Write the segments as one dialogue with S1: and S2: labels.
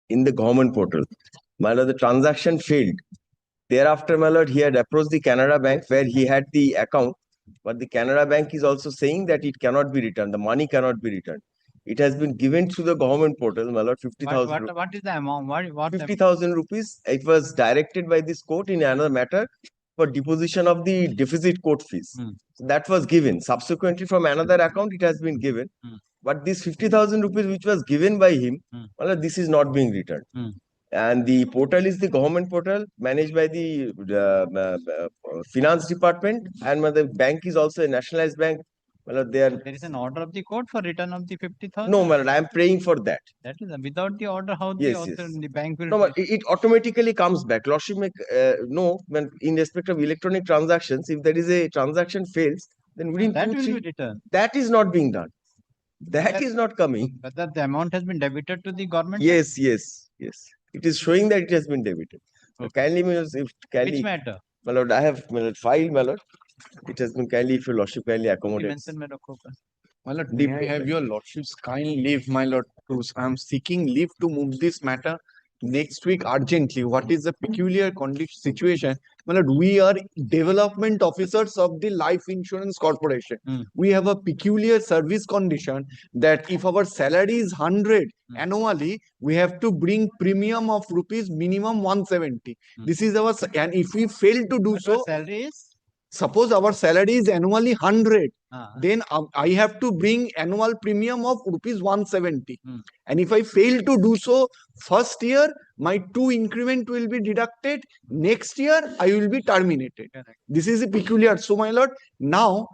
S1: in the government portal. My lord, the transaction failed. Thereafter, my lord, he had approached the Canara Bank where he had the account, but the Canara Bank is also saying that it cannot be returned. The money cannot be returned. It has been given through the government portal, my lord, 50,000.
S2: What is the amount? What
S1: 50,000 rupees. It was directed by this court in another matter for deposition of the deficit court fees. So that was given. Subsequently, from another account, it has been given. But this 50,000 rupees, which was given by him, my lord, this is not being returned. And the portal is the government portal managed by the finance department, and the bank is also a nationalized bank. Well,
S2: there is an order of the court for return of the 50,000.
S1: No, man, I am praying for that.
S2: That is without the order, how the bank will.
S1: No, but it automatically comes back. Lordship make no, when in respect of electronic transactions, if there is a transaction fails, then within
S2: that will be returned.
S1: That is not being done. That is not coming.
S2: But that the amount has been debited to the government.
S1: Yes. It is showing that it has been debited. So kindly,
S2: which matter?
S1: My lord, I have filed, my lord. It has been kindly, if your lordship kindly accommodates.
S3: My lord, may I have your lordship's kind leave, my lord, I am seeking leave to move this matter next week urgently. What is the peculiar situation? My lord, we are development officers of the Life Insurance Corporation. We have a peculiar service condition that if our salary is 100 annually, we have to bring premium of rupees minimum 170. This is our, and if we fail to do so,
S2: salary is?
S3: Suppose our salary is annually 100, then I have to bring annual premium of rupees 170. And if I fail to do so, first year, my 2 increment will be deducted. Next year, I will be terminated.
S2: Correct.
S3: This is a peculiar. So, my lord, now,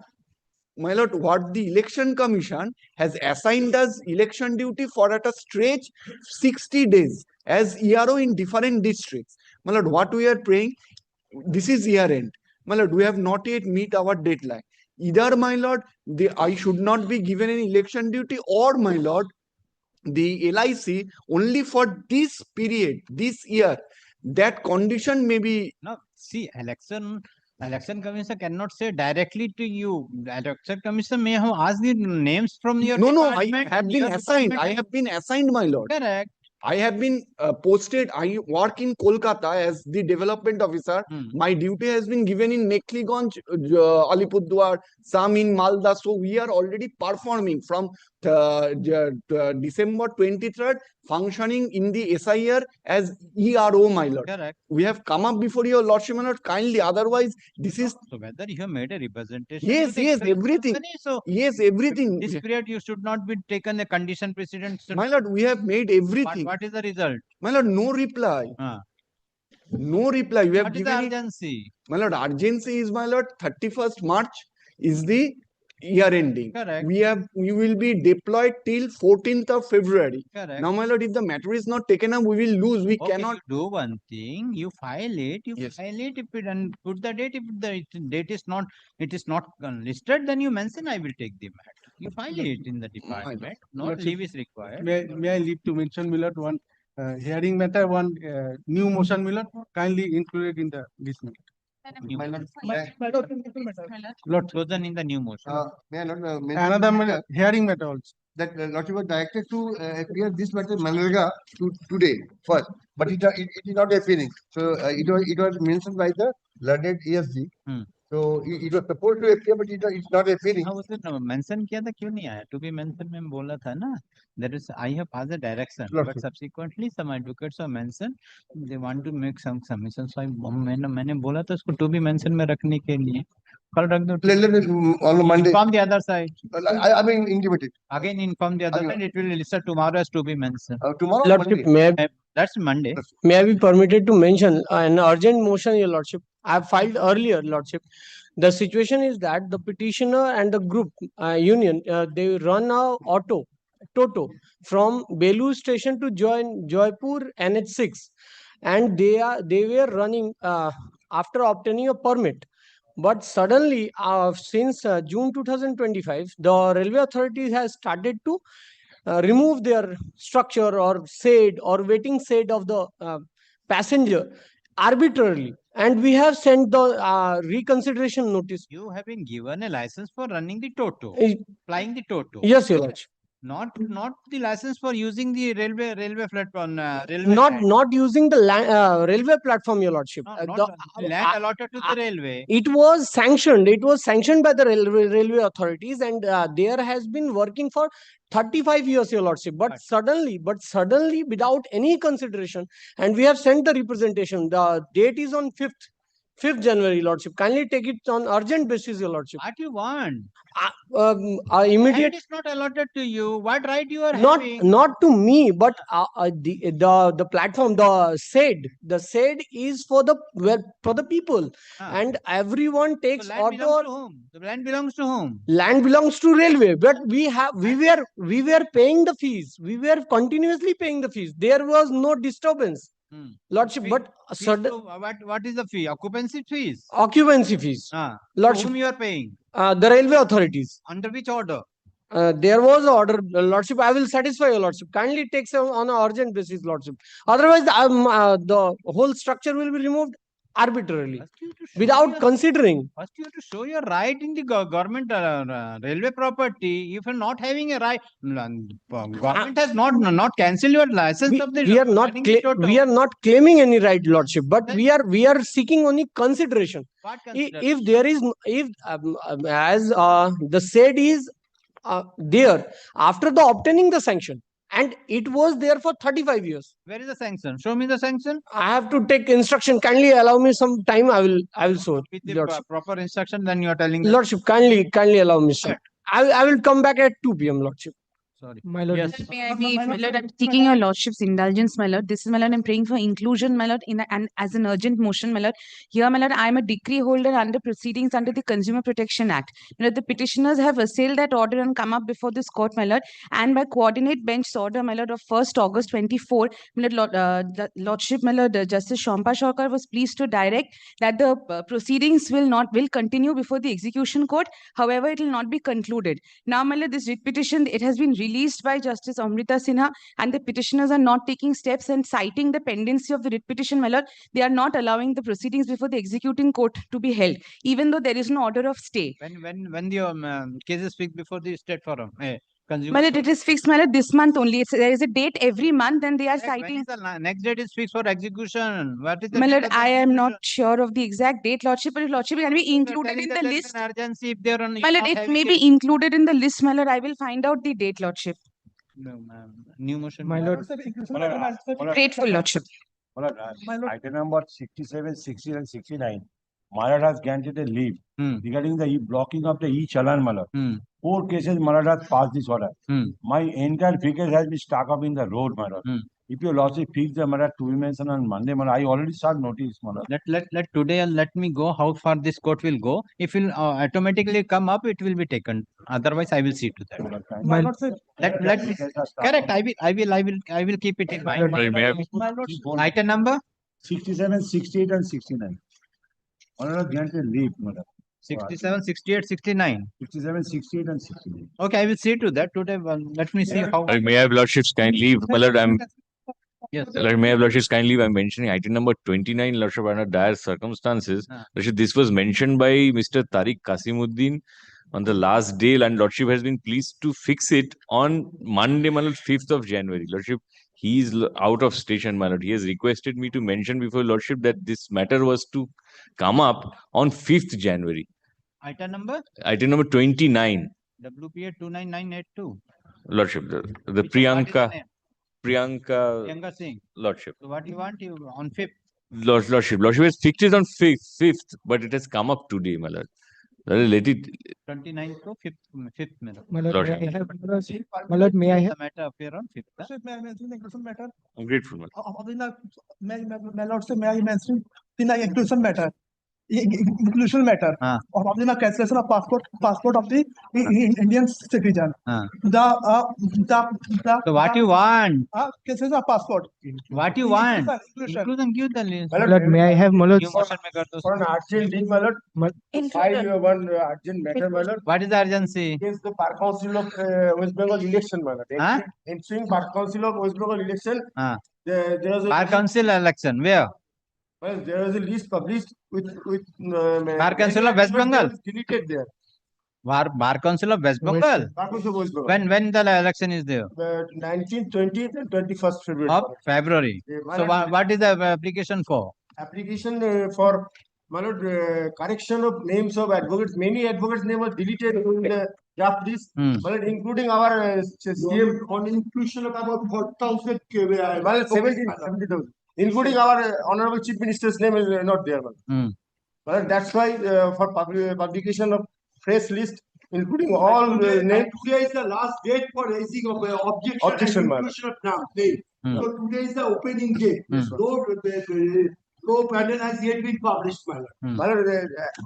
S3: my lord, what the Election Commission has assigned us election duty for at a stretch 60 days as ERO in different districts. My lord, what we are praying, this is year end. My lord, we have not yet meet our deadline. Either, my lord, I should not be given an election duty, or, my lord, the LIC only for this period, this year, that condition may be.
S2: No, see, election commission cannot say directly to you. Election commission may have asked the names from your
S3: department. I have been assigned. I have been assigned, my lord.
S2: Correct.
S3: I have been posted. I work in Kolkata as the development officer. My duty has been given in Mekliganj, Alipurduar, some in Malda. So we are already performing from December 23rd, functioning in the SIR as ERO, my lord.
S2: Correct.
S3: We have come up before your lordship, my lord, kindly. Otherwise, this is.
S2: So whether you have made a representation.
S3: Yes, everything.
S2: So
S3: yes, everything.
S2: This period you should not be taken a condition precedent.
S3: My lord, we have made everything.
S2: What is the result?
S3: My lord, no reply. No reply. You have
S2: what given is the urgency?
S3: My lord, urgency is, my lord, 31st March is the year ending.
S2: Correct.
S3: We will be deployed till 14th of February.
S2: Correct.
S3: Now, my lord, if the matter is not taken up, we will lose. We cannot.
S2: You do one thing. You file it. File it. If it and put the date. If the date is not, it is not listed, then you mention I will take the matter. You file it in the department. No leave is required.
S4: May I leave to mention, Millard, one hearing matter, one new motion, Millard, kindly included in this matter.
S2: Lord, chosen in the new motion.
S4: Another hearing matter also.
S5: That Lordship was directed to appear this matter Mangalga today first, but it is not appearing. So it was mentioned by the learned ESG. So it was supposed to appear, but it's not appearing.
S2: How was it mention किया था क्यों नहीं आया? To be mentioned में बोला था ना. There is I have passed the direction, but subsequently some advocates have mentioned they want to make some submissions. So मैंने बोला था उसको to be mentioned में रखने के लिए. कल रख दो.
S5: On Monday.
S2: Inform the other side.
S5: I mean intimated.
S2: Again inform the other side. It will listed tomorrow as to be mentioned.
S5: Tomorrow.
S6: Lordship,
S2: that's Monday.
S6: May I be permitted to mention an urgent motion, your lordship? I have filed earlier, lordship. The situation is that the petitioner and the group union, they run a Toto from Belur station to Jaipur NH6, and they were running after obtaining a permit. But suddenly, since June 2025, the railway authority has started to remove their structure or shade or waiting shade of the passenger arbitrarily, and we have sent the reconsideration notice.
S2: You have been given a license for running the Toto, flying the Toto.
S6: Yes, your lordship.
S2: Not the license for using the railway platform. Railway land.
S6: Not using the railway platform, your lordship.
S2: No,
S6: Uh,
S2: not
S6: the-
S2: the land allotted to the railway.
S6: it was sanctioned. It was sanctioned by the railway authorities, and there has been working for 35 years, your lordship. But suddenly, without any consideration, and we have sent the representation. The date is on 5th January, lordship. Kindly take it on urgent basis, your lordship.
S2: What you want?
S6: Immediate.
S2: Land is not allotted to you. What right you are
S6: Not
S2: having?
S6: not to me, but the platform, the said is for the people,
S2: Ah.
S6: and everyone
S2: So
S6: takes
S2: land belongs
S6: auto.
S2: to whom? The land belongs to whom?
S6: Land belongs to railway, but we were paying the fees. We were continuously paying the fees. There was no disturbance, lordship.
S2: Fee-
S6: But
S2: fees
S6: sudden
S2: to- what is the fee? Occupancy fees.
S6: occupancy fees,
S2: To
S6: lordship.
S2: whom you are paying?
S6: The railway authorities.
S2: Under which order?
S6: There was an order, lordship. I will satisfy your lordship. Kindly takes on an urgent basis, lordship. Otherwise, the whole structure will be removed arbitrarily
S2: First you have to show
S6: without
S2: your-
S6: considering.
S2: First, you have to show your right in the government railway property. If you're not having a right, government has not cancelled your license of the.
S6: We are not
S2: running the toto.
S6: we are not claiming any right, lordship, but
S2: Then-
S6: we are seeking only consideration.
S2: What
S6: If there is if as the said is there after the obtaining the sanction, and it was there for 35 years.
S2: Where is the sanction? Show me the sanction.
S6: I have to take instruction. Kindly allow me some time. I will show
S2: With the
S6: lordship.
S2: proper instruction, then you are telling. that-
S6: Lordship, kindly allow me, sir. I will come back at 2 p.m. Lordship.
S2: Sorry.
S6: My lord.
S2: Yes.
S7: May I be, my lord, I'm seeking your lordship's indulgence, my lord. This is, my lord, I'm praying for inclusion, my lord, and as an urgent motion, my lord. Here, my lord, I am a decree holder under proceedings under the Consumer Protection Act. My lord, the petitioners have assailed that order and come up before this court, my lord. And by coordinate bench order, my lord, of 1st August 24, my lord, the lordship, my lord, Justice Shampa Shawkar was pleased to direct that the proceedings will continue before the execution court. However, it will not be concluded. Now, my lord, this writ petition, it has been released by Justice Amrita Sinha, and the petitioners are not taking steps and citing the pendency of the writ petition, my lord. They are not allowing the proceedings before the executing court to be held, even though there is no order of stay.
S2: When the case is fixed before the state forum, consumer.
S7: My lord, it is fixed, my lord, this month only. There is a date every month, and they are
S2: When
S7: citing.
S2: is the next date is fixed for execution? What is the
S7: My
S2: date
S7: lord,
S2: of the
S7: I am not
S2: execution?
S7: sure of the exact date, lordship, but lordship can be
S2: You're
S7: included
S2: telling
S7: in
S2: that
S7: the
S2: there is
S7: list.
S2: an urgency if they're on.
S7: My lord, it may be included in the list, my lord. I will find out the date, lordship.
S2: No, ma'am. New motion.
S6: My lord.
S7: Grateful, lordship.
S8: Item number 67, 60 and 69. Malad has granted a leave regarding the blocking of the e-challan, my lord. 4 cases Malad has passed this order. My entire figure has been stuck up in the road, my lord. If your lordship fix the matter to be mentioned on Monday, my lord, I already served notice, my lord.
S2: Let today and let me go how far this court will go. If it will automatically come up, it will be taken. Otherwise, I will see to that. Correct. I will keep it in mind. Item number
S8: 67, 68 and 69. Malad has granted leave, my lord.
S2: 67, 68, 69.
S8: 67, 68 and 69.
S2: Okay, I will see to that today. Let me see how.
S9: May I have lordships kindly, my lord,
S2: Yes.
S9: Lord, may I have lordships kindly, I'm mentioning item number 29, lordship, under dire circumstances. Lordship, this was mentioned by Mr. Tariq Kasimuddin on the last day, and lordship has been pleased to fix it on Monday, my lord, 5th of January. Lordship, he is out of station, my lord. He has requested me to mention before lordship that this matter was to come up on 5th January.
S2: Item number
S9: Item number 29.
S2: WPA 29982.
S9: Lordship, the
S2: Which one? What is the
S9: Priyanka
S2: name?
S9: Priyanka
S2: Singh.
S9: lordship.
S2: So what you want? You on 5th.
S9: Lordship has fixed it on 5th, but it has come up today, my lord. Let it.
S2: 29th to 5th.
S6: My
S9: Lord,
S6: lord, my lord, may I have?
S2: The matter appear on 5th.
S4: Sir, may I mention the inclusion matter?
S9: I'm grateful, my
S4: My lord, sir, may I mention the inclusion matter? Inclusion matter of the cancellation of passport of the Indian citizen.
S2: So what you want?
S4: Cancellation of passport.
S2: What you want?
S4: Inclusion.
S2: Include give the list.
S6: My lord, may I have, my lord?
S2: New motion may go to-
S5: For an urgent need, my lord, file one urgent matter, my lord.
S2: What is the urgency?
S5: Against the Par Council of West Bengal election, my lord.
S2: Huh?
S5: Ensuing Par Council of West Bengal election,
S2: Huh.
S5: there was
S2: Bar council election. Where?
S5: there was a list published with
S2: Bar Council of West
S5: but
S2: Bengal?
S5: was deleted there.
S2: Bar Council of West Bengal. When the election is there?
S5: The 19th, 20th, and 21st February.
S2: Of February. So what is the application for?
S5: Application for correction of names of advocates. Many advocates' names were deleted in the draft list, including our CM on inclusion of about 4,000. 70,000, including our Honorable Chief Minister's name is not there. But that's why for publication of fresh list, including all names.
S10: Today is the last date for raising of objection and inclusion of name. So today is the opening day. No panel has yet been published,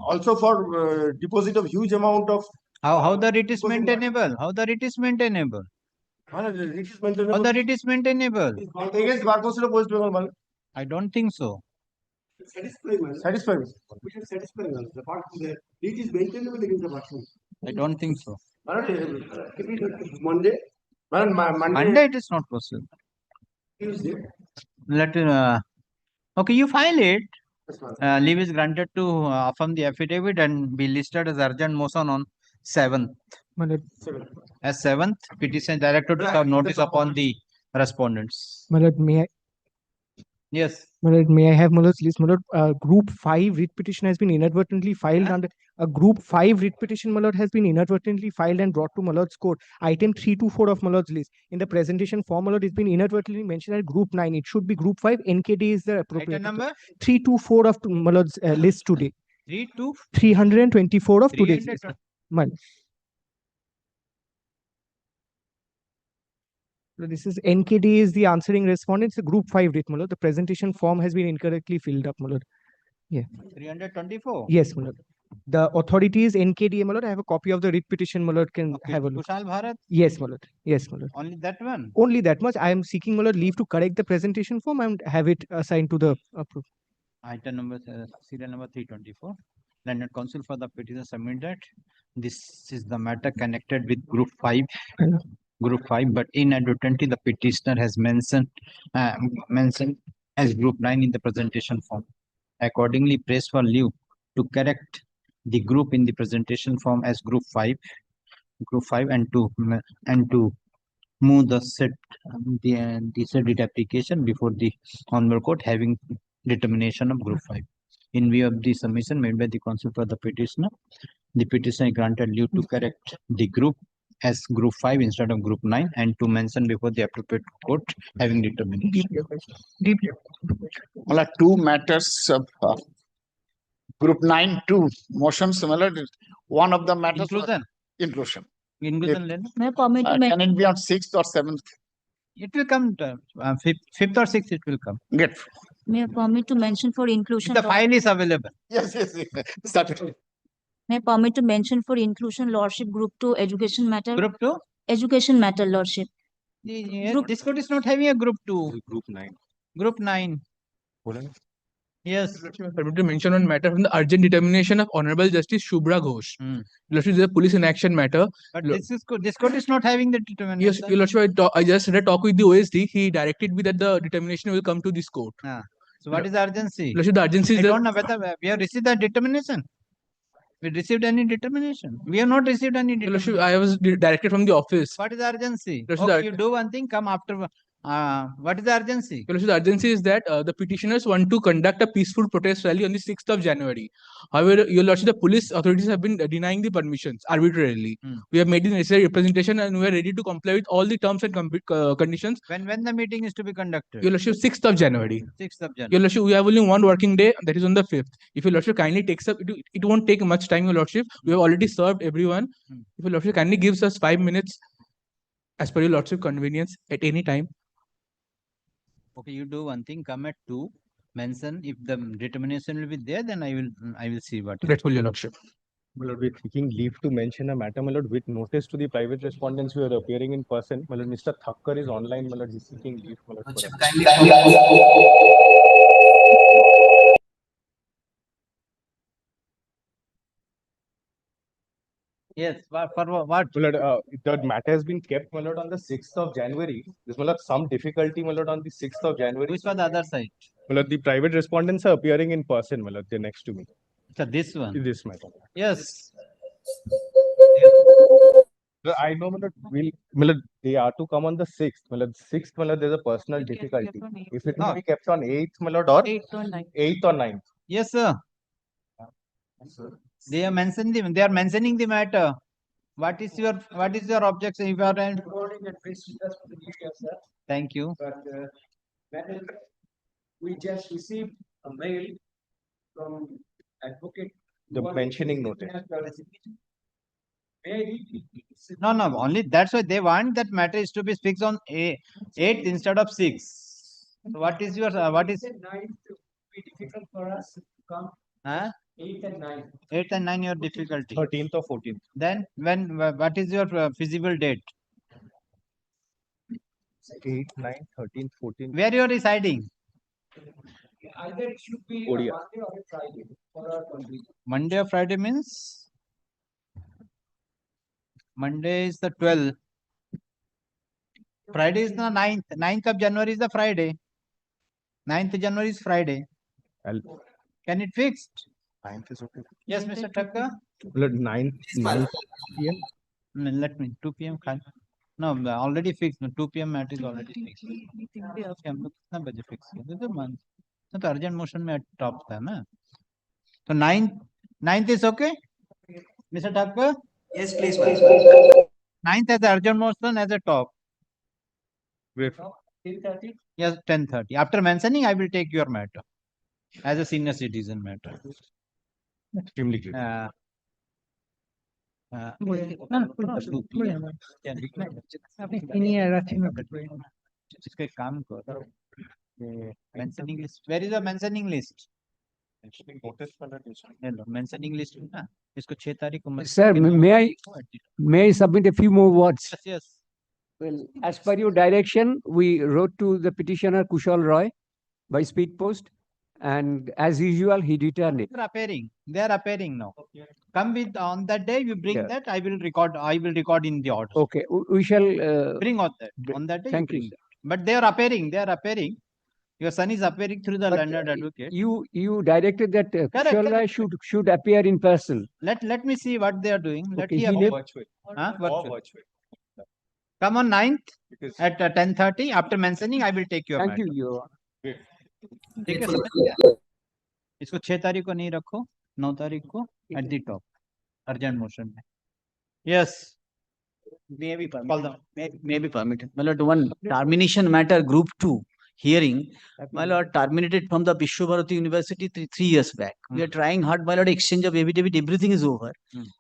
S5: Also for deposit of huge amount of.
S2: How the writ is maintainable? How the writ is maintainable? How the writ is maintainable?
S5: Against Bar Council of West Bengal.
S2: I don't think so.
S10: Satisfy. We should satisfy. The part the writ is maintainable against the person.
S2: I don't think so.
S10: Monday.
S2: Monday it is not possible.
S10: Tuesday.
S2: Okay, you file it. Leave is granted to affirm the affidavit and be listed as urgent motion on 7th. As 7th, petition directed to serve notice upon the respondents.
S11: May I?
S2: Yes.
S11: May I have Malad's list? Group 5 writ petition has been inadvertently filed under a Group 5 writ petition, Malad, has been inadvertently filed and brought to Malad's court. Item 324 of Malad's list. In the presentation form, Malad, it's been inadvertently mentioned as Group 9. It should be Group 5. NKD is the appropriate.
S2: Item number?
S11: 324 of Malad's list today. 324 of today's list. Malad. So this is NKD is the answering respondent. It's a Group 5 writ, Malad. The presentation form has been incorrectly filled up, Malad. Yeah.
S2: 324?
S11: Yes, Malad. The authority is NKD, Malad. I have a copy of the writ petition, Malad. Can have a look.
S2: Kushal Bharat?
S11: Yes, Malad. Yes, Malad.
S2: Only that one?
S11: Only that much. I am seeking, Malad, leave to correct the presentation form and have it assigned to the approved.
S2: Item number, serial number 324. Landed Council for the petition submitted. This is the matter connected with Group 5. Group 5, but inadvertently the petitioner has mentioned as Group 9 in the presentation form. Accordingly, prays for leave to correct the group in the presentation form as Group 5, and to move the said writ application before the Honorable Court having determination of Group 5. In view of the submission made by the counsel for the petitioner granted leave to correct the group as Group 5 instead of Group 9 and to mention before the appropriate court having determination.
S3: Two matters of Group 9 2 motion similar. One of the matters inclusion.
S2: May I permit to
S3: can it be on 6th or 7th?
S2: It will come to 5th or 6th. It will come.
S3: Get.
S12: May I permit to mention for inclusion?
S2: The file is available.
S3: Yes. Start it.
S12: May I permit to mention for inclusion, Lordship, Group 2 education matter?
S2: Group 2?
S12: Education matter, Lordship.
S2: This court is not having a Group 2.
S9: Group 9.
S2: Group 9. Yes.
S13: Permit to mention one matter from the urgent determination of Honorable Justice Shubhra Ghosh. Lordship, this is a police inaction matter.
S2: But this court is not having the determination.
S13: Yes, Your Lordship, I just had a talk with the OSD. He directed me that the determination will come to this court.
S2: So what is the urgency?
S13: Lordship, the urgency is
S2: I don't know whether we have received the determination. We received any determination? We have not received any determination.
S13: I was directed from the office.
S2: What is the urgency?
S13: Okay,
S2: you do one thing, come after. What is the urgency?
S13: The urgency is that the petitioners want to conduct a peaceful protest rally on the 6th of January. However, Your Lordship, the police authorities have been denying the permissions arbitrarily. We have made the necessary representation and we are ready to comply with all the terms and conditions.
S2: When the meeting is to be conducted?
S13: Your Lordship, 6th of January.
S2: 6th of January.
S13: Your Lordship, we have only one working day, that is on the 5th. If Your Lordship kindly takes up, it won't take much time, Your Lordship. We have already served everyone. If Your Lordship kindly gives us 5 minutes as per Your Lordship convenience at any time.
S2: Okay, you do one thing, come at 2, mention if the determination will be there, then I will see what.
S13: Grateful, Your Lordship.
S14: My Lord, we are seeking leave to mention a matter, my Lord, with notice to the private respondents who are appearing in person. My Lord, Mr. Thakkar is online, my Lord, he is seeking leave, my Lord.
S2: Yes, for what?
S14: My Lord, the matter has been kept, my Lord, on the 6th of January. There's, my Lord, some difficulty, my Lord, on the 6th of January.
S2: Which was the other side?
S14: My Lord, the private respondents are appearing in person, my Lord, they're next to me.
S2: So this one?
S14: This matter.
S2: Yes.
S14: I know, they are to come on the 6th. There's a personal difficulty. If it will be kept on 8th, or 8th or 9th.
S2: Yes, sir. They are mentioning the matter. What is your objection? If you are thank you.
S15: We just received a mail from advocate.
S14: The mentioning notice.
S2: No, only that's why they want that matter is to be fixed on 8th instead of 6th. What is your what is
S15: 9th be difficult for us to come. 8th and 9th.
S2: 8th and 9 your difficulty.
S14: 13th or 14th.
S2: Then what is your feasible date?
S14: 8th, 9th, 13th, 14th.
S2: Where you are residing?
S15: Either it should be
S14: Korea.
S15: Monday or a Friday for our country.
S2: Monday or Friday means? Monday is the 12th. Friday is the 9th. 9th of January is the Friday. 9th January is Friday. Can it fixed?
S14: 9th is okay.
S2: Yes, Mr. Thakkar.
S14: 9th PM.
S2: Let me 2 p.m. No, already fixed. 2 p.m. mat is already fixed. हम लोग कितना बजे fix किया? तो urgent motion में top था ना? तो 9th is okay? Mr. Thakkar?
S15: Yes, please.
S2: 9th as urgent motion as a top.
S14: Wait.
S15: 10:30.
S2: Yes, 10:30. After mentioning, I will take your matter as a senior citizen matter.
S14: Extremely clear.
S2: इसका एक काम करो mentioning list. Where is the mentioning list? Mentioning list ना इसको 6 तारीख को
S16: Sir, may I submit a few more words?
S2: Yes.
S16: Well, as per your direction, we wrote to the petitioner Kushal Roy by speed post, and as usual, he returned it.
S2: They are appearing now. Come with on that day. You bring
S16: Yeah.
S2: that. I will record in the order.
S16: Okay, we shall
S2: Bring on that. On that day.
S16: Thank you.
S2: Bring that. But they are appearing. Your son is appearing through the landlord advocate.
S16: You directed that
S2: Correct,
S16: Kushal Roy should appear in person.
S2: Let me see what they are doing. Let
S16: Okay,
S2: he
S16: he
S2: appear.
S16: live-
S2: Virtual. Come on 9th at 10:30. After mentioning, I will take your
S16: Thank
S2: matter.
S16: you, Your Honor.
S2: ठीक है समझ गया? इसको 6 तारीख को नहीं रखो, 9 तारीख को at the top urgent motion में. Yes.
S17: May be permitted. My lord, one termination matter, group 2 hearing. My lord, terminated from the Vishwabharati University 3 years back. We are trying hard, my lord, exchange of affidavit, everything is over.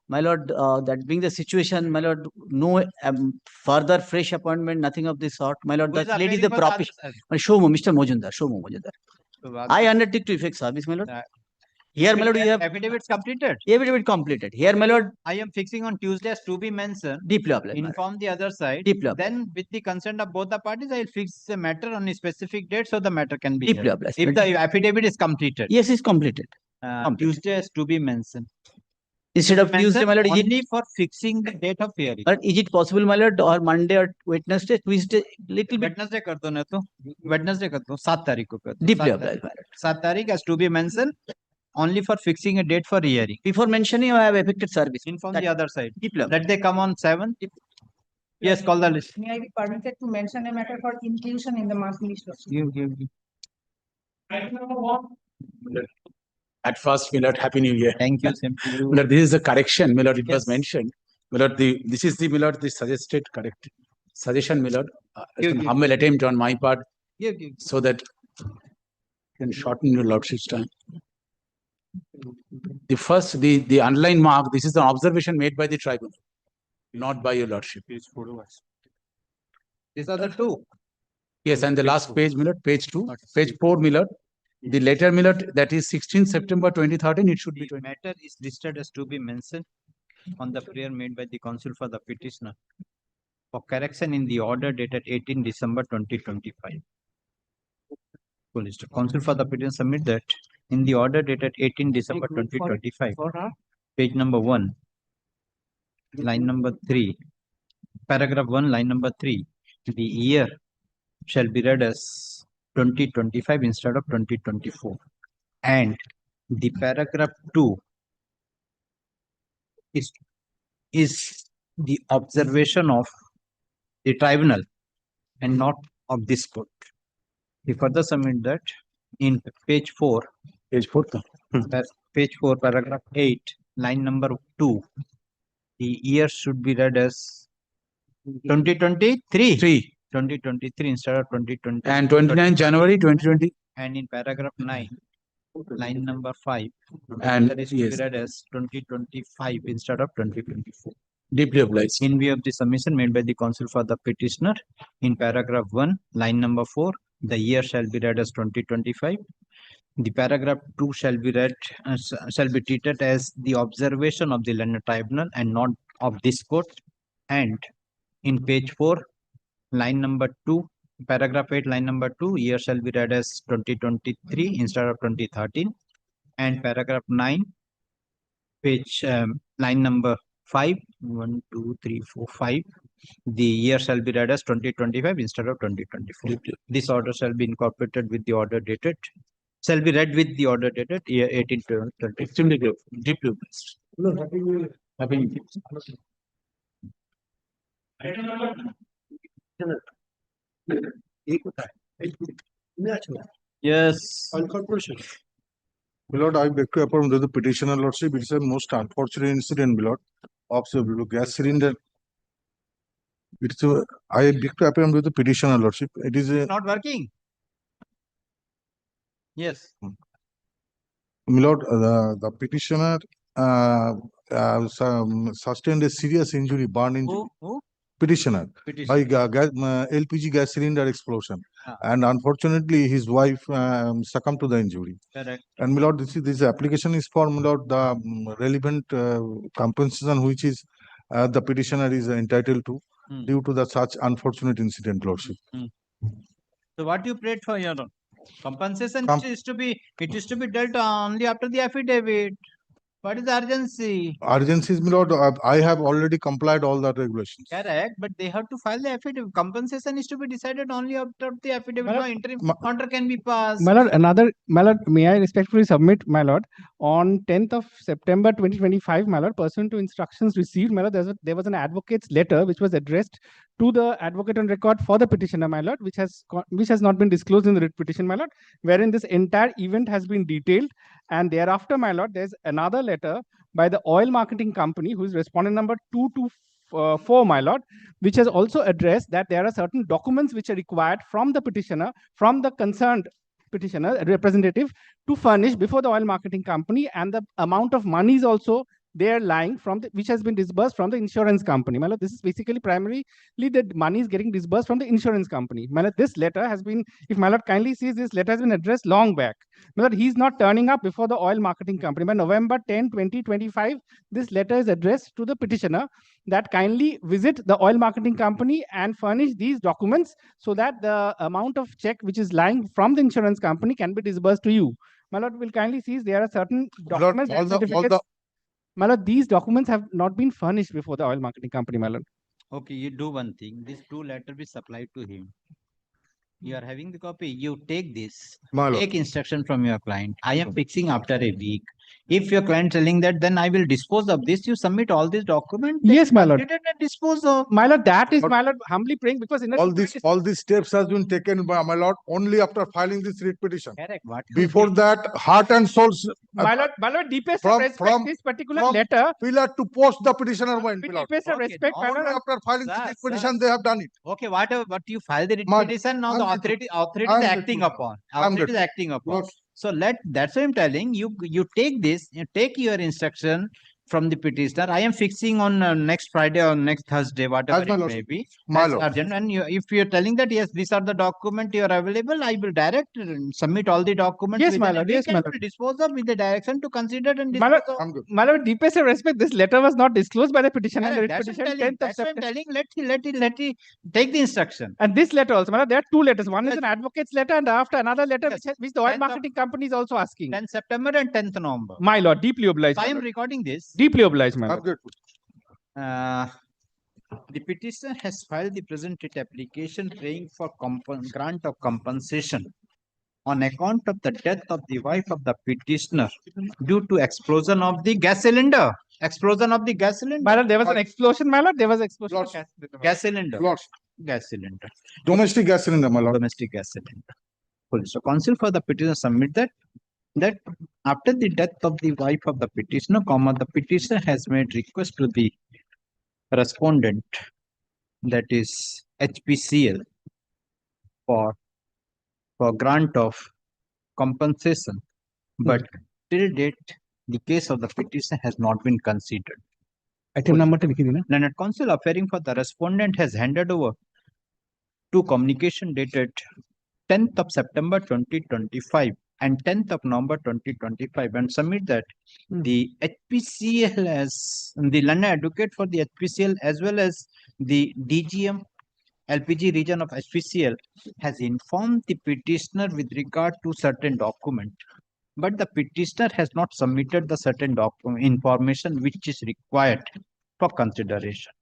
S17: My lord, that being the situation, my lord, no further fresh appointment, nothing of this sort. My lord,
S2: Who is
S17: that lady is the
S2: appearing for
S17: proper.
S2: the
S17: Shomo, Mr. Mojumdar. I undertake to effect service, my lord. Here, my lord, we have
S2: affidavits completed.
S17: affidavit completed. Here, my lord,
S2: I am fixing on Tuesday as to be mentioned.
S17: deeply obliged. my lord.
S2: Inform the other side.
S17: Deeply obliged.
S2: Then, with the consent of both the parties, I will fix the matter on a specific date so the matter can be
S17: Deeply
S2: heard.
S17: obliged.
S2: If the affidavit is completed.
S17: Yes, it's completed.
S2: Tuesday as to be mentioned.
S17: Instead of Tuesday, my lord, is
S2: only
S17: it,
S2: for fixing the date of hearing.
S17: but is it possible, my lord, or Monday or Wednesday, Tuesday, little bit?
S2: Wednesday कर दो ना तो Wednesday कर दो 7 तारीख को कर दो
S17: Deeply
S2: 7
S17: obliged, my
S2: तारीख 7 तारीख as to be mentioned only for fixing a date for hearing.
S17: Before mentioning, I have effected service.
S2: Inform
S17: That-
S2: the other side.
S17: Deeply obliged.
S2: Let they come on 7th. Yes, call the list.
S18: May I be permitted to mention a matter for inclusion in the mass list?
S2: Give.
S19: At first, Millard, Happy New Year.
S2: Thank you, same to you.
S19: Millard, this is a correction, Millard, it was
S2: Yes.
S19: mentioned. Millard, this is the Millard, the suggested correct suggestion, Millard. It's an
S2: Give.
S19: humble attempt on my part
S2: Give.
S19: so that can shorten your lordship's time. The first, the underline mark, this is an observation made by the tribunal, not by your lordship.
S2: These are the two.
S19: Yes, and the last page, Millard, page 2, page 4, Millard. The letter, Millard, that is 16 September 2013, it should be
S2: The matter is listed as to be mentioned on the prayer made by the counsel for the petitioner for correction in the order dated 18 December 2025. Counsel for the petitioner submit that in the order dated 18 December 2025, page number 1, line number 3, paragraph 1, line number 3, the year shall be read as 2025 instead of 2024. And the paragraph 2 is is the observation of the tribunal and not of this court. We further submit that in page 4, page 4, paragraph 8, line number 2, the year should be read as 2023. 2023 instead of 2020.
S19: And 29 January 2020.
S2: And in paragraph 9, line number 5,
S19: And
S2: that is to be
S19: yes.
S2: read as 2025 instead of 2024.
S19: Deeply obliged.
S2: In view of the submission made by the counsel for the petitioner, in paragraph 1, line number 4, the year shall be read as 2025. The paragraph 2 shall be read shall be treated as the observation of the learned tribunal and not of this court. And in page 4, line number 2, paragraph 8, line number 2, year shall be read as 2023 instead of 2013. And paragraph 9, page line number 5, 1, 2, 3, 4, 5, the year shall be read as 2025 instead of 2024. This order shall be incorporated with the order dated, shall be read with the order dated year 1820.
S19: Extremely good. Deeply obliged. Happy New
S2: Year. Yes.
S20: My lord, I beg to affirm that the petitioner lordship, it's a most unfortunate incident, my lord, of the gas cylinder. I beg to affirm that the petitioner lordship. It is a
S2: Not working. Yes.
S20: my lord, the petitioner sustained a serious injury, burn injury.
S2: Who?
S20: Petitioner by LPG gas cylinder explosion, and unfortunately his wife succumbed to the injury.
S2: Correct.
S20: And my lord, this application is for, my lord, the relevant compensation which is the petitioner is entitled to due to the such unfortunate incident, lordship.
S2: So what you prayed for, your compensation? It is to be dealt only after the affidavit. What is the urgency?
S20: Urgency is, my lord, I have already complied all the regulations.
S2: Correct, but they have to file the affidavit. Compensation is to be decided only after the affidavit. No interim order can be passed.
S11: My lord, my lord, may I respectfully submit, my lord, on 10th of September 2025, my lord, pursuant to instructions received, my lord, there was an advocate's letter which was addressed to the advocate on record for the petitioner, my lord, which has not been disclosed in the writ petition, my lord, wherein this entire event has been detailed. And thereafter, my lord, there's another letter by the oil marketing company, who is respondent number 224, my lord, which has also addressed that there are certain documents which are required from the petitioner, from the concerned petitioner representative, to furnish before the oil marketing company, and the amount of money is also there lying from which has been disbursed from the insurance company. My lord, this is basically primarily the money is getting disbursed from the insurance company. My lord, this letter has been, if my lord kindly sees, this letter has been addressed long back. My lord, he's not turning up before the oil marketing company. By November 10, 2025, this letter is addressed to the petitioner that kindly visit the oil marketing company and furnish these documents so that the amount of check which is lying from the insurance company can be disbursed to you. My lord, will kindly see there are certain documents. My lord, these documents have not been furnished before the oil marketing company, my lord.
S2: Okay, you do one thing. These two letters be supplied to him. You are having the copy. You take this. Take instruction from your client. I am fixing after a week. If your client telling that, then I will dispose of this. You submit all these documents.
S11: Yes, my lord.
S2: And dispose of.
S11: My lord, that is, my lord, humbly praying, because in
S20: all these steps has been taken by, my lord, only after filing this writ petition.
S2: Correct. What
S20: before that, heart and soul.
S11: My lord, deepest respect this particular letter.
S20: Pillar to post the petitioner mind.
S11: Deepest respect, my lord.
S20: After filing the writ petition, they have done it.
S2: Okay, whatever, but you file the writ petition, now the authority is acting upon. Authority is acting upon. So that's why I'm telling you, you take this, you take your instruction from the petitioner. I am fixing on next Friday or next Thursday, whatever it may be. Urgent. And if you're telling that, yes, these are the documents you are available, I will direct submit all the documents.
S11: Yes, my lord. Yes, my lord.
S2: Dispose of with the direction to consider and
S11: dispose of. My lord, deepest respect, this letter was not disclosed by the petitioner.
S2: That's what I'm telling. Let it take the instruction.
S11: And this letter also, my lord, there are two letters. One is an advocate's letter, and after another letter which the oil marketing company is also asking.
S2: 10th September and 10th November.
S11: My lord, deeply obliged.
S2: So I am recording this.
S11: Deeply obliged, my lord.
S2: The petitioner has filed the present writ application praying for grant of compensation on account of the death of the wife of the petitioner due to explosion of the gas cylinder. Explosion of the gas cylinder.
S11: My lord, there was an explosion, my lord. There was explosion of gas cylinder.
S2: Gas cylinder.
S20: Lords,
S2: Gas cylinder.
S20: domestic gas cylinder, my lord.
S2: Domestic gas cylinder. So counsel for the petitioner submit that after the death of the wife of the petitioner, the petitioner has made request to the respondent, that is HPCL, for grant of compensation, but till date the case of the petitioner has not been considered.
S11: Item number to
S2: Learned counsel appearing for the respondent has handed over two communication dated 10th of September 2025 and 10th of November 2025 and submit that the HPCL as the learned advocate for the HPCL as well as the DGM LPG region of HPCL has informed the petitioner with regard to certain document, but the petitioner has not submitted the certain information which is required for consideration.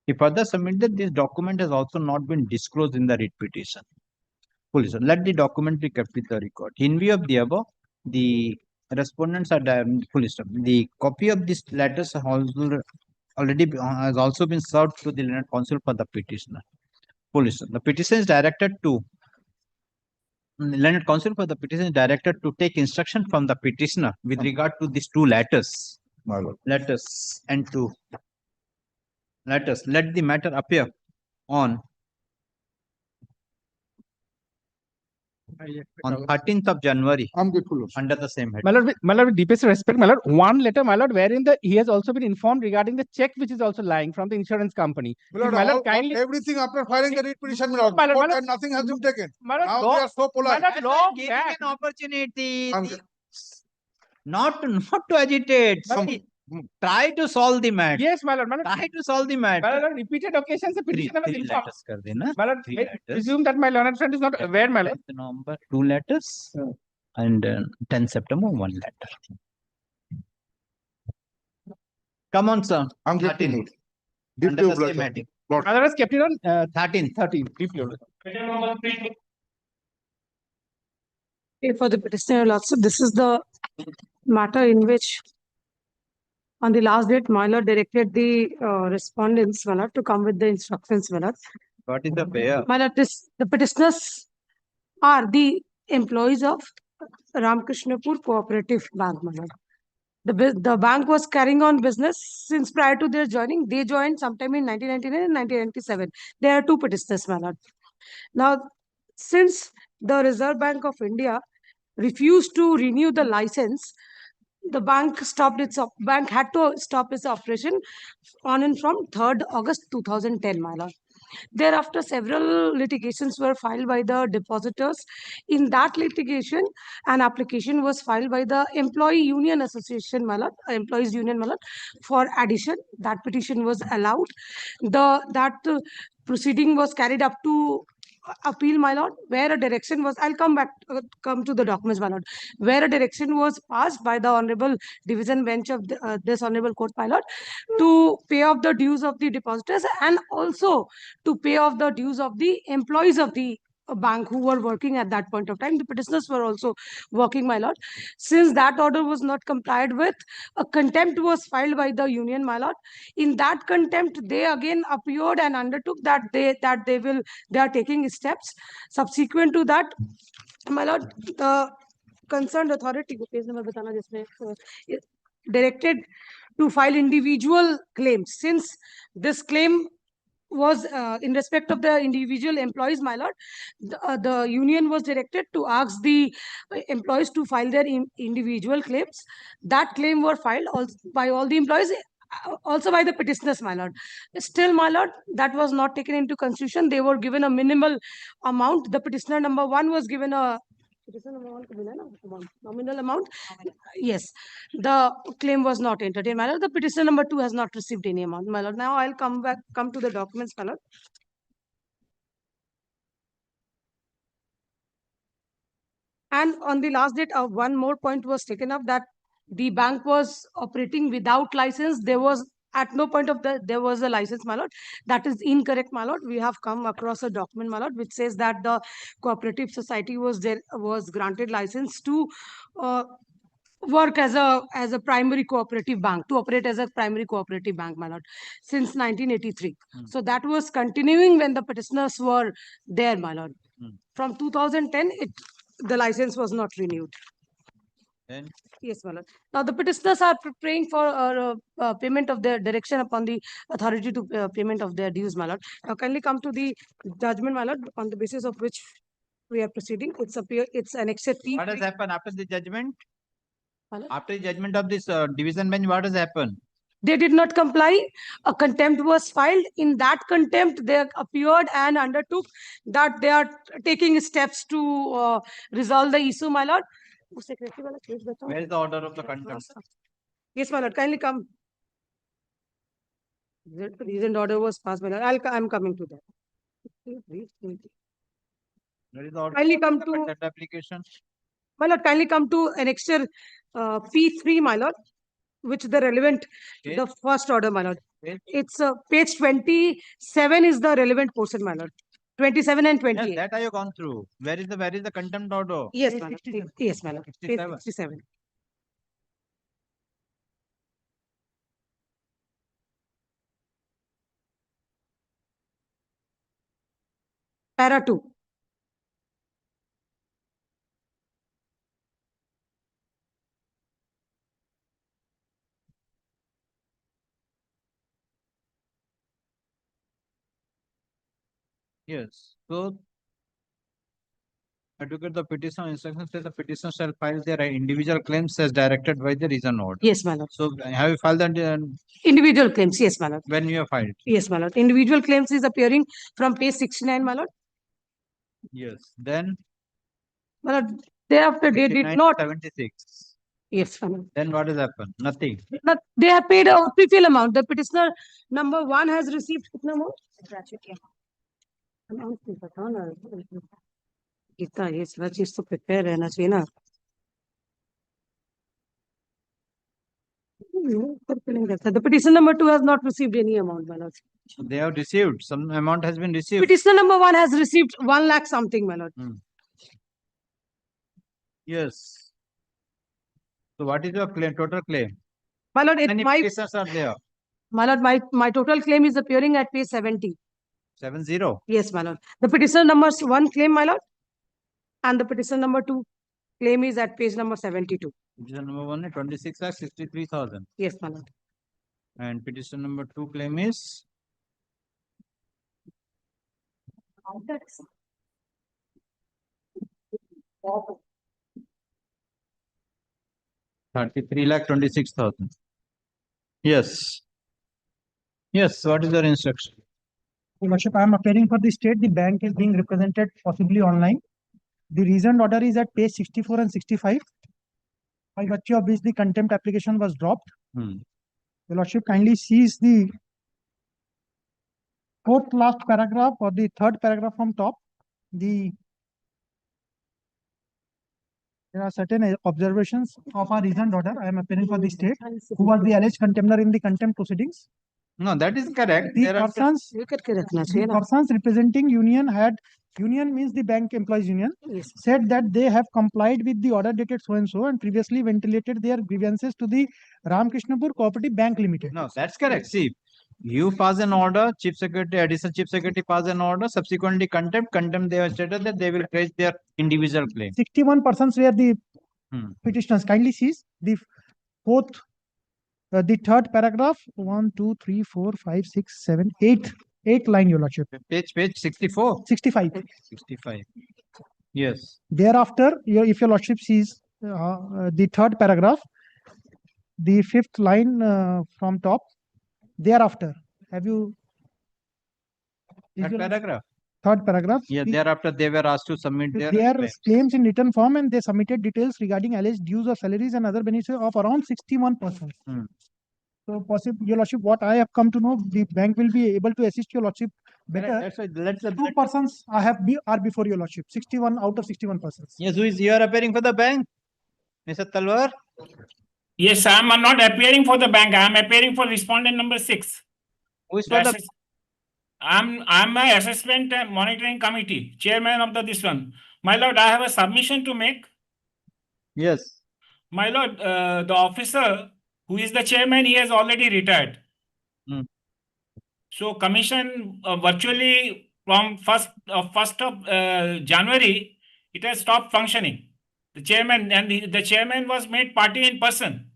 S2: He further submitted that this document has also not been disclosed in the writ petition. Police, let the document be kept with the record. In view of the above, the respondents are police. The copy of this letters has also been served to the learned counsel for the petitioner. Police, the petition is directed to learned counsel for the petition is directed to take instruction from the petitioner with regard to these two letters. Letters and to letters. Let the matter appear on 13th of January under the same head.
S11: My lord, with deepest respect, my lord, one letter, my lord, wherein he has also been informed regarding the check which is also lying from the insurance company.
S20: My lord, kindly everything after filing the writ petition, my lord, court and nothing has been taken. Now we are so polite.
S2: Giving an opportunity not to agitate. Try to solve the matter.
S11: Yes, my lord.
S2: Try to solve the matter.
S11: My lord, repeated occasions the petitioner was informed. My lord,
S2: Three
S11: presume that my learned friend is not aware, my lord.
S2: 10th November, 2 letters, and 10 September, 1 letter. Come on, sir.
S20: I'm getting
S2: it. Under the same heading.
S11: My lord has kept it on
S2: 13.
S11: 13. Deeply.
S21: For the petitioner, also, this is the matter in which on the last date, my lord directed the respondents, my lord, to come with the instructions, my lord.
S2: What is the payer?
S21: My lord, the petitioners are the employees of Ramkrishnapur Cooperative Bank, my lord. The bank was carrying on business since prior to their joining. They joined sometime in 1999 and 1997. There are two petitioners, my lord. Now, since the Reserve Bank of India refused to renew the license, the bank had to stop its operation on and from 3rd August 2010, my lord. Thereafter, several litigations were filed by the depositors. In that litigation, an application was filed by the Employee Union Association, my lord, Employees Union, my lord, for addition. That petition was allowed. That proceeding was carried up to appeal, my lord, where a direction was, I'll come to the documents, my lord, where a direction was passed by the Honorable Division Bench of this Honorable Court, my lord, to pay off the dues of the depositors and also to pay off the dues of the employees of the bank who were working at that point of time. The petitioners were also working, my lord. Since that order was not complied with, a contempt was filed by the union, my lord. In that contempt, they again appeared and undertook that they are taking steps. Subsequent to that, my lord, the concerned authority directed to file individual claims. Since this claim was in respect of the individual employees, my lord, the union was directed to ask the employees to file their individual claims. That claim were filed also by all the employees, also by the petitioners, my lord. Still, my lord, that was not taken into consideration. They were given a minimal amount. The petitioner number 1 was given a nominal amount. Yes, the claim was not entertained, my lord. The petitioner number 2 has not received any amount, my lord. Now I'll come to the documents, my lord. And on the last date, one more point was taken up, that the bank was operating without license. There was at no point of there was a license, my lord. That is incorrect, my lord. We have come across a document, my lord, which says that the cooperative society was granted license to work as a primary cooperative bank, to operate as a primary cooperative bank, my lord, since 1983. So that was continuing when the petitioners were there, my lord. From 2010, the license was not renewed.
S2: Then
S21: Yes, my lord. Now the petitioners are praying for payment of their direction upon the authority to payment of their dues, my lord. Now kindly come to the judgment, my lord, on the basis of which we are proceeding. It's annexed P.
S2: what has happened after the judgment? After the judgment of this division bench, what has happened?
S21: They did not comply. A contempt was filed. In that contempt, they appeared and undertook that they are taking steps to resolve the issue, my lord.
S2: Where is the order of the contempt?
S21: Yes, my lord. Kindly come. The reasoned order was passed, my lord. I'm coming to that.
S2: Where is the order
S21: Kindly
S2: of
S21: come
S2: the
S21: to
S2: contempt application?
S21: my lord. Kindly come to annexure P3, my lord, which the relevant, the first order, my lord. It's page 27 is the relevant portion, my lord. 27 and 28.
S2: Yes, that I have gone through. Where is the contempt order?
S21: Yes, my lord. Yes, my lord. Page
S2: 67.
S21: 67. Para 2.
S2: Yes. So, advocate the petition instructions says the petitioner shall file their individual claims as directed by the reason order.
S21: Yes, my lord.
S2: So, have you filed that
S21: Individual claims, yes, my lord.
S2: when you have filed?
S21: Yes, my lord. Individual claims is appearing from page 69, my lord.
S2: Yes. Then,
S21: My lord, thereafter they did not.
S2: 76.
S21: Yes, my lord.
S2: Then what has happened? Nothing.
S21: They have paid a prefill amount. The petitioner number 1 has received कितना amount? Gratuity amount नहीं पता ना. कितना ये सारा चीज तो prepare रहना चाहिए ना. The petition number 2 has not received any amount, my lord.
S2: They have received. Some amount has been received.
S21: Petitioner number 1 has received 1 lakh something, my lord.
S2: Yes. So, what is your claim? Total claim?
S21: My lord,
S2: Many petitions are there.
S21: My lord, my total claim is appearing at page 70.
S2: 70.
S21: Yes, my lord. The petition number 1 claim, my lord, and the petition number 2 claim is at page number 72.
S2: Petition number 1 is 26,63,000.
S21: Yes, my lord.
S2: And petition number 2 claim is 33,26,000. Yes. Yes. What is your instruction?
S11: Your Lordship, I am appearing for the state. The bank is being represented possibly online. The reasoned order is at page 64 and 65. By virtue of which the contempt application was dropped. Your Lordship kindly sees the 4th last paragraph or the 3rd paragraph from top. There are certain observations of our reasoned order. I am appearing for the state, who was the alleged contemptor in the contempt proceedings.
S2: No, that is correct.
S11: The persons representing union means the bank employees union, said that they have complied with the order dated so and so and previously ventilated their grievances to the Ramkrishnapur Cooperative Bank Limited.
S2: No, that's correct. See, you pass an order, chief secretary, additional chief secretary pass an order, subsequently contempt, they have stated that they will raise their individual claim.
S11: 61 persons were the petitioners. Kindly sees the 4th, the 3rd paragraph, 1, 2, 3, 4, 5, 6, 7, 8 line, Your Lordship.
S2: Page 64?
S11: 65.
S2: 65. Yes.
S11: Thereafter, if Your Lordship sees the 3rd paragraph, the 5th line from top, thereafter, have you?
S2: That paragraph?
S11: 3rd paragraph.
S2: Yeah, thereafter they were asked to submit
S11: their claims in written form and they submitted details regarding alleged dues of salaries and other benefits of around 61%. So, possibly, Your Lordship, what I have come to know, the bank will be able to assist Your Lordship better.
S2: That's why
S11: 2 persons are before Your Lordship. 61 out of 61 persons.
S2: Yes, you are appearing for the bank, Mr. Talwar?
S1: Yes, I am not appearing for the bank. I am appearing for respondent number 6.
S2: Who is for the?
S1: I'm my assessment and monitoring committee, chairman of this one. My lord, I have a submission to make.
S2: Yes.
S1: My lord, the officer who is the chairman, he has already retired. So commission virtually from 1st of January, it has stopped functioning. The chairman and the chairman was made party in person.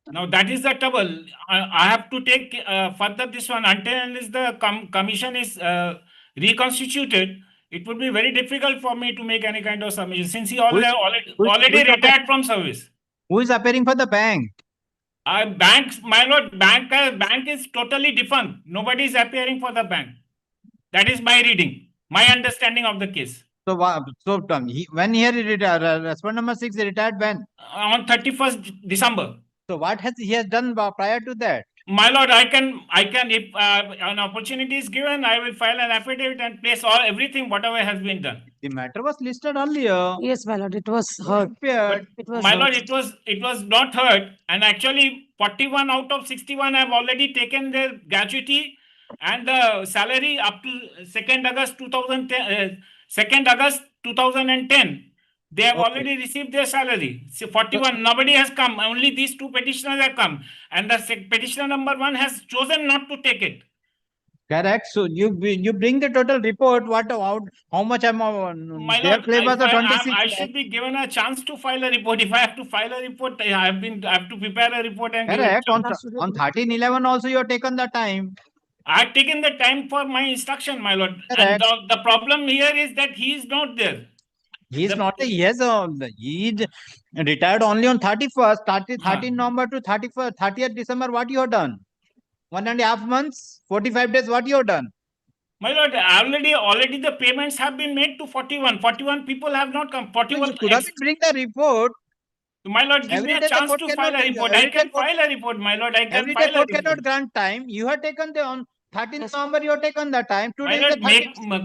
S1: Now that is the trouble. I have to take further this one until the commission is reconstituted. It would be very difficult for me to make any kind of submission since he already retired from service.
S2: Who is appearing for the bank?
S1: Banks, my lord, bank is totally defunct. Nobody is appearing for the bank. That is my reading, my understanding of the case.
S2: So, when he retired, respondent number 6 retired when?
S1: On 31st December.
S2: So what he has done prior to that?
S1: My lord, I can, if an opportunity is given, I will file an affidavit and place everything, whatever has been done.
S2: The matter was listed earlier.
S21: Yes, my lord, it was heard. It was
S1: My
S21: heard.
S1: lord, it was not heard, and actually 41 out of 61 have already taken their gratuity and the salary up to 2nd August 2010. They have already received their salary. So 41, nobody has come. Only these two petitioners have come. And the petitioner number 1 has chosen not to take it.
S2: Correct. So you bring the total report. How much amount?
S1: My
S2: Their
S1: lord,
S2: claim was the 26
S1: I should be given a chance to file a report. If I have to file a report, I have to prepare a report and
S2: Correct.
S1: give it.
S2: On 13/11 also you have taken the time.
S1: I have taken the time for my instruction, my lord.
S2: Correct.
S1: And the problem here is that he is not there.
S2: He is not. He retired only on 31st, 13 November to 30th December. What you have done? 1.5 months, 45 days. What you have done?
S1: My lord, already the payments have been made to 41. 41 people have not come. 41.
S2: You could have bring the report.
S1: My lord, give me a chance to file a report. I can file a report, my lord. I can file a report.
S2: Cannot grant time. You have taken on 13th November. You have taken the time.
S1: My lord,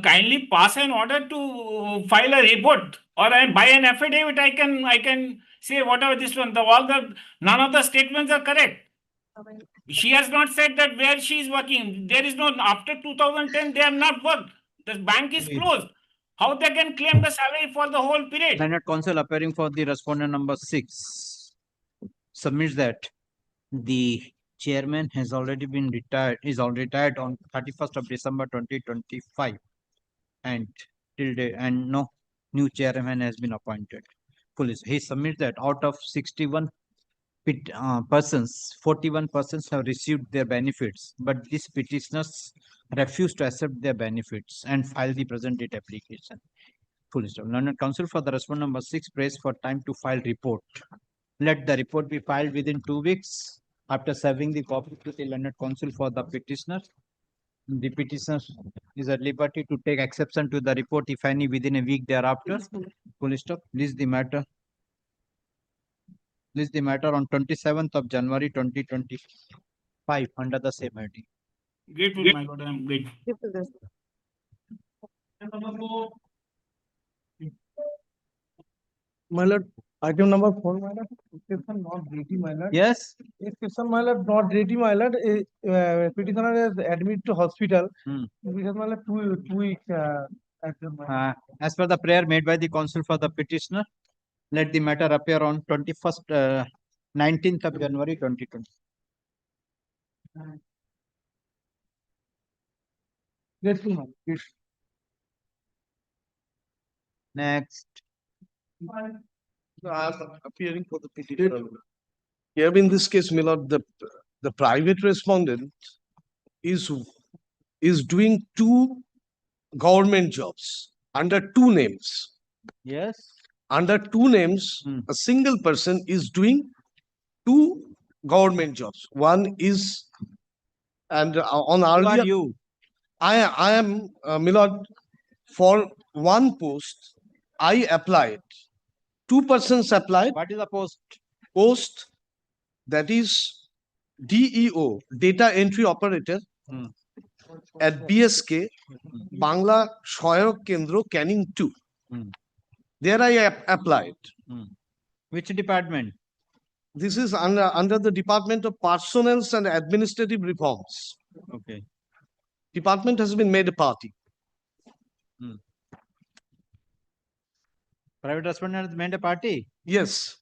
S1: kindly pass an order to file a report, or by an affidavit. I can say whatever this one. None of the statements are correct. She has not said that where she is working. There is no, after 2010, they have not worked. The bank is closed. How they can claim the salary for the whole period?
S2: Senate Counsel appearing for the respondent number 6 submits that the chairman has already been retired, retired on 31st of December 2025, and till date, and no new chairman has been appointed. Police. He submits that out of 61 persons, 41 persons have received their benefits, but these petitioners refuse to accept their benefits and file the present date application. Police. London Council for the respondent number 6 prays for time to file report. Let the report be filed within 2 weeks after serving the copy to the London Council for the petitioner. The petitioner is at liberty to take exception to the report, if any, within a week thereafter. Police stop. List the matter on 27th of January 2025 under the same ID.
S1: Grateful, my lord. I am grateful.
S4: My lord, item number 4, my lord. If person not guilty, my lord.
S2: Yes.
S4: If person, my lord, not guilty, my lord, petitioner is admitted to hospital. Because, my lord, 2 weeks.
S2: As per the prayer made by the counsel for the petitioner, let the matter appear on 19th of January 2020. Next.
S7: Appearing for the petitioner. Here in this case, my lord, the private respondent is doing 2 government jobs under 2 names.
S2: Yes.
S7: Under 2 names, a single person is doing 2 government jobs. One is, and on earlier.
S2: Who are you?
S7: I am, my lord, for one post, I applied. 2 persons applied.
S2: What is the post?
S7: Post, that is DEO, Data Entry Operator, at BSK, Bangla Shoyok Kendro, Canning 2. There I applied.
S2: Which department?
S7: This is under the Department of Personnel and Administrative Reforms.
S2: Okay.
S7: Department has been made a party.
S2: Private respondent has made a party.
S7: Yes.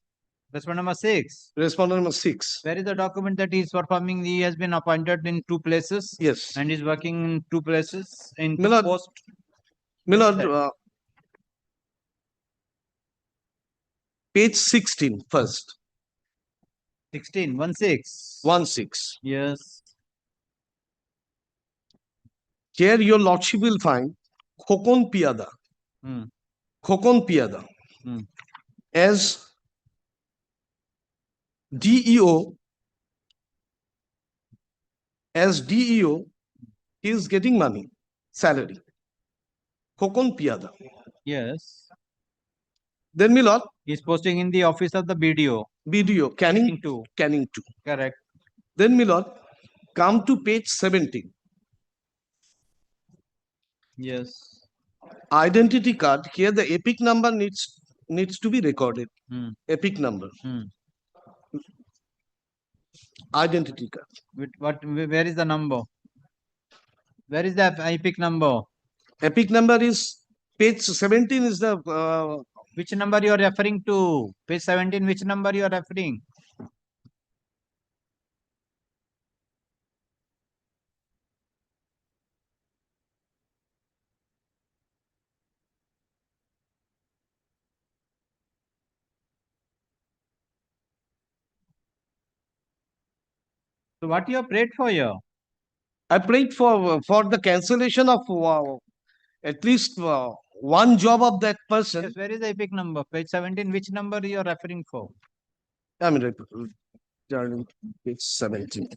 S2: Respondent number 6.
S7: Respondent number 6.
S2: Where is the document that he is performing? He has been appointed in 2 places.
S7: Yes.
S2: And is working in 2 places in
S7: Milord,
S2: post.
S7: Milord, page 16 first.
S2: 16, 16.
S7: 16.
S2: Yes.
S7: Here your lordship will find Khokon Piada. Khokon Piada as DEO. As DEO, he is getting money, salary. Khokon Piada.
S2: Yes.
S7: Then Milord,
S2: he is posting in the office of the BDO.
S7: BDO, Canning 2. Canning 2.
S2: Correct.
S7: Then Milord, come to page 17.
S2: Yes.
S7: Identity card. Here the epic number needs to be recorded. Epic number. Identity card.
S2: Where is the number? Where is the epic number?
S7: Epic number is page 17 is the
S2: which number you are referring to? Page 17, which number you are referring? So what you have prayed for here?
S7: I prayed for the cancellation of at least one job of that person.
S2: Yes, where is the epic number? Page 17, which number you are referring for?
S7: I mean, page 17.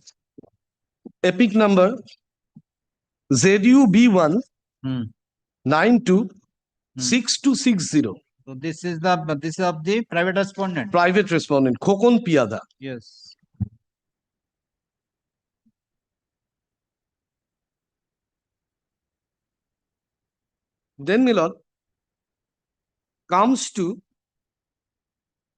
S7: Epic number ZUB1 926260.
S2: So this is of the private respondent.
S7: Private respondent, Khokon Piada.
S2: Yes.
S7: Then Milord comes to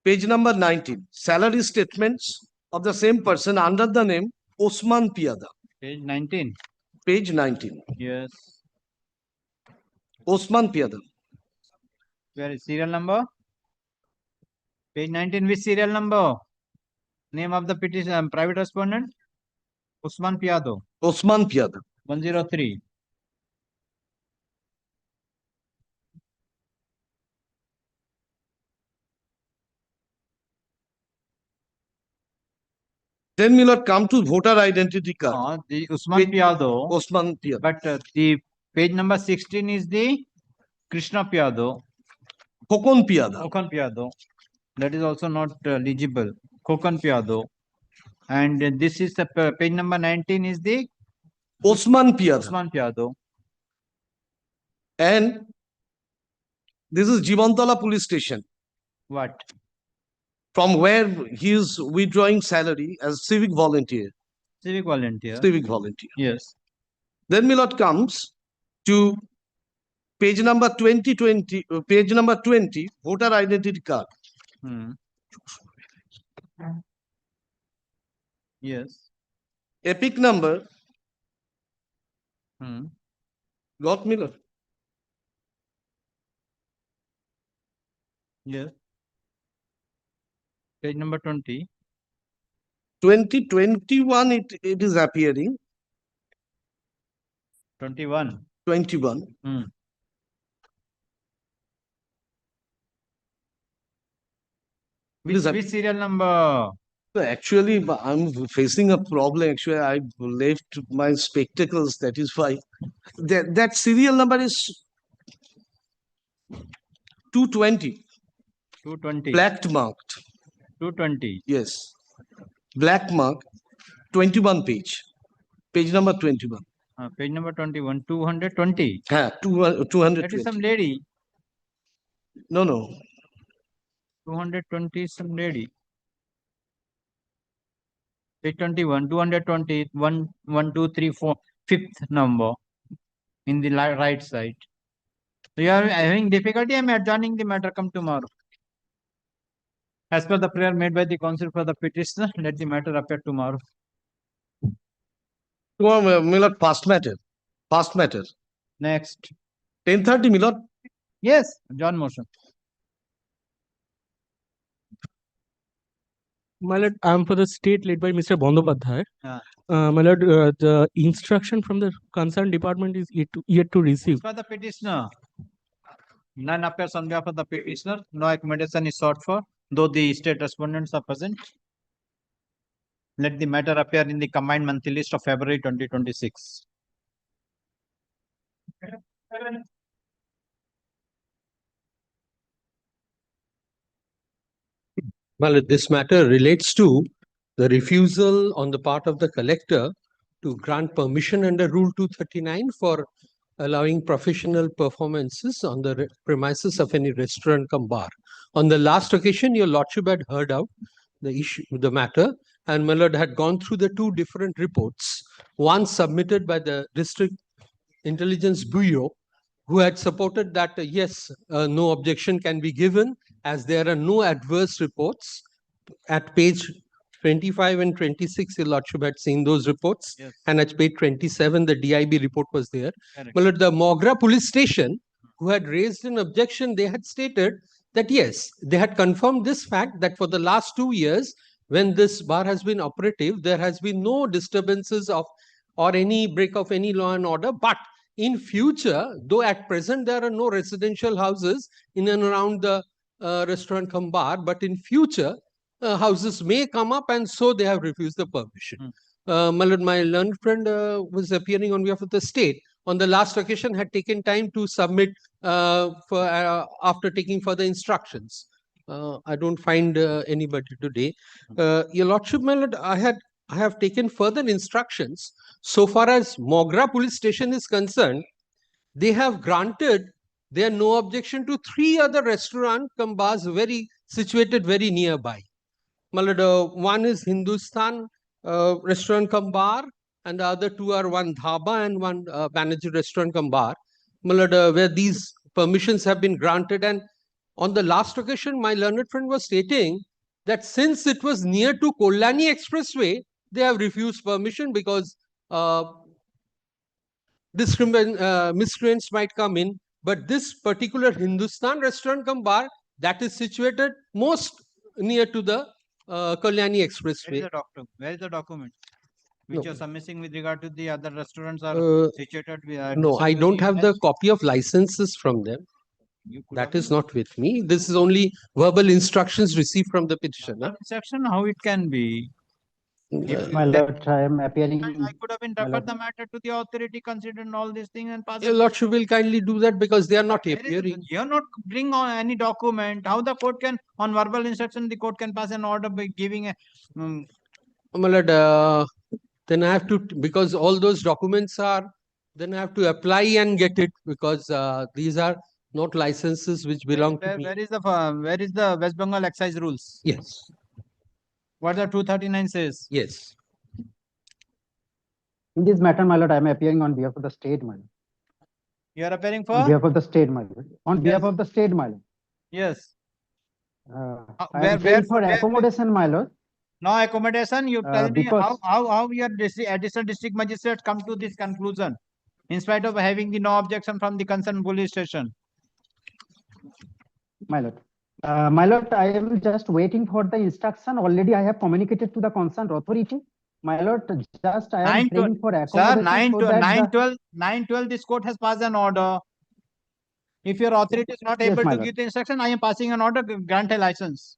S7: page number 19. Salary statements of the same person under the name Osman Piada.
S2: Page 19.
S7: Page 19.
S2: Yes.
S7: Osman Piada.
S2: Where is serial number? Page 19, which serial number? Name of the petition, private respondent? Osman Piado.
S7: Osman Piada.
S2: 103.
S7: Then Milord come to voter identity card.
S2: The Usman Piado.
S7: Osman Piado.
S2: But the page number 16 is the Krishna Piado.
S7: Khokon Piada.
S2: Khokon Piado. That is also not legible. Khokon Piado. And this is the page number 19 is the
S7: Osman Piado.
S2: Osman Piado.
S7: And this is Jivantala police station.
S2: What?
S7: From where he is withdrawing salary as civic volunteer.
S2: Civic volunteer.
S7: Civic volunteer.
S2: Yes.
S7: Then Milord comes to page number 20, page number 20, voter identity card.
S2: Yes.
S7: Epic number. Got Milord?
S2: Yes. Page number 20.
S7: 2021 it is appearing.
S2: 21.
S7: 21.
S2: Which serial number?
S7: Actually, I'm facing a problem. Actually, I left my spectacles. That is why. That serial number is 220.
S2: 220.
S7: Black marked.
S2: 220.
S7: Yes. Black mark. 21 page. Page number 21.
S2: Page number 21. 220.
S7: 220.
S2: That is some lady.
S7: No, no.
S2: 220 is some lady. Page 21. 220. 1, 2, 3, 4. Fifth number. In the right side. So you are having difficulty. I am adjourning the matter. Come tomorrow. As per the prayer made by the counsel for the petitioner, let the matter appear tomorrow.
S7: Tomorrow, Milord, past matter. Past matter.
S2: Next.
S7: 10:30, Milord.
S2: Yes, John motion.
S11: My lord, I am for the state led by Mr. Bandopadhyay. My lord, the instruction from the concerned department is yet to receive.
S2: For the petitioner, none appears on behalf of the petitioner. No accommodation is sought for, though the state respondents are present. Let the matter appear in the combined monthly list of February 2026.
S8: Well, this matter relates to the refusal on the part of the collector to grant permission under Rule 239 for allowing professional performances on the premises of any restaurant cum bar. On the last occasion, your lordship had heard out the matter, and my lord had gone through the two different reports, one submitted by the District Intelligence Bureau, who had supported that, yes, no objection can be given as there are no adverse reports. At page 25 and 26, your lordship had seen those reports.
S2: Yes.
S8: And at page 27, the DIB report was there.
S2: Correct.
S8: Well, at the Mogra police station, who had raised an objection, they had stated that, yes, they had confirmed this fact that for the last 2 years, when this bar has been operative, there has been no disturbances of or any break of any law and order. But in future, though at present there are no residential houses in and around the restaurant cum bar, but in future, houses may come up, and so they have refused the permission. My lord, my learned friend was appearing on behalf of the state. On the last occasion, had taken time to submit after taking further instructions. I don't find anybody today. Your lordship, my lord, I have taken further instructions. So far as Mogra police station is concerned, they have granted there no objection to 3 other restaurant cum bars situated very nearby. My lord, one is Hindustan restaurant cum bar, and the other 2 are one dhaba and one Banerjee restaurant cum bar. My lord, where these permissions have been granted. And on the last occasion, my learned friend was stating that since it was near to Kollani Expressway, they have refused permission because miscreants might come in. But this particular Hindustan restaurant cum bar, that is situated most near to the Kollani Expressway.
S2: Where is the document which
S8: No.
S2: you're submitting with regard to the other restaurants are situated?
S8: No, I don't have the copy of licenses from them. That is not with me. This is only verbal instructions received from the petitioner.
S2: Section, how it can be?
S22: My lord, I am appearing.
S2: I could have been referred the matter to the authority, considering all these things and pass
S8: Your
S2: it.
S8: lordship will kindly do that because they are not appearing.
S2: You're not bring on any document. How the court can, on verbal instruction, the court can pass an order by giving a.
S8: My lord, then I have to, because all those documents are, then I have to apply and get it because these are not licenses which belong to me.
S2: Where is the West Bengal excise rules?
S8: Yes.
S2: What the 239 says?
S8: Yes.
S22: In this matter, my lord, I am appearing on behalf of the state, my lord.
S2: You are appearing
S22: On
S2: for?
S22: behalf of the state, my lord. On behalf of the state, my lord.
S2: Yes.
S22: I am paying for accommodation, my lord.
S2: No accommodation. You tell me
S22: because-
S2: how your additional district magistrate come to this conclusion, in spite of having the no objection from the concerned police station.
S22: My lord. My lord, I am just waiting for the instruction. Already I have communicated to the concerned authority. My lord, just I am praying for accommodation.
S2: Sir, 9/12, this court has passed an order. If your authority is not
S22: Yes,
S2: able
S22: my
S2: to
S22: lord.
S2: give the instruction, I am passing an order, grant a license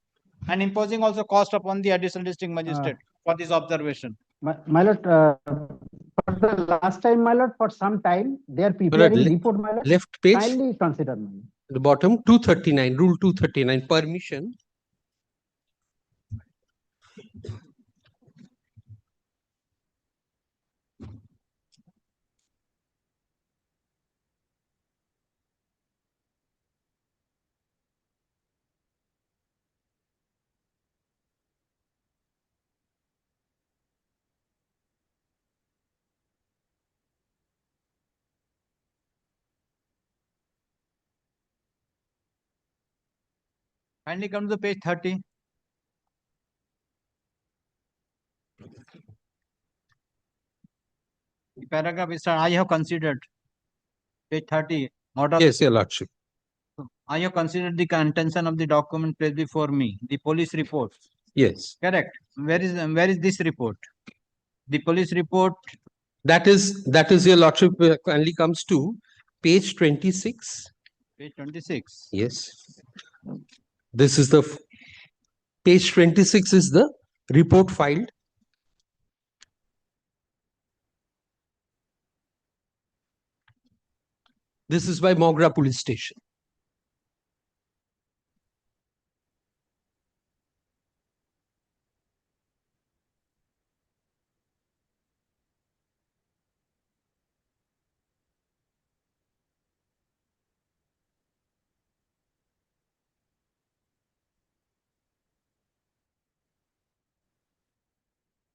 S2: and imposing also cost upon the additional district magistrate for this observation.
S22: My lord, for the last time, my lord, for some time, they are preparing report, my lord.
S8: Left page.
S22: Kindly consider, my lord.
S8: The bottom 239, rule 239, permission.
S2: Kindly come to page 30. The paragraph is, I have considered. Page 30. Order.
S8: Yes, your lordship.
S2: I have considered the contention of the document placed before me, the police report,
S8: Yes.
S2: Correct. Where is this report? The police report.
S8: That is your lordship only comes to page 26.
S2: Page 26.
S8: Yes. This is the page 26 is the report filed. This is by Mogra police station.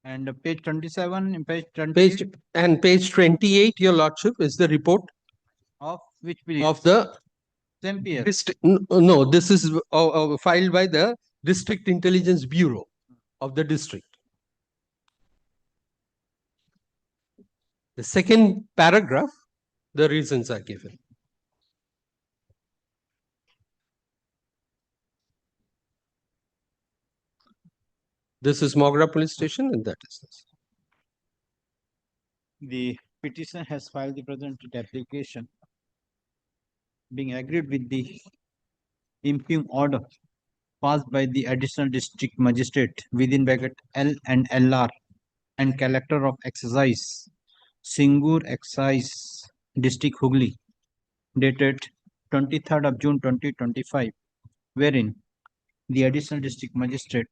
S2: And page 27, page 28.
S8: Page 28, your lordship, is the report
S2: Of which period?
S8: of the
S2: Same period.
S8: no, this is filed by the District Intelligence Bureau of the district. The second paragraph, the reasons are given. This is Mogra police station, and that is this.
S2: The petitioner has filed the present application being agreed with the impugn order passed by the additional district magistrate within bracket L and LR and collector of excise Singur Excise District Hooghly dated 23rd of June 2025, wherein the additional district magistrate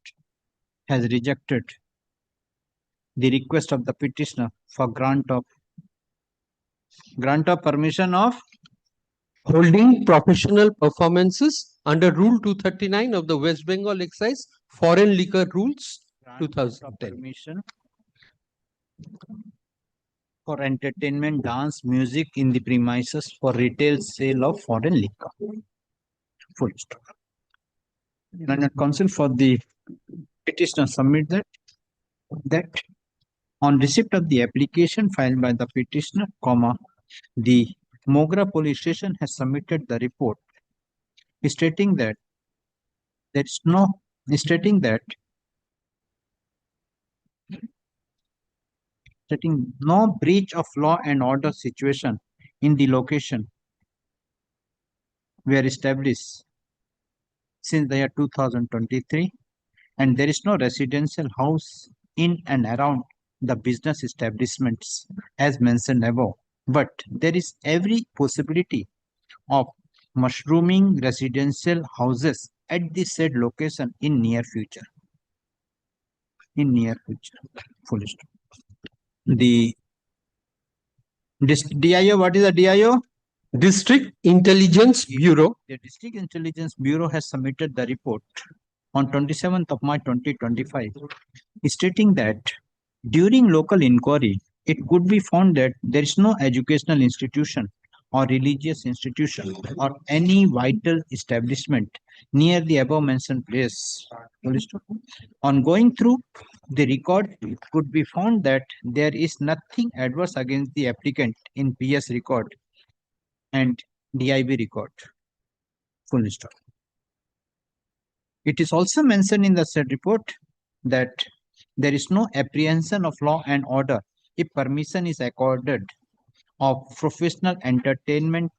S2: has rejected the request of the petitioner for grant of permission of
S8: Holding professional performances under Rule 239 of the West Bengal Excise Foreign Liquor Rules 2010.
S2: Permission for entertainment, dance, music in the premises for retail sale of foreign liquor. Full stop. And counsel for the petitioner submit that on receipt of the application filed by the petitioner, the Mogra police station has submitted the report stating that no breach of law and order situation in the location were established since the year 2023, and there is no residential house in and around the business establishments as mentioned above, but there is every possibility of mushrooming residential houses at the said location in near future. Full stop. The DIO, what is the DIO?
S8: District Intelligence Bureau.
S2: The District Intelligence Bureau has submitted the report on 27th of March 2025, stating that during local inquiry, it could be found that there is no educational institution or religious institution or any vital establishment near the above mentioned place. On going through the record, it could be found that there is nothing adverse against the applicant in PS record and DIB record. Full stop. It is also mentioned in the said report that there is no apprehension of law and order if permission is accorded of professional entertainment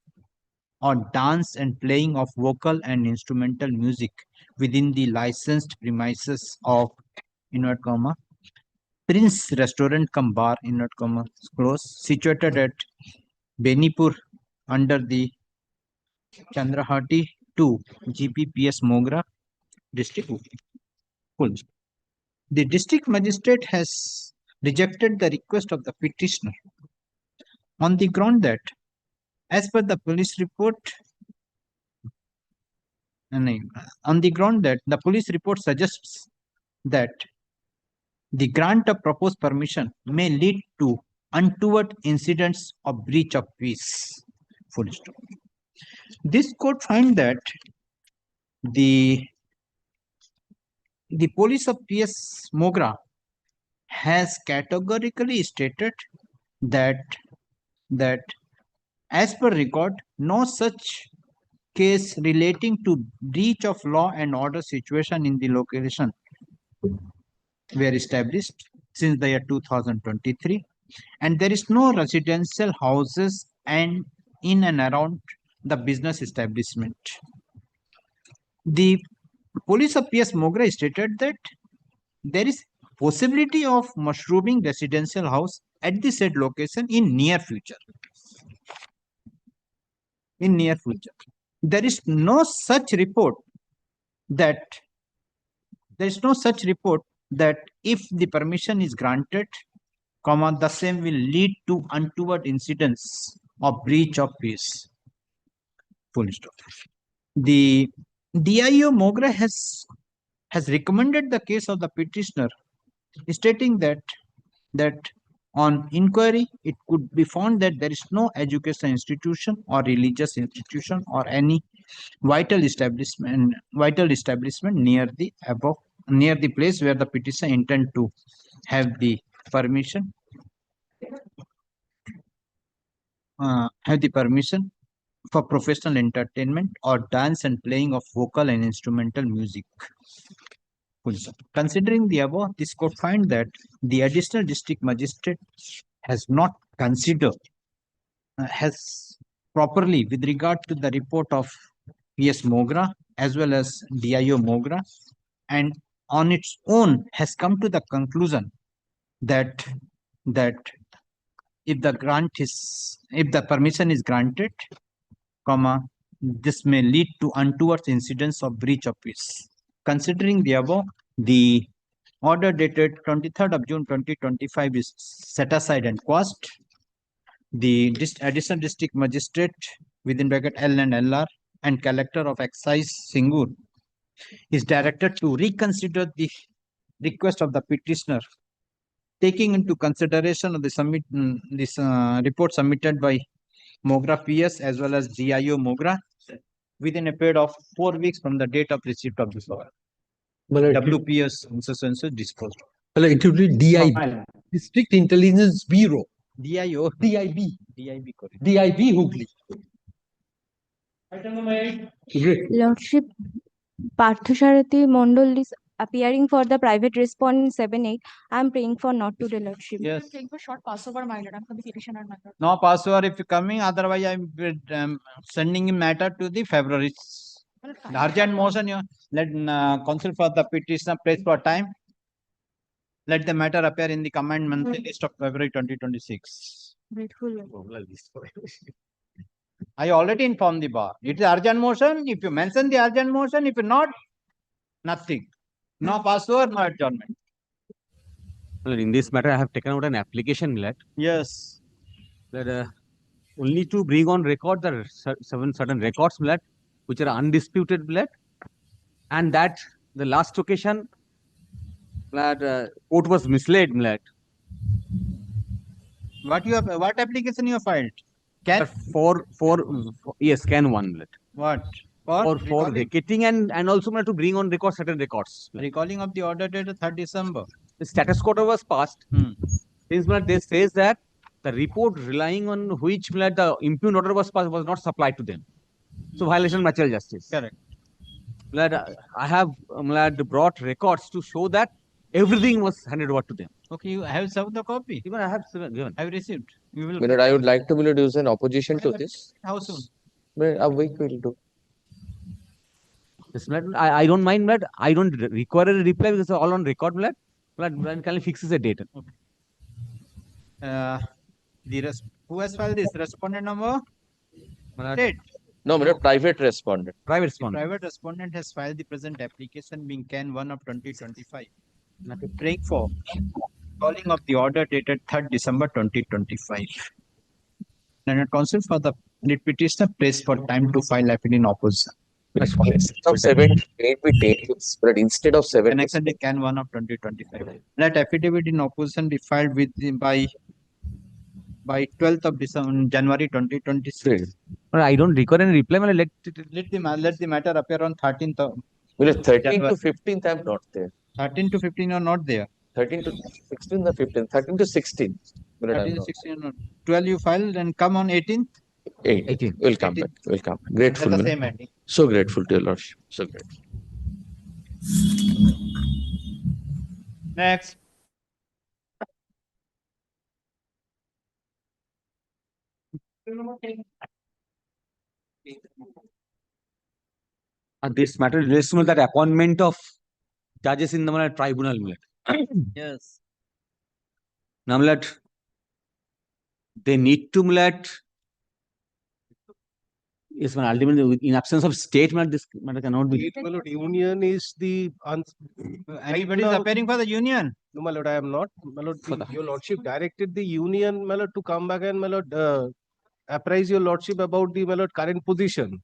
S2: or dance and playing of vocal and instrumental music within the licensed premises of inward comma Prince Restaurant cum Bar inward comma close situated at Benipur under the Chandrahati 2 GPPS Mogra district. Full. The district magistrate has rejected the request of the petitioner on the ground that, as per the police report, the police report suggests that the grant of proposed permission may lead to untoward incidents of breach of peace. Full stop. This court finds that the police of PS Mogra has categorically stated that as per record, no such case relating to breach of law and order situation in the location were established since the year 2023, and there is no residential houses and in and around the business establishment. The police of PS Mogra stated that there is possibility of mushrooming residential house at the said location in near future. In near future, there is no such report that if the permission is granted, the same will lead to untoward incidents of breach of peace. Full stop. The DIO Mogra has recommended the case of the petitioner, stating that on inquiry it could be found that there is no educational institution or religious institution or any vital establishment near the place where the petitioner intend to have the permission for professional entertainment or dance and playing of vocal and instrumental music. Considering the above, this court find that the additional district magistrate has not considered has properly with regard to the report of PS Mogra as well as DIO Mogra, and on its own has come to the conclusion that if the permission is granted, this may lead to untoward incidents of breach of peace. Considering the above, the order dated 23rd of June 2025 is set aside and quashed. The additional district magistrate within bracket L and LR and collector of excise Singur is directed to reconsider the request of the petitioner, taking into consideration of the report submitted by Mogra PS as well as DIO Mogra within a period of 4 weeks from the date of receipt of this order. WPS disposed.
S8: It will be DIB, District Intelligence Bureau.
S2: DIO.
S8: DIB.
S2: DIB, correct.
S8: DIB Hooghly.
S5: Lordship, Parthasarathi Mondal is appearing for the private respondent 7-8. I am praying for not today, Lordship.
S2: Yes.
S18: I'm praying for short passover, my lord. I'm from the petitioner, my lord.
S2: No passover if you coming, otherwise I'm sending a matter to the February. The urgent motion, you let counsel for the petitioner place for time. Let the matter appear in the command monthly list of February 2026.
S5: Grateful.
S2: I already informed the bar. It is urgent motion. If you mention the urgent motion, if not, nothing. No passover, no adjournment.
S6: Well, in this matter, I have taken out an application, millet.
S2: Yes.
S6: That only to bring on record the certain records, millet, which are undisputed, millet, and that the last occasion that court was misled, millet.
S2: What application you have filed? Can
S6: yes, can one, millet.
S2: What?
S6: For vacating and also to bring on record certain records.
S2: Recalling of the order dated 3rd December.
S6: The status quo was passed. Since they says that the report relying on which the impugned order was passed was not supplied to them. So violation of natural justice.
S2: Correct.
S6: I have brought records to show that everything was handed over to them.
S2: Okay, you have served the copy.
S6: Even I have given.
S2: I have received. You will.
S23: Milord, I would like to use an opposition to this.
S2: How soon?
S23: A week will do.
S6: Yes, I don't mind, milord. I don't require a reply because it's all on record, milord. Milord, can fixes the date.
S2: Okay. Who has filed this? Respondent number? Date.
S23: No, milord, private respondent.
S6: Private respondent.
S2: Private respondent has filed the present application being Can 1 of 2025. Praying for calling of the order dated 3rd December 2025. Learned counsel for the petitioner placed for time to file affidavit in opposition.
S23: Instead of 7, it be 10 days, but instead of 7
S2: Connection to Can 1 of 2025. Let affidavit in opposition be filed with by 12th of January 2026.
S6: But I don't require any reply. Let
S2: the matter appear on 13th of.
S23: Well, 13th to 15th, I'm not there.
S2: 13 to 15 are not there.
S23: 13 to 16 or 15, 13 to 16.
S2: 13 to 16 are not. 12 you filed and come on 18th.
S23: 18. We'll come back. We'll come. Grateful.
S2: That's the same ending.
S23: So grateful to your lordship. So grateful.
S2: Next.
S6: This matter relates to that appointment of judges in the tribunal.
S2: Yes.
S6: Now, they need to yes, ultimately, in absence of state, this matter cannot be.
S7: My lord, union is the
S2: Anybody is appearing for the union?
S7: No, my lord, I am not. My lord, your lordship directed the union, my lord, to come back and, my lord, apprise your lordship about the, my lord, current position.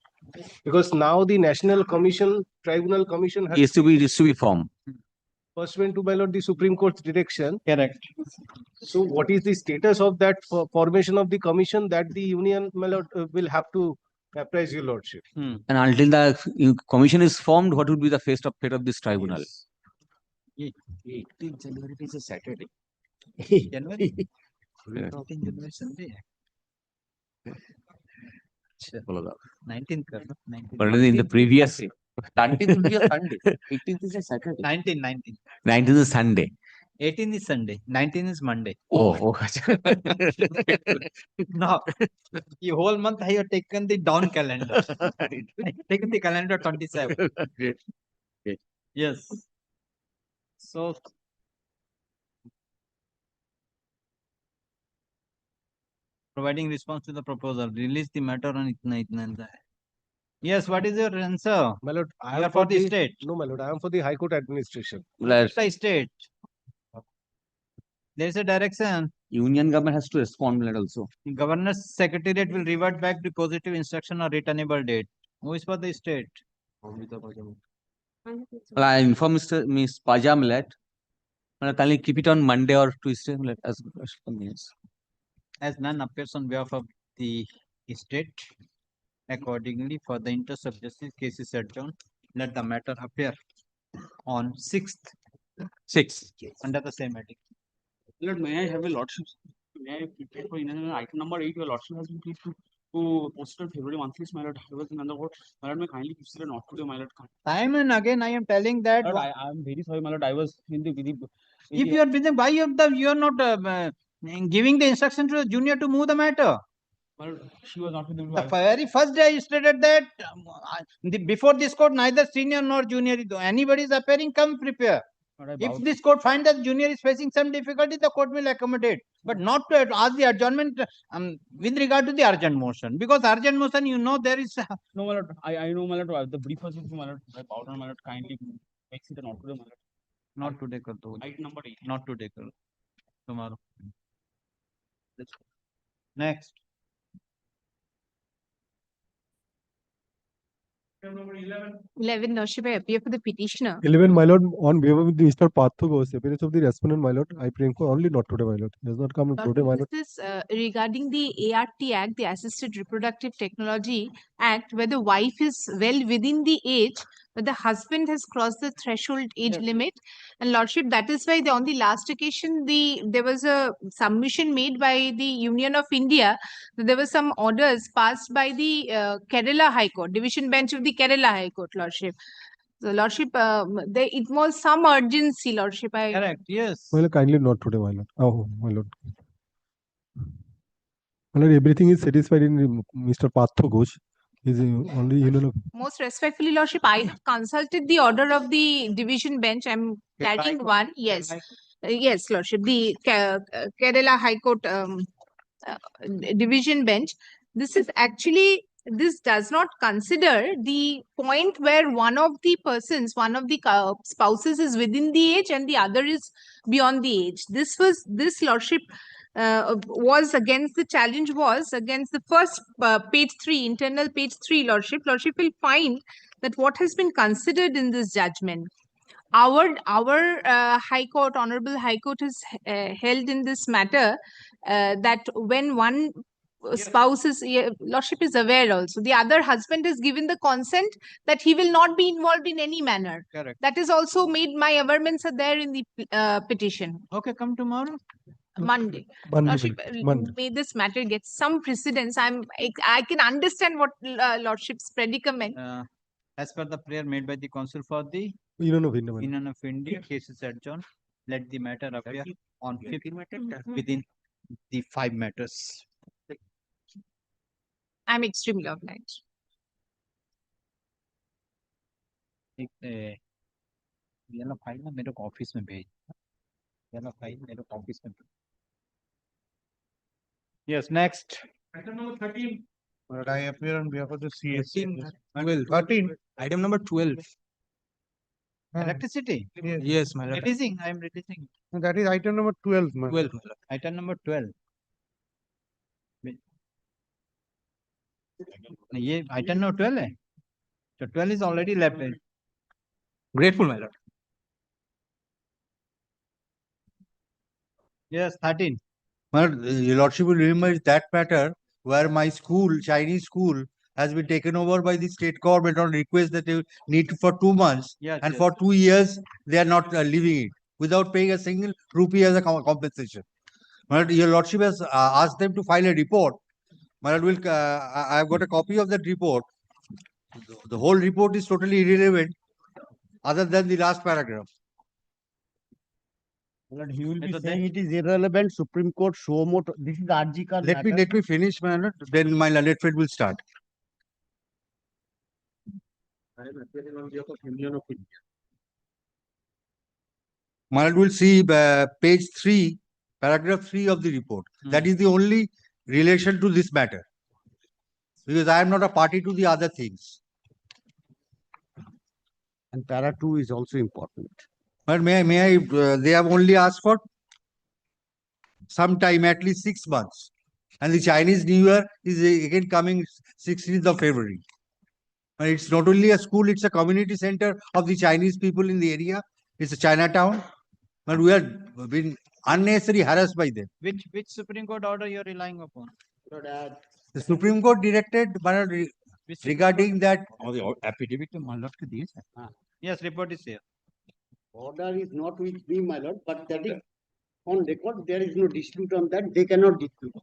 S7: Because now the National Commission, Tribunal Commission has
S6: Is to be formed.
S7: pursuant to, my lord, the Supreme Court's direction.
S2: Correct.
S7: So what is the status of that formation of the commission that the union, my lord, will have to apprise your lordship?
S6: And until the commission is formed, what would be the fate of this tribunal?
S2: 18th January is a Saturday. January? 18th January Sunday. 19th kar do. 19th.
S6: But in the previous
S2: 19th will be a Sunday. 18th is a Saturday. 19th.
S6: 19th is Sunday.
S2: 18th is Sunday. 19th is Monday.
S6: Oh.
S2: No. The whole month I have taken the down calendar. Taken the calendar 27.
S6: Great.
S2: Yes. So providing response to the proposal, release the matter on itna. Yes, what is your answer?
S7: My lord, I
S2: You
S7: am
S2: are for the state.
S7: No, my lord, I am for the High Court administration.
S2: The state. There is a direction.
S6: Union government has to respond also.
S2: The governor's secretariat will revert back to positive instruction or returnable date. Who is for the state?
S6: Well, I inform Ms. Pajamlet. Can you keep it on Monday or Tuesday?
S2: As none appears on behalf of the state, accordingly, for the interest of justice, case is adjourned. Let the matter appear on 6th.
S6: 6th.
S2: Under the same heading.
S13: Lord, may I have a lordship? May I prepare for item number 8? Your lordship has been pleased to post on February monthly, my lord. However, in other words, my lord, may kindly consider not today, my lord.
S2: Time and again, I am telling that.
S13: Lord, I am very sorry, my lord. I was in the
S2: If you are busy, why you are not giving the instruction to the junior to move the matter?
S13: Well, she was not with
S2: The very first day I stated that before this court, neither senior nor junior, anybody is appearing, come prepare. If this court finds that junior is facing some difficulty, the court will accommodate, but not to ask the adjournment with regard to the urgent motion. Because urgent motion, you know, there is.
S13: No, my lord. I know, my lord. The brief was with my lord. I bowed down, my lord. Kindly makes it not today, my lord.
S2: Not today, kar do.
S13: Item number 8.
S2: Not today, kar. Tomorrow. Next.
S13: Number 11.
S3: 11, Lordship, I appear for the petitioner.
S11: 11, my lord, on behalf of Mr. Partho Ghosh, appearance of the respondent, my lord, I pray for only not today, my lord. He has not come today, my lord.
S3: This regarding the ART Act, the Assisted Reproductive Technology Act, where the wife is well within the age, but the husband has crossed the threshold age limit. And Lordship, that is why on the last occasion, there was a submission made by the Union of India. There were some orders passed by the Kerala High Court, Division Bench of the Kerala High Court, Lordship. So, Lordship, it was some urgency, Lordship.
S2: Correct, yes.
S11: My lord, kindly not today, my lord. Oh, my lord. My lord, everything is satisfied in Mr. Partho Ghosh. Is only union of.
S3: Most respectfully, Lordship, I have consulted the order of the division bench. I'm carrying one. Yes. Yes, Lordship. The Kerala High Court division bench. This is actually, this does not consider the point where one of the spouses is within the age and the other is beyond the age. This Lordship, was against the challenge was against the first page 3, internal page 3, Lordship. Lordship will find that what has been considered in this judgment. Our High Court, Honorable High Court, has held in this matter that when one spouse is, Lordship is aware also, the other husband has given the consent that he will not be involved in any manner.
S2: Correct.
S3: That is also made, my averments are there in the petition.
S2: Okay, come tomorrow.
S3: Monday. Lordship, may this matter get some precedence. I can understand what Lordship's predicament.
S2: As per the prayer made by the counsel for the
S11: Union of
S2: Union of India, case is adjourned. Let the matter appear on 5th within the 5 matters.
S3: I'm extremely obliged.
S2: एक yellow file ना मेरे को office में भेज yellow file मेरे को office में भेज Yes, next.
S15: Item number 13.
S20: But I appear on behalf of the CSC.
S11: 13. Item number 12.
S2: Electricity.
S11: Yes, my lord.
S2: Releasing. I am releasing.
S20: That is item number 12.
S11: 12, my lord.
S2: Item number 12. ये item number 12 है. So 12 is already left.
S11: Grateful, my lord.
S2: Yes, 13.
S9: Your Lordship will remember that matter where my school, Chinese school, has been taken over by the state government on request that they need for 2 months.
S2: Yes,
S9: And
S2: yes,
S9: for
S2: yes.
S9: 2 years, they are not leaving it without paying a single rupee as a compensation. Your Lordship has asked them to file a report. I have got a copy of that report. The whole report is totally irrelevant other than the last paragraph.
S10: He will be saying it is irrelevant. Supreme Court show more. This is Arjika.
S9: Let me finish, my lord. Then my learned friend will start.
S15: I am appearing on behalf of Union of India.
S9: My lord will see page 3, paragraph 3 of the report. That is the only relation to this matter. Because I am not a party to the other things.
S10: And para 2 is also important.
S9: But may I they have only asked for some time, at least 6 months. And the Chinese New Year is again coming 16th of February. And it's not only a school, it's a community center of the Chinese people in the area. It's a Chinatown. But we have been unnecessarily harassed by them.
S2: Which Supreme Court order you are relying upon?
S9: The Supreme Court directed regarding that.
S2: Affidavit to my lord ke diye sir. Yes, report is here.
S10: Order is not with me, my lord, but that is on record. There is no dispute on that. They cannot dispute.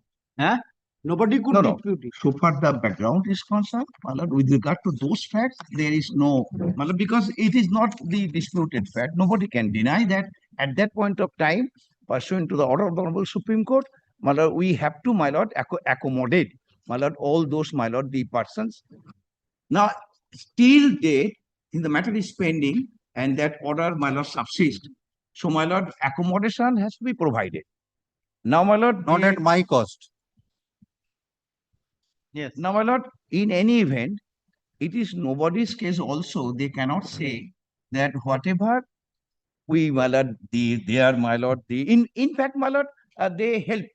S2: Huh?
S10: Nobody could dispute it.
S12: So far the background is concerned, my lord, with regard to those facts, there is no, my lord, because it is not the disputed fact. Nobody can deny that at that point of time, pursuant to the order of the Honorable Supreme Court, my lord, we have to, my lord, accommodate, my lord, all those, my lord, the persons. Now, till date, the matter is pending and that order, my lord, subsists. So, my lord, accommodation has to be provided. Now, my lord,
S9: not at my cost.
S2: Yes.
S12: Now, my lord, in any event, it is nobody's case also. They cannot say that whatever we, my lord, they are, my lord, in fact, my lord, they helped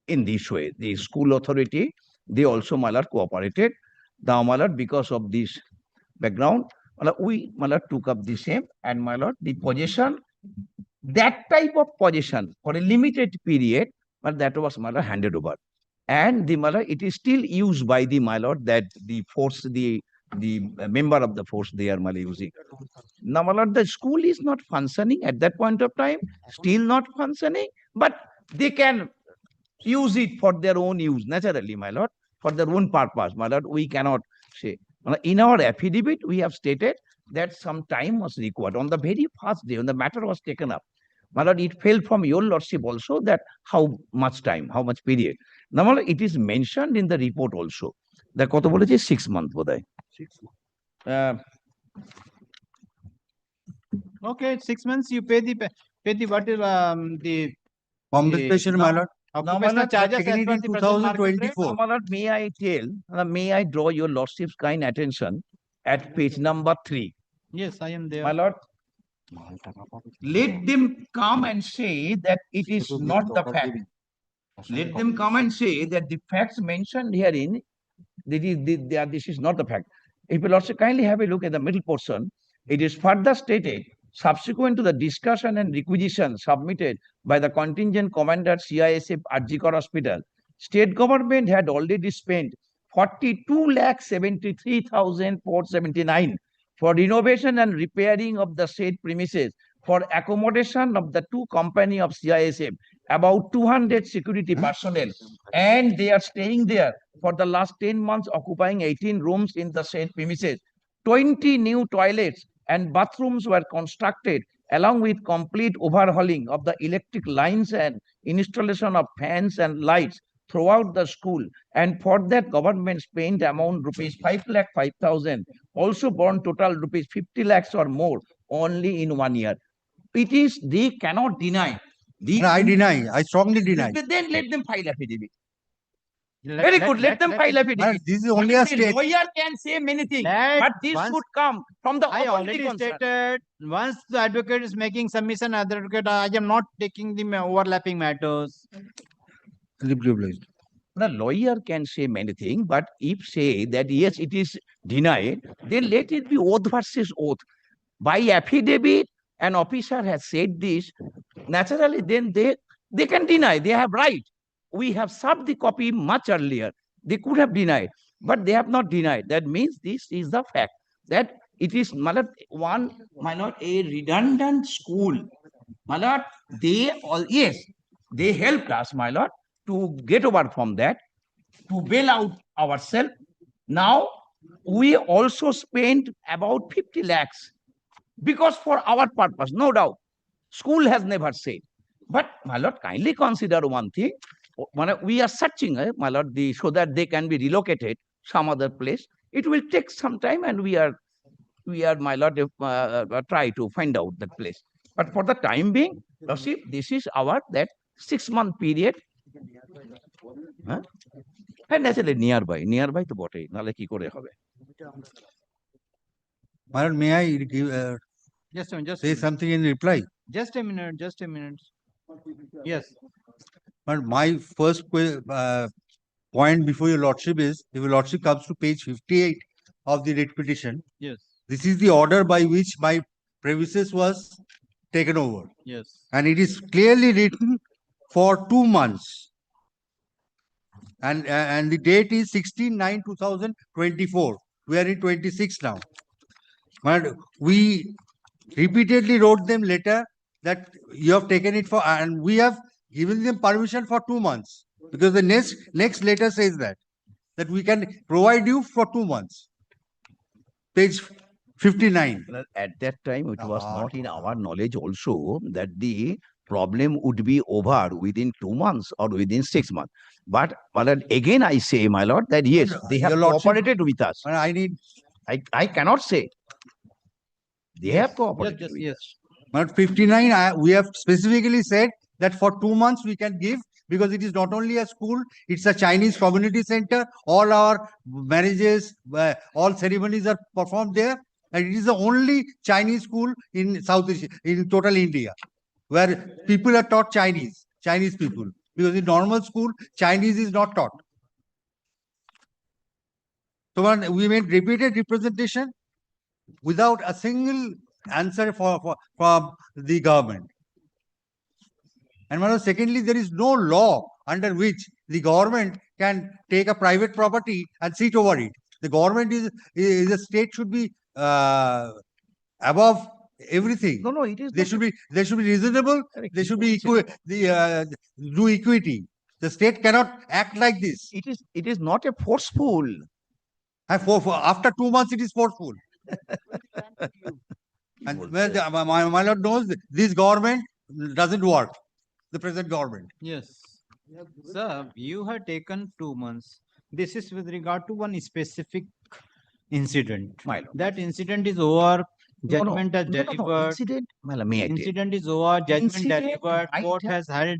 S12: in this way. The school authority, they also, my lord, cooperated. Now, my lord, because of this background, my lord, we, my lord, took up the same, and my lord, the possession, that type of possession for a limited period, but that was, my lord, handed over. And the, my lord, it is still used by the, my lord, that the force, the member of the force they are, my lord, using. Now, my lord, the school is not functioning at that point of time, still not functioning, but they can use it for their own use, naturally, my lord, for their own purpose, my lord, we cannot say. In our affidavit, we have stated that some time was required. On the very first day, when the matter was taken up, my lord, it fell from your lordship also that how much time, how much period. Now, my lord, it is mentioned in the report also. The kota boleche 6 months bodai. 6 months.
S2: Okay, 6 months you pay the what is the
S9: compensation, my lord.
S2: Occupational charges as per the present market rate.
S9: 2024.
S12: Now, my lord, may I draw your lordship's kind attention at page number 3.
S2: Yes, I am there.
S12: My lord, let them come and say that it is not the fact. Let them come and say that the facts mentioned herein, this is not the fact. If you lordship kindly have a look at the middle portion, it is further stated, subsequent to the discussion and requisition submitted by the contingent commander CISF Arjikar Hospital, state government had already spent 42,73,479 for renovation and repairing of the said premises for accommodation of the 2 company of CISF, about 200 security personnel, and they are staying there for the last 10 months, occupying 18 rooms in the said premises. 20 new toilets and bathrooms were constructed along with complete overhauling of the electric lines and installation of fans and lights throughout the school. And for that, government spent amount rupees 5,05,000, also borne total rupees 50 lakhs or more only in 1 year. It is, they cannot deny.
S9: I deny. I strongly deny.
S12: Then let them file affidavit. Very good. Let them file affidavit.
S9: This is only a state.
S12: Lawyer can say many things, but this should come from the
S2: I
S12: authority
S2: already
S12: concerned.
S2: stated, once the advocate is making submission, other advocate, I am not taking the overlapping matters.
S12: The lawyer can say many things, but if say that yes, it is denied, then let it be oath versus oath. By affidavit, an officer has said this, naturally then they can deny, they have right. We have served the copy much earlier. They could have denied, but they have not denied. That means this is the fact that it is, my lord, a redundant school. My lord, they helped us, my lord, to get over from that, to bail out ourselves. Now, we also spent about 50 lakhs because for our purpose, no doubt. School has never said. But, my lord, kindly consider one thing. We are searching, my lord, so that they can be relocated some other place. It will take some time, and we are, my lord, try to find out that place. But for the time being, see, this is our that 6-month period. And naturally nearby to botei, nale ki kore hobe.
S9: My lord, may I give, say something in reply?
S2: Just a minute. Yes.
S9: But my first point before your lordship is, if your lordship comes to page 58 of the writ petition,
S2: Yes.
S9: this is the order by which my premises was taken over.
S2: Yes.
S9: And it is clearly written for 2 months. And the date is 16/9/2024. We are in 26 now. But we repeatedly wrote them letter that you have taken it for, and we have given them permission for 2 months, because the next letter says that we can provide you for 2 months. Page 59.
S12: At that time, it was not in our knowledge also that the problem would be over within 2 months or within 6 months. But again, I say, my lord, that yes, they have cooperated with us. I cannot say. They have cooperated with us.
S9: But 59, we have specifically said that for 2 months we can give, because it is not only a school, it's a Chinese community center. All our marriages, all ceremonies are performed there. And it is the only Chinese school in South Asia, in total India, where people are taught Chinese people. Because in normal school, Chinese is not taught. So when we made repeated representation without a single answer from the government. And secondly, there is no law under which the government can take a private property and sit over it. The government is a state should be above everything.
S12: No, it is.
S9: They should be reasonable. They should be do equity. The state cannot act like this.
S12: It is not a forceful.
S9: After 2 months, it is forceful. And my lord knows this government doesn't work. The present government.
S2: Yes. Sir, you have taken 2 months. This is with regard to one specific incident. That incident is over. Judgment has delivered. Incident is over. Judgment delivered. Court has held.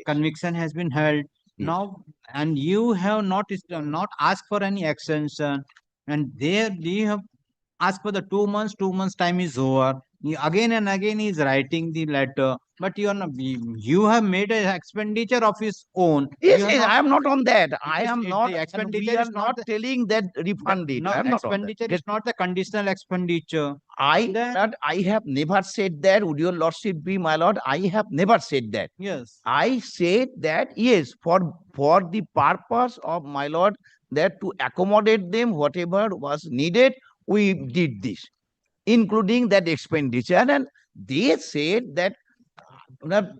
S2: Conviction has been held. Now, and you have not asked for any extension. And there you have asked for the 2 months. 2 months time is over. Again and again he is writing the letter. But you are not, you have made an expenditure of his own.
S12: Yes, I am not on that. I am not.
S2: The expenditure
S12: We are
S2: is
S12: not telling that refund it.
S2: No,
S12: I am not on that.
S2: expenditure is not the conditional expenditure.
S12: I have never said that. Would your lordship be my lord? I have never said that.
S2: Yes.
S12: I said that yes, for the purpose of my lord, that to accommodate them, whatever was needed, we did this, including that expenditure. And they said that.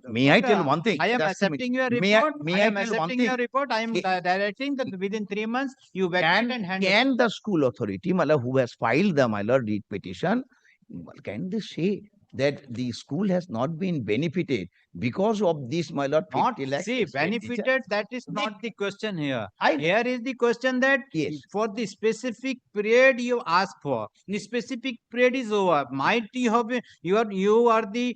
S12: May I tell one thing?
S2: I am accepting your report.
S12: May I tell one thing?
S2: Your report. I am directing that within 3 months you vacate and hand.
S12: Can the school authority, who has filed the my lord petition, can they say that the school has not been benefited because of this, my lord,
S2: Not
S12: 50 lakhs
S2: see
S12: expenditure.
S2: benefited. That is not the question here.
S12: I-
S2: Here is the question that
S12: Yes.
S2: for the specific period you ask for, the specific period is over. Might you have you are the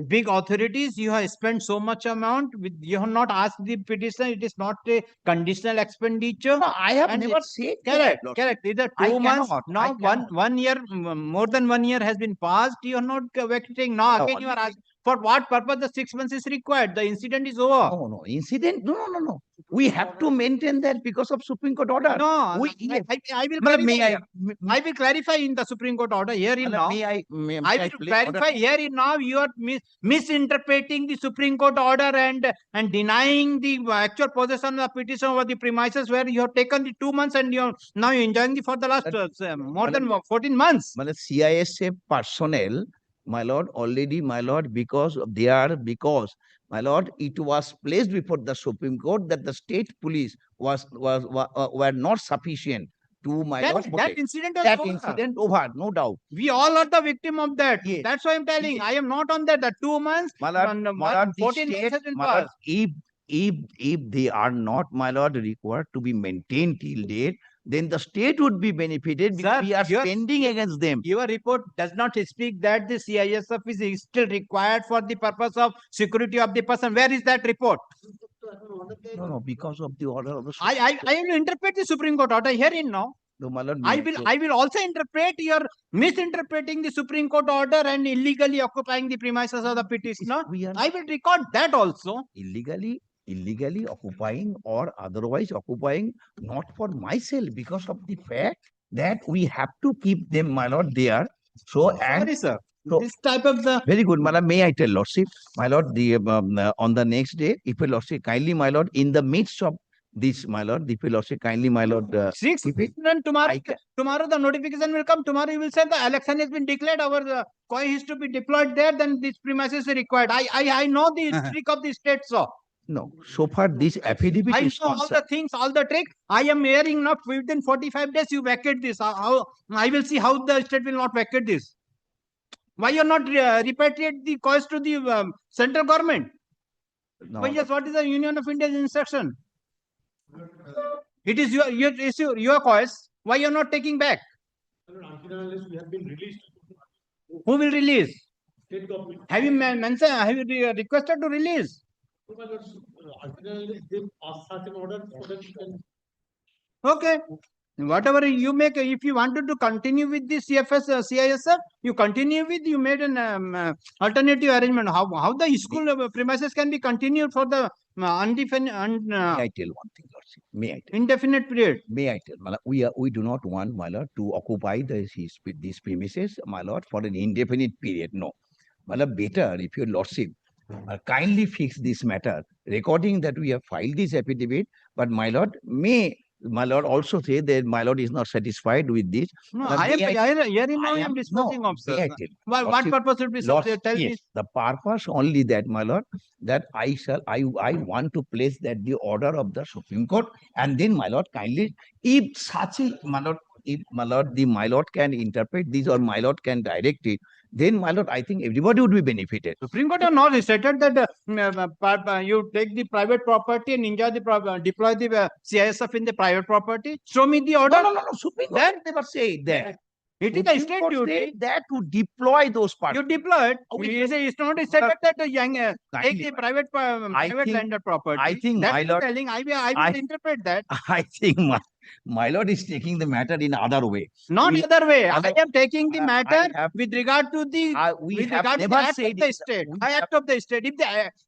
S2: big authorities. You have spent so much amount. You have not asked the petitioner. It is not a conditional expenditure.
S12: No, I have
S2: And
S12: never
S2: it's
S12: said
S2: correct.
S12: that.
S2: Correct. Either
S12: I
S2: 2 months
S12: cannot,
S2: now.
S12: I cannot.
S2: One year, more than 1 year has been passed. You are not vacating now.
S12: No,
S2: Again, you are asking. For what purpose the 6 months is required? The incident is over.
S12: No, incident. No. We have to maintain that because of Supreme Court order.
S2: No,
S12: We,
S2: I will
S12: Madam,
S2: clarify.
S12: may
S2: I will clarify in the Supreme Court order here in now. I will clarify here in now. You are misinterpreting the Supreme Court order and denying the actual possession of the petition over the premises where you have taken the 2 months and you are now enjoying the for the last more than 14 months.
S12: Madam, CISF personnel, my lord, already, my lord, because my lord, it was placed before the Supreme Court that the state police were not sufficient to, my lord,
S2: That incident was
S12: that
S2: over.
S12: incident over, no doubt.
S2: We all are the victim of that.
S12: Yes.
S2: That's why I'm telling.
S12: Yes.
S2: I am not on that. The 2 months,
S12: My lord,
S2: and,
S12: my lord, the
S2: 14 months
S12: state,
S2: has been
S12: my lord,
S2: passed.
S12: if they are not, my lord, required to be maintained till date, then the state would be benefited because
S2: Sir,
S12: we are
S2: your-
S12: spending against them.
S2: Your report does not speak that the CISF is still required for the purpose of security of the person. Where is that report?
S12: No, because of the order of the
S2: I will interpret the Supreme Court order herein now.
S12: No, my lord,
S2: I will also interpret your misinterpreting the Supreme Court order and illegally occupying the premises of the petitioner. I will record that also.
S12: illegally occupying or otherwise occupying, not for myself, because of the fact that we have to keep them, my lord, there. So, and
S2: Sorry, sir.
S12: so,
S2: This type of the
S12: very good, my lord. May I tell lordship, my lord, on the next day, if your lordship kindly, my lord, in the midst of this, my lord, if your lordship kindly, my lord,
S2: six. Then tomorrow the notification will come. Tomorrow you will say the election has been declared. Our COI is to be deployed there. Then this premises is required. I know the trick of the state, so.
S12: no, so far this affidavit
S2: I
S12: is
S2: know all the things, all the trick. I am hearing now within 45 days you vacate this. How I will see how the state will not vacate this. Why you are not repatriate the cost to the central government?
S12: No,
S2: Why yes, what is the Union of India's instruction? It is your cost. Why you are not taking back?
S15: Until we have been released.
S2: Who will release?
S15: State government.
S2: Have you mentioned? Have you requested to release?
S15: Until they pass such an order so that you can.
S2: Okay. Whatever you make, if you wanted to continue with the CISF, you continue with, you made an alternative arrangement. How the school premises can be continued for the undefined,
S12: May I tell one thing, lordship? May I tell?
S2: indefinite period?
S12: May I tell, my lord, we do not want, my lord, to occupy these premises, my lord, for an indefinite period. No. My lord, better if your lordship kindly fix this matter, recording that we have filed this affidavit, but my lord my lord also say that my lord is not satisfied with this.
S2: No, I am disposing of, sir.
S12: May I tell?
S2: What
S12: Lordship,
S2: purpose would be, sir? Tell me.
S12: yes, the purpose only that, my lord, that I want to place that the order of the Supreme Court, and then, my lord, kindly, if such a, my lord, if my lord can interpret this or my lord can direct it, then, my lord, I think everybody would be benefited.
S2: Supreme Court have not stated that you take the private property and enjoy the deploy the CISF in the private property. Show me the order.
S12: No. Supreme Court never say that.
S2: It is a state duty.
S12: That to deploy those parts.
S2: You deploy it. It's not stated that take the private landed property.
S12: I think,
S2: that's
S12: my lord,
S2: telling. I will interpret that.
S12: I think my lord is taking the matter in other way.
S2: Not other way. I am taking the matter with regard to the
S12: we have never
S2: act
S12: said
S2: of the state. Act of the state.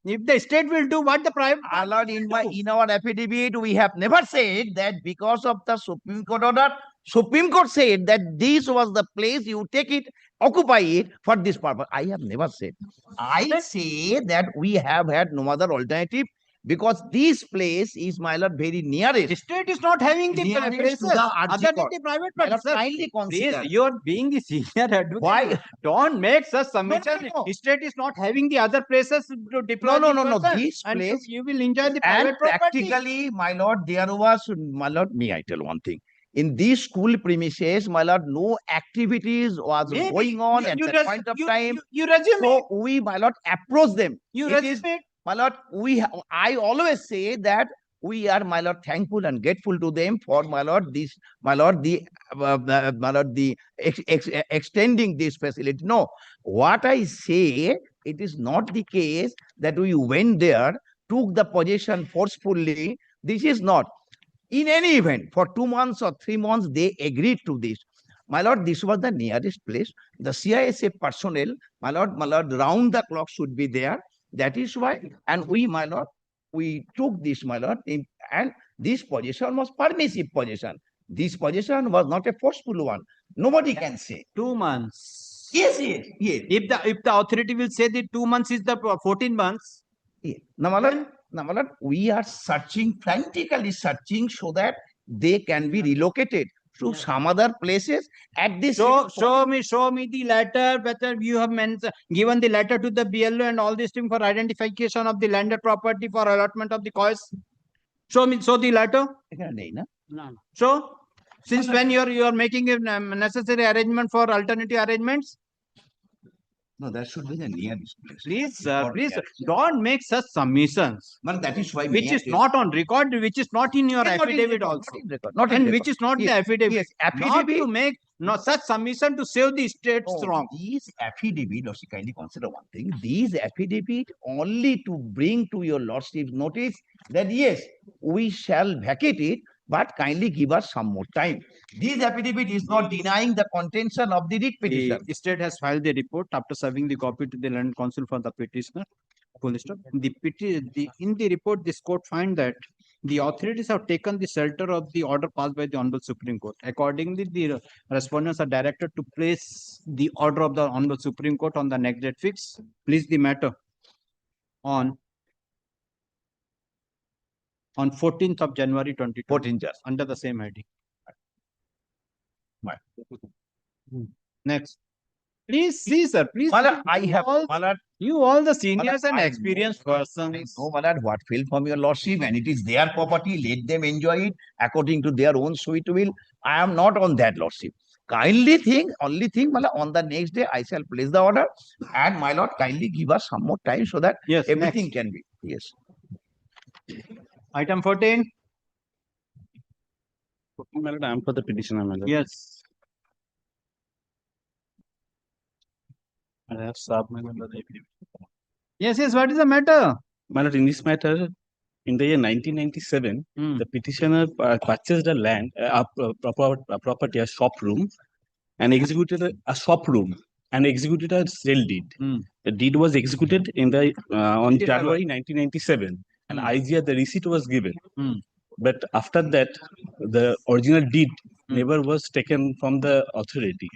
S2: If the state will do what the private.
S12: Lord, in our affidavit, we have never said that because of the Supreme Court order. Supreme Court said that this was the place you take it, occupy it for this purpose. I have never said. I say that we have had no other alternative because this place is, my lord, very nearest.
S2: The state is not having the
S12: Nearest
S2: places
S12: to the
S2: other than the private
S12: My lord,
S2: places.
S12: kindly consider.
S2: Please, you are being the senior advocate.
S12: Why?
S2: Don't make such submission.
S12: No.
S2: State is not having the other places to deploy.
S12: No.
S2: the person,
S12: This
S2: and
S12: place
S2: you will enjoy the
S12: and
S2: private property.
S12: practically, my lord, there was, my lord, may I tell one thing? In these school premises, my lord, no activities was
S2: Maybe
S12: going on at
S2: you
S12: that
S2: res-
S12: point of
S2: you-
S12: time.
S2: you resume
S12: So we, my lord, approach them.
S2: You
S12: It is,
S2: resume it.
S12: my lord, I always say that we are, my lord, thankful and grateful to them for, my lord, this, my lord, the extending this facility. No, what I say, it is not the case that we went there, took the possession forcefully. This is not. In any event, for 2 months or 3 months, they agreed to this. My lord, this was the nearest place. The CISF personnel, my lord, round the clock should be there. That is why, and we, my lord, we took this, my lord, and this position was permissive position. This position was not a forceful one. Nobody can say.
S2: 2 months.
S12: Yes.
S2: If the authority will say the 2 months is the 14 months.
S12: Yeah. Now, my lord, we are searching, frantically searching, so that they can be relocated to some other places at this.
S2: Show me the letter, whether you have given the letter to the BLO and all this thing for identification of the landed property for allotment of the costs. Show the letter.
S12: No.
S2: So, since when you are making a necessary arrangement for alternative arrangements?
S12: No, that should be the nearest place.
S2: Please, don't make such submissions.
S12: But that is why
S2: which is not on record, which is not in your affidavit also. And which is not the affidavit.
S12: Yes,
S2: Not to make such submission to save the state's wrong.
S12: These affidavit, Lordship, kindly consider one thing. These affidavit only to bring to your Lordship's notice that yes, we shall vacate it, but kindly give us some more time. This affidavit is not denying the contention of the writ petition.
S2: The state has filed the report after serving the copy to the Land Council for the petitioner. In the report, this court find that the authorities have taken the shelter of the order passed by the Honorable Supreme Court. Accordingly, the respondents are directed to place the order of the Honorable Supreme Court on the next date fix. Please the matter on 14th of January 2020 under the same heading. Next. Please, sir, please. You all the seniors and experienced persons.
S12: No, my lord, what fell from your Lordship, and it is their property, let them enjoy it according to their own sweet will. I am not on that, Lordship. Only thing, my lord, on the next day, I shall place the order, and my lord, kindly give us some more time so that everything can be. Yes.
S2: Item 14.
S14: My lord, I am for the petitioner, my lord.
S2: Yes.
S14: I have served my lord.
S2: Yes, what is the matter?
S14: My lord, in this matter, in the year 1997, the petitioner purchased a land, property, a shop room, and executed a shop room and executed a sale deed. The deed was executed in the on January 1997, and IGR the receipt was given. But after that, the original deed never was taken from the authority.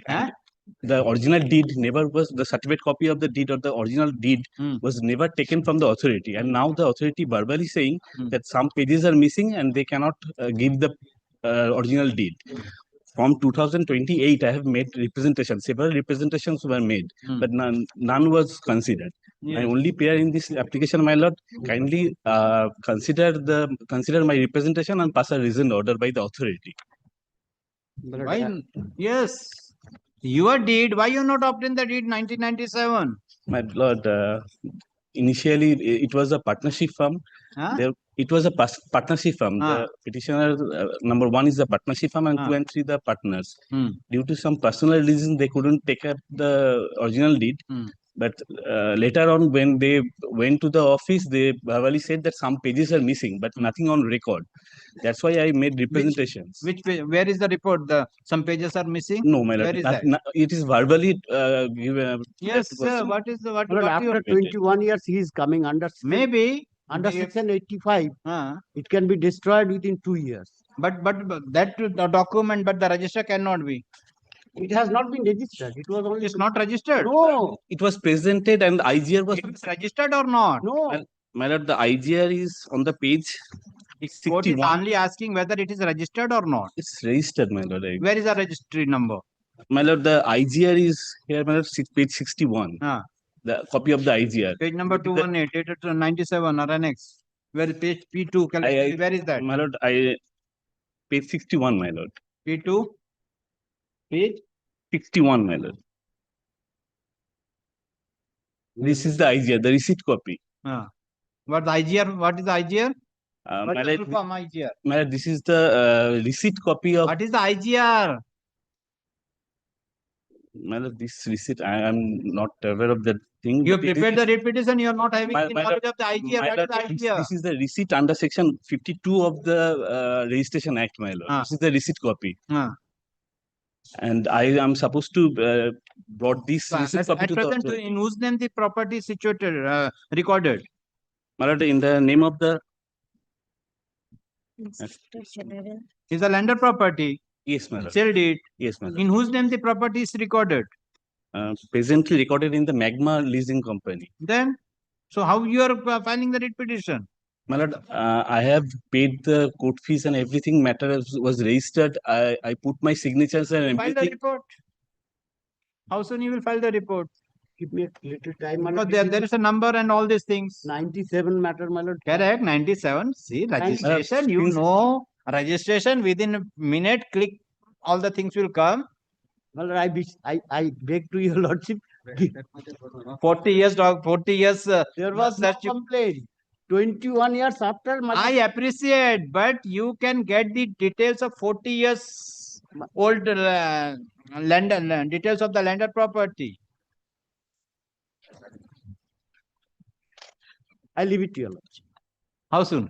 S14: The original deed never was, the certificate copy of the deed or the original deed was never taken from the authority. And now the authority verbally saying that some pages are missing and they cannot give the original deed. From 2028, I have made representations. Several representations were made, but none was considered.
S2: Yes.
S14: I only pair in this application, my lord. Kindly consider my representation and pass a reasoned order by the authority.
S2: Why? Yes. Your deed, why you not obtained the deed 1997?
S14: My lord, initially it was a partnership firm. It was a partnership firm. The petitioner, number 1 is the partnership firm, and 2 and 3 the partners. Due to some personal reason, they couldn't take up the original deed. But later on, when they went to the office, they verbally said that some pages are missing, but nothing on record. That's why I made representations.
S2: Where is the report? Some pages are missing?
S14: No, my lord.
S2: Where is that?
S14: It is verbally given.
S2: Yes, sir. What is the what?
S10: Well,
S2: what
S10: after 21 years, he is coming under
S2: maybe
S10: under section 85. It can be destroyed within 2 years.
S2: But that the document, but the register cannot be.
S10: It has not been registered. It was only.
S2: It's not registered.
S10: No.
S14: It was presented and the IGR was.
S2: It's registered or not?
S10: No.
S14: My lord, the IGR is on the page.
S2: Court is only asking whether it is registered or not.
S14: It's registered, my lord.
S2: Where is the registry number?
S14: My lord, the IGR is here, my lord, page 61. The copy of the IGR.
S2: Page number 218, dated 97 or annex. Where is page P2? Where is that?
S14: My lord, page 61, my lord.
S2: P2, page
S14: 61, my lord. This is the IGR, the receipt copy.
S2: What the IGR? What is the IGR?
S14: My
S2: What is
S14: lord,
S2: full form IGR?
S14: my lord, this is the receipt copy of.
S2: What is the IGR?
S14: My lord, this receipt, I am not aware of that thing.
S2: You
S14: but it
S2: prepared
S14: is-
S2: the repetition, you are not having
S14: My-
S2: the
S14: my
S2: knowledge
S14: lord,
S2: of the IGR.
S14: my
S2: What is
S14: lord,
S2: the IGR?
S14: this is the receipt under section 52 of the Registration Act, my lord. This is the receipt copy. And I am supposed to brought this receipt copy
S2: At
S14: to the
S2: present,
S14: authority.
S2: in whose name the property is situated, recorded?
S14: My lord, in the name of the.
S2: Is a lender property?
S14: Yes, my lord.
S2: Sell deed?
S14: Yes, my lord.
S2: In whose name the property is recorded?
S14: Presently recorded in the Magma Leasing Company.
S2: Then, so how you are filing the writ petition?
S14: My lord, I have paid the court fees and everything. Matter was registered. I put my signatures and
S2: File the
S14: everything.
S2: report. How soon you will file the report?
S10: Give me a little time. my
S2: Because
S10: lord.
S2: there is a number and all these things.
S10: 97 matter, my lord.
S2: Correct, 97. See, registration, you know, registration within a minute, click, all the things will come.
S10: Well, I beg to your lordship.
S2: 40 years, dog, 40 years.
S10: There was no complaint. 21 years after.
S2: I appreciate, but you can get the details of 40 years old details of the landed property.
S10: I leave it to your lordship.
S2: How soon?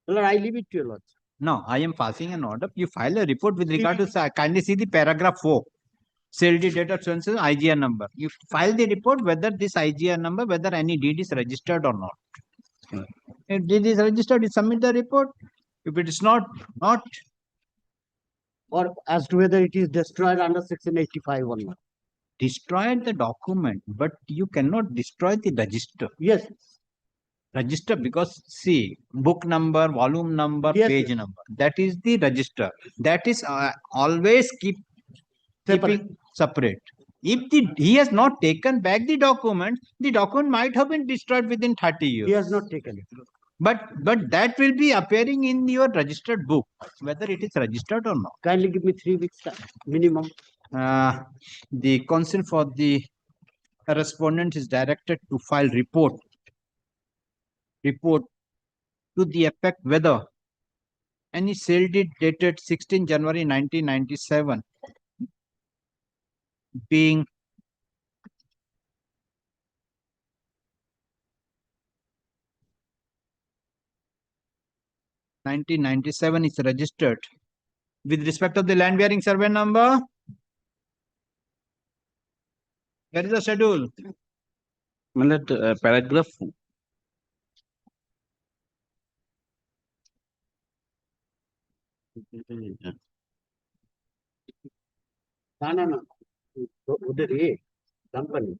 S10: Well, I leave it to your lordship.
S2: No, I am passing an order. You file a report with regard to, kindly see the paragraph 4. Sale deed data so IGR number. You file the report whether this IGR number, whether any deed is registered or not. If deed is registered, you submit the report. If it is not.
S10: Or as to whether it is destroyed under section 85 or not.
S2: Destroy the document, but you cannot destroy the register.
S10: Yes.
S2: Register, because see, book number, volume number,
S10: Yes,
S2: page
S10: yes.
S2: number. That is the register. That is always keeping separate. If he has not taken back the document might have been destroyed within 30 years.
S10: He has not taken it.
S2: But that will be appearing in your registered book, whether it is registered or not.
S10: Kindly give me 3 weeks time, minimum.
S2: The counsel for the respondent is directed to file report to the effect whether any sale deed dated 16 January 1997 being is registered with respect of the land bearing survey number. Where is the schedule?
S14: Paragraph.
S10: No. Company.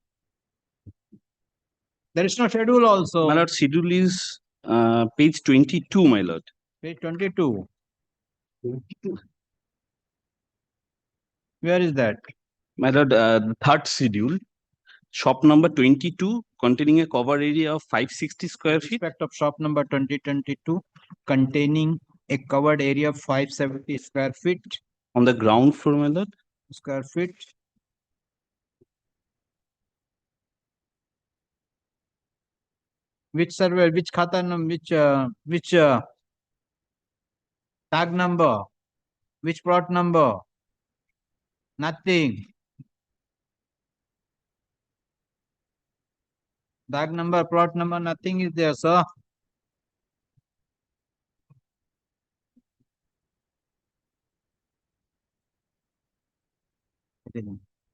S2: There is no schedule also.
S14: My lord, schedule is page 22, my lord.
S2: Page 22. Where is that?
S14: My lord, the third schedule, shop number 22, containing a cover area of 560 square feet.
S2: Respect of shop number 2022, containing a covered area of 570 square feet.
S14: On the ground floor, my lord.
S2: Square feet. Which survey, which khata number, which tag number, which plot number? Nothing. Tag number, plot number, nothing is there, sir.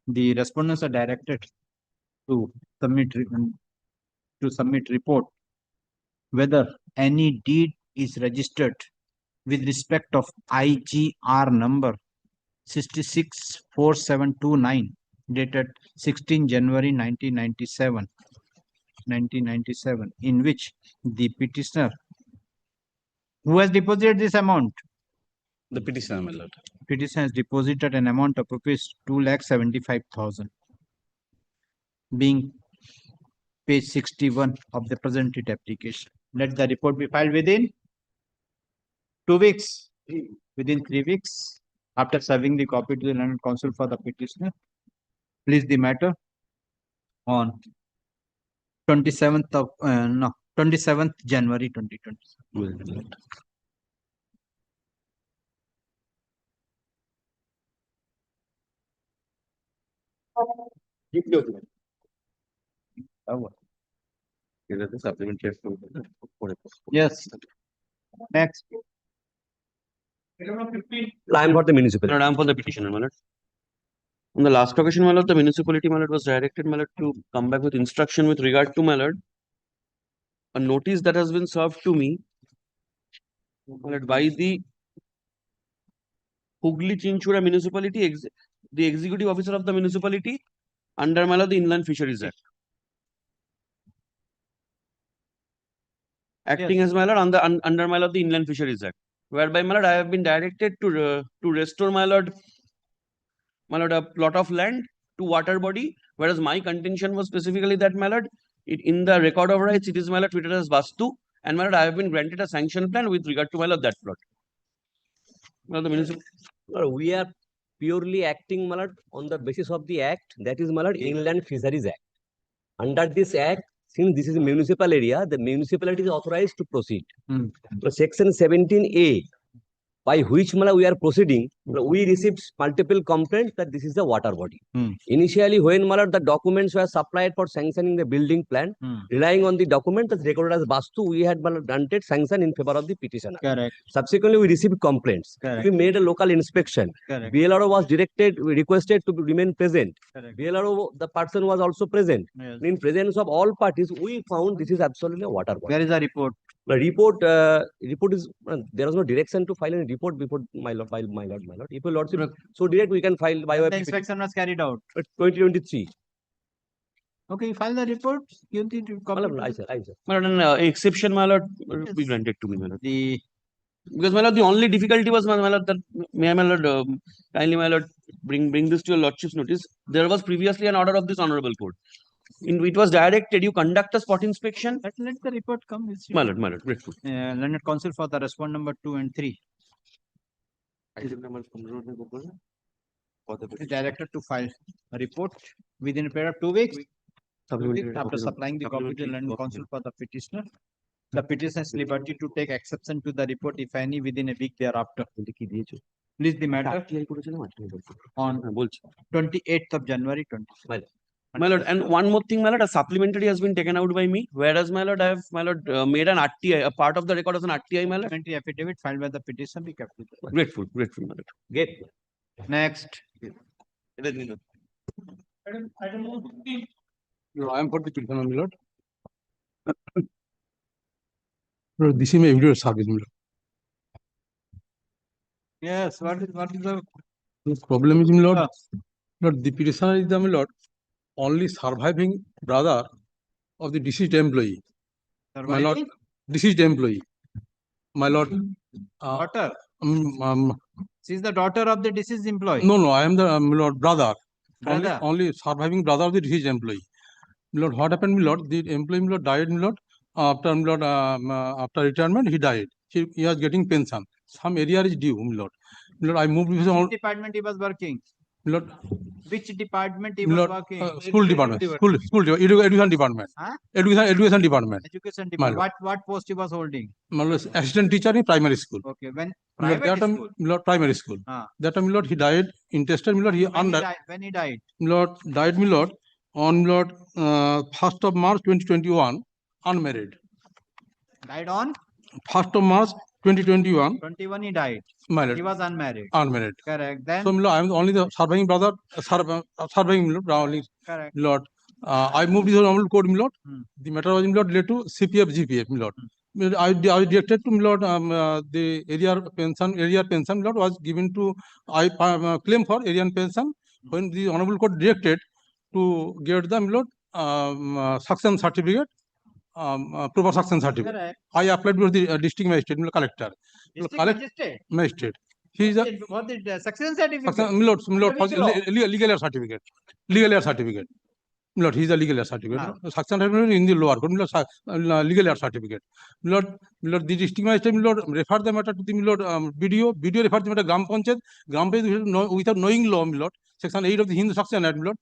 S2: The respondents are directed to submit report whether any deed is registered with respect of IGR number 664729 dated 16 January 1997, in which the petitioner who has deposited this amount.
S14: The petitioner, my lord.
S2: Petitioner has deposited an amount of rupees 2,75,000, being page 61 of the presented application. Let the report be filed within 2 weeks. Within 3 weeks. After serving the copy to the learned counsel for the petitioner, please the matter on 27th of 27th January 2020. Yes. Next.
S16: I am for the municipality. I am for the petitioner, my lord. On the last occasion, my lord, the municipality, my lord, was directed, my lord, to come back with instruction with regard to, my lord, a notice that has been served to me, my lord, by the Hooghly Chinchura municipality, the executive officer of the municipality, under, my lord, the Inland Fisheries Act. Acting as, my lord, under, my lord, the Inland Fisheries Act, whereby, my lord, I have been directed to restore, my lord, a plot of land to water body, whereas my contention was specifically that, my lord, in the record of rights, it is, my lord, treated as Vastu, and, my lord, I have been granted a sanction plan with regard to, my lord, that plot. Well, the municipal.
S17: We are purely acting, my lord, on the basis of the act, that is, my lord, Inland Fisheries Act. Under this act, since this is a municipal area, the municipality is authorized to proceed. So section 17A, by which, my lord, we are proceeding, we received multiple complaints that this is a water body. Initially, when, my lord, the documents were supplied for sanctioning the building plan, relying on the document that's recorded as Vastu, we had, my lord, granted sanction in favor of the petitioner.
S2: Correct.
S17: Subsequently, we received complaints.
S2: Correct.
S17: We made a local inspection.
S2: Correct.
S17: BLRO was requested to remain present.
S2: Correct.
S17: BLRO, the person was also present.
S2: Yes.
S17: In presence of all parties, we found this is absolutely a water body.
S2: Where is the report?
S17: The report is there was no direction to file any report before my lord. If your lordship so direct, we can file by
S2: The inspection was carried out.
S17: 2023.
S2: Okay, you file the report. You need to copy.
S16: My lord, an exception, my lord, be granted to me, my lord. Because, my lord, the only difficulty was, my lord, that may I, my lord, kindly, my lord, bring this to your lordship's notice. There was previously an order of this honorable court. It was directed, you conduct a spot inspection.
S2: Let the report come.
S16: My lord, grateful.
S2: Learned counsel for the respond number 2 and 3. Is directed to file a report within a period of 2 weeks. After supplying the copy to the learned counsel for the petitioner, the petitioner is liberty to take exception to the report, if any, within a week thereafter. Please the matter on 28th of January 2020.
S16: My lord, and one more thing, my lord, a supplementary has been taken out by me, whereas, my lord, I have, my lord, made an RTI, a part of the record as an RTI, my lord.
S2: Supplementary affidavit filed by the petitioner be kept with the
S16: Grateful, my lord.
S2: Get. Next.
S8: No, I am for the petitioner, my lord. Lord, this is my immediate service, my lord.
S2: Yes, what is the
S8: problem is, my lord? Lord, the petitioner is the, my lord, only surviving brother of the deceased employee. My lord, deceased employee. My lord,
S2: daughter. She is the daughter of the deceased employee.
S8: No, I am the my lord brother.
S2: Brother.
S8: Only surviving brother of the deceased employee. My lord, what happened, my lord? The employee, my lord, died, my lord. After, my lord, after retirement, he died. He was getting pension. Some area is due, my lord. My lord, I moved.
S2: Which department he was working?
S8: My lord,
S2: which department he was working?
S8: School department. Education department.
S2: Huh?
S8: Education department.
S2: Education department. What post he was holding?
S8: My lord, assistant teacher in primary school.
S2: Okay, when
S8: private school? My lord, primary school. That time, my lord, he died. Intested, my lord,
S2: when he died?
S8: My lord, died, my lord, on, my lord, 1st of March 2021, unmarried.
S2: Died on?
S8: 1st of March 2021.
S2: 21 he died.
S8: Married.
S2: He was unmarried.
S8: Unmarried.
S2: Correct. Then.
S8: So, my lord, I am only the surviving brother, surviving, my lord, only.
S2: Correct.
S8: My lord, I moved to the honorable court, my lord. The matter was, my lord, related to CPF, GPF, my lord. I directed to, my lord, the area pension, my lord, was given to, I claim for area pension, when the honorable court directed to get the, my lord, succession certificate, proper succession certificate.
S2: Correct.
S8: I applied with the district magistrate, my lord, collector. Magistrate. He is a
S2: what the succession certificate?
S8: my lord, legal air certificate. Legal air certificate.
S13: Lord, he is a legal heir certificate. Succession certificate in the lower court, legal heir certificate. Lord, the district magistrate, Lord, refer the matter to the Lord BDO refer the matter Gram Panchat without knowing law, Lord. Section 8 of the Hindu Succession Act, Lord.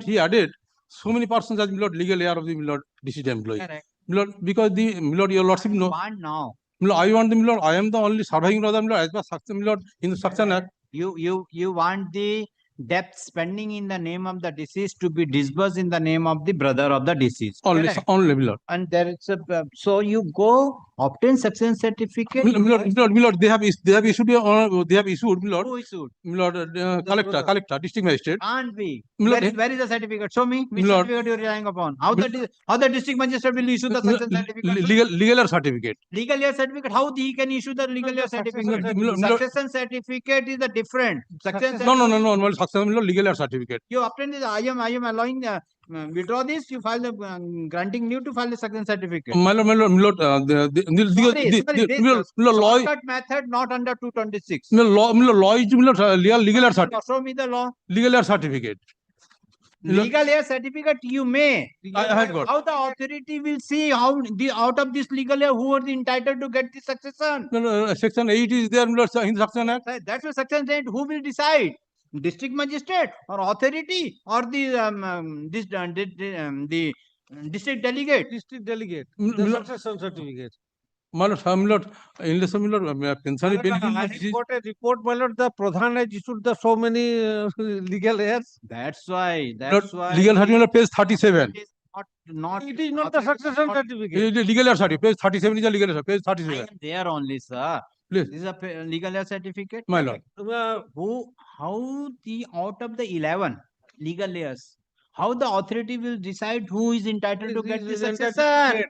S13: He added so many persons as Lord legal heir of the Lord deceased employee. Correct. Lord, because the Lord, your lordship know.
S2: Now.
S13: I want the Lord. I am the only surviving brother, Lord, as per Succession, Lord, Hindu Succession Act.
S2: You want the debt spending in the name of the deceased to be disbursed in the name of the brother of the deceased.
S13: Only, Lord.
S2: And there is a so you go obtain succession certificate.
S13: Lord, they have issued Lord.
S2: Who issued?
S13: Lord, collector, district magistrate.
S2: Can't be. Where is the certificate? Show me. Which
S13: Lord,
S2: certificate you are relying upon? How the district magistrate will issue the succession certificate?
S13: Legal heir certificate.
S2: Legal year certificate. How he can issue the legal year certificate? Succession certificate is a different.
S13: No. Succession legal heir certificate.
S2: You obtain this. I am allowing withdraw this. You file the granting leave to file the succession certificate.
S13: My lord,
S2: shortcut method not under 226.
S13: Law is legal heir certificate.
S2: Show me the law.
S13: Legal heir certificate.
S2: Legal heir certificate you may.
S13: I have got.
S2: How the authority will see how out of this legal heir who are entitled to get the succession?
S13: No, Section 8 is there in the Succession Act.
S2: That's what Section 8. Who will decide? District magistrate or authority or the district delegate?
S15: District delegate.
S13: The
S15: succession certificate.
S13: My lord, unless pension
S15: I got a report, my lord, the Pradhan has issued the so many legal heirs.
S2: That's why.
S13: Legal certificate, page 37.
S2: It
S15: is not the succession certificate.
S13: Legal heir certificate, page 37 is the legal heir certificate, page 37.
S2: I am there only, sir.
S13: Please.
S2: This is a legal heir certificate.
S13: My lord.
S2: How the out of the 11 legal heirs, how the authority will decide who is entitled to get the succession?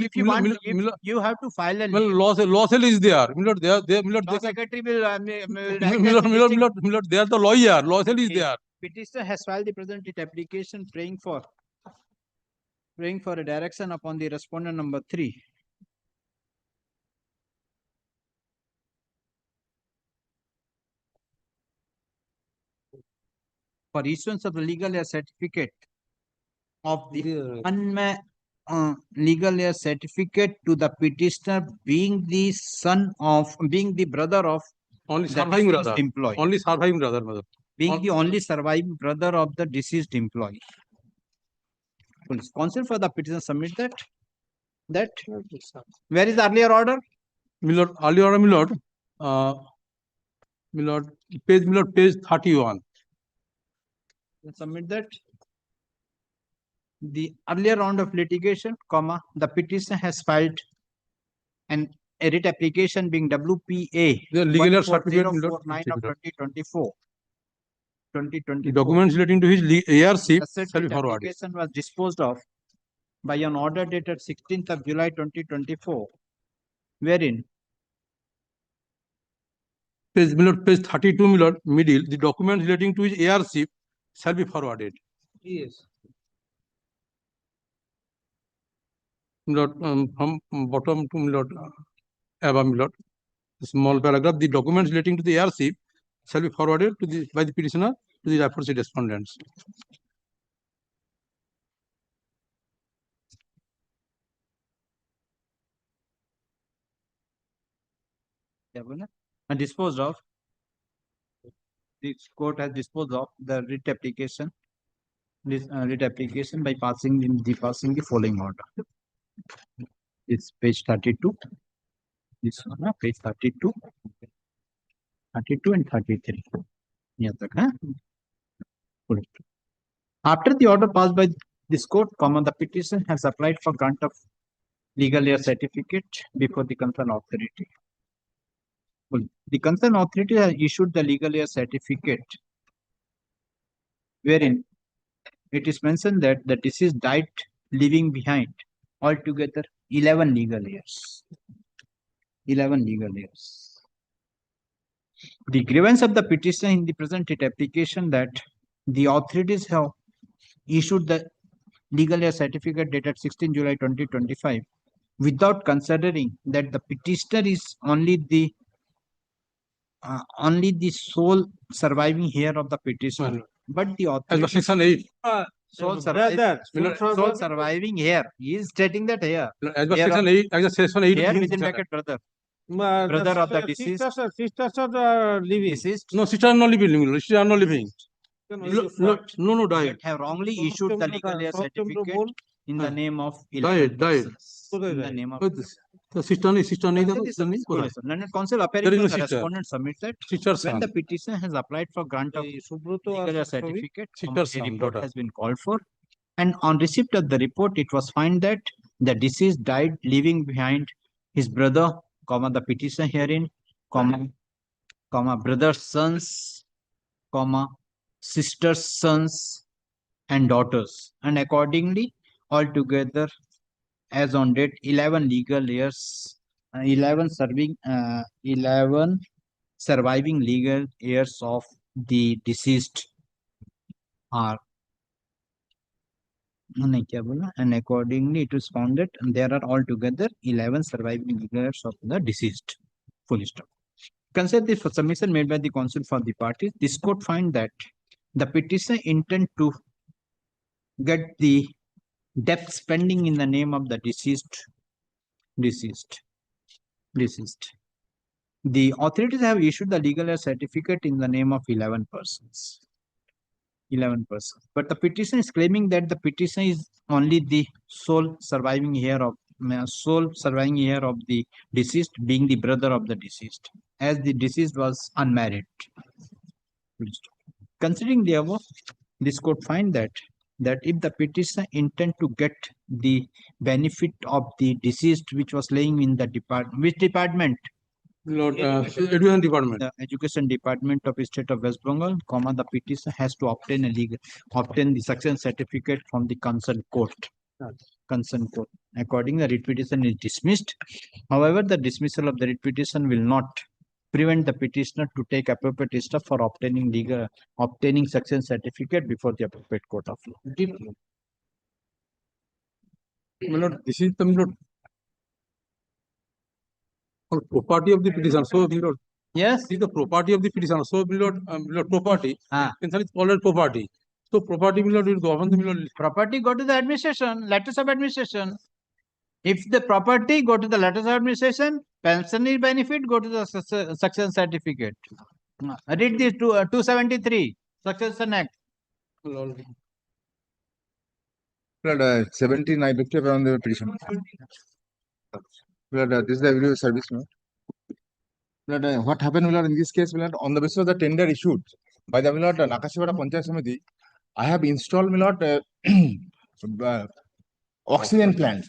S2: If you want, you have to file a
S13: law cell is there.
S2: Law secretary will
S13: they are the lawyer. Law cell is there.
S2: Petitioner has filed the present application praying for a direction upon the respondent number 3. For issuance of the legal heir certificate of the legal heir certificate to the petitioner being the brother of
S13: only surviving brother
S2: employee.
S13: Only surviving brother, mother.
S2: Being the only surviving brother of the deceased employee. Police counsel for the petitioner submit that. Where is the earlier order?
S13: Earlier order, page 31.
S2: Submit that. The earlier round of litigation, the petitioner has filed a writ application being WPA.
S13: The legal heir certificate
S2: of 2024.
S13: The documents relating to his heirship shall be forwarded.
S2: Application was disposed of by an order dated 16th of July 2024, wherein
S13: page 32, middle, the documents relating to his heirship shall be forwarded.
S15: Yes.
S13: From bottom to above, small paragraph, the documents relating to the heirship shall be forwarded by the petitioner to the aforesaid respondents.
S2: And disposed of. This court has disposed of the writ application. This writ application by passing the following order. It's page 32. This one, page 32, 32 and 33. After the order passed by this court, the petition has applied for grant of legal heir certificate before the concerned authority. The concerned authority has issued the legal heir certificate, wherein it is mentioned that the deceased died leaving behind altogether 11 legal heirs. 11 legal heirs. The grievance of the petitioner in the present application that the authorities have issued the legal heir certificate dated 16 July 2025 without considering that the petitioner is only the sole surviving heir of the petitioner. But the
S13: As per
S2: authority
S13: section 8.
S2: sole surviving here. He is stating that here.
S13: As per
S2: Here
S13: section 8, as per section 8.
S2: Here within bracket brother. Brother of the deceased.
S15: Sisters are living.
S2: Deceased.
S13: No, sisters are not living. Sisters are not living. No, died.
S2: Have wrongly issued the legal heir certificate in the name of
S13: Died.
S2: persons. In the name of
S13: The sister nahi
S2: Learned Counsel appearing
S13: There is
S2: for
S13: no
S2: the
S13: sister.
S2: respondent submits that
S13: Sister's
S2: when
S13: son.
S2: the petitioner has applied for grant of legal heir certificate,
S13: Sister's
S2: a
S13: son,
S2: report
S13: daughter.
S2: has been called for, and on receipt of the report, it was found that the deceased died leaving behind his brother, the petitioner herein, brother's sons, sister's sons, and daughters, and accordingly, altogether, as on date, 11 legal heirs, 11 surviving legal heirs of the deceased are. And accordingly, it is found that there are altogether 11 surviving legal heirs of the deceased. Full stop. Consider this submission made by the counsel for the parties. This court find that the petitioner intend to get the debts pending in the name of the deceased. The authorities have issued the legal heir certificate in the name of 11 persons. 11 persons. But the petitioner is claiming that the petitioner is only the sole surviving heir of the deceased, being the brother of the deceased, as the deceased was unmarried. Considering the above, this court find that if the petitioner intend to get the benefit of the deceased, which was laying in the department, which department?
S13: Education department.
S2: The education department of the state of West Bengal, the petitioner has to obtain the success certificate from the concerned court. Accordingly, the writ petition is dismissed. However, the dismissal of the writ petition will not prevent the petitioner to take appropriate step for obtaining success certificate before the appropriate court of law.
S13: This is the property of the petitioner. So,
S2: yes,
S13: this is the property of the petitioner. So, property. Concern is called property. So, property will govern the
S2: property go to the administration, letters of administration. If the property go to the letters of administration, pensionary benefit go to the succession certificate. Read this 273 Succession Act.
S20: 17, I looked around the petition. This is the video service. What happened in this case? On the basis of the tender issued by the Nakashivara Panchayat Samiti, I have installed oxygen plant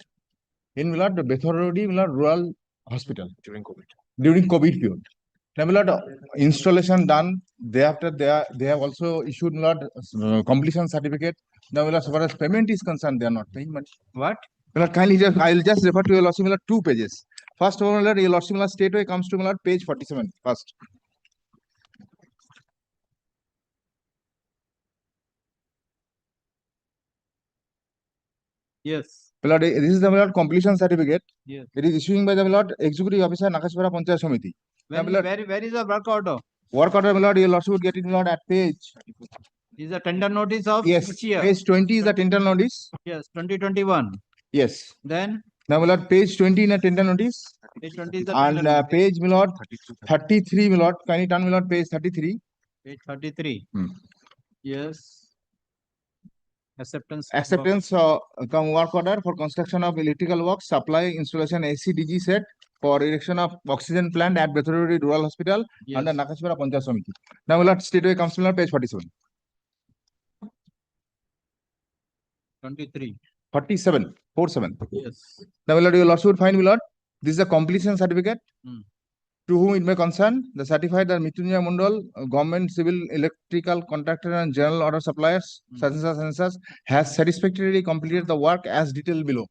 S20: in Betharodi Rural Hospital during COVID period. Now, installation done. Thereafter, they have also issued completion certificate. Now, as far as payment is concerned, they are not paying money.
S2: What?
S20: Kindly, I will just refer to your lordship 2 pages. First of all, your lordship straightway comes to page 47 first.
S2: Yes.
S20: This is the completion certificate.
S2: Yes.
S20: It is issuing by the executive officer Nakashivara Panchayat Samiti.
S2: Where is the work order?
S20: Work order, your lordship would get it at page.
S2: Is the tender notice of
S20: which year? Page 20 is the tender notice.
S2: Yes, 2021.
S20: Yes.
S2: Then?
S20: Now, page 20 in a tender notice.
S2: Page 20 is the
S20: and page 33, kindly turn page 33.
S2: Page 33. Yes. Acceptance
S20: work order for construction of electrical works, supply, installation AC/DG set for erection of oxygen plant at Betharodi Rural Hospital under Nakashivara Panchayat Samiti. Now, straightway comes to page 47.
S2: 23.
S20: 47. 47.
S2: Yes.
S20: Now, your lordship would find, this is a completion certificate. To whom it may concern, the certified that Mrityunjay Mondal, government civil electrical contractor and general order suppliers, census has satisfactorily completed the work as detailed below.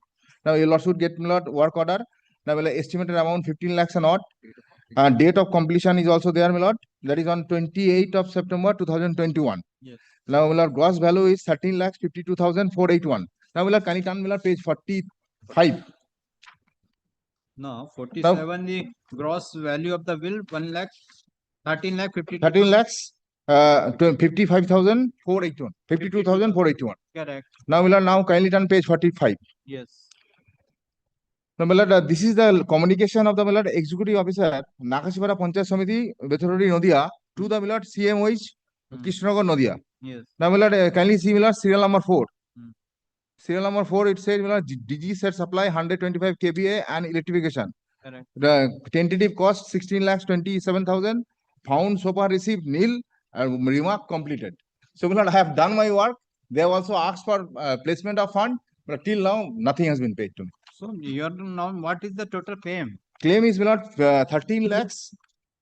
S20: Now, your lordship would get work order. Now, estimated amount 15 lakhs and odd. Date of completion is also there, my lord. That is on 28th of September 2021.
S2: Yes.
S20: Now, gross value is 13,52,481. Now, can you turn page 45?
S2: No, 47 the gross value of the will 1 lakh 13 lakh 50.
S20: 13 lakhs 55,481. 52,481.
S2: Correct.
S20: Now, my lord, now kindly turn page 45.
S2: Yes.
S20: Now, my lord, this is the communication of the my lord, executive officer, Nakashipara Panchayat Samiti, Bethorodi Nodia, to the my lord, CMOH, Krishnagar Nodia.
S2: Yes.
S20: Now, my lord, kindly see my lord, serial number 4. Serial number 4, it says, my lord, DG set supply 125 kVA and electrification.
S2: Correct.
S20: The tentative cost 16,27,000. Found so far received nil. Remark completed. So, my lord, I have done my work. They have also asked for placement of fund, but till now nothing has been paid to me.
S2: So you are now, what is the total claim?
S20: Claim is, my lord, 13 lakhs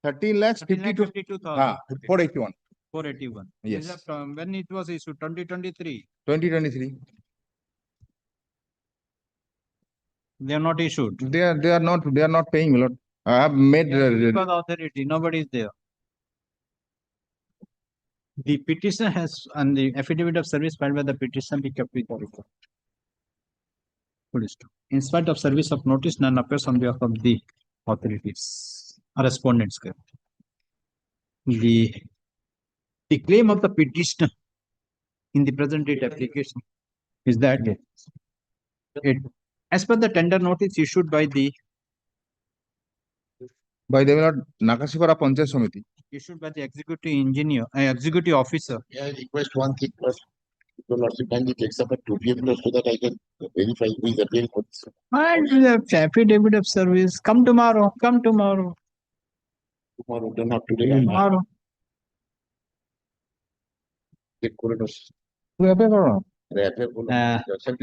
S20: 52,000. 481.
S2: 481.
S20: Yes.
S2: Is that, when it was issued? 2023.
S20: 2023.
S2: They are not issued.
S20: They are not paying, my lord. I have made
S2: Because authority, nobody is there. The petition has, and the affidavit of service filed by the petition be kept with the record. In spite of service of notice, none appears on behalf of the authorities. Respondents. The claim of the petitioner in the present date application is that it, as per the tender notice issued by the
S20: my lord, Nakashipara Panchayat Samiti.
S2: Issued by the executive engineer, executive officer.
S1: Yeah, I request one thing first. Your lordship kindly takes up at 2 p.m. so that I can verify who is appearing for this.
S2: And the affidavit of service. Come tomorrow. Come tomorrow.
S1: Tomorrow, not today.
S2: Tomorrow.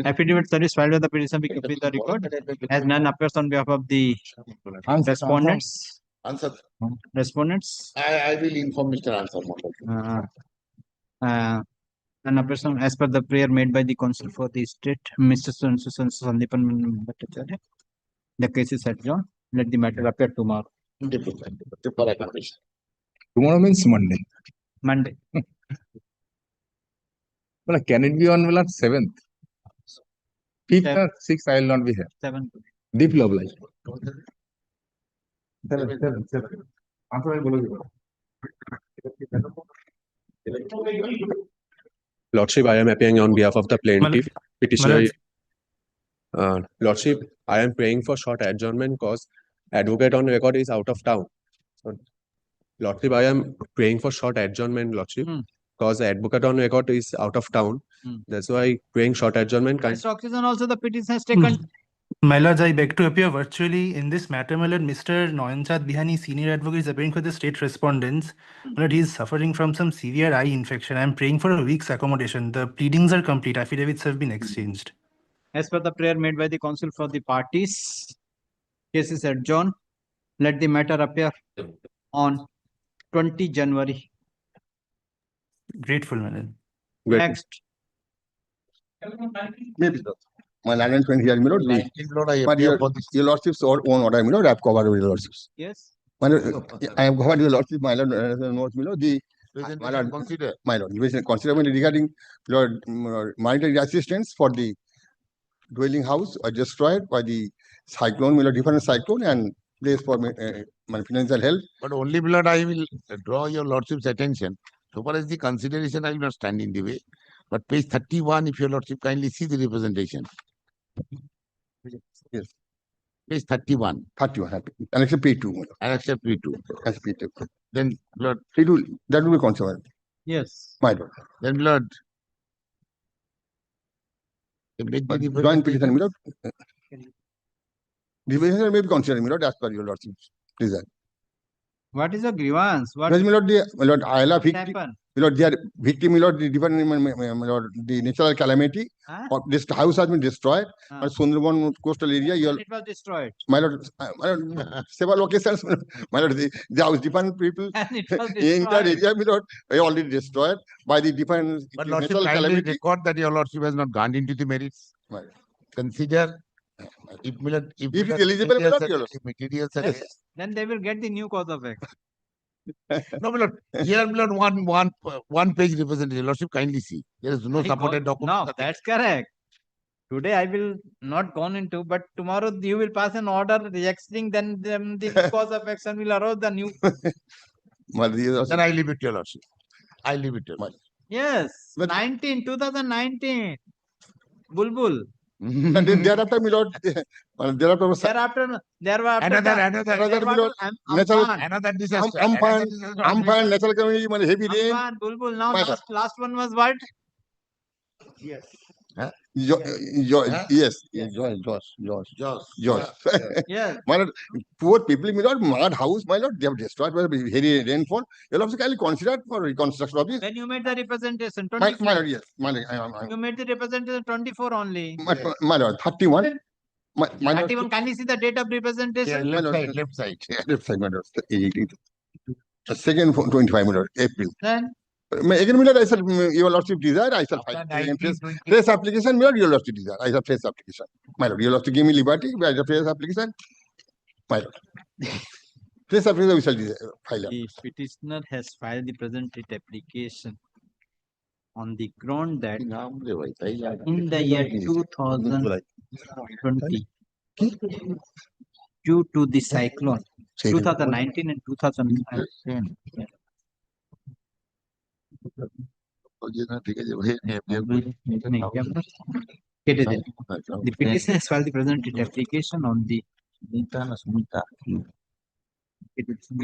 S2: Affidavit service filed by the petition be kept with the record, as none appears on behalf of the respondents.
S1: Answer.
S2: Respondents.
S1: I will inform Mr. Answer.
S2: And a person, as per the prayer made by the counsel for the state, Mr. Sandipan Bhattacharya, the case is adjourned. Let the matter appear tomorrow.
S20: Tomorrow means Monday.
S2: Monday.
S20: Well, can it be on 7th? 5th or 6th, I will not be here.
S2: 7th.
S20: Deep love life.
S1: 7.
S19: Lordship, I am appearing on behalf of the plaintiff petitioner. Lordship, I am praying for short adjournment because advocate on record is out of town. So, Lordship, I am praying for short adjournment, Lordship, because the advocate on record is out of town. That's why praying short adjournment.
S2: Mr. Oxygen, also the petition has taken.
S21: My lords, I beg to appear virtually in this matter. My lord, Mr. Noyanchand Bihani, senior advocate, is appearing for the state respondents. My lord, he is suffering from some severe eye infection. I am praying for a week's accommodation. The pleadings are complete. Affidavits have been exchanged.
S2: As per the prayer made by the counsel for the parties, case is adjourned. Let the matter appear on 20 January.
S21: Grateful, my lord.
S2: Next.
S1: Maybe not. My arrangement here, my lord. Your lordship's own order, my lord. I have covered with your lordships.
S2: Yes.
S1: My lord, I have covered your lordship, my lord. My lord, my lord, consider regarding your monetary assistance for the dwelling house are destroyed by the cyclone, my lord, different cyclone and place for my financial help.
S24: But only, my lord, I will draw your lordship's attention. So far as the consideration, I will not stand in the way. But page 31, if your lordship kindly see the representation.
S1: Yes.
S24: Page 31.
S1: 31, happy. Annexure P2.
S24: Annexure P2.
S1: As P2.
S24: Then, Lord.
S1: That will be considered.
S2: Yes.
S1: My lord.
S24: Then, Lord.
S1: Joint petition, my lord. The petition may be considered, my lord, as per your lordship's desire.
S2: What is the grievance? What
S1: my lord, I love victim.
S2: happened?
S1: My lord, they are victim, my lord, the different, my lord, the natural calamity. This house has been destroyed. But Sundarban coastal area,
S2: it was destroyed.
S1: My lord, several locations, my lord, the house, different people,
S2: it was
S1: the entire area, my lord, already destroyed by the different
S24: But lordship
S1: natural
S24: kindly
S1: calamity.
S24: record that your lordship has not gone into the merits. Consider if
S1: if it's eligible, my lord, your lordship.
S24: materials are
S2: Yes. Then they will get the new cause of action.
S24: No, my lord. Here, my lord, one page representation. Lordship, kindly see. There is no supported document.
S2: No, that's correct. Today I will not go into, but tomorrow you will pass an order rejecting, then the new cause of action will arise the new.
S24: Then I leave it to your lordship. I leave it.
S2: Yes, 2019. Bulbul.
S1: And then thereafter, my lord, thereafter,
S2: Thereafter, there were
S1: another, my lord,
S24: another disaster.
S1: Amphan, natural community, heavy rain.
S2: Amphan, Bulbul. Now
S1: My lord.
S2: last one was what?
S24: Yes.
S1: Yes, Josh.
S2: Yes.
S1: My lord, poor people, my lord, mud house, my lord, they have destroyed by heavy rainfall. You'll also kindly consider for reconstruction of this.
S2: When you made the representation,
S1: My
S2: 24.
S1: lord, yes, my lord,
S2: You made the representation 24 only.
S1: my lord, 31. My lord,
S2: 31. Can you see the date of representation?
S1: left side, my lord. The second 25, my lord, April.
S2: Then
S1: Again, my lord, I shall, your lordship desire, I shall file. Fresh application, my lord, your lordship desire. I shall fresh application. My lord, your lordship give me liberty, I shall fresh application. My lord. Fresh application, we shall file.
S2: the petitioner has filed the present writ application on the ground that in the year 2020, due to the cyclone, 2019 and 2010, the petitioner has filed the present writ application on the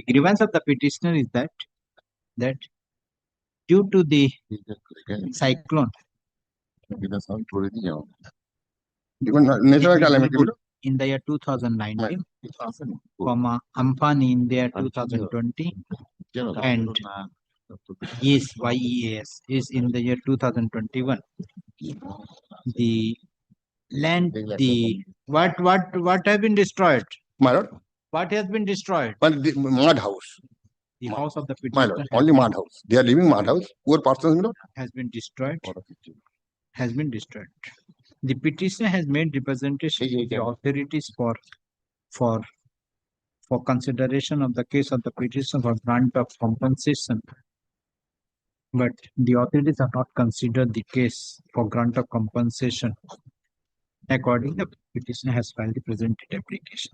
S2: grievance of the petitioner is that due to the cyclone,
S1: Natural calamity.
S2: in the year 2019, Amphan in the year 2020, and YEAS is in the year 2021. The land, what have been destroyed?
S1: My lord.
S2: What has been destroyed?
S1: But the mud house.
S2: The house of the
S1: My
S2: petitioner
S1: lord, only mud house. They are living mud house. Poor persons, my lord.
S2: has been destroyed. Has been destroyed. The petitioner has made representation to the authorities for consideration of the case of the petitioner for grant of compensation. But the authorities have not considered the case for grant of compensation. Accordingly, the petitioner has filed the present writ application.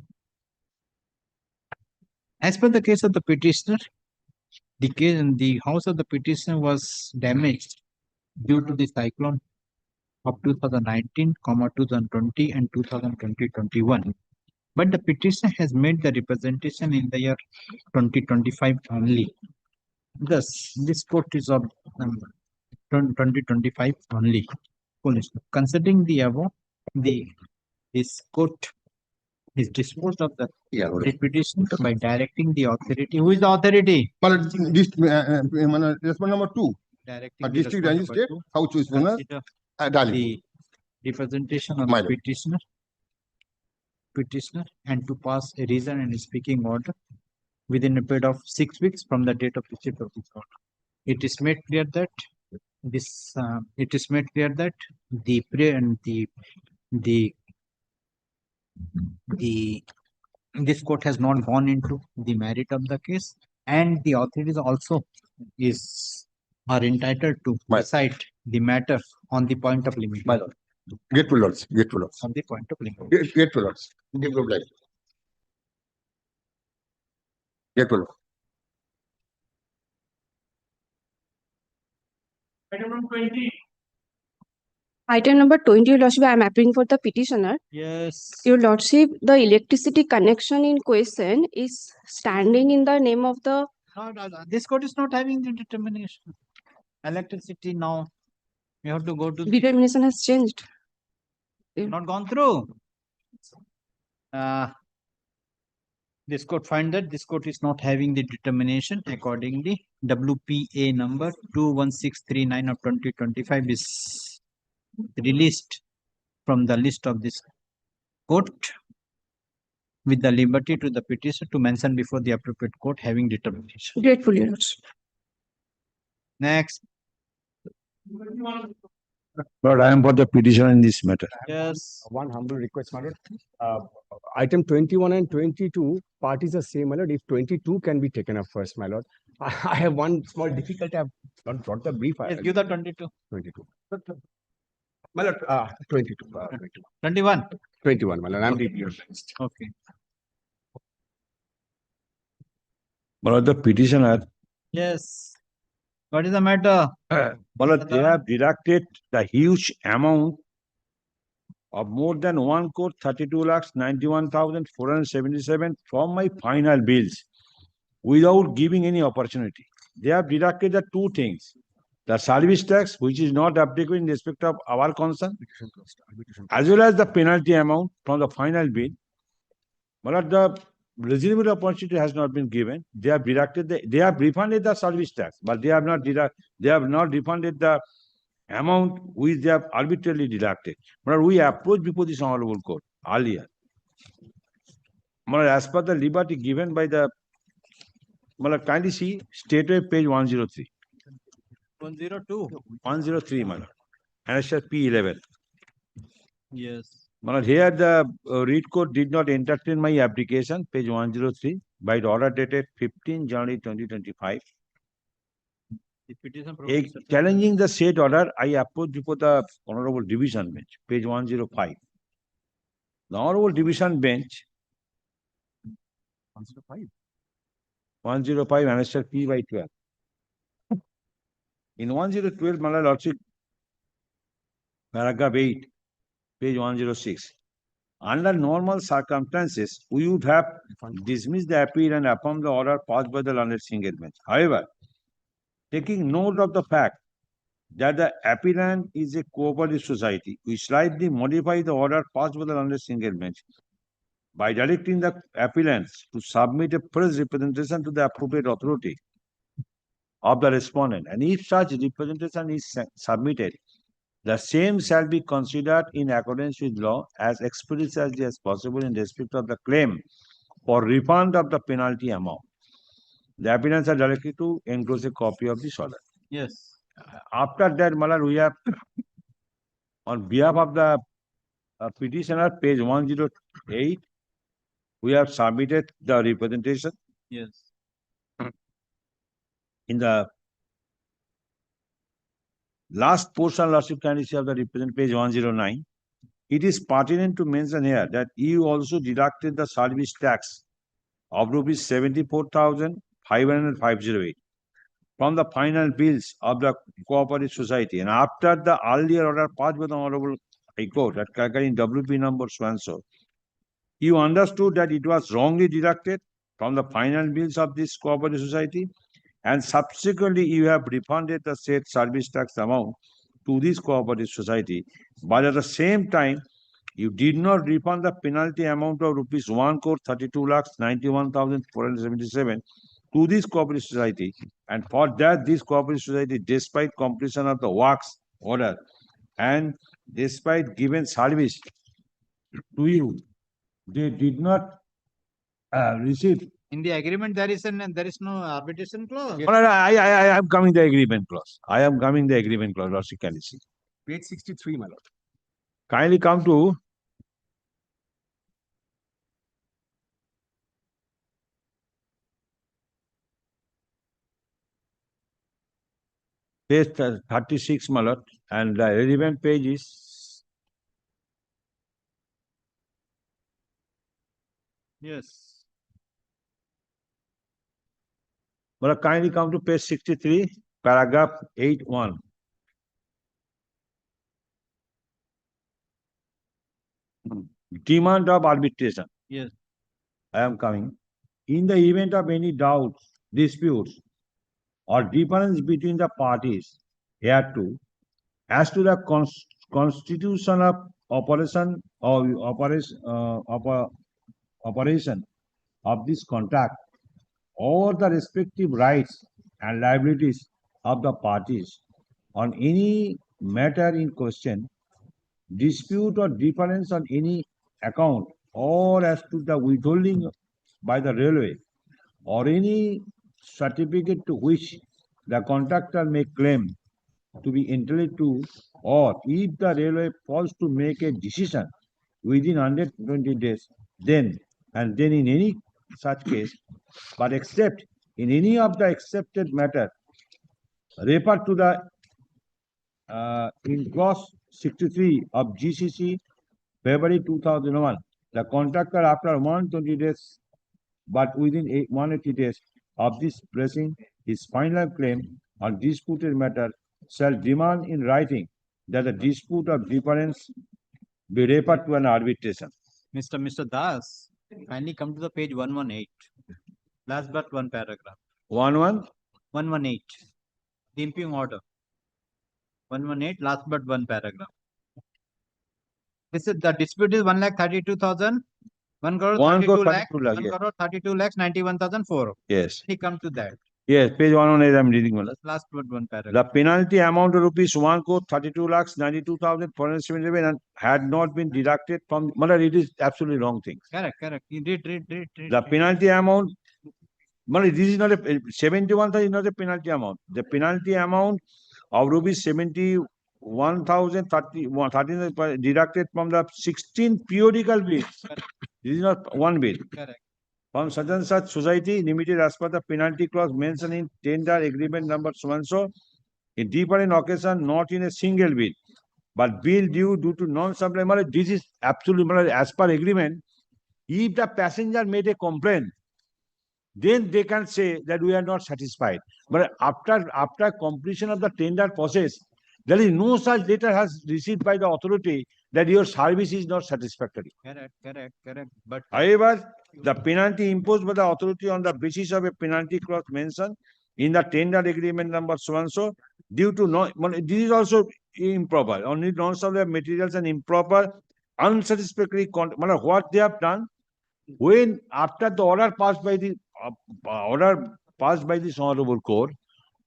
S2: As per the case of the petitioner, the house of the petitioner was damaged due to the cyclone of 2019, 2020 and 2020-21. But the petitioner has made the representation in the year 2025 only. Thus, this court is of 2025 only. Considering the above, this court is disposed of the petition by directing the authority. Who is the authority?
S1: Response number 2.
S2: Directing
S1: District
S2: the
S1: Magistrate, House is
S2: consider the representation of the petitioner and to pass a reason and speaking order within a period of 6 weeks from the date of receipt of this order. It is made clear that this this court has not gone into the merit of the case, and the authorities also are entitled to decide the matter on the point of limit.
S1: My lord. Grateful lords.
S2: On the point of limit.
S1: Grateful lords. Grateful lords. Grateful lords.
S2: Item number 20.
S4: Item number 20, Your Lordship, I am appealing for the petitioner.
S2: Yes.
S4: Your Lordship, the electricity connection in question is standing in the name of the...
S2: No, this court is not having the determination. Electricity now, you have to go to...
S4: Determination has changed.
S2: Not gone through. This court find that this court is not having the determination. Accordingly, WPA number 21639 of 2025 is released from the list of this court with the liberty to the petitioner to mention before the appropriate court having determination.
S4: Grateful, Your Lordship.
S2: Next.
S5: Lord, I am for the petition in this matter.
S2: Yes.
S18: One humble request, my lord. Item 21 and 22, parties are same, my lord. If 22 can be taken up first, my lord. I have one small difficulty. I have not brought the brief.
S2: Yes, give the 22.
S18: 22. My lord, 22.
S2: 21.
S18: 21, my lord. I'm reading your list.
S2: Okay.
S5: My lord, the petitioner
S2: Yes. What is the matter?
S5: But they have deducted the huge amount of more than 1 crore 32 lakhs 91,477 from my final bills without giving any opportunity. They have deducted the two things. The service tax, which is not applicable in respect of our concern, as well as the penalty amount from the final bill. But the reasonable opportunity has not been given. They have deducted they have refunded the service tax, but they have not refunded the amount which they have arbitrarily deducted. But we approached before this honorable court earlier. As per the liberty given by the kindly see statute page 103.
S2: 102.
S5: 103, Annexure P11.
S2: Yes.
S5: Here the read court did not entertain my application, page 103, by the order dated 15 January 2025. Challenging the said order, I approached before the Honorable Division Bench, page 105. The Honorable Division Bench, 105, Annexure P by 12. In 1012, my Lordship, paragraph 8, page 106. Under normal circumstances, we would have dismissed the appeal and affirmed the order passed by the learned single bench. However, taking note of the fact that the appellant is a cooperative society, we slightly modify the order passed by the learned single bench by directing the appellants to submit a press representation to the appropriate authority of the respondent. And if such representation is submitted, the same shall be considered in accordance with law as expeditiously as possible in respect of the claim for refund of the penalty amount. The appellants are directed to enclose a copy of this order.
S2: Yes.
S5: After that, we have, on behalf of the petitioner, page 108, we have submitted the representation.
S2: Yes.
S5: In the last portion, Lordship, can you see of the represent page 109? It is pertinent to mention here that you also deducted the service tax of rupees 74,508 from the final bills of the cooperative society. And after the earlier order passed by the Honorable High Court at Calcutta in WP number so-and-so, you understood that it was wrongly deducted from the final bills of this cooperative society, and subsequently you have refunded the said service tax amount to this cooperative society, but at the same time, you did not refund the penalty amount of rupees 1 crore 32 lakhs 91,477 to this cooperative society, and for that this cooperative society, despite completion of the works order and despite given service to you, they did not receive.
S2: In the agreement, there is no arbitration clause.
S5: I am coming the agreement clause. I am coming the agreement clause, Lordship, can you see?
S18: Page 63, my lord.
S5: Kindly come to page 36, my lord, and the relevant page is
S2: Yes.
S5: well, kindly come to page 63, paragraph 8.1. Demand of arbitration.
S2: Yes.
S5: I am coming. In the event of any doubts, disputes, or difference between the parties hereto as to the constitution of operation or operation of this contract or the respective rights and liabilities of the parties on any matter in question, dispute or difference on any account or as to the withholding by the railway or any certificate to which the contractor may claim to be entitled to, or if the railway fails to make a decision within 120 days, then in any such case, but except in any of the accepted matter, refer to the in clause 63 of GCC, February 2001, the contractor after 120 days, but within 180 days of this placing his final claim on disputed matter shall demand in writing that the dispute of difference be referred to an arbitration.
S2: Mr. Das, kindly come to the page 118. Last but one paragraph. 118. The impugned order. 118, last but one paragraph. This is the dispute is 1,32,000. 1 crore 32 lakh. 1
S5: yes.
S2: crore 32 lakhs 91,004.
S5: Yes.
S2: He come to that.
S5: Yes, page 118 I am reading. Malad.
S2: Last but one paragraph.
S5: The penalty amount of rupees 1 crore 32 lakhs 92,477 and had not been deducted from. Malad, it is absolutely wrong thing.
S2: Correct. You read.
S5: The penalty amount. Malad, this is not a 71,000 is not a penalty amount. The penalty amount of rupees 71,013 deducted from the 16 periodical bills. This is not one bill.
S2: Correct.
S5: From such and such society limited as per the penalty clause mentioned in tender agreement number so and so, in different occasion, not in a single bill, but bill due to non-supply. This is absolutely as per agreement. If the passenger made a complaint, then they can say that we are not satisfied. But after completion of the tender process, there is no such letter has received by the authority that your service is not satisfactory.
S2: Correct. But
S5: however, the penalty imposed by the authority on the basis of a penalty clause mentioned in the tender agreement number so and so, due to this is also improper. Only non-supply materials and improper, unsatisfactory what they have done when after the order passed by the this honorable court,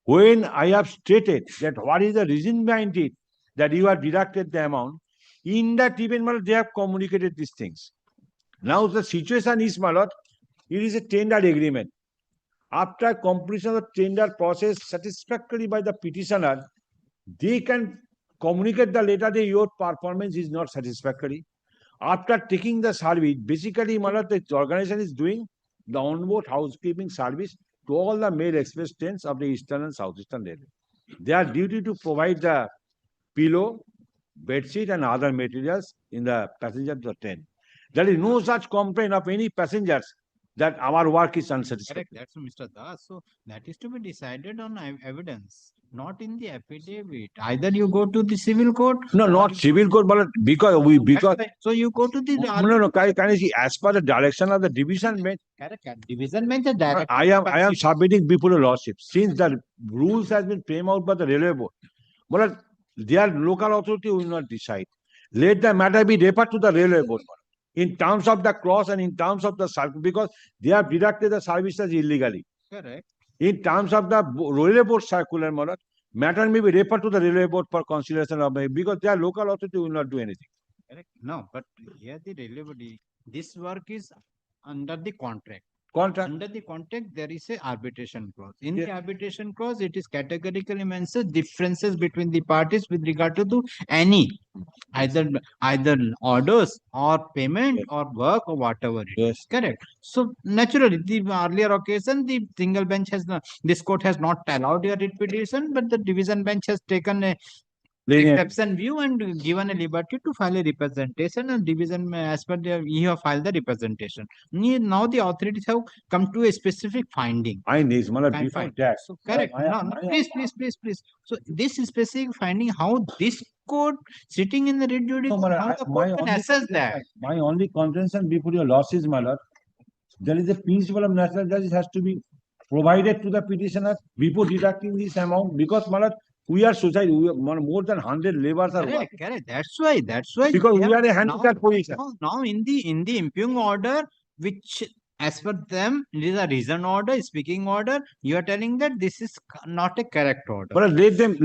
S5: when I have stated that what is the reason behind it that you have deducted the amount, in that event they have communicated these things. Now the situation is, my lord, it is a tender agreement. After completion of the tender process satisfactory by the petitioner, they can communicate the letter that your performance is not satisfactory. After taking the service, basically, my lord, the organization is doing the onboard housekeeping service to all the mail express trains of the eastern and southeastern railway. Their duty to provide the pillow, bedsheet and other materials in the passenger train. There is no such complaint of any passengers that our work is unsatisfactory.
S2: Correct. That's Mr. Das. So that is to be decided on evidence, not in the affidavit. Either you go to the civil court.
S5: No, not civil court, but because
S2: so you go to the
S5: no. Can you see as per the direction of the division bench?
S2: Correct. Division bench is direct.
S5: I am submitting before the lordship since the rules has been framed out by the railway board. But their local authority will not decide. Let the matter be referred to the railway board in terms of the clause and in terms of the service, because they have deducted the services illegally.
S2: Correct.
S5: In terms of the railway board circular, matter may be referred to the railway board for consideration of because their local authority will not do anything.
S2: Correct. No, but here the railway body, this work is under the contract. Under the contract, there is a arbitration clause. In the arbitration clause, it is categorically mentioned differences between the parties with regard to any either orders or payment or work or whatever it is. Correct. So naturally, the earlier occasion, the single bench has not, this court has not allowed your writ petition, but the division bench has taken a exception view and given a liberty to file a representation, and division as per you have filed the representation. Now the authorities have come to a specific finding.
S5: Before that.
S2: So correct. Please. So this specific finding, how this court sitting in the writ jurisdiction, how the court can assess that?
S5: My only contention before your loss is, my lord, there is a principle of national justice has to be provided to the petitioner before deducting this amount, because, my lord, we are society, more than 100 laborers are working.
S2: Correct. That's why.
S5: Because we are a handicapped position.
S2: Now in the impugned order, which as per them, it is a reason order, speaking order. You are telling that this is not a correct order.
S5: But let them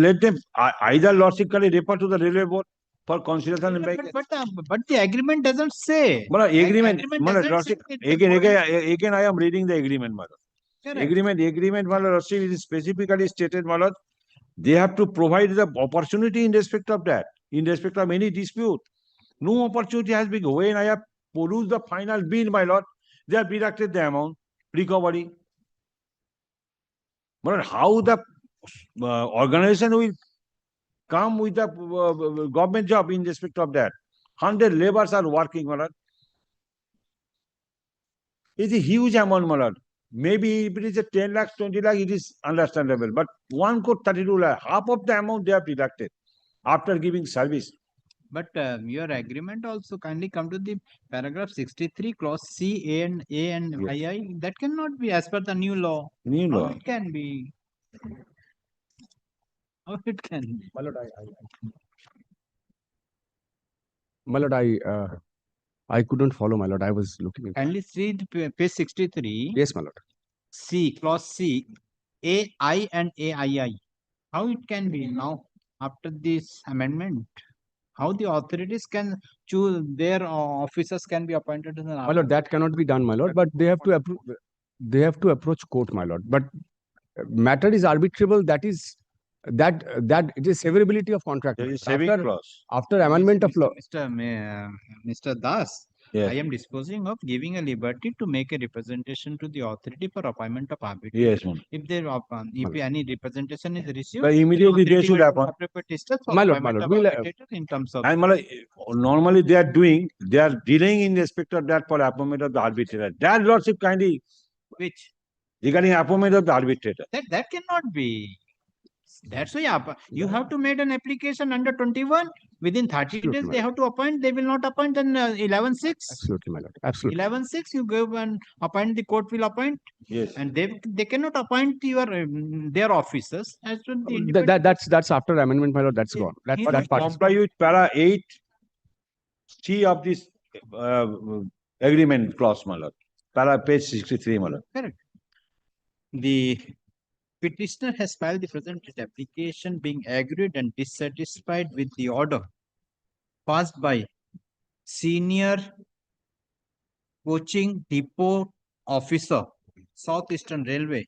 S5: either lordship can refer to the railway board for consideration.
S2: But the agreement doesn't say.
S5: But agreement again, I am reading the agreement, my lord. Agreement, my lord, it is specifically stated, my lord, they have to provide the opportunity in respect of that, in respect of any dispute. No opportunity has been. When I have produced the final bill, my lord, they have deducted the amount, recovery. But how the organization will come with the government job in respect of that? 100 laborers are working, my lord. It's a huge amount, my lord. Maybe if it is a 10 lakhs, 20 lakh, it is understandable. But 1 crore 32 lakh, half of the amount they have deducted after giving service.
S2: But your agreement also kindly come to the paragraph 63 clause C, A and II. That cannot be as per the new law.
S5: New
S2: How
S5: law.
S2: it can be? How it can be?
S18: My lord, I couldn't follow, my lord. I was looking at.
S2: Kindly see the page 63.
S18: Yes, my lord.
S2: C, clause C, AI and AII. How it can be now after this amendment? How the authorities can choose their officers can be appointed in the
S18: My lord, that cannot be done, my lord. But they have to approve. They have to approach court, my lord. But matter is arbitrable. That it is severability of contract.
S5: There is saving clause.
S18: After amendment of law.
S2: Mr. Das,
S5: Yes.
S2: I am disposing of giving a liberty to make a representation to the authority for appointment of arbitrator.
S5: Yes, ma'am.
S2: If there if any representation is received,
S5: But immediately they should appoint.
S2: My lord, in terms of
S5: And normally they are delaying in respect of that for appointment of the arbitrator. That lordship kindly
S2: which
S5: regarding appointment of the arbitrator.
S2: that cannot be. That's why you have to make an application under 21 within 30
S18: Absolutely,
S2: days.
S18: my
S2: They
S18: lord.
S2: have to appoint. They will not appoint. Then 11/6.
S18: Absolutely, my lord. Absolutely.
S2: 11/6 you give and appoint. The court will appoint.
S5: Yes.
S2: And they cannot appoint their officers as to the independent.
S18: That's after amendment, my lord. That's gone. That part is
S5: Comply with para 8 C of this agreement clause, my lord. Para page 63, my lord.
S2: Correct. The petitioner has filed the present application being agreed and dissatisfied with the order passed by senior coaching depot officer, Southeastern Railway,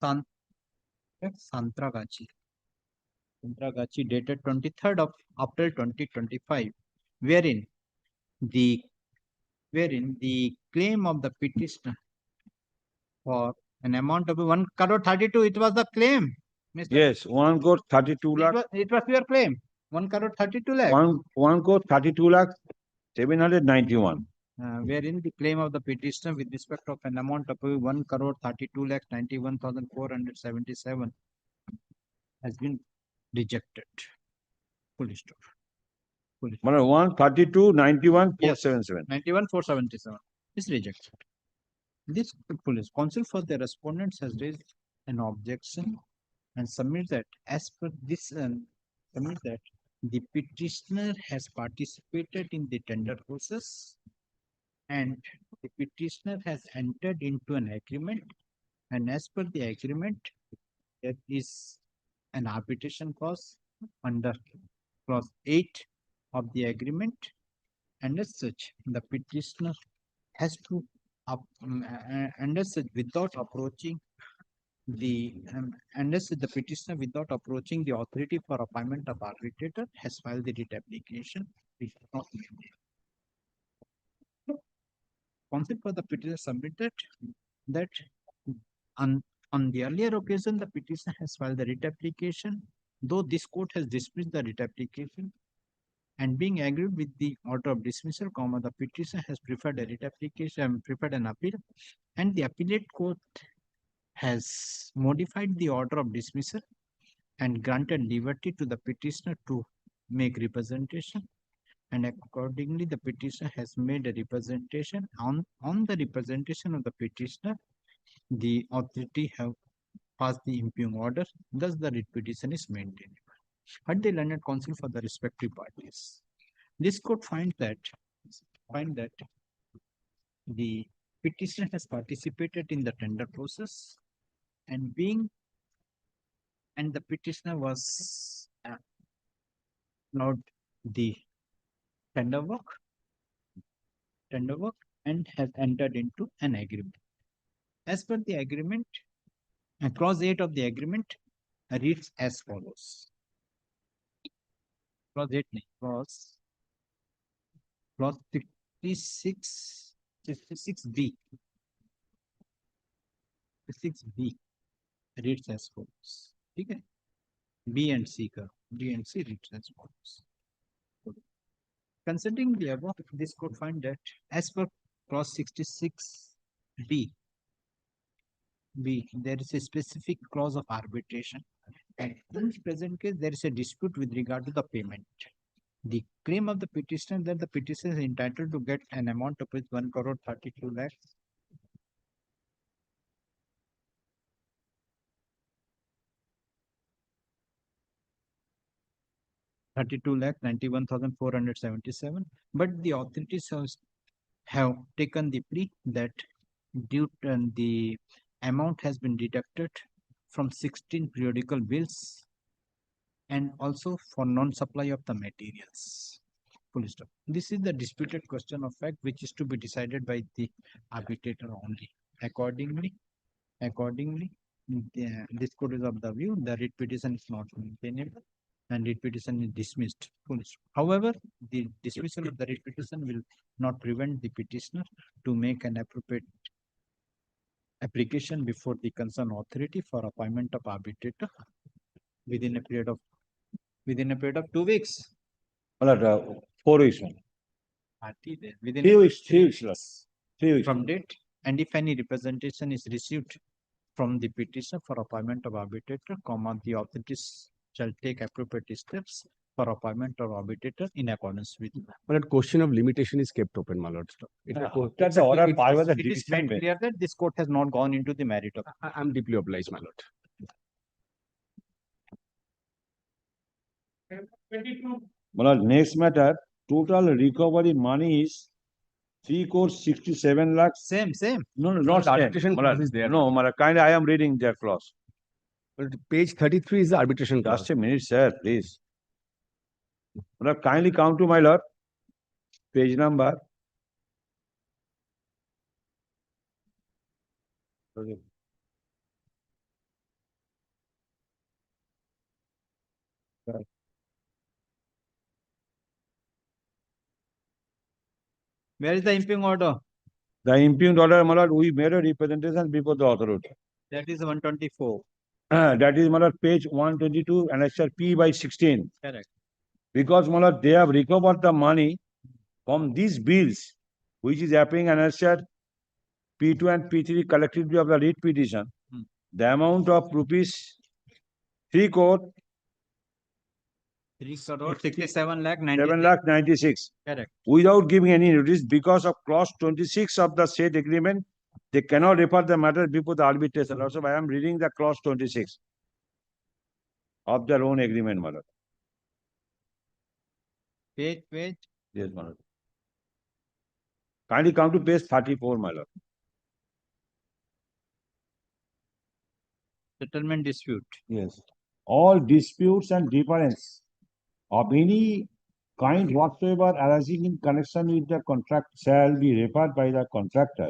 S2: Santragachi, dated 23rd of April 2025, wherein the claim of the petitioner for an amount of 1 crore 32, it was the claim. Mr.
S5: Yes, 1 crore 32 lakh.
S2: It was your claim. 1 crore 32 lakh.
S5: 1 crore 32 lakh 791.
S2: Wherein the claim of the petitioner with respect of an amount of 1 crore 32 lakh 91,477 has been rejected. Full stop.
S5: 132 91 477.
S2: 91,477 is rejected. This police counsel for the respondents has raised an objection and submits that as per this submits that the petitioner has participated in the tender process and the petitioner has entered into an agreement, and as per the agreement there is an arbitration clause under clause 8 of the agreement, and as such the petitioner has to and as such without approaching the petitioner without approaching the authority for appointment of arbitrator has filed the writ application. Counsel for the petitioner submitted that on the earlier occasion the petitioner has filed the writ application, though this court has dismissed the writ application, and being agreed with the order of dismissal, the petitioner has preferred a writ application, preferred an appeal, and the appellate court has modified the order of dismissal and granted liberty to the petitioner to make representation, and accordingly the petitioner has made a representation. On the representation of the petitioner, the authority have passed the impugn order, thus the writ petition is maintained. Had the learned counsel for the respective parties. This court finds that the petitioner has participated in the tender process and the petitioner was allowed the tender work and has entered into an agreement. As per the agreement, clause 8 of the agreement reads as follows. Clause 8, clause 66B. 66B reads as follows. Okay. B and C reads as follows. Considering the above, this court find that as per clause 66B, B, there is a specific clause of arbitration. And in the present case, there is a dispute with regard to the payment. The claim of the petitioner that the petitioner is entitled to get an amount of 1 crore 32 lakhs. $32,91,477, but the authorities have taken the plea that due to the amount has been deducted from 16 periodical bills and also for non-supply of the materials. Full stop. This is the disputed question of fact which is to be decided by the arbitrator only. Accordingly, this court is of the view the writ petition is not maintainable and writ petition is dismissed. Full stop. However, the dismissal of the writ petition will not prevent the petitioner to make an appropriate application before the concerned authority for appointment of arbitrator within a period of 2 weeks.
S5: 4 weeks.
S2: Within
S5: 3 weeks, 3 weeks less. 3 weeks.
S2: from date, and if any representation is received from the petitioner for appointment of arbitrator, the authorities shall take appropriate steps for appointment of arbitrator in accordance with.
S18: But that question of limitation is kept open, my lord.
S5: That's the order part of the
S2: It is made
S5: division.
S2: clear that this court has not gone into the merit of.
S18: I'm deeply obliged, my lord.
S5: Well, next matter, total recovery money is 3 crore 67 lakhs.
S2: Same.
S5: No, not
S18: The
S5: same.
S18: arbitration clause is there.
S5: No, kind I am reading that clause.
S18: But page 33 is the arbitration clause.
S5: Just a minute, sir, please. Kindly come to my lord. Page number. Okay.
S2: Where is the impugned order?
S5: The impugned order, my lord, we made a representation before the authority.
S2: That is 124.
S5: That is, my lord, page 122, and answer P/16.
S2: Correct.
S5: Because, my lord, they have recovered the money from these bills, which is appearing and answer P2 and P3 collectively of the writ petition. The amount of rupees 3 crore
S2: 67 lakh
S5: 7 lakh 96.
S2: Correct.
S5: Without giving any notice, because of clause 26 of the said agreement, they cannot refer the matter before the arbitration. Also, I am reading the clause 26 of their own agreement, my lord.
S2: Page.
S5: Yes, my lord. Kindly come to page 34, my lord.
S2: Settlement dispute.
S5: Yes. All disputes and difference of any kind whatsoever arising in connection with the contract shall be referred by the contractor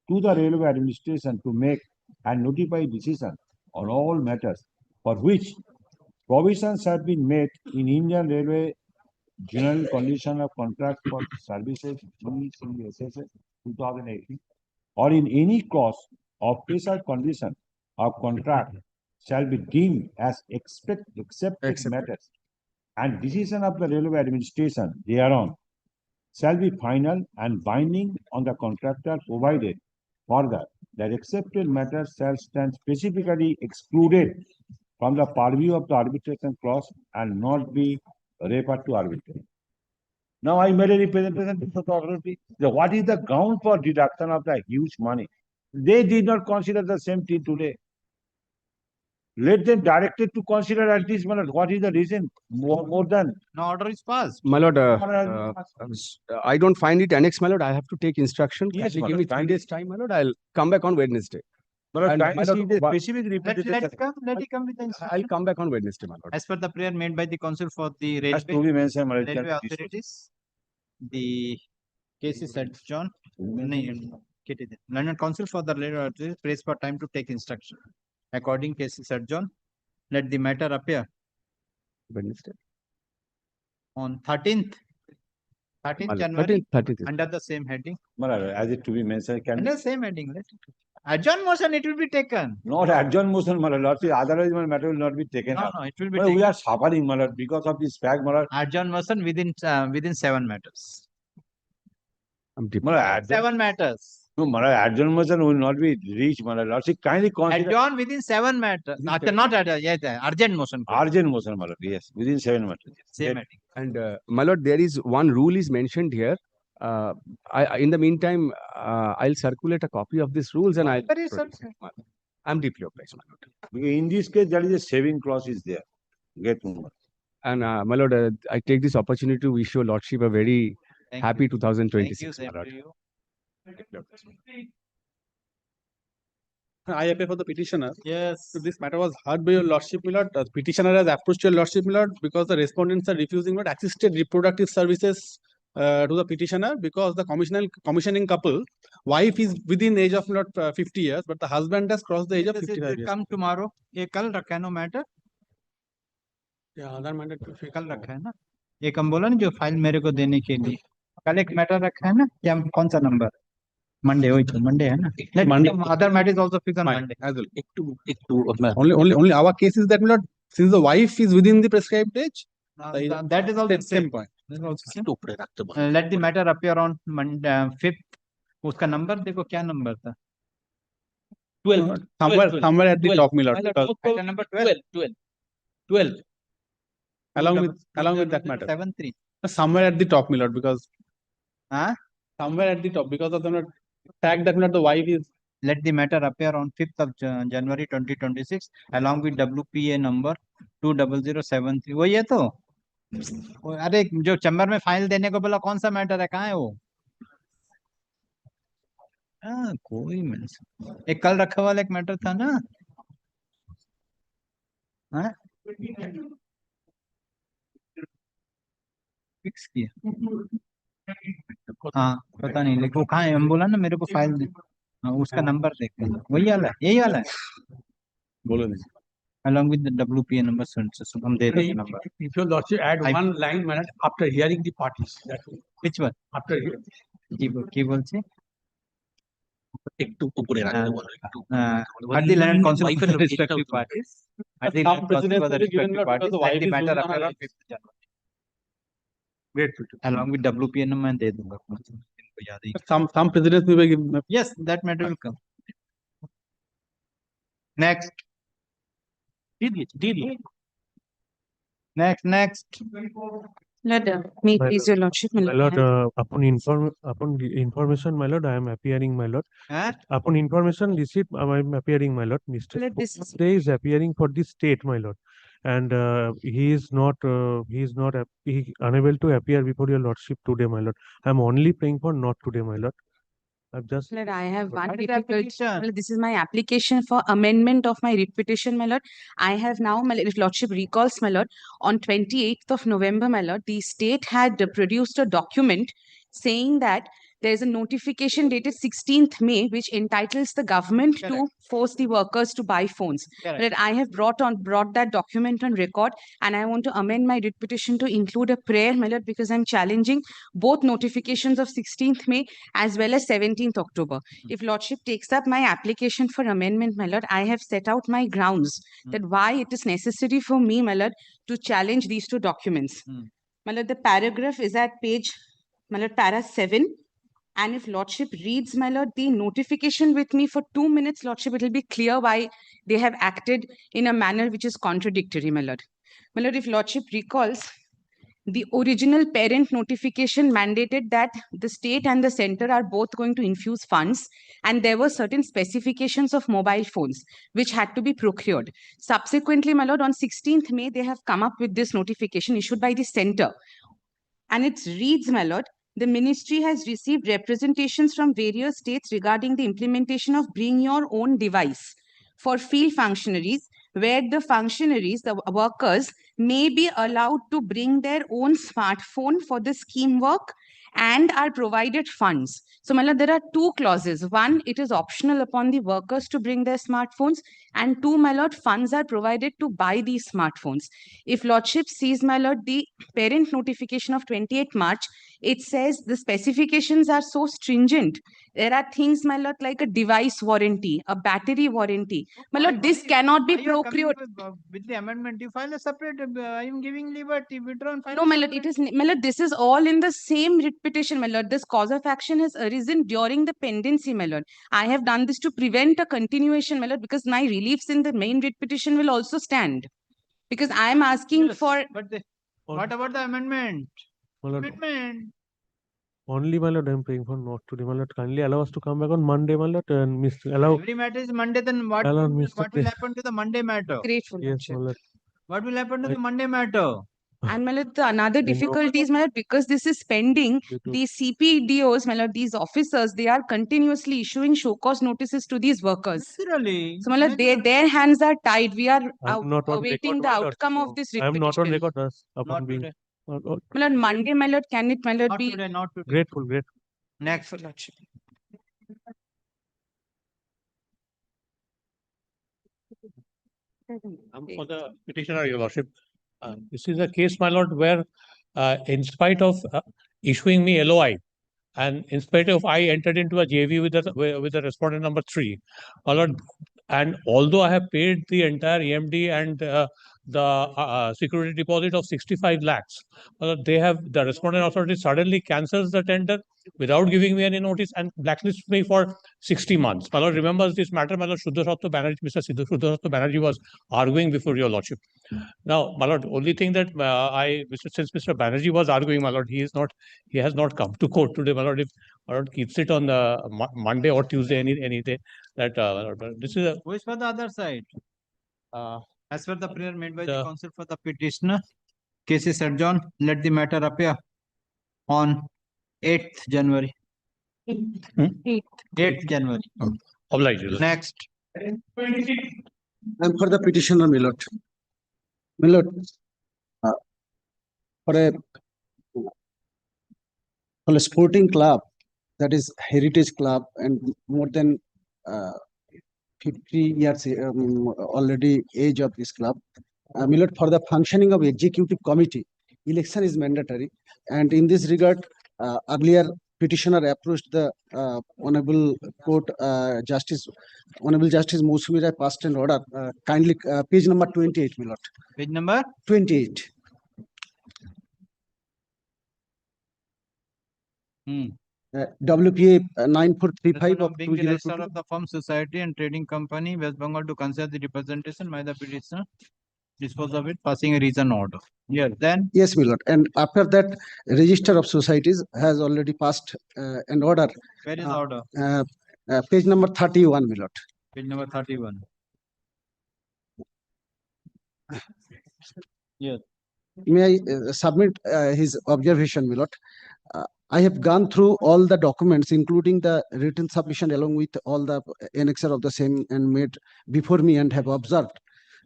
S5: to the railway administration to make and notify decision on all matters for which provisions have been made in Indian Railway General Condition of Contract for Services 2018 or in any clause of special condition of contract shall be deemed as accepted matters, and decision of the railway administration thereon shall be final and binding on the contractor, provided further that accepted matters shall stand specifically excluded from the purview of the arbitration clause and not be referred to arbitration. Now I made a representation to the authority. What is the ground for deduction of the huge money? They did not consider the same thing today. Let them directed to consider at least what is the reason more than.
S2: No order is passed.
S18: My lord, I don't find it annexed, my lord. I have to take instruction.
S5: Yes,
S18: Kindly
S5: my
S18: give me
S5: lord.
S18: 3 days time, my lord. I'll come back on Wednesday.
S5: But
S18: And my lord,
S5: specific
S2: Let
S5: representation
S2: it come with the instruction.
S18: I'll come back on Wednesday, my lord.
S2: As per the prayer made by the council for the
S5: has to be
S2: railway
S5: mentioned, my lord.
S2: railway authorities, the case is adjourned. London Council for the railway authorities prays for time to take instruction. According case is adjourned. Let the matter appear
S18: Wednesday.
S2: on 13th
S18: My lord,
S2: January
S18: 30th.
S2: under the same heading.
S5: My lord, as it to be mentioned, can
S2: Under the same heading. Let it. Adjourn motion, it will be taken.
S5: not adjourn motion, my lord. Otherwise, my matter will not be taken
S2: No,
S5: up.
S2: it will be
S5: Well, we
S2: taken.
S5: are suffering, my lord, because of this fact, my lord.
S2: Adjourn motion within 7 matters.
S18: I'm deeply
S5: My lord,
S2: 7 matters.
S5: No, my lord, adjournment will not be reached, my lord. Lordship, kindly consider.
S2: Adjourn within 7 matters. Not urgent motion.
S5: Urgent motion, my lord. Yes, within 7 matters.
S2: Same
S5: That-
S2: matter.
S18: And my lord, there is one rule is mentioned here. In the meantime, I'll circulate a copy of these rules and I'll.
S2: Very
S18: protest it, my lord. I'm deeply obliged, my lord.
S5: Because in this case, there is a saving clause is there. Get more.
S18: And my lord, I take this opportunity to wish your lordship a very
S2: Thank
S18: happy
S2: you.
S18: 2026,
S2: Thank
S18: my
S2: you,
S18: lord.
S2: same to you.
S14: I appear for the petitioner.
S2: Yes.
S14: So this matter was heard by your lordship, my lord. The petitioner has approached your lordship, my lord, because the respondents are refusing not assisted reproductive services to the petitioner because the commissioning couple, wife is within age of not 50 years, but the husband has crossed the age of
S2: This is
S14: 55 years.
S2: come tomorrow. ये कल रखा है no matter.
S14: Yeah, other matter
S2: कल रखा है ना. ये कम बोला ना जो फाइल मेरे को देने के लिए. कल एक मैटर रखा है ना. क्या कौन सा नंबर? Monday, Monday है ना.
S14: Monday.
S2: Other matter is also fixed on
S14: Fine,
S2: Monday.
S14: as well. Only our case is that, my lord, since the wife is within the prescribed age,
S2: That is also
S14: same point. That is also same.
S2: Let the matter appear on Monday 5th. उसका number देखो क्या number था.
S14: 12. Somewhere at the top, my lord.
S2: Matter number
S14: 12. Along with that matter.
S2: 7-3.
S14: Somewhere at the top, my lord, because
S2: Huh?
S14: somewhere at the top because of the fact that not the wife is.
S2: Let the matter appear on 5th of January 2026 along with WPA number 20073. वही है तो. अरे जो chamber में file देने को बोला कौन सा मैटर है कहाँ है वो? हाँ कोई मेंशन. एक कल रखा वाला एक मैटर था ना. हाँ फिक्स किया. हाँ पता नहीं लेकिन वो कहाँ है. हम बोला ना मेरे को फाइल दे. हाँ उसका नंबर देखते हैं. वही वाला है यही वाला है.
S14: बोलो नहीं.
S2: Along with the WPA number, so हम दे देंगे number.
S14: If your lordship add one line, my lord, after hearing the parties. That will.
S2: Which one?
S14: After hearing.
S2: কি বলছে?
S14: একটু উপরে রাখতে বলো একটু.
S2: At the land council of the respective parties. At the land council of the respective parties. Let the matter appear on 5th January.
S14: Great.
S2: Along with WPA number मैं दे दूंगा. इनको याद ही.
S14: Some precedence we will give.
S2: Yes, that matter will come. Next. Next.
S4: Let me please your lordship.
S21: My lord, upon information, my lord, I am appearing, my lord. Upon information received, I am appearing, my lord. Mr. Today is appearing for the state, my lord, and he is unable to appear before your lordship today, my lord. I am only praying for not today, my lord.
S4: Lord, I have one difficult. Well, this is my application for amendment of my writ petition, my lord. I have now, my lordship recalls, my lord, on 28th of November, my lord, the state had produced a document saying that there is a notification dated 16th May, which entitles the government to force the workers to buy phones. But I have brought that document on record, and I want to amend my writ petition to include a prayer, my lord, because I'm challenging both notifications of 16th May as well as 17th October. If lordship takes up my application for amendment, my lord, I have set out my grounds that why it is necessary for me, my lord, to challenge these two documents. My lord, the paragraph is at page, my lord, para 7. And if lordship reads, my lord, the notification with me for 2 minutes, lordship, it will be clear why they have acted in a manner which is contradictory, my lord. My lord, if lordship recalls, the original parent notification mandated that the state and the center are both going to infuse funds, and there were certain specifications of mobile phones which had to be procured. Subsequently, my lord, on 16th May, they have come up with this notification issued by the center. And it reads, my lord, the ministry has received representations from various states regarding the implementation of bring your own device for field functionaries, where the functionaries, the workers, may be allowed to bring their own smartphone for the scheme work and are provided funds. So, my lord, there are two clauses. One, it is optional upon the workers to bring their smartphones. And two, my lord, funds are provided to buy these smartphones. If lordship sees, my lord, the parent notification of 28 March, it says the specifications are so stringent There are things, my lord, like a device warranty, a battery warranty. My lord, this cannot be procured.
S2: With the amendment, you file a separate, I am giving liberty, withdraw and file.
S4: No, my lord, it is, my lord, this is all in the same writ petition, my lord. This cause of action has arisen during the pendency, my lord. I have done this to prevent a continuation, my lord, because my reliefs in the main writ petition will also stand. Because I am asking for.
S2: But what about the amendment?
S8: My lord,
S2: Amendment.
S8: only, my lord, I am praying for not today. My lord, kindly allow us to come back on Monday, my lord, and allow.
S2: Every matter is Monday, then what
S8: Allow
S2: will
S8: Mr.
S2: happen to the Monday matter?
S4: Grateful.
S8: Yes, my lord.
S2: What will happen to the Monday matter?
S4: And my lord, the another difficulty is, my lord, because this is pending, these CPDOs, my lord, these officers, they are continuously issuing show cause notices to these workers.
S2: Naturally.
S4: So, my lord, their hands are tied. We are
S8: not on
S4: awaiting
S8: record,
S4: the
S8: my lord.
S4: outcome of this writ
S8: I am not on
S4: petition.
S8: record as upon
S2: Not
S8: being.
S2: today.
S4: My lord, Monday, my lord, can it, my lord,
S2: Not
S4: be
S2: today, not today.
S8: Grateful, grateful.
S2: Next.
S6: For the petitioner, your lordship, this is a case, my lord, where in spite of issuing me LOI, and in spite of I entered into a JV with the respondent number 3, my lord, and although I have paid the entire EMD and the security deposit of 65 lakhs, the respondent authority suddenly cancels the tender without giving me any notice and blacklists me for 60 months. My lord remembers this matter. My lord Mr. Shuddha Banerjee was arguing before your lordship. Now, my lord, only thing that since Mr. Banerjee was arguing, my lord, he has not come to court today, my lord. If my lord keeps it on the Monday or Tuesday, any day, that this is a.
S2: Who is for the other side? As per the prayer made by the counsel for the petitioner, case is adjourned. Let the matter appear on 8th January. 8th January.
S6: Obliged.
S2: Next.
S10: And for the petitioner, my lord. My lord, for a sporting club, that is heritage club, and more than 50 years already age of this club. My lord, for the functioning of executive committee, election is mandatory, and in this regard, earlier petitioner approached the honorable court honorable Justice Mousumi Rai passed an order. Kindly page number 28, my lord.
S2: Page number
S10: 28. WPA 9435 of
S2: being the
S10: 2022.
S2: registrar of the firm, society and trading company, West Bengal, to consider the representation by the petitioner, dispose of it, passing a reason order. Yes, then?
S10: Yes, my lord. And after that, Register of Societies has already passed an order.
S2: Where is order?
S10: Page number 31, my lord.
S2: Page number 31. Yes.
S10: May I submit his observation, my lord? I have gone through all the documents, including the written submission, along with all the annexure of the same, and made before me, and have observed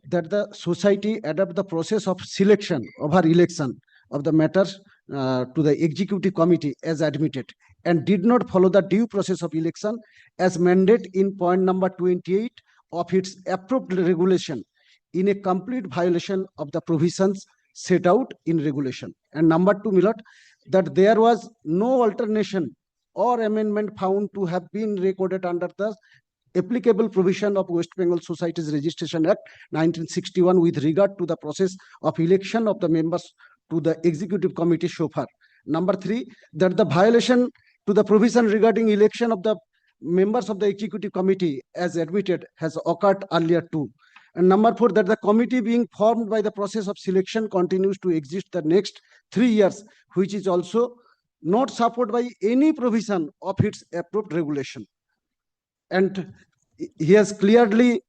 S10: that the society adopt the process of selection of her election of the matters to the executive committee as admitted, and did not follow the due process of election as mandate in point number 28 of its approved regulation, in a complete violation of the provisions set out in regulation. And number 2, my lord, that there was no alternation or amendment found to have been recorded under the applicable provision of West Bengal Societies Registration Act 1961 with regard to the process of election of the members to the executive committee so far. Number 3, that the violation to the provision regarding election of the members of the executive committee as admitted has occurred earlier too. And number 4, that the committee being formed by the process of selection continues to exist the next 3 years, which is also not supported by any provision of its approved regulation. And he has clearly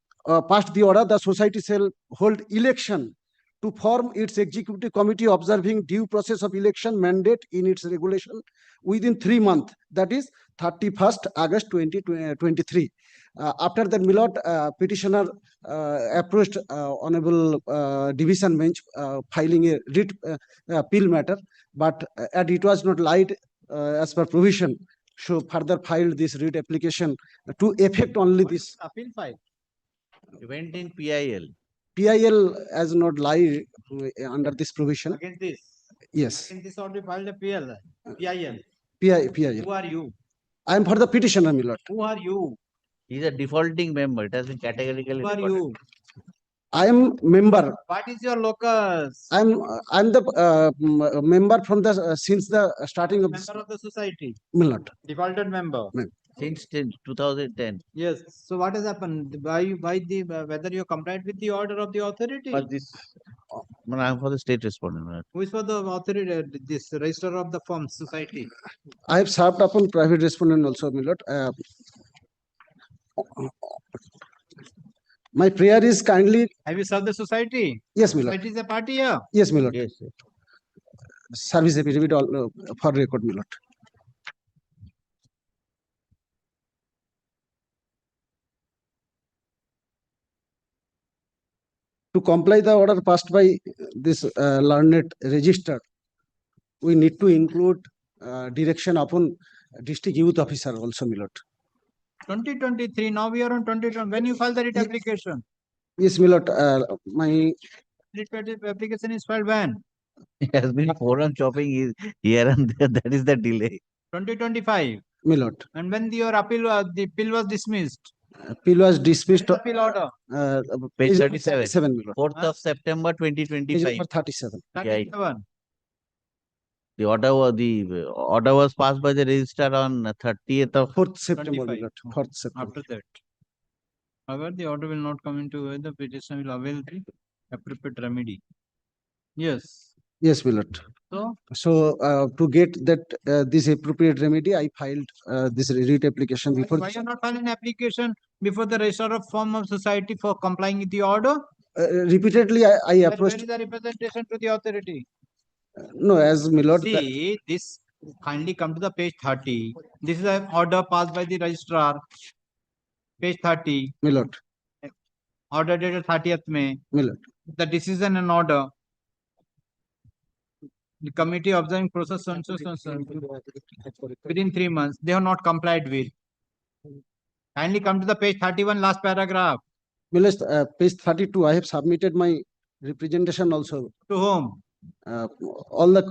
S10: passed the order, the society shall hold election to form its executive committee observing due process of election mandate in its regulation within 3 months, that is 31st August 2023. After that, my lord, petitioner approached honorable division bench filing a writ appeal matter, but it was not lied as per provision, so further filed this writ application to effect only this.
S2: Appeal file.
S7: You went in PIL.
S10: PIL has not lied under this provision.
S2: Against this?
S10: Yes.
S2: Against this order filed a PL. PIL.
S10: PIL.
S2: Who are you?
S10: I am for the petitioner, my lord.
S7: Who are you? He's a defaulting member. It has been categorically
S2: Who are
S7: recorded.
S2: you?
S10: I am member.
S2: What is your locus?
S10: I'm the member from the since the starting of
S2: Member of the society.
S10: my lord.
S2: Defaulted member.
S7: Since 2010.
S2: Yes. So what has happened? Why the whether you complied with the order of the authority?
S7: But this, I'm for the state respondent.
S2: Who is for the authority? This register of the firms society.
S10: I have served upon private respondent also, my lord. My prayer is kindly.
S2: Have you served the society?
S10: Yes, my lord.
S2: Society is a party here.
S10: Yes, my lord.
S7: Yes.
S10: Service affidavit all for record, my lord. To comply the order passed by this learned register, we need to include direction upon district youth officer also, my lord.
S2: 2023. Now we are on 2020. When you file the writ application?
S10: Yes, my lord. My
S2: Writ application is filed when?
S7: It has been forum shopping here and there. That is the delay.
S2: 2025.
S10: my lord.
S2: And when your appeal the appeal was dismissed?
S10: Appeal was dismissed.
S2: Appeal order.
S7: Page
S10: Page
S7: 37.
S10: my lord.
S7: 4th of September
S10: Page
S7: 2025.
S10: number 37.
S7: Yeah.
S2: 37.
S7: The order was passed by the registrar on 30th of
S10: 4th September, my
S2: 25.
S10: lord. 4th September.
S2: After that. However, the order will not come into the petition will avail the appropriate remedy. Yes.
S10: Yes, my lord. So to get that this appropriate remedy, I filed this writ application before.
S2: Why you not file an application before the registrar of form of society for complying with the order?
S10: Repeatedly, I approached.
S2: Where is the representation to the authority?
S10: No, as my lord.
S2: See, this kindly come to the page 30. This is an order passed by the registrar. Page 30.
S10: My lord.
S2: Order dated 30th May.
S10: My lord.
S2: The decision and order. The committee observing process within 3 months. They have not complied with. Kindly come to the page 31, last paragraph.
S10: My lord, page 32. I have submitted my representation also.
S2: To whom?
S10: All the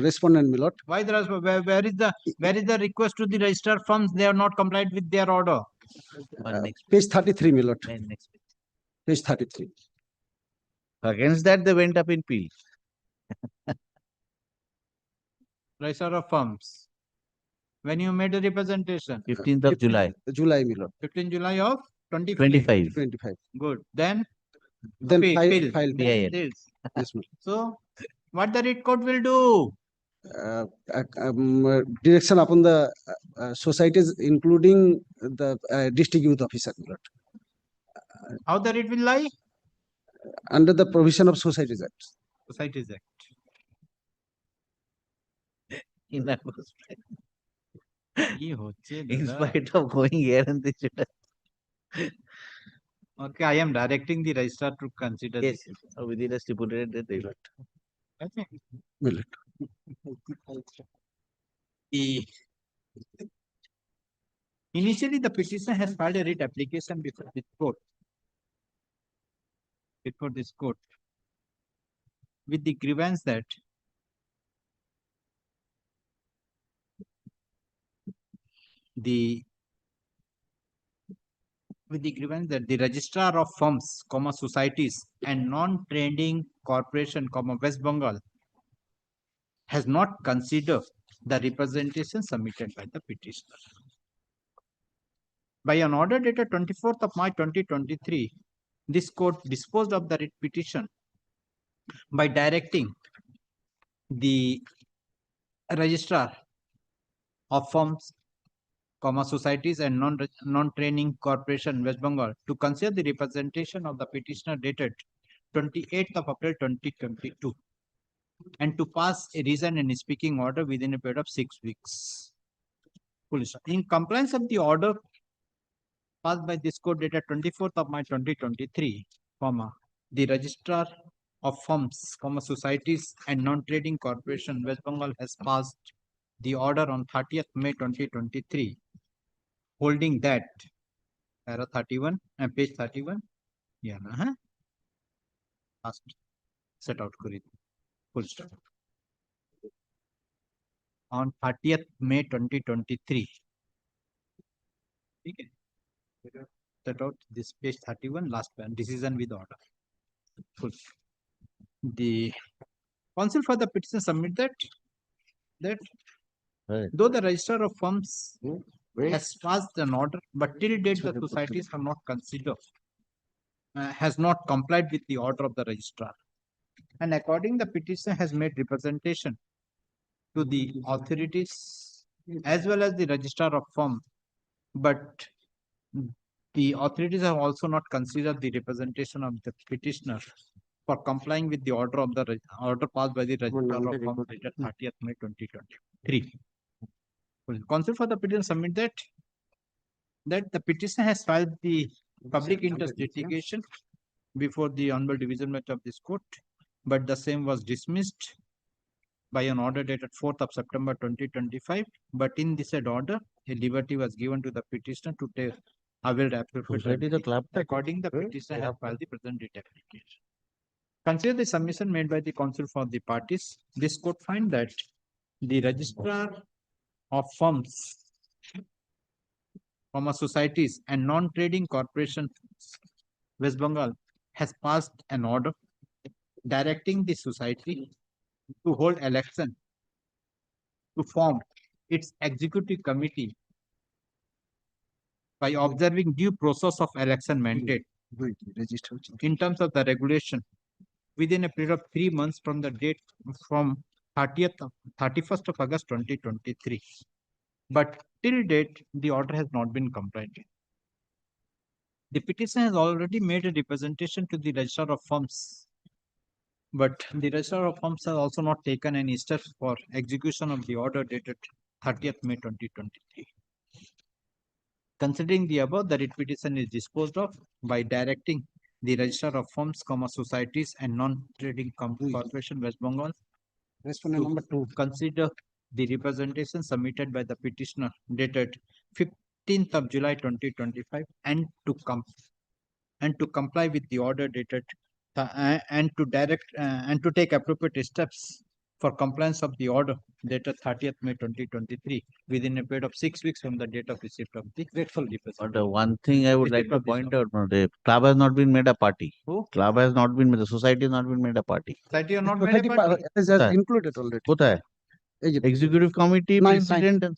S10: respondent, my lord.
S2: Why where is the request to the registrar firms? They have not complied with their order.
S10: Page 33, my lord.
S7: Next
S10: Page 33.
S7: Against that, they went up in appeal.
S2: Registrar of firms. When you made a representation?
S7: 15th of July.
S10: July, my lord.
S2: 15 July of
S7: 25.
S10: 25.
S2: Good. Then
S10: File.
S7: PIL.
S10: Yes, ma'am.
S2: So, what the writ court will do?
S10: Direction upon the societies, including the district youth officer, my lord.
S2: How the writ will lie?
S10: Under the provision of Societies Act.
S2: Societies Act.
S7: In spite of going here and there.
S2: Okay, I am directing the registrar to consider
S7: Yes,
S2: this.
S7: within a stipulated date.
S2: Okay.
S10: My lord.
S2: Initially, the petitioner has filed a writ application before this court. With the grievance that the registrar of firms, societies and non-trading corporation, West Bengal has not considered the representation submitted by the petitioner. By an order dated 24th of March 2023, this court disposed of the writ petition by directing the registrar of firms, societies and non-training corporation West Bengal to consider the representation of the petitioner dated 28th of April 2022 and to pass a reasoned and speaking order within a period of 6 weeks. In compliance of the order passed by this court dated 24th of March 2023, the registrar of firms, societies and non-trading corporation West Bengal has passed the order on 30th May 2023, holding that para 31 and page 31. Yeah, set out kori. Full stop. On 30th May 2023, ठीक है, that out this page 31 last one, decision with order. Full. The counsel for the petition submit that though the registrar of firms has passed an order, but till date the societies have not considered, has not complied with the order of the registrar. And according the petitioner has made representation to the authorities as well as the registrar of firm, but the authorities have also not considered the representation of the petitioner for complying with the order of the order passed by the registrar of firm dated 30th May 2023. Counsel for the petition submit that the petitioner has filed the public interest litigation before the Honorable Division Bench of this court, but the same was dismissed by an order dated 4th of September 2025. But in this said order, a liberty was given to the petitioner to take availed appropriate remedy. According the petitioner has filed the present date application. Consider the submission made by the counsel for the parties. This court find that the registrar of firms, societies and non-trading corporations, West Bengal, has passed an order directing the society to hold election to form its executive committee by observing due process of election mandate in terms of the regulation within a period of 3 months from the date from 31st of August 2023. But till date, the order has not been complied. The petitioner has already made a representation to the registrar of firms, but the registrar of firms has also not taken any steps for execution of the order dated 30th May 2023. Considering the above, the writ petition is disposed of by directing the registrar of firms, societies and non-trading corporation West Bengal to consider the representation submitted by the petitioner dated 15th of July 2025 and to comply with the order dated and to take appropriate steps for compliance of the order dated 30th May 2023 within a period of 6 weeks from the date of receipt of the grateful representation.
S7: But one thing I would like to point out, the club has not been made a party.
S2: Who?
S7: Club has not been made, the society has not been made a party.
S2: Society are not made a party.
S10: Is included already.
S7: Kotha hai? Executive committee, president and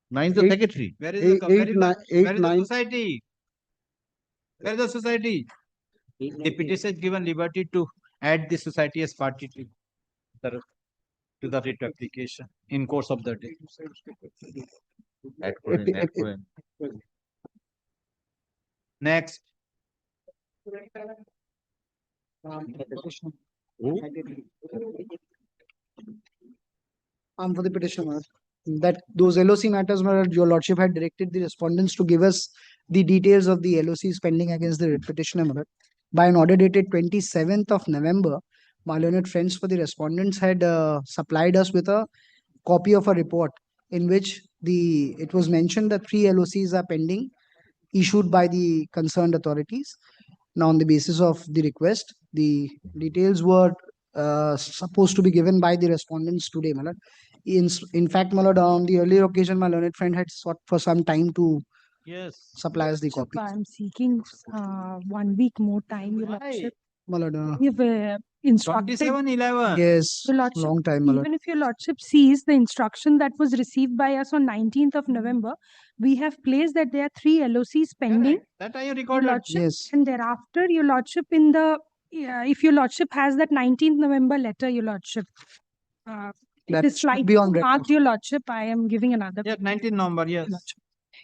S7: ninth the secretary.
S2: Where is the society? Where is the society? The petition is given liberty to add the society as party to the writ application in course of the day. Next.
S10: For the petitioner, that those LOC matters where your lordship had directed the respondents to give us the details of the LOCs pending against the petitioner. By an order dated 27th of November, my learned friends for the respondents had supplied us with a copy of a report in which it was mentioned that 3 LOCs are pending, issued by the concerned authorities. Now, on the basis of the request, the details were supposed to be given by the respondents today, my lord. In fact, my lord, on the earlier occasion, my learned friend had sought for some time to supply us the copy.
S3: I'm seeking 1 week more time, your lordship.
S10: My lord,
S3: You've instructed.
S2: 27/11.
S10: yes,
S3: Your lordship,
S10: long time, my lord.
S3: even if your lordship sees the instruction that was received by us on 19th of November, we have placed that there are 3 LOCs pending.
S2: That are you
S3: Your
S2: recorded?
S3: lordship,
S10: Yes.
S3: and thereafter, your lordship, if your lordship has that 19th November letter, your lordship,
S10: That
S3: it is
S10: should
S3: slightly
S10: be on record.
S3: marked, your lordship. I am giving another.
S2: Yeah, 19 November, yes.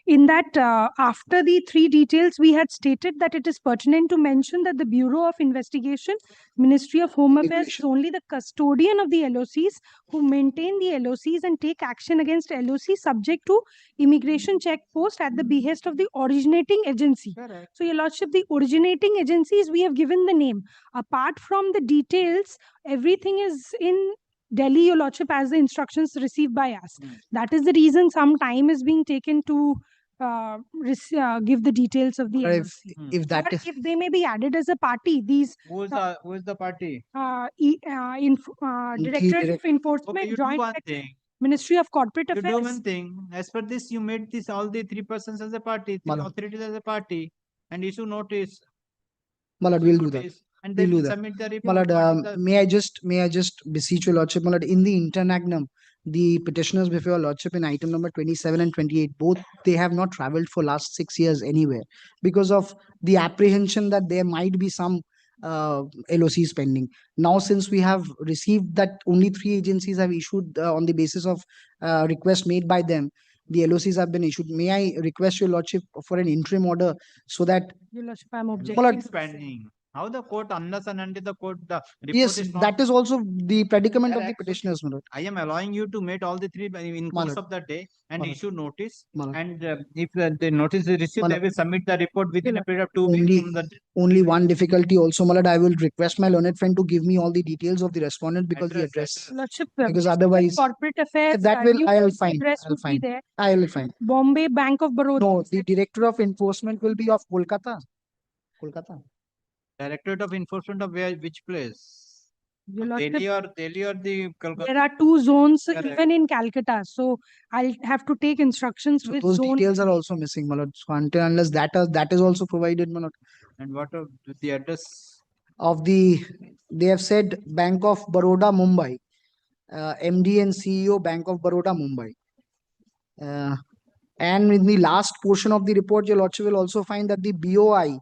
S3: In that, after the 3 details, we had stated that it is pertinent to mention that the Bureau of Investigation, Ministry of Home Affairs, is only the custodian of the LOCs who maintain the LOCs and take action against LOC subject to immigration check post at the behest of the originating agency.
S2: Correct.
S3: So, your lordship, the originating agencies, we have given the name. Apart from the details, everything is in Delhi, your lordship, as the instructions received by us. That is the reason some time is being taken to give the details of the
S10: But
S3: LOC.
S10: if that
S3: But
S10: is
S3: if they may be added as a party, these
S2: Who is the party?
S3: Directorate of
S2: Okay,
S3: Enforcement,
S2: you do
S3: Joint
S2: one thing.
S3: Ministry of Corporate
S2: You do
S3: Affairs.
S2: one thing, as per this, you made this all the three persons as a party, three
S10: Malad.
S2: authorities as a party, and issue notice.
S10: Malad, we'll do that.
S2: notice, And
S10: We'll
S2: then
S10: do
S2: you
S10: that.
S2: submit the report.
S10: Malad,
S2: What is the-
S10: may I just beseech your lordship, Malad, in the internagnum, the petitioners before your lordship in item number 27 and 28, both they have not traveled for last 6 years anywhere because of the apprehension that there might be some LOCs pending. Now, since we have received that only 3 agencies have issued on the basis of request made by them, the LOCs have been issued. May I request your lordship for an interim order so that
S3: Your lordship, I'm objecting.
S10: Malad,
S2: It's pending. How the court, unless and until the court, the report
S10: yes,
S2: is not.
S10: that is also the predicament of the
S2: Correct.
S10: petitioners, Malad.
S2: I am allowing you to meet all the three in course
S10: Malad.
S2: of the day and
S10: Malad.
S2: issue notice.
S10: Malad.
S2: And if the notice is received, they
S10: Malad.
S2: will submit the report within a period of 2 weeks
S10: Only,
S2: from the
S10: only one difficulty also, Malad. I will request my learned friend to give me all the details of the respondent because the address.
S3: Lordship,
S10: Because otherwise,
S3: Corporate Affairs.
S10: that will,
S3: new
S10: I will find.
S3: address
S10: I'll
S3: would be
S10: find.
S3: there.
S10: I will find.
S3: Bombay Bank of Baroda.
S10: No, the director of enforcement will be of Kolkata. Kolkata.
S2: Directorate of Enforcement of which place?
S3: Your lordship,
S2: Delhi or the Calcutta?
S3: there are 2 zones
S2: Correct.
S3: even in Calcutta. So I'll have to take instructions
S10: So
S3: with
S10: those
S3: zone.
S10: details are also missing, Malad. So until unless that is also provided, Malad.
S2: And what of the address?
S10: Of the, they have said Bank of Baroda, Mumbai. MD and CEO, Bank of Baroda, Mumbai. And in the last portion of the report, your lordship will also find that the BOI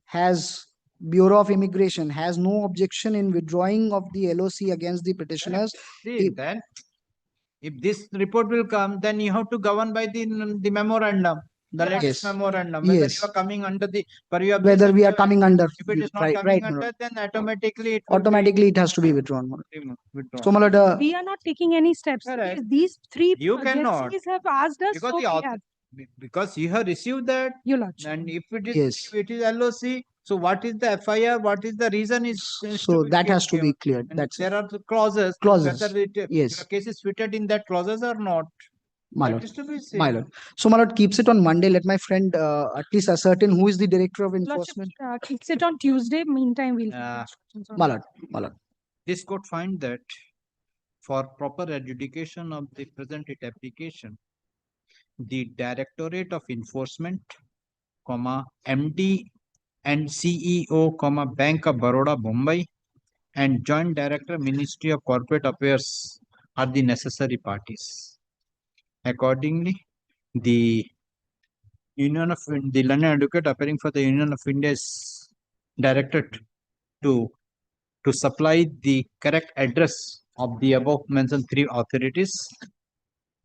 S10: has, Bureau of Immigration has no objection in withdrawing of the LOC against the petitioners.
S2: See, then if this report will come, then you have to govern by the memorandum, the latest
S10: Yes.
S2: memorandum. Whether
S10: Yes.
S2: you are coming under the purview of
S10: Whether
S2: this
S10: we are
S2: or
S10: coming under,
S2: if it is not
S10: right,
S2: coming
S10: right,
S2: under,
S10: Malad.
S2: then automatically it will
S10: Automatically it has to be withdrawn, Malad.
S2: be withdrawn.
S10: So, Malad,
S3: We are not taking any steps.
S2: Correct.
S3: These 3
S2: You cannot.
S3: agencies have asked us.
S2: Because
S3: So
S2: the
S3: we
S2: author-
S3: have.
S2: because you have received that,
S3: Your lordship.
S2: and if it is
S10: Yes.
S2: if it is LOC, so what is the FIR? What is the reason? Is
S10: so that has to be cleared.
S2: And
S10: That's
S2: there are the clauses.
S10: Clauses.
S2: Whether
S10: Yes.
S2: your case is fitted in that clauses or not.
S10: my
S2: That
S10: lord.
S2: is to be seen.
S10: My lord. So, my lord keeps it on Monday. Let my friend at least ascertain who is the director of
S3: Lordship,
S10: enforcement.
S3: keeps it on Tuesday. Meantime, we'll.
S2: Uh,
S10: My lord. My lord.
S2: This court find that for proper adjudication of the presented application, the Directorate of Enforcement, MD and CEO, Bank of Baroda, Mumbai, and Joint Director, Ministry of Corporate Affairs are the necessary parties. Accordingly, the London Advocate appearing for the Union of India is directed to supply the correct address of the above mentioned 3 authorities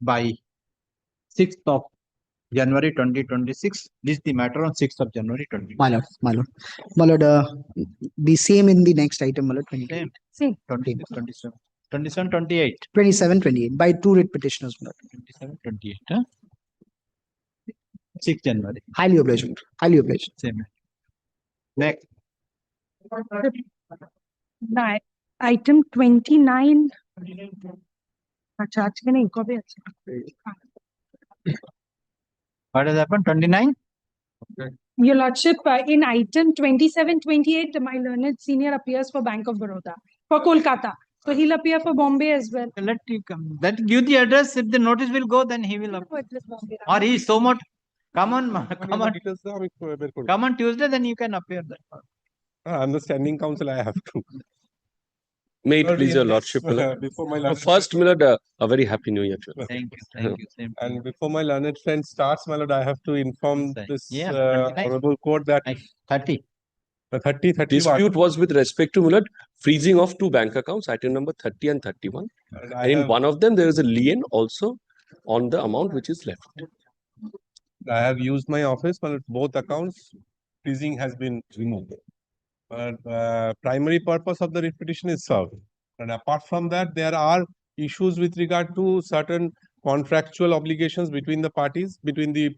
S2: by 6th of January 2026. This is the matter on 6th of January 2026.
S10: My lord. My lord. My lord. The same in the next item, my lord. 28.
S3: Same.
S2: 26, 27. 27, 28.
S10: 27, 28 by 2 writ petitioners, my lord.
S2: 27, 28. Huh? 6th January.
S10: Highly obliged. My lord. Highly obliged.
S2: Same. Next.
S3: Item 29. अच्छा आज के नहीं कभी
S2: What has happened? 29?
S3: Your lordship, in item 27-28, my learned senior appears for Bank of Baroda for Kolkata. So he'll appear for Bombay as well.
S2: Let you come. That give the address. If the notice will go, then he will appear. Or he is so much. Come on, come on. Come on Tuesday, then you can appear that.
S19: I'm the standing counsel. I have to.
S9: May it please your lordship.
S19: Before my lord,
S9: First, my lord, a very happy new year.
S2: Thank you. Thank you. Same.
S19: and before my learned friend starts, my lord, I have to inform this
S2: Yeah, 29.
S19: honorable court that
S2: 30.
S19: 30, 31.
S9: Dispute was with respect to, my lord, freezing of 2 bank accounts, item number 30 and 31.
S19: And
S9: And in one of them, there is a lien also on the amount which is left.
S19: I have used my office, but both accounts freezing has been removed. But primary purpose of the writ petition is served. And apart from that, there are issues with regard to certain contractual obligations between the parties, between the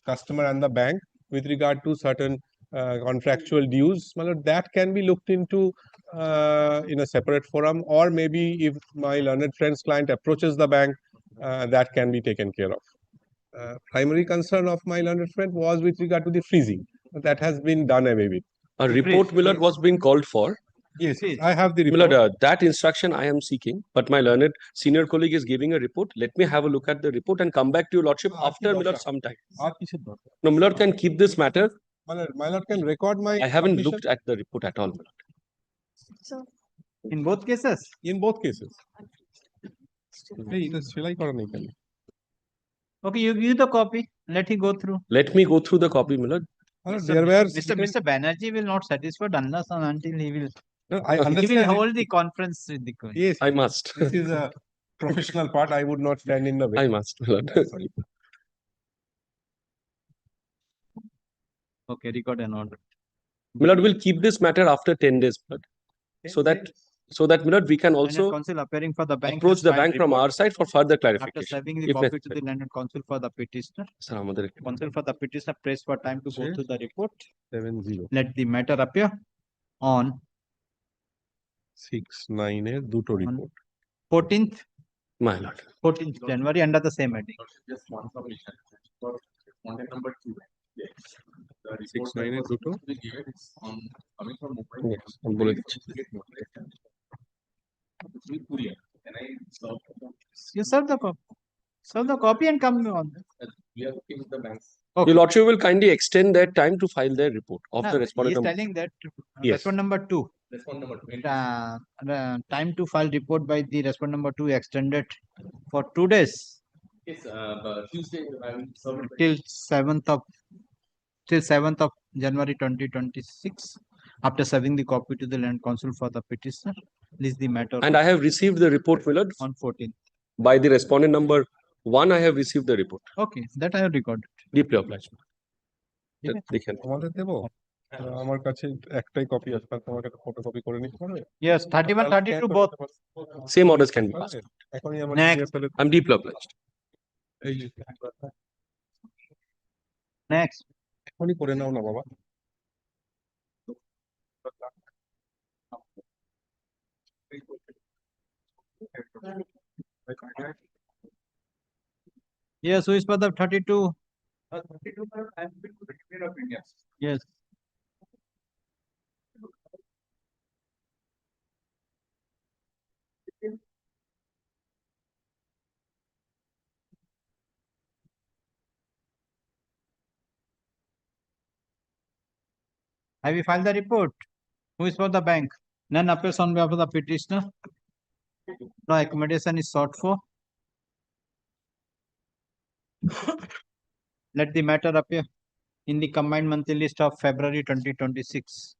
S19: customer and the bank, with regard to certain contractual dues. Well, that can be looked into in a separate forum, or maybe if my learned friend's client approaches the bank, that can be taken care of. Primary concern of my learned friend was with regard to the freezing. That has been done away with.
S9: A report, my lord, was being called for Yes,
S2: Please.
S9: I have the report. That instruction I am seeking, but my learned senior colleague is giving a report. Let me have a look at the report and come back to your lordship after Milord some time. No, Milord can keep this matter.
S19: My lord can record my
S9: I haven't
S19: submission.
S9: looked at the report at all, Milord.
S2: In both cases?
S19: In both cases. সেলাই করা নেই কেন?
S2: Okay, you give the copy. Let him go through.
S9: Let me go through the copy, Milord.
S2: Mr. Banerjee will not satisfied unless and until he will.
S19: No, I
S2: He
S19: understand.
S2: will hold the conference with the queen.
S19: Yes,
S9: I must.
S19: This is a professional part. I would not stand in the way.
S9: I must, Milord.
S19: Sorry.
S2: Okay, record an order.
S9: Milord will keep this matter after 10 days, Milord. So that Milord, we can
S2: Landed
S9: also
S2: council appearing for the bank
S9: approach
S2: has
S9: the
S2: filed
S9: bank from
S2: report.
S9: our side for further
S2: After
S9: clarification.
S2: serving the
S9: if
S2: copy to
S9: necessary.
S2: the landed council for the petitioner,
S9: Sir, আমাদের
S2: council for the petitioner press for time to go through the report.
S19: 7-0.
S2: Let the matter appear on
S19: 6-9 এর দুটো report.
S2: 14th.
S9: My lord.
S2: 14th January under the same heading.
S20: Just one submission. For content number 2. Yes. The
S19: 6-9 এর দুটো.
S20: Coming from Mumbai.
S9: Yes, আমি বলে দিচ্ছি।
S20: Can I serve?
S2: You serve the copy. Serve the copy and come on.
S20: We are looking at the banks.
S9: Your lordship will kindly extend their time to file their report of
S2: No,
S9: the
S2: he
S9: respondent.
S2: is telling that
S9: Yes.
S2: respondent number 2.
S20: Respondent number 2.
S2: Time to file report by the respondent number 2 extended for 2 days.
S20: Yes, Tuesday I will serve it.
S2: Till 7th of January 2026. After serving the copy to the land council for the petitioner, list the matter.
S9: And I have received the report, Milord.
S2: On 14th.
S9: By the respondent number 1, I have received the report.
S2: Okay, that I have recorded.
S9: Deeply obliged. দেখেন।
S19: আমাদের দেবো? আমার কাছে একটাই copy আছে, তোমার কাছে photocopy করে নিতে পারবে?
S2: Yes, 31, 32 both.
S9: Same orders can be passed.
S19: এখনই আমার
S2: Next.
S9: I'm deeply obliged.
S19: এই যে
S2: Next.
S19: এখনই করে নাও না বাবা।
S2: Yes, who is for the 32?
S20: 32 I have been to the Premier of India.
S2: Yes. Have you filed the report? Who is for the bank? None appears on behalf of the petitioner. No accommodation is sought for. Let the matter appear in the combined monthly list of February 2026.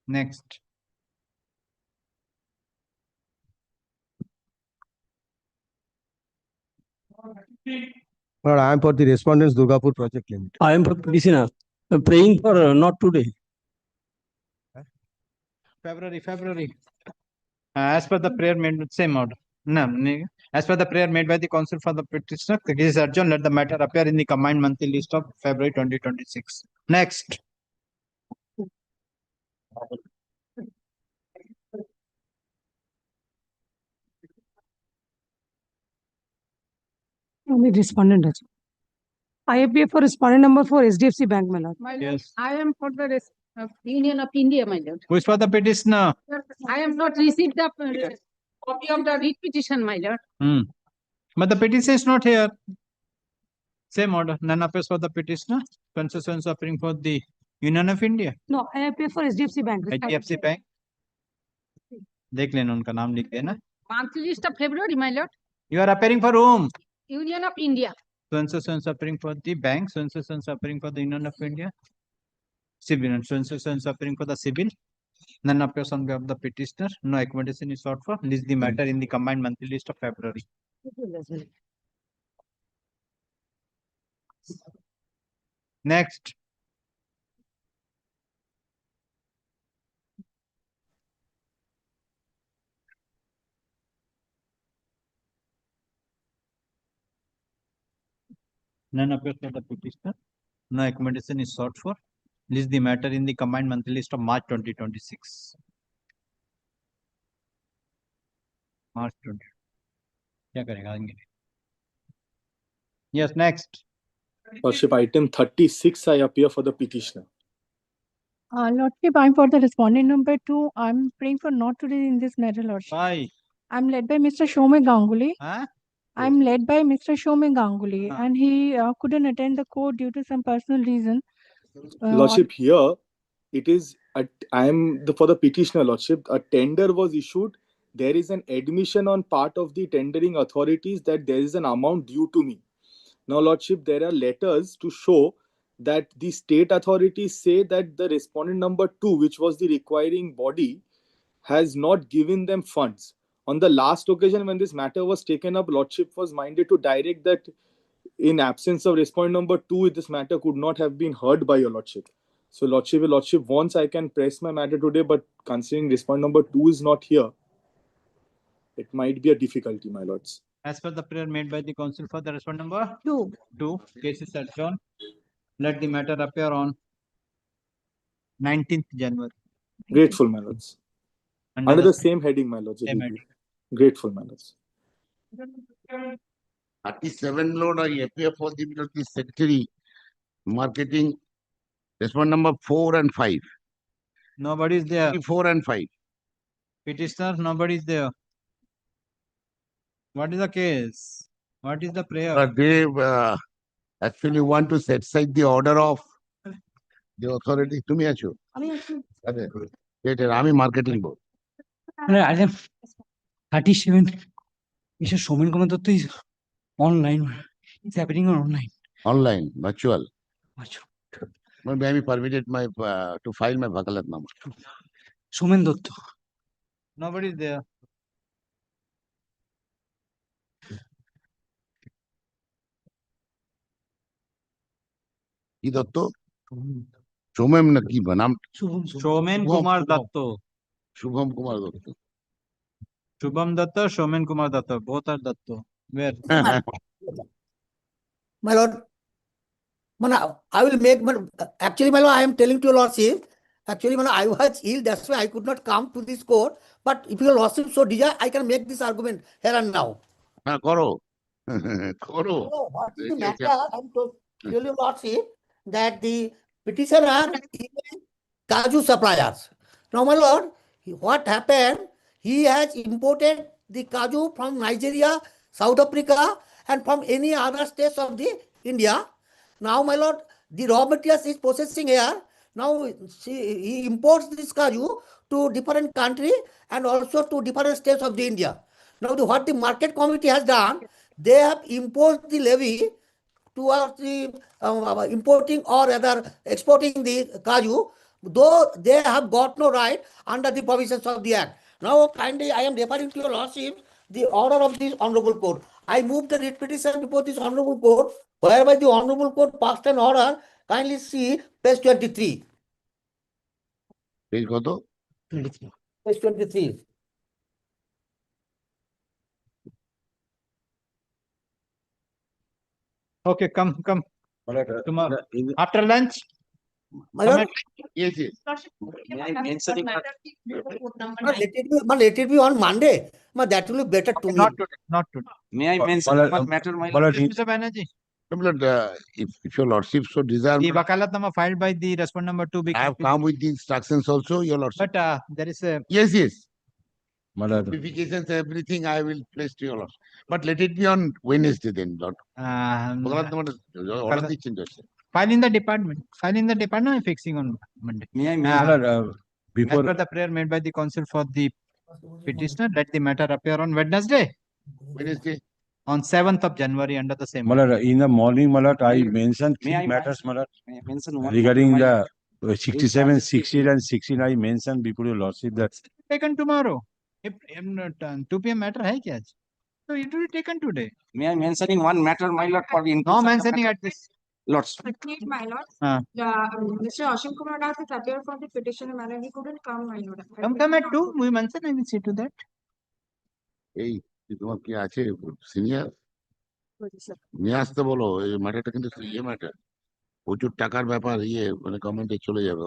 S2: Next.
S11: Lord, I am for the respondents Durgapur Project Limited.
S12: I am for petitioner. Praying for not today.
S2: February. As per the prayer made with same order. No, as per the prayer made by the council for the petitioner, the case is adjourned. Let the matter appear in the combined monthly list of February 2026. Next.
S3: Only respondent as well. I appear for respondent number 4, SDFC Bank, my lord.
S22: My lord,
S2: Yes.
S22: I am for the Union of India, my lord.
S2: Who is for the petitioner?
S22: I have not received the copy of the writ petition, my lord.
S2: But the petition is not here. Same order. None appears for the petitioner. Concessions appearing for the Union of India.
S3: No, I appear for SDFC Bank.
S2: HDFC Bank. देख लेना उनका नाम लिख देना.
S22: Monthly list of February, my lord.
S2: You are appearing for whom?
S22: Union of India.
S2: Concessions appearing for the bank. Concessions appearing for the Union of India. Civil. Concessions appearing for the civil. None appears on behalf of the petitioner. No accommodation is sought for. List the matter in the combined monthly list of February. Next. None appears for the petitioner. No accommodation is sought for. List the matter in the combined monthly list of March 2026. March 20. क्या करेगा आगे? Yes, next.
S23: Worship item 36, I appear for the petitioner.
S3: Lordship, I'm for the respondent number 2. I'm praying for not today in this matter, Lordship.
S2: Why?
S3: I'm led by Mr. Shome Ganguly.
S2: Huh?
S3: I'm led by Mr. Shome Ganguly,
S2: Huh.
S3: and he couldn't attend the court due to some personal reason.
S15: Lordship, here it is. I am for the petitioner, Lordship. A tender was issued. There is an admission on part of the tendering authorities that there is an amount due to me. Now, Lordship, there are letters to show that the state authorities say that the respondent number 2, which was the requiring body, has not given them funds. On the last occasion when this matter was taken up, Lordship was minded to direct that in absence of respondent number 2, this matter could not have been heard by your Lordship. So, Lordship wants I can press my matter today, but considering respondent number 2 is not here, it might be a difficulty, my lords.
S2: As per the prayer made by the council for the respondent number 2, case is adjourned. Let the matter appear on 19th January.
S15: Grateful, my lords. Under the same heading, my lords.
S2: Same heading.
S15: Grateful, my lords.
S24: 37 load I appear for the secretary marketing. Respondent number 4 and 5.
S2: Nobody is there.
S24: 4 and 5.
S2: Petitioner, nobody is there. What is the case? What is the prayer?
S24: But they actually want to set aside the order of the authority. To me, acho. Army marketing board.
S12: Item 37, Mr. Somen Kumar Dutta is online. It's happening on online.
S24: Online, virtual. Maybe I permitted my to file my vakalat number.
S12: Somen Dutta.
S2: Nobody is there.
S24: কি দত্ত সোমেম না কি নাম
S2: Somen Kumar Datta.
S24: Shubham Kumar Dutta
S2: Shubham Datta, Somen Kumar Datta. Both are Datta. Where?
S16: My lord, I will make, actually, my lord, I am telling to your lordship, actually, I was ill, that's why I could not come to this court. But if your lordship so desire, I can make this argument here and now.
S24: হ্যাঁ করো করো
S16: What is the matter? I am told your lordship that the petitioner is Kaju suppliers. Now, my lord, what happened? He has imported the Kaju from Nigeria, South Africa, and from any other states of the India. Now, my lord, the raw materials is processing here. Now, he imports this Kaju to different country and also to different states of the India. Now, what the market committee has done, they have imposed the levy towards the importing or rather exporting the Kaju, though they have got no right under the provisions of the Act. Now, kindly, I am referring to your lordship, the order of this honorable court. I move the writ petition before this honorable court, whereby the honorable court passed an order. Kindly see page 23.
S24: Page কত
S16: Page 23.
S2: Okay, come. Tomorrow. After lunch?
S16: My lord,
S24: yes.
S16: Let it be on Monday. That will be better to me.
S2: Not today.
S14: May I mention what matter, my lord?
S2: Mr. Banerjee.
S24: If your lordship so desire,
S2: The wakalatnama filed by the respondent number 2.
S24: I have come with the instructions also, your lordship.
S2: But there is a...
S24: Yes. Notifications, everything I will place to your lordship. But let it be on Wednesday then, Lord.
S2: File in the department. I'm fixing on Monday.
S14: May I
S2: As per the prayer made by the council for the petitioner, let the matter appear on Wednesday. On 7th of January under the same.
S5: Malad, in the morning, Malad, I mentioned three matters, Malad, regarding the 67, 60, and 16. I mentioned before your lordship that
S2: Taken tomorrow. If 2 PM matter hai kya? So it will be taken today.
S14: May I mention in one matter, my lord, for the
S2: No mentioning at this.
S14: Lords.
S22: My lord, Mr. Ashim Kumar Das is appeared for the petitioner matter. He couldn't come, my lord.
S2: Come at 2. We mention. I will see to that.
S24: এই তোমার কি আছে senior নিয়ে আসতে বলো এই ম্যাটারটা কিন্তু matter প্রচুর টাকার ব্যাপার মানে গভর্নমেন্টে চলে যাবে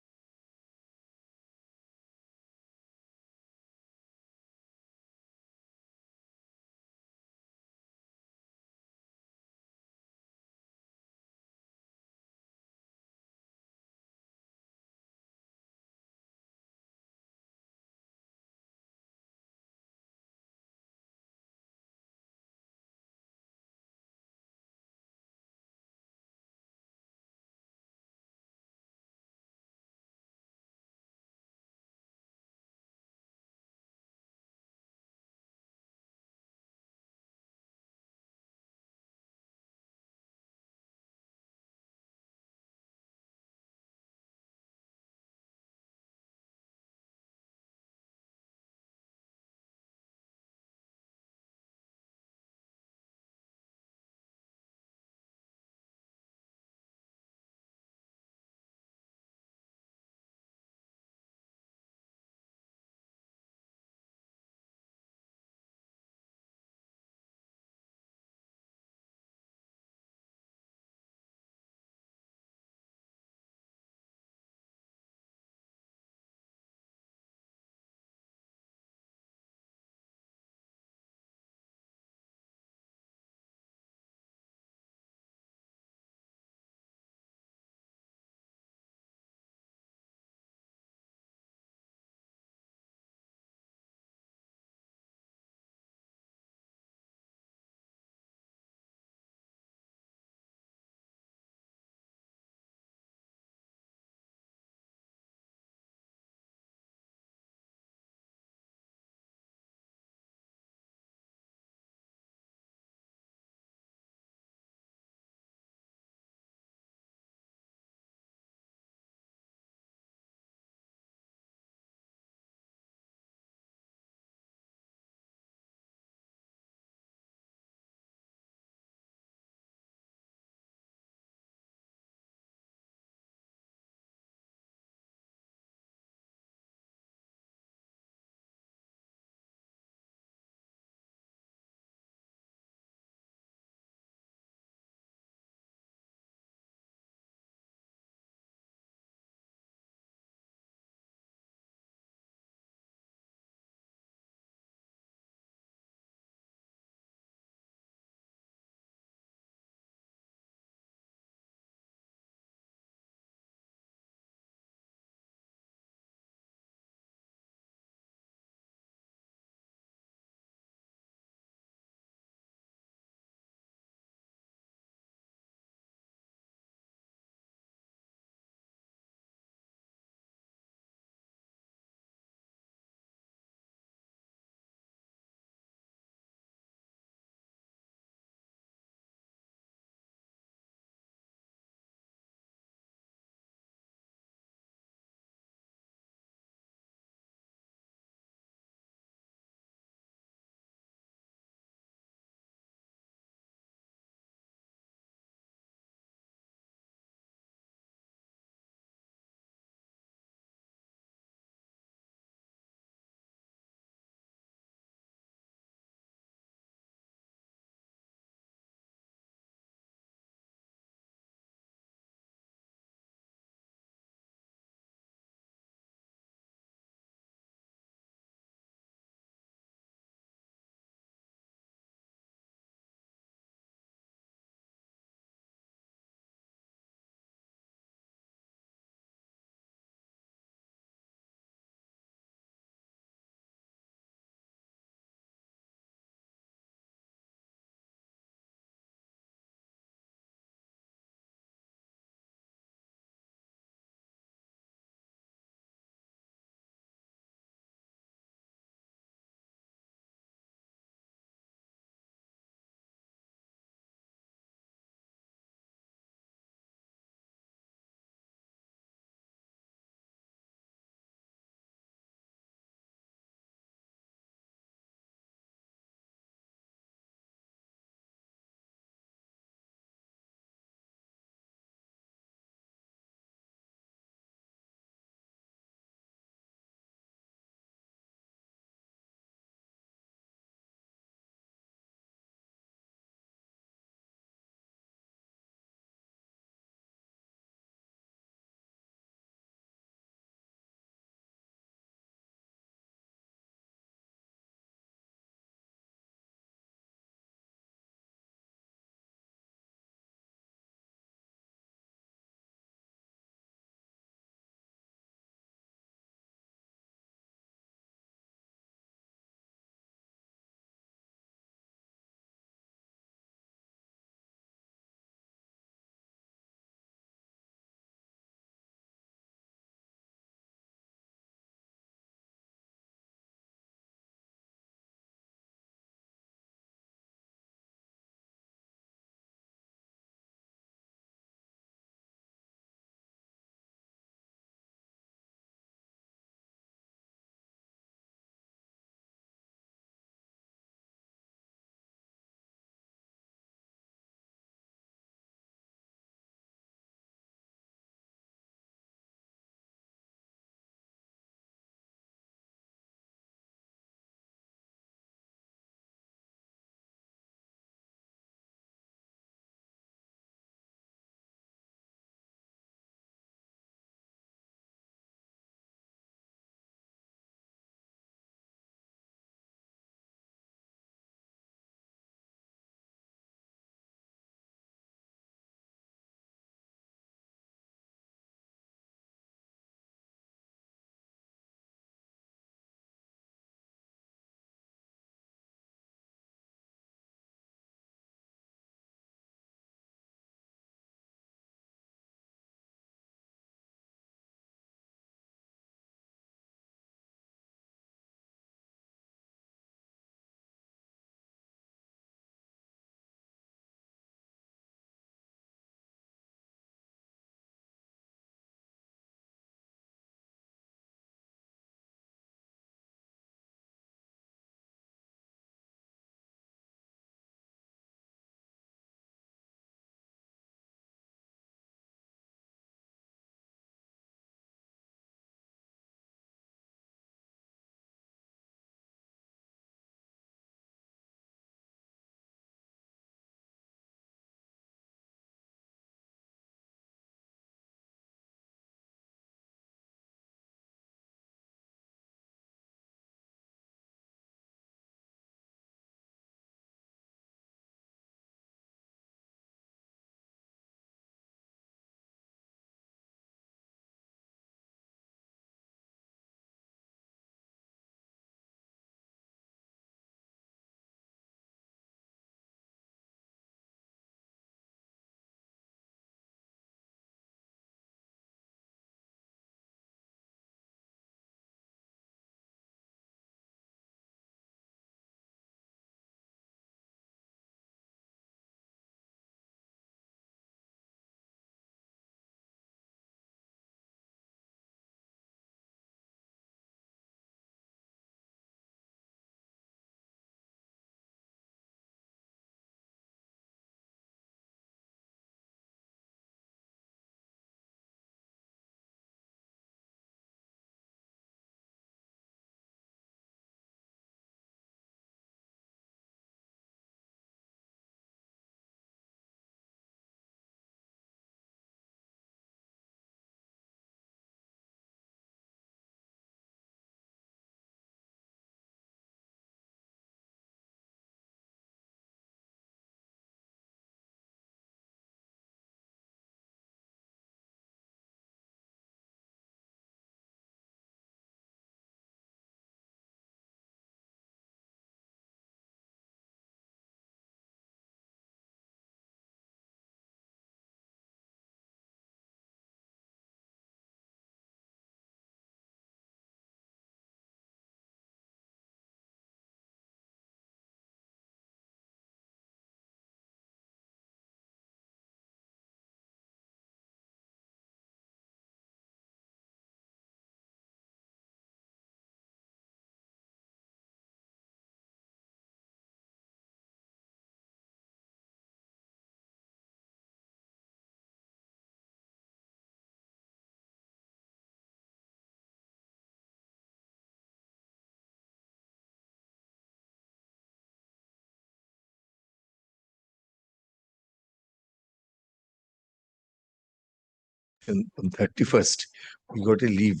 S1: on 31st, we got a leave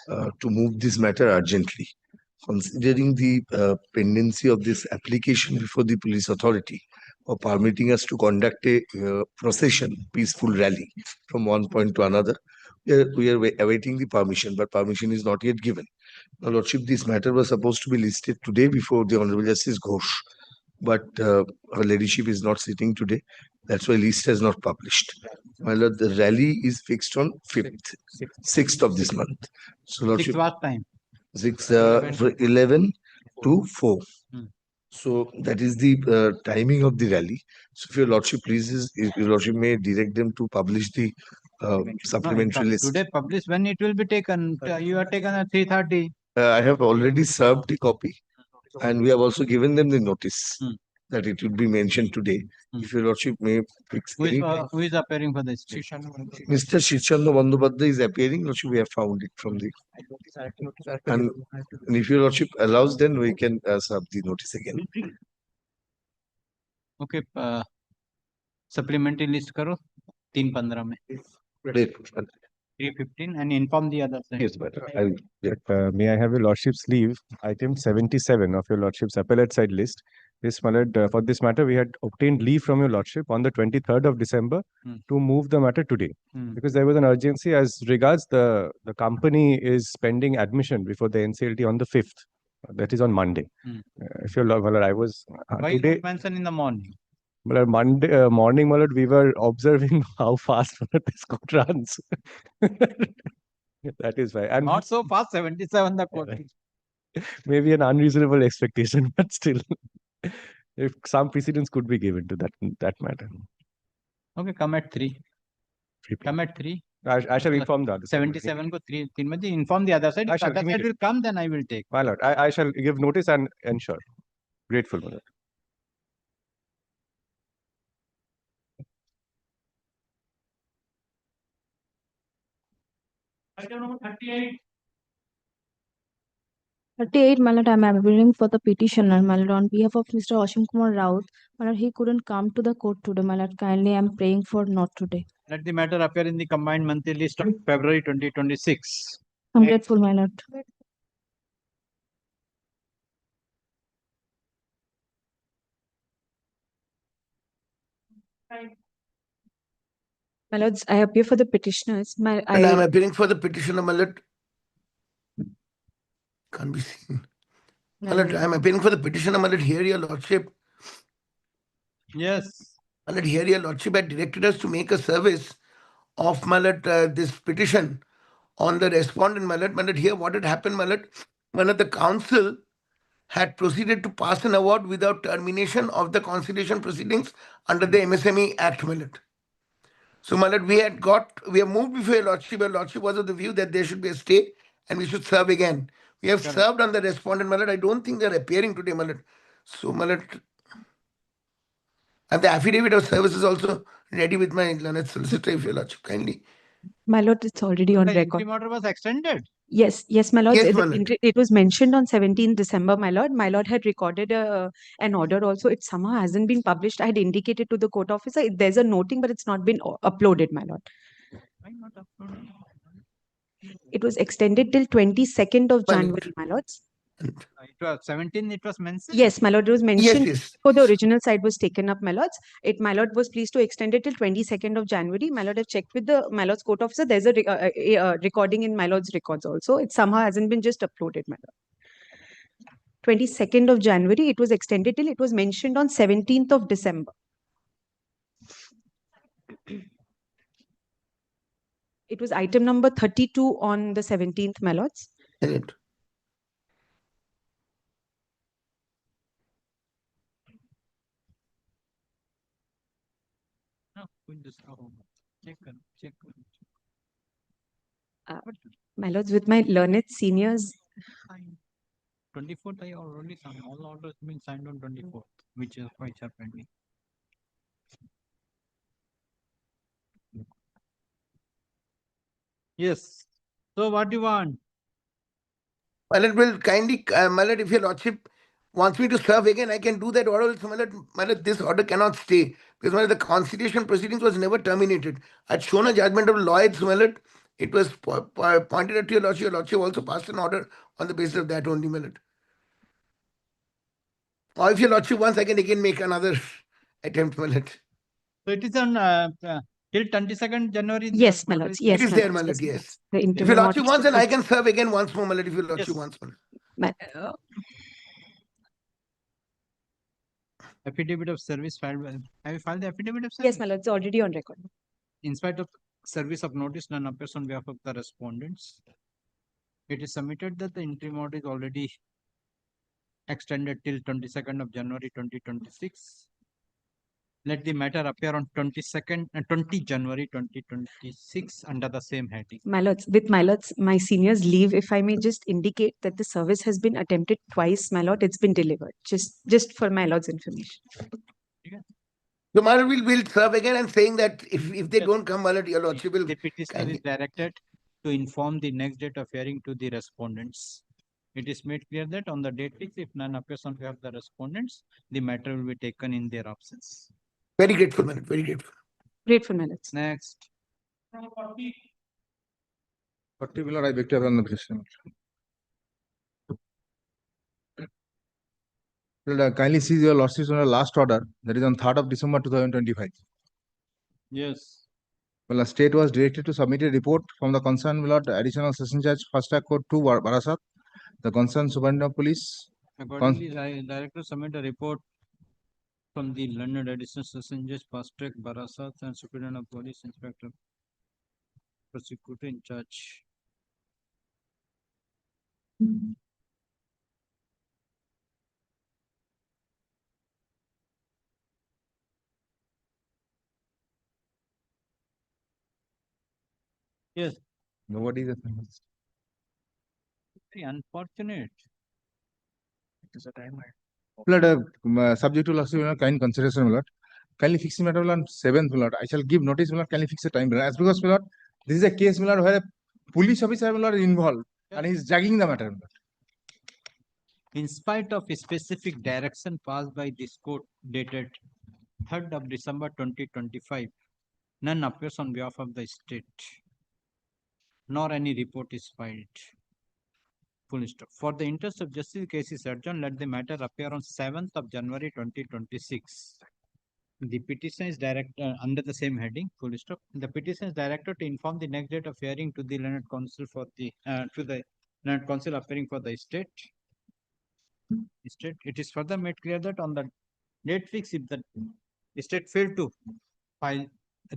S1: to move this matter urgently. Considering the pendency of this application before the police authority for permitting us to conduct a procession, peaceful rally from one point to another, we are awaiting the permission, but permission is not yet given. Now, Lordship, this matter was supposed to be listed today before the Honorable Justice Ghosh, but her ladyship is not sitting today. That's why list has not published. My lord, the rally is fixed on 6th of this month. So, Lordship,
S2: what time?
S1: 11 to 4.
S2: Hmm.
S1: So that is the timing of the rally. So if your lordship pleases, if your lordship may direct them to publish the supplementary list.
S2: Today published, when it will be taken? You are taken at 3:30.
S1: I have already served the copy, and we have also given them the notice that it will be mentioned today. If your lordship may fix
S2: Who
S1: any.
S2: is appearing for this?
S1: Mr. Shirchanda Bandyopadhyay is appearing. Lordship, we have found it from the. And if your lordship allows, then we can serve the notice again.
S2: Okay, supplementary list karo 3:15 mein. 3:15 and inform the others.
S1: Yes, but
S11: May I have your lordship's leave? Item 77 of your lordship's appellate side list. This, my lord, for this matter, we had obtained leave from your lordship on the 23rd of December to move the matter today. Because there was an urgency as regards the company is pending admission before the NCLT on the 5th. That is on Monday. If your lord, I was
S2: Why
S11: today.
S2: not mention in the morning?
S11: Well, Monday morning, my lord, we were observing how fast this court runs. That is why. And
S2: Not so fast, 77 the court.
S11: maybe an unreasonable expectation, but still, if some precedence could be given to that matter.
S2: Okay, come at 3. Come at 3.
S11: I shall inform the other
S2: 77 ko 3 baje inform the other side. If other side will come, then I will take.
S11: My lord, I shall give notice and ensure. Grateful, my lord.
S2: Item number 38.
S13: 38, my lord, I am appearing for the petitioner, my lord, on behalf of Mr. Ashim Kumar Raut. My lord, he couldn't come to the court today, my lord. Kindly, I am praying for not today.
S2: Let the matter appear in the combined monthly list of February 2026.
S13: I'm grateful, my lord. My lords, I appear for the petitioners.
S16: And I am appearing for the petitioner, my lord. Can't be seen. My lord, I am appearing for the petitioner, my lord. Here, your lordship.
S2: Yes.
S16: My lord, here, your lordship had directed us to make a service of, my lord, this petition on the respondent, my lord. My lord, here, what had happened, my lord? My lord, the council had proceeded to pass an award without termination of the conciliation proceedings under the MSME Act, my lord. So, my lord, we have moved before your lordship. Your lordship was of the view that there should be a stay and we should serve again. We have served on the respondent, my lord. I don't think they're appearing today, my lord. So, my lord, and the affidavit of service is also ready with my learned solicitor, if your lordship kindly.
S13: My lord, it's already on
S2: The
S13: record.
S2: interim order was extended.
S13: Yes, my lord.
S16: Yes, my lord.
S13: It was mentioned on 17th December, my lord. My lord had recorded an order also. It somehow hasn't been published. I had indicated to the court officer. There's a noting, but it's not been uploaded, my lord.
S2: Why not uploaded?
S13: It was extended till 22nd of January, my lords.
S2: It was 17, it was mentioned.
S13: Yes, my lord, it was mentioned.
S16: Yes.
S13: So the original side was taken up, my lords. My lord was pleased to extend it till 22nd of January. My lord, I've checked with the my lord's court officer. There's a recording in my lord's records also. It somehow hasn't been just uploaded, my lord. 22nd of January, it was extended till it was mentioned on 17th of December. It was item number 32 on the 17th, my lords.
S16: Correct.
S13: My lords, with my learned seniors.
S2: 24th, I already signed. All orders been signed on 24th, which are pending. Yes. So what do you want?
S16: My lord will kindly, my lord, if your lordship
S17: wants me to serve again, I can do that order. This order cannot stay because the constitution proceedings was never terminated. I'd shown a judgment of law. It was pointed out to your lordship. Your lordship also passed an order on the basis of that only, my lord. Or if your lordship wants, I can again make another attempt, my lord.
S2: So it is on till 22nd January.
S13: Yes, my lords. Yes,
S17: It is
S13: my
S17: there,
S13: lords,
S17: my lord.
S13: yes, my
S17: Yes.
S13: lords. The
S17: If
S13: interim
S17: your lordship
S13: order
S17: wants, then I
S13: is-
S17: can serve again once more, my lord. If your lordship
S2: Yes.
S17: wants, my lord.
S2: Affidavit of service filed by, have you filed the affidavit of service?
S13: Yes, my lord, it's already on record.
S2: In spite of service of notice, none appears on behalf of the respondents. It is submitted that the interim order is already extended till 22nd of January 2026. Let the matter appear on 20 January 2026 under the same heading.
S13: My lords, with my lords, my seniors leave, if I may just indicate that the service has been attempted twice, my lord, it's been delivered. Just for my lord's information.
S17: So, my lord, will serve again and saying that if they don't come, my lord, your lordship will.
S2: The petitioner is directed to inform the next date of hearing to the respondents. It is made clear that on the date fixed, if none appears on behalf of the respondents, the matter will be taken in their absence.
S17: Very grateful, my lord. Very grateful.
S13: Grateful, my lords.
S2: Next.
S20: 40 below, I beg to have on the petition. Kindly see your lordship's on the last order, that is on 3rd of December 2025.
S2: Yes.
S20: Well, the state was directed to submit a report from the concerned Lord Additional Session Judge, First Track Court 2, Barasat, the concerned Superintendent of Police.
S2: Accordingly, director submit a report from the London Additional Session Judge, First Track, Barasat, and Superintendent of Police, Inspector, Prosecutor in charge. Yes.
S20: Nobody is
S2: Very unfortunate.
S20: It is a time. Subject to lordship, kind consideration, my lord. Kindly fix the matter on 7th, my lord. I shall give notice, my lord. Kindly fix the time. As because, my lord, this is a case, my lord, where a police officer, my lord, is involved and he is dragging the matter, my lord.
S2: In spite of a specific direction passed by this court dated 3rd of December 2025, none appears on behalf of the state, nor any report is filed. Full stop. For the interest of justice, the case is adjourned. Let the matter appear on 7th of January 2026. The petition is under the same heading. Full stop. The petition is directed to inform the next date of hearing to the Learned Counsel for the Learned Counsel appearing for the state. It is further made clear that on the date fixed, if the state failed to file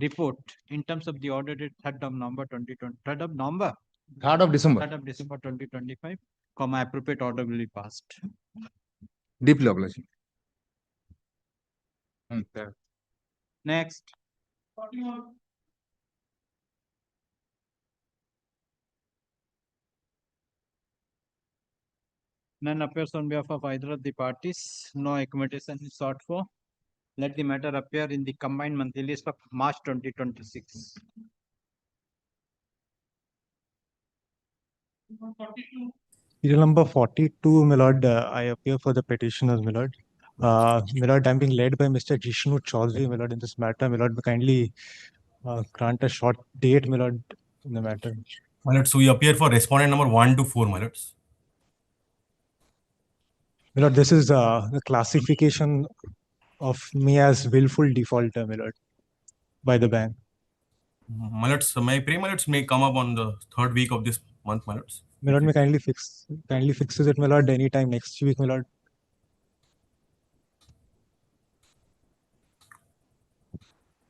S2: report in terms of the order date 3rd of November 2020, 3rd of November.
S20: 3rd of December.
S2: 3rd of December 2025, appropriate order will be passed.
S20: Deeply obliging.
S2: Next. None appears on behalf of either of the parties. No accommodation is sought for. Let the matter appear in the combined monthly list of March 2026.
S11: Serial number 42, my lord, I appear for the petitioners, my lord. My lord, I'm being led by Mr. Jishnu Chaudhary, my lord, in this matter. My lord, kindly grant a short date, my lord, in the matter.
S18: My lord, so we appear for respondent number 1 to 4, my lords.
S11: My lord, this is the classification of me as willful defaulter, my lord, by the bank.
S18: My lords, my pre-my may come up on the 3rd week of this month, my lords.
S11: My lord, may kindly fixes it, my lord, anytime next week, my lord.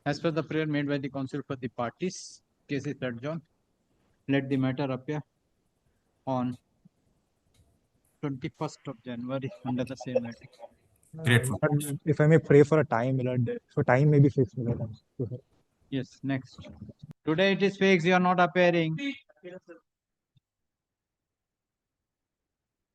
S2: As per the prayer made by the counsel for the parties, case is adjourned. Let the matter appear on 21st of January under the same heading.
S18: Grateful.
S11: If I may pray for a time, my lord, so time may be fixed, my lord.
S2: Yes, next. Today it is fixed, you are not appearing.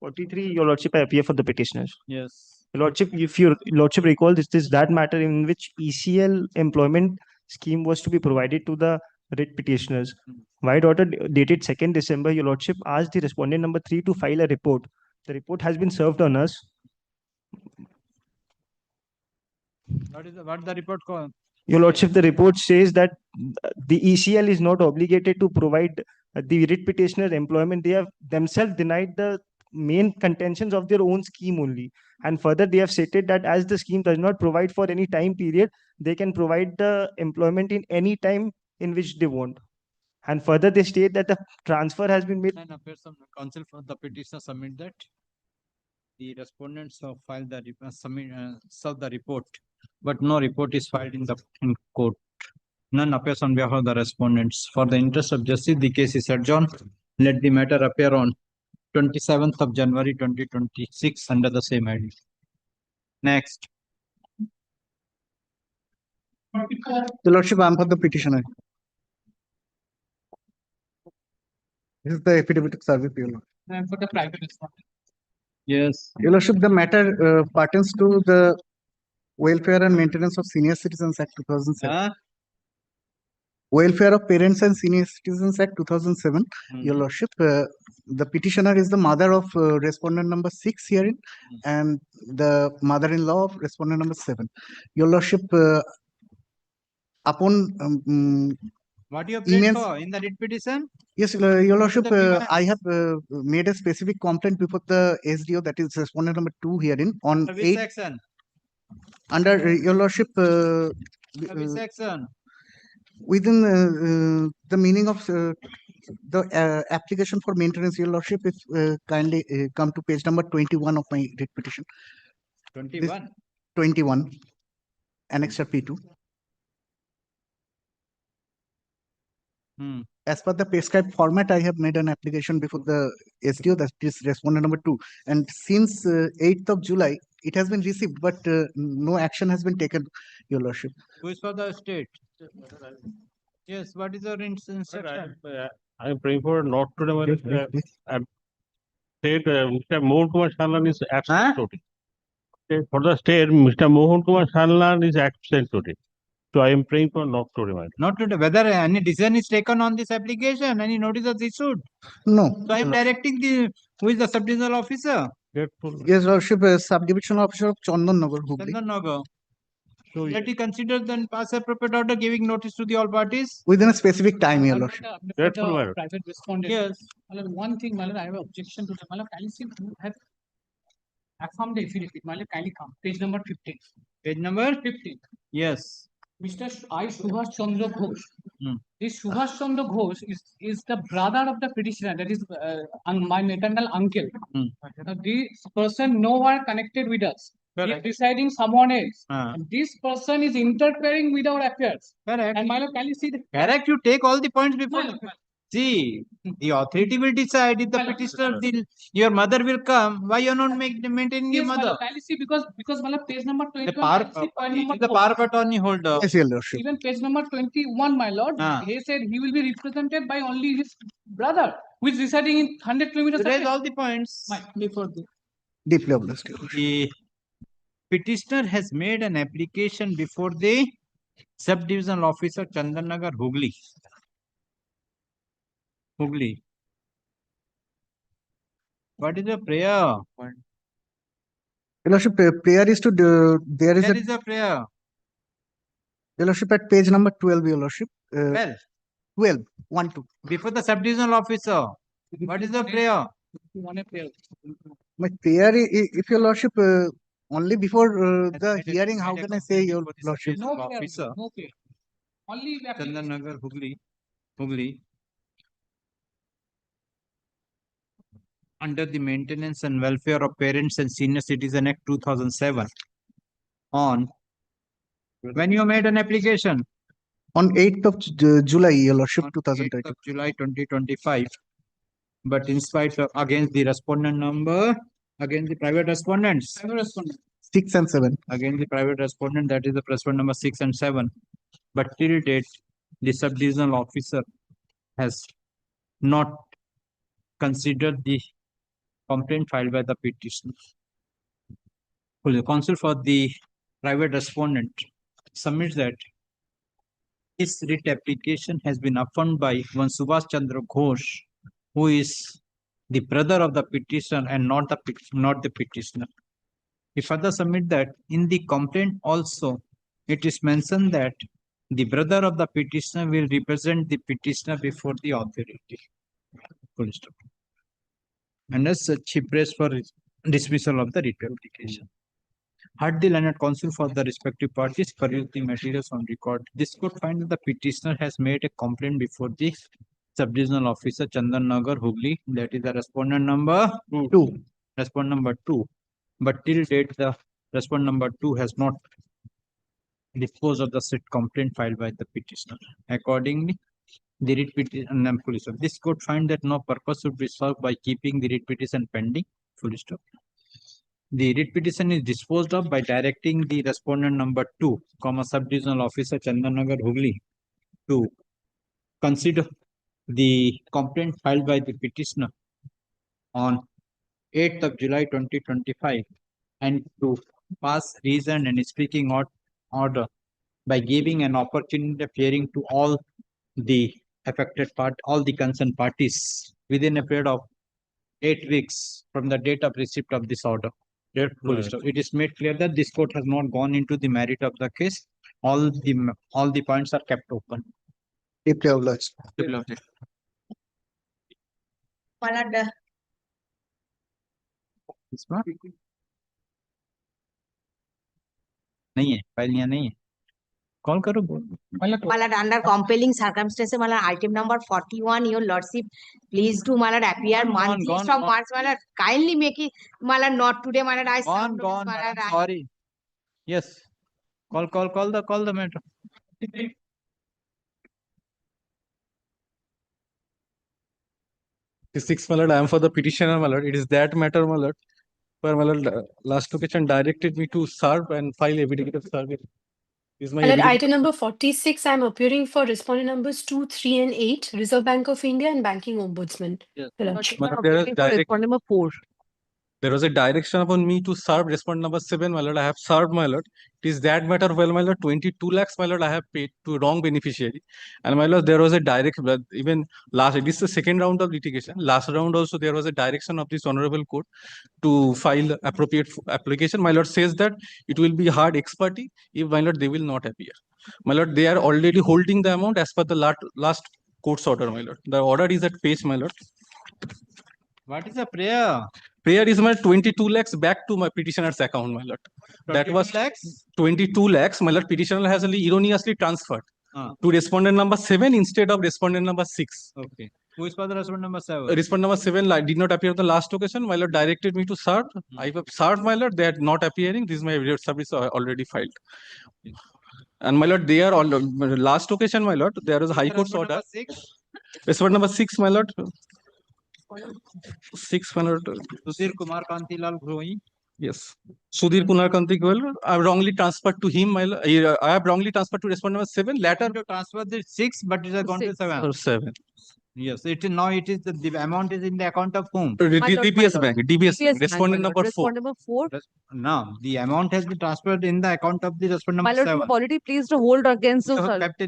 S21: 43, Your Lordship, I appear for the petitioners.
S2: Yes.
S21: Your Lordship, if Your Lordship recall, this is that matter in which ECL employment scheme was to be provided to the writ petitioners. White order dated 2nd December, Your Lordship asked the respondent number 3 to file a report. The report has been served on us.
S2: What the report called?
S21: Your Lordship, the report says that the ECL is not obligated to provide the writ petitioner employment. They have themselves denied the main contentions of their own scheme only. And further, they have stated that as the scheme does not provide for any time period, they can provide the employment in any time in which they want. And further, they state that the transfer has been made.
S2: Then appears on the counsel for the petitioner submit that the respondents have filed the served the report, but no report is filed in court. None appears on behalf of the respondents. For the interest of justice, the case is adjourned. Let the matter appear on 27th of January 2026 under the same heading. Next.
S4: Your Lordship, I am for the petitioner. This is the affidavit of service, Your Lordship.
S22: I am for the private respondent.
S2: Yes.
S4: Your Lordship, the matter pertains to the Welfare and Maintenance of Senior Citizens Act 2007. Welfare of Parents and Senior Citizens Act 2007. Your Lordship, the petitioner is the mother of respondent number 6 herein and the mother-in-law of respondent number 7. Your Lordship, upon
S2: What you have paid for in the writ petition?
S4: Yes, Your Lordship, I have made a specific complaint before the SDO, that is respondent number 2 herein on
S2: Which
S4: 8
S2: section?
S4: under Your Lordship,
S2: Which section?
S4: within the meaning of the application for maintenance, Your Lordship, if kindly come to page number 21 of my writ petition.
S2: 21.
S4: 21, Annexure P2. As per the prescribed format, I have made an application before the SDO, that is respondent number 2. And since 8th of July, it has been received, but no action has been taken, Your Lordship.
S2: Who is for the state? Yes, what is your instruction?
S6: I am praying for not to state Mr. Mohan Kumar Shanlan is absent today. For the state, Mr. Mohan Kumar Shanlan is absent today. So I am praying for not to remind.
S2: Not today. Whether any decision is taken on this application, any notice is issued?
S4: No.
S2: So I am directing who is the sub-divisional officer?
S4: Yes, Lordship, subdivision officer of Chandan Nagar, Hubli.
S2: Chandan Nagar. So let he consider then pass appropriate order giving notice to the all parties?
S4: Within a specific time, Your Lordship.
S22: Private respondent. Yes. One thing, I have objection to the kindly have affirmed the affidavit. Kindly come. Page number 15.
S2: Page number
S22: 15.
S2: Yes.
S22: Mr. I. Subhash Chandra Ghosh. This Subhash Chandra Ghosh is the brother of the petitioner, that is my maternal uncle. This person nowhere connected with us. He is deciding someone else. And this person is interfering with our affairs.
S2: Correct.
S22: And my lord, can you see the
S2: correct? You take all the points before. See, the authority will decide if the petitioner, your mother will come. Why you are not maintaining your mother?
S22: Can you see because page number 21.
S2: The power of attorney holder.
S4: Yes, Your Lordship.
S22: Even page number 21, my lord, he said he will be represented by only his brother, who is residing in 100 kilometers.
S2: Raise all the points before the.
S4: Deeply obliged, Your Lordship.
S2: The petitioner has made an application before the sub-divisional officer Chandan Nagar, Hubli. Hubli. What is the prayer?
S4: Your Lordship, prayer is to there is
S2: a prayer.
S4: Your Lordship, at page number 12, Your Lordship.
S2: 12.
S4: 12. 1, 2.
S2: Before the sub-divisional officer. What is the prayer?
S4: My prayer, if Your Lordship, only before the hearing, how can I say, Your Lordship?
S22: No officer. No prayer. Only
S2: Chandan Nagar, Hubli. Under the Maintenance and Welfare of Parents and Senior Citizen Act 2007. On when you made an application?
S4: On 8th of July, Your Lordship, 2020.
S2: 8th of July 2025. But in spite of against the respondent number, against the private respondents.
S4: 6 and 7.
S2: Against the private respondent, that is the respondent number 6 and 7. But till date, the sub-divisional officer has not considered the complaint filed by the petitioner. The counsel for the private respondent submits that his writ application has been affirmed by one Subhash Chandra Ghosh, who is the brother of the petitioner and not the petitioner. He further submit that in the complaint also it is mentioned that the brother of the petitioner will represent the petitioner before the authority. Full stop. And as such, he prays for dismissal of the writ application. Had the learned counsel for the respective parties perused the materials on record, this could find that the petitioner has made a complaint before the sub-divisional officer Chandan Nagar, Hooghly, that is the respondent number 2. Respondent number 2. But till date, the respondent number 2 has not disposed of the said complaint filed by the petitioner. Accordingly, the writ petition, this could find that no purpose would be served by keeping the writ petition pending. Full stop. The writ petition is disposed of by directing the respondent number 2, sub-divisional officer Chandanagar Hooghly to consider the complaint filed by the petitioner on 8th of July 2025 and to pass reasoned and speaking order by giving an opportunity of hearing to all the affected all the concerned parties within a period of 8 weeks from the date of receipt of this order. Right. It is made clear that this court has not gone into the merit of the case. All the points are kept open.
S4: Deeply obliged.
S2: नहीं है, file यहाँ नहीं है. Call करो.
S7: Malad, under compelling circumstances, Malad, item number 41, your lordship, please do Malad appear monthly of March, Malad, kindly make it, Malad, not today, Malad, I
S2: Gone, Malad, sorry. Yes. Call the matter.
S11: The sixth, my lord, I am for the petitioner, my lord. It is that matter, my lord, where my lord last occasion directed me to serve and file affidavit of service. Is my
S8: At item number 46, I am appearing for respondent numbers 2, 3, and 8, Reserve Bank of India and Banking Ombudsman.
S11: Yes.
S8: Your Lordship.
S11: There was a direction upon me to serve respondent number 7, my lord. I have served, my lord. It is that matter, well, my lord, 22 lakhs, my lord, I have paid to wrong beneficiary. And my lord, there was a direct, even last, this is the second round of litigation. Last round also, there was a direction of this honorable court to file appropriate application. My lord says that it will be hard expertise if, my lord, they will not appear. My lord, they are already holding the amount as per the last court's order, my lord. The order is at page, my lord.
S2: What is the prayer?
S11: Prayer is my 22 lakhs back to my petitioner's account, my lord. That was 22 lakhs, my lord. Petitioner has erroneously transferred to respondent number 7 instead of respondent number 6.
S2: Okay. Who is for the respondent number 7?
S11: Respondent number 7 did not appear on the last occasion. My lord directed me to serve. I have served, my lord. They are not appearing. This is my service already filed. And my lord, they are all last occasion, my lord. There is a high court's order. Respondent number 6, my lord. 6, my lord.
S2: Sudhir Kumar Kantilal Groi.
S11: Yes. Sudhir Kumar Kantilal. I have wrongly transferred to him, my lord. I have wrongly transferred to respondent number 7. Later,
S2: you transferred the 6, but it has gone to 7.
S11: 7.
S2: Yes, it is now. It is the amount is in the account of whom?
S11: DBS Bank. DBS. Respondent number 4.
S7: Respondent number 4.
S2: No, the amount has been transferred in the account of the respondent
S7: My
S2: number
S7: lord,
S2: 7.
S7: you have already placed a hold against those.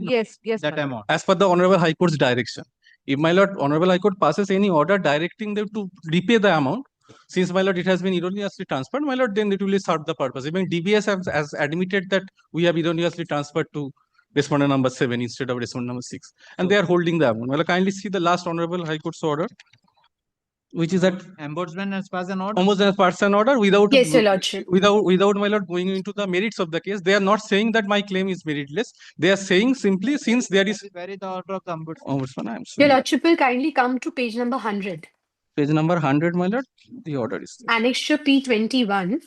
S7: Yes,
S2: that
S7: my lord.
S2: amount.
S11: As per the Honorable High Court's direction. If my lord, Honorable High Court passes any order directing them to repay the amount, since my lord it has been erroneously transferred, my lord, then it will serve the purpose. Even DBS has admitted that we have erroneously transferred to respondent number 7 instead of respondent number 6, and they are holding the amount. Well, kindly see the last Honorable High Court's order, which is that
S2: Ombudsman has passed an order.
S11: Ombudsman has passed an order without
S8: Yes, your lordship.
S11: without my lord going into the merits of the case. They are not saying that my claim is meritless. They are saying simply since there is
S2: Where is the order of the
S11: Ombudsman, I am
S8: Your
S11: sorry.
S8: Lordship will kindly come to page number 100.
S11: Page number 100, my lord. The order is there.
S8: Annexure P21.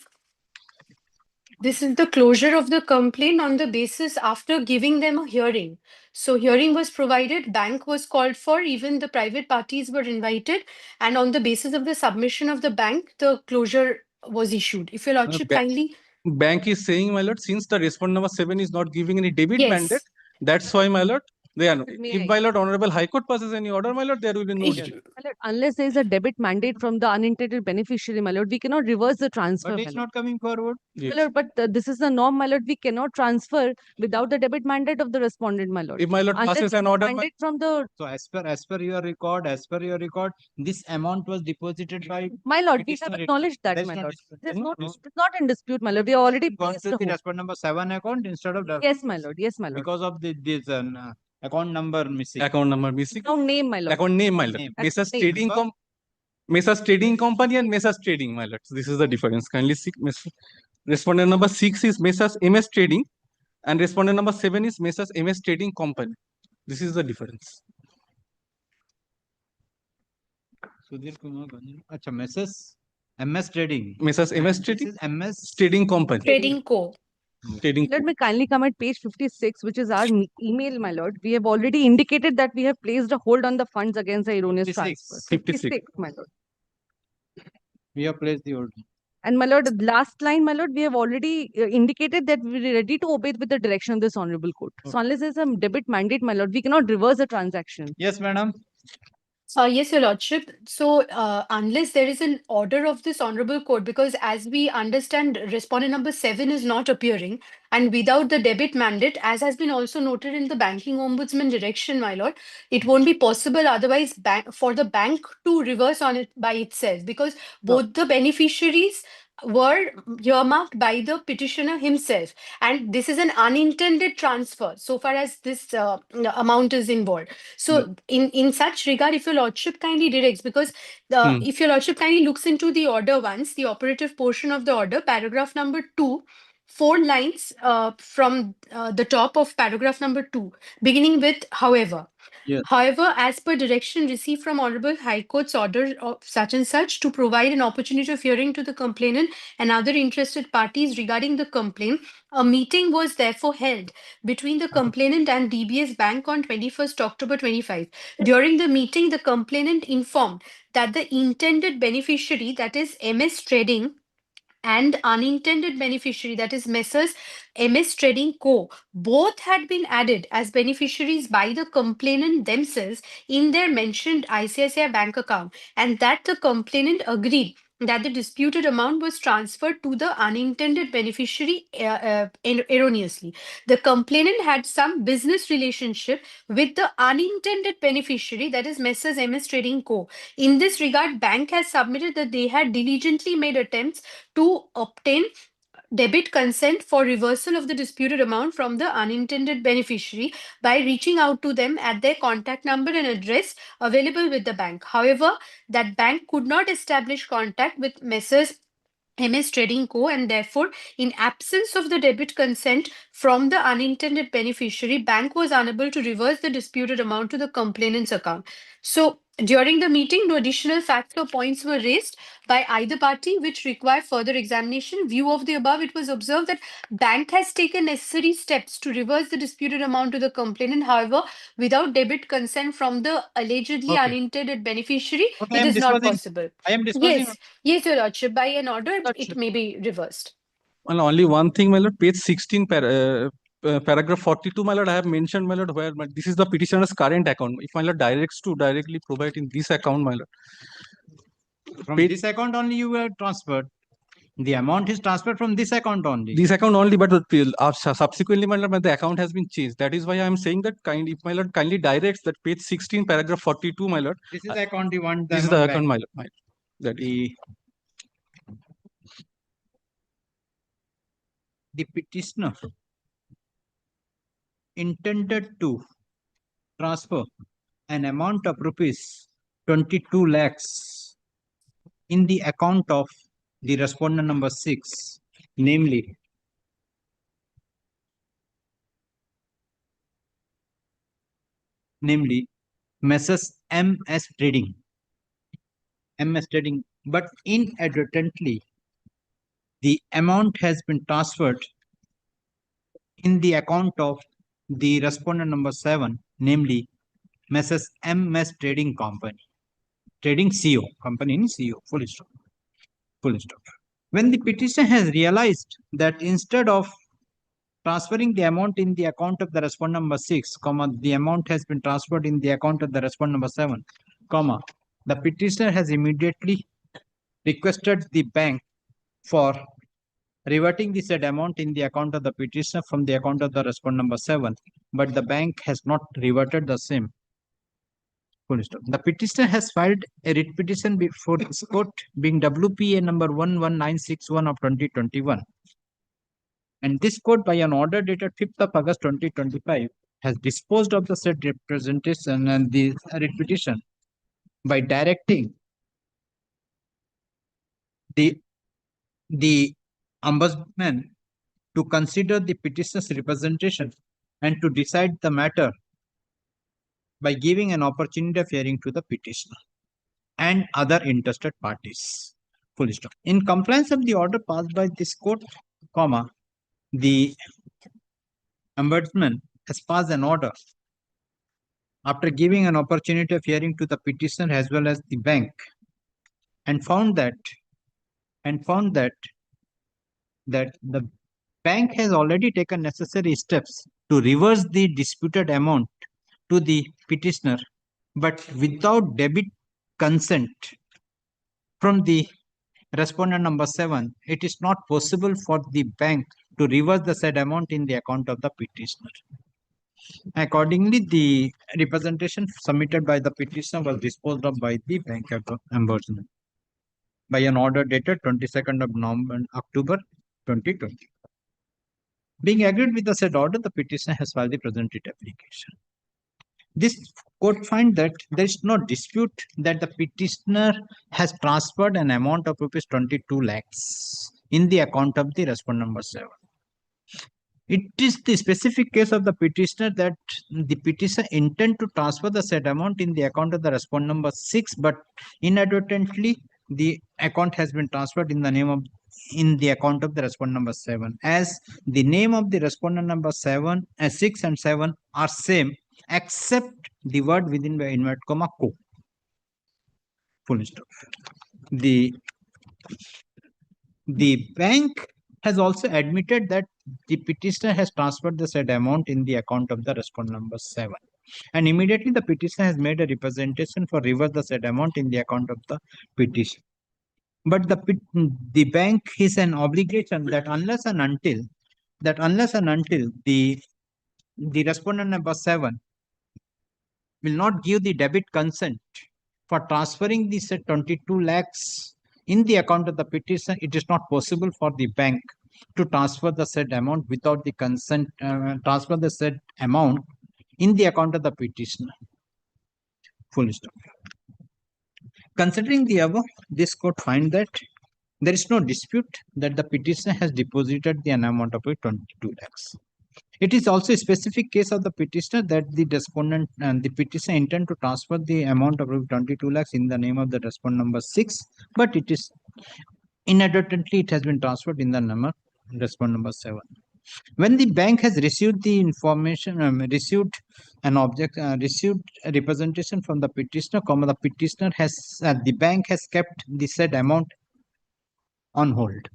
S8: This is the closure of the complaint on the basis after giving them a hearing. So hearing was provided, bank was called for, even the private parties were invited, and on the basis of the submission of the bank, the closure was issued. If your lordship kindly.
S11: Bank is saying, my lord, since the respondent number 7 is not giving any debit
S8: Yes.
S11: mandate, that's why, my lord,
S9: They are not.
S13: May
S9: If
S13: I?
S9: my lord Honorable High Court passes any order, my lord, there will be no dispute.
S13: My lord, unless there is a debit mandate from the unintended beneficiary, my lord, we cannot reverse the transfer.
S2: But
S13: my
S2: it's
S13: lord.
S2: not coming forward.
S13: My lord, but this is the norm, my lord. We cannot transfer without the debit mandate of the respondent, my lord.
S9: If my lord
S13: Unless
S9: passes an
S13: debit
S9: order,
S13: mandate from the
S2: So as per your record, this amount was deposited by
S13: my lord, we have
S2: petitioner
S13: acknowledged that,
S2: There is
S13: my
S2: no
S13: lord.
S2: dispute.
S13: It is
S2: No?
S13: not, it's not in dispute, my lord. We have already
S2: Gone
S13: placed
S2: to
S13: the
S2: the
S13: hold.
S2: respondent number 7 account instead of the
S13: Yes, my lord. Yes, my lord.
S2: because of this account number missing.
S9: account number missing.
S13: Account name, my lord.
S9: Account name, my lord.
S2: Name.
S9: Messrs.
S13: Name.
S9: Trading Messrs. Trading Company and Messrs. Trading, my lords. This is the difference. Kindly see. Respondent number 6 is Messrs. MS Trading, and respondent number 7 is Messrs. MS Trading Company. This is the difference.
S2: Sudhir Kumar Ganji. Acha, Messrs. MS Trading.
S9: Messrs. MS
S2: And
S9: Trading.
S2: This is MS
S9: Trading Company.
S8: Trading Co.
S9: Trading.
S13: Let me kindly come at page 56, which is our email, my lord. We have already indicated that we have placed a hold on the funds against the erroneous
S2: 56.
S13: transfer.
S9: 56.
S13: My lord.
S2: We have placed the order.
S13: And my lord, last line, my lord, we have already indicated that we are ready to obey with the direction of this honorable court. So unless there's some debit mandate, my lord, we cannot reverse the transaction.
S2: Yes, madam.
S8: Yes, Your Lordship. So, unless there is an order of this Honorable Court, because as we understand, respondent number 7 is not appearing, and without the debit mandate, as has been also noted in the Banking Ombudsman direction, my lord, it won't be possible otherwise for the bank to reverse on it by itself, because both the beneficiaries were earmarked by the petitioner himself, and this is an unintended transfer so far as this amount is involved. So in such regard, if your lordship kindly directs, because if your lordship kindly looks into the order once, the operative portion of the order, paragraph number 2, 4 lines from the top of paragraph number 2, beginning with however.
S2: Yes.
S8: However, as per direction received from Honorable High Court's order of such and such to provide an opportunity of hearing to the complainant and other interested parties regarding the complaint, a meeting was therefore held between the complainant and DBS Bank on 21st October 25. During the meeting, the complainant informed that the intended beneficiary, that is MS Trading, and unintended beneficiary, that is Messrs. MS Trading Co. both had been added as beneficiaries by the complainant themselves in their mentioned ICICI bank account, and that the complainant agreed that the disputed amount was transferred to the unintended beneficiary erroneously. The complainant had some business relationship with the unintended beneficiary, that is Messrs. MS Trading Co. In this regard, bank has submitted that they had diligently made attempts to obtain debit consent for reversal of the disputed amount from the unintended beneficiary by reaching out to them at their contact number and address available with the bank. However, that bank could not establish contact with Messrs. MS Trading Co. and therefore, in absence of the debit consent from the unintended beneficiary, bank was unable to reverse the disputed amount to the complainant's account. So, during the meeting, no additional facts or points were raised by either party which require further examination. View of the above, it was observed that bank has taken necessary steps to reverse the disputed amount to the complainant. However, without debit consent from the allegedly unintended beneficiary,
S2: Okay,
S8: it
S2: I am
S8: is not
S2: disposing.
S8: possible.
S2: I am disposing.
S8: Yes, Your Lordship. By an order, it may be reversed.
S9: Well, only one thing, my lord. Page 16, paragraph 42, my lord. I have mentioned, my lord, where this is the petitioner's current account. If my lord directs to directly provide in this account, my lord.
S2: From this account only you were transferred. The amount is transferred from this account only.
S9: This account only, but subsequently, my lord, the account has been changed. That is why I am saying that if my lord kindly directs that page 16, paragraph 42, my lord.
S2: This is the account you want.
S9: This is the account, my lord. That
S2: the petitioner intended to transfer an amount of rupees 22 lakhs in the account of the respondent number 6, namely Messrs. MS Trading. But inadvertently, the amount has been transferred in the account of the respondent number 7, namely Messrs. MS Trading Company. Trading CO, company in CO, full stop. Full stop. When the petitioner has realized that instead of transferring the amount in the account of the respondent number 6, comma, the amount has been transferred in the account of the respondent number 7, comma, the petitioner has immediately requested the bank for reverting the said amount in the account of the petitioner from the account of the respondent number 7, but the bank has not reverted the same. Full stop. The petitioner has filed a writ petition before this court being WPA number 11961 of 2021. And this court, by an order dated 5th of August 2025, has disposed of the said representation and the writ petition by directing the ombudsman to consider the petitioner's representation and to decide the matter by giving an opportunity of hearing to the petitioner and other interested parties. Full stop. In compliance of the order passed by this court, comma, the ombudsman has passed an order after giving an opportunity of hearing to the petitioner as well as the bank, and found that the bank has already taken necessary steps to reverse the disputed amount to the petitioner, but without debit consent from the respondent number 7, it is not possible for the bank to reverse the said amount in the account of the petitioner. Accordingly, the representation submitted by the petitioner was disposed of by the bank ombudsman by an order dated 22nd of October 2020. Being agreed with the said order, the petitioner has filed the present writ application. This court finds that there is no dispute that the petitioner has transferred an amount of rupees 22 lakhs in the account of the respondent number 7. It is the specific case of the petitioner that the petitioner intend to transfer the said amount in the account of the respondent number 6, but inadvertently the account has been transferred in the account of the respondent number 7, as the name of the respondent number 7 as 6 and 7 are same except the word within the inverted comma co. Full stop. The bank has also admitted that the petitioner has transferred the said amount in the account of the respondent number 7, and immediately the petitioner has made a representation for reverse the said amount in the account of the petition. But the bank is an obligation that unless and until the respondent number 7 will not give the debit consent for transferring the said 22 lakhs in the account of the petitioner, it is not possible for the bank to transfer the said amount without the consent, transfer the said amount in the account of the petitioner. Full stop. Considering the above, this court finds that there is no dispute that the petitioner has deposited the amount of 22 lakhs. It is also a specific case of the petitioner that the respondent and the petitioner intend to transfer the amount of 22 lakhs in the name of the respondent number 6, but it is inadvertently it has been transferred in the number respondent number 7. When the bank has received the information, received a representation from the petitioner, the petitioner has the bank has kept the said amount on hold.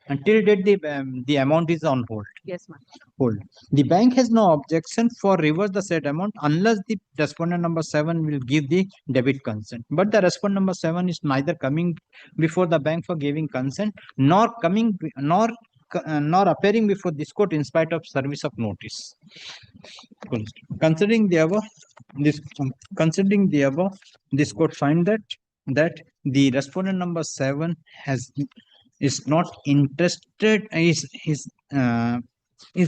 S2: Until date, the amount is on hold.
S13: Yes, ma'am.
S2: Hold. The bank has no objection for reverse the said amount unless the respondent number 7 will give the debit consent. But the respondent number 7 is neither coming before the bank for giving consent, nor appearing before this court in spite of service of notice. Considering the above, this court find that the respondent number 7 is not interested, is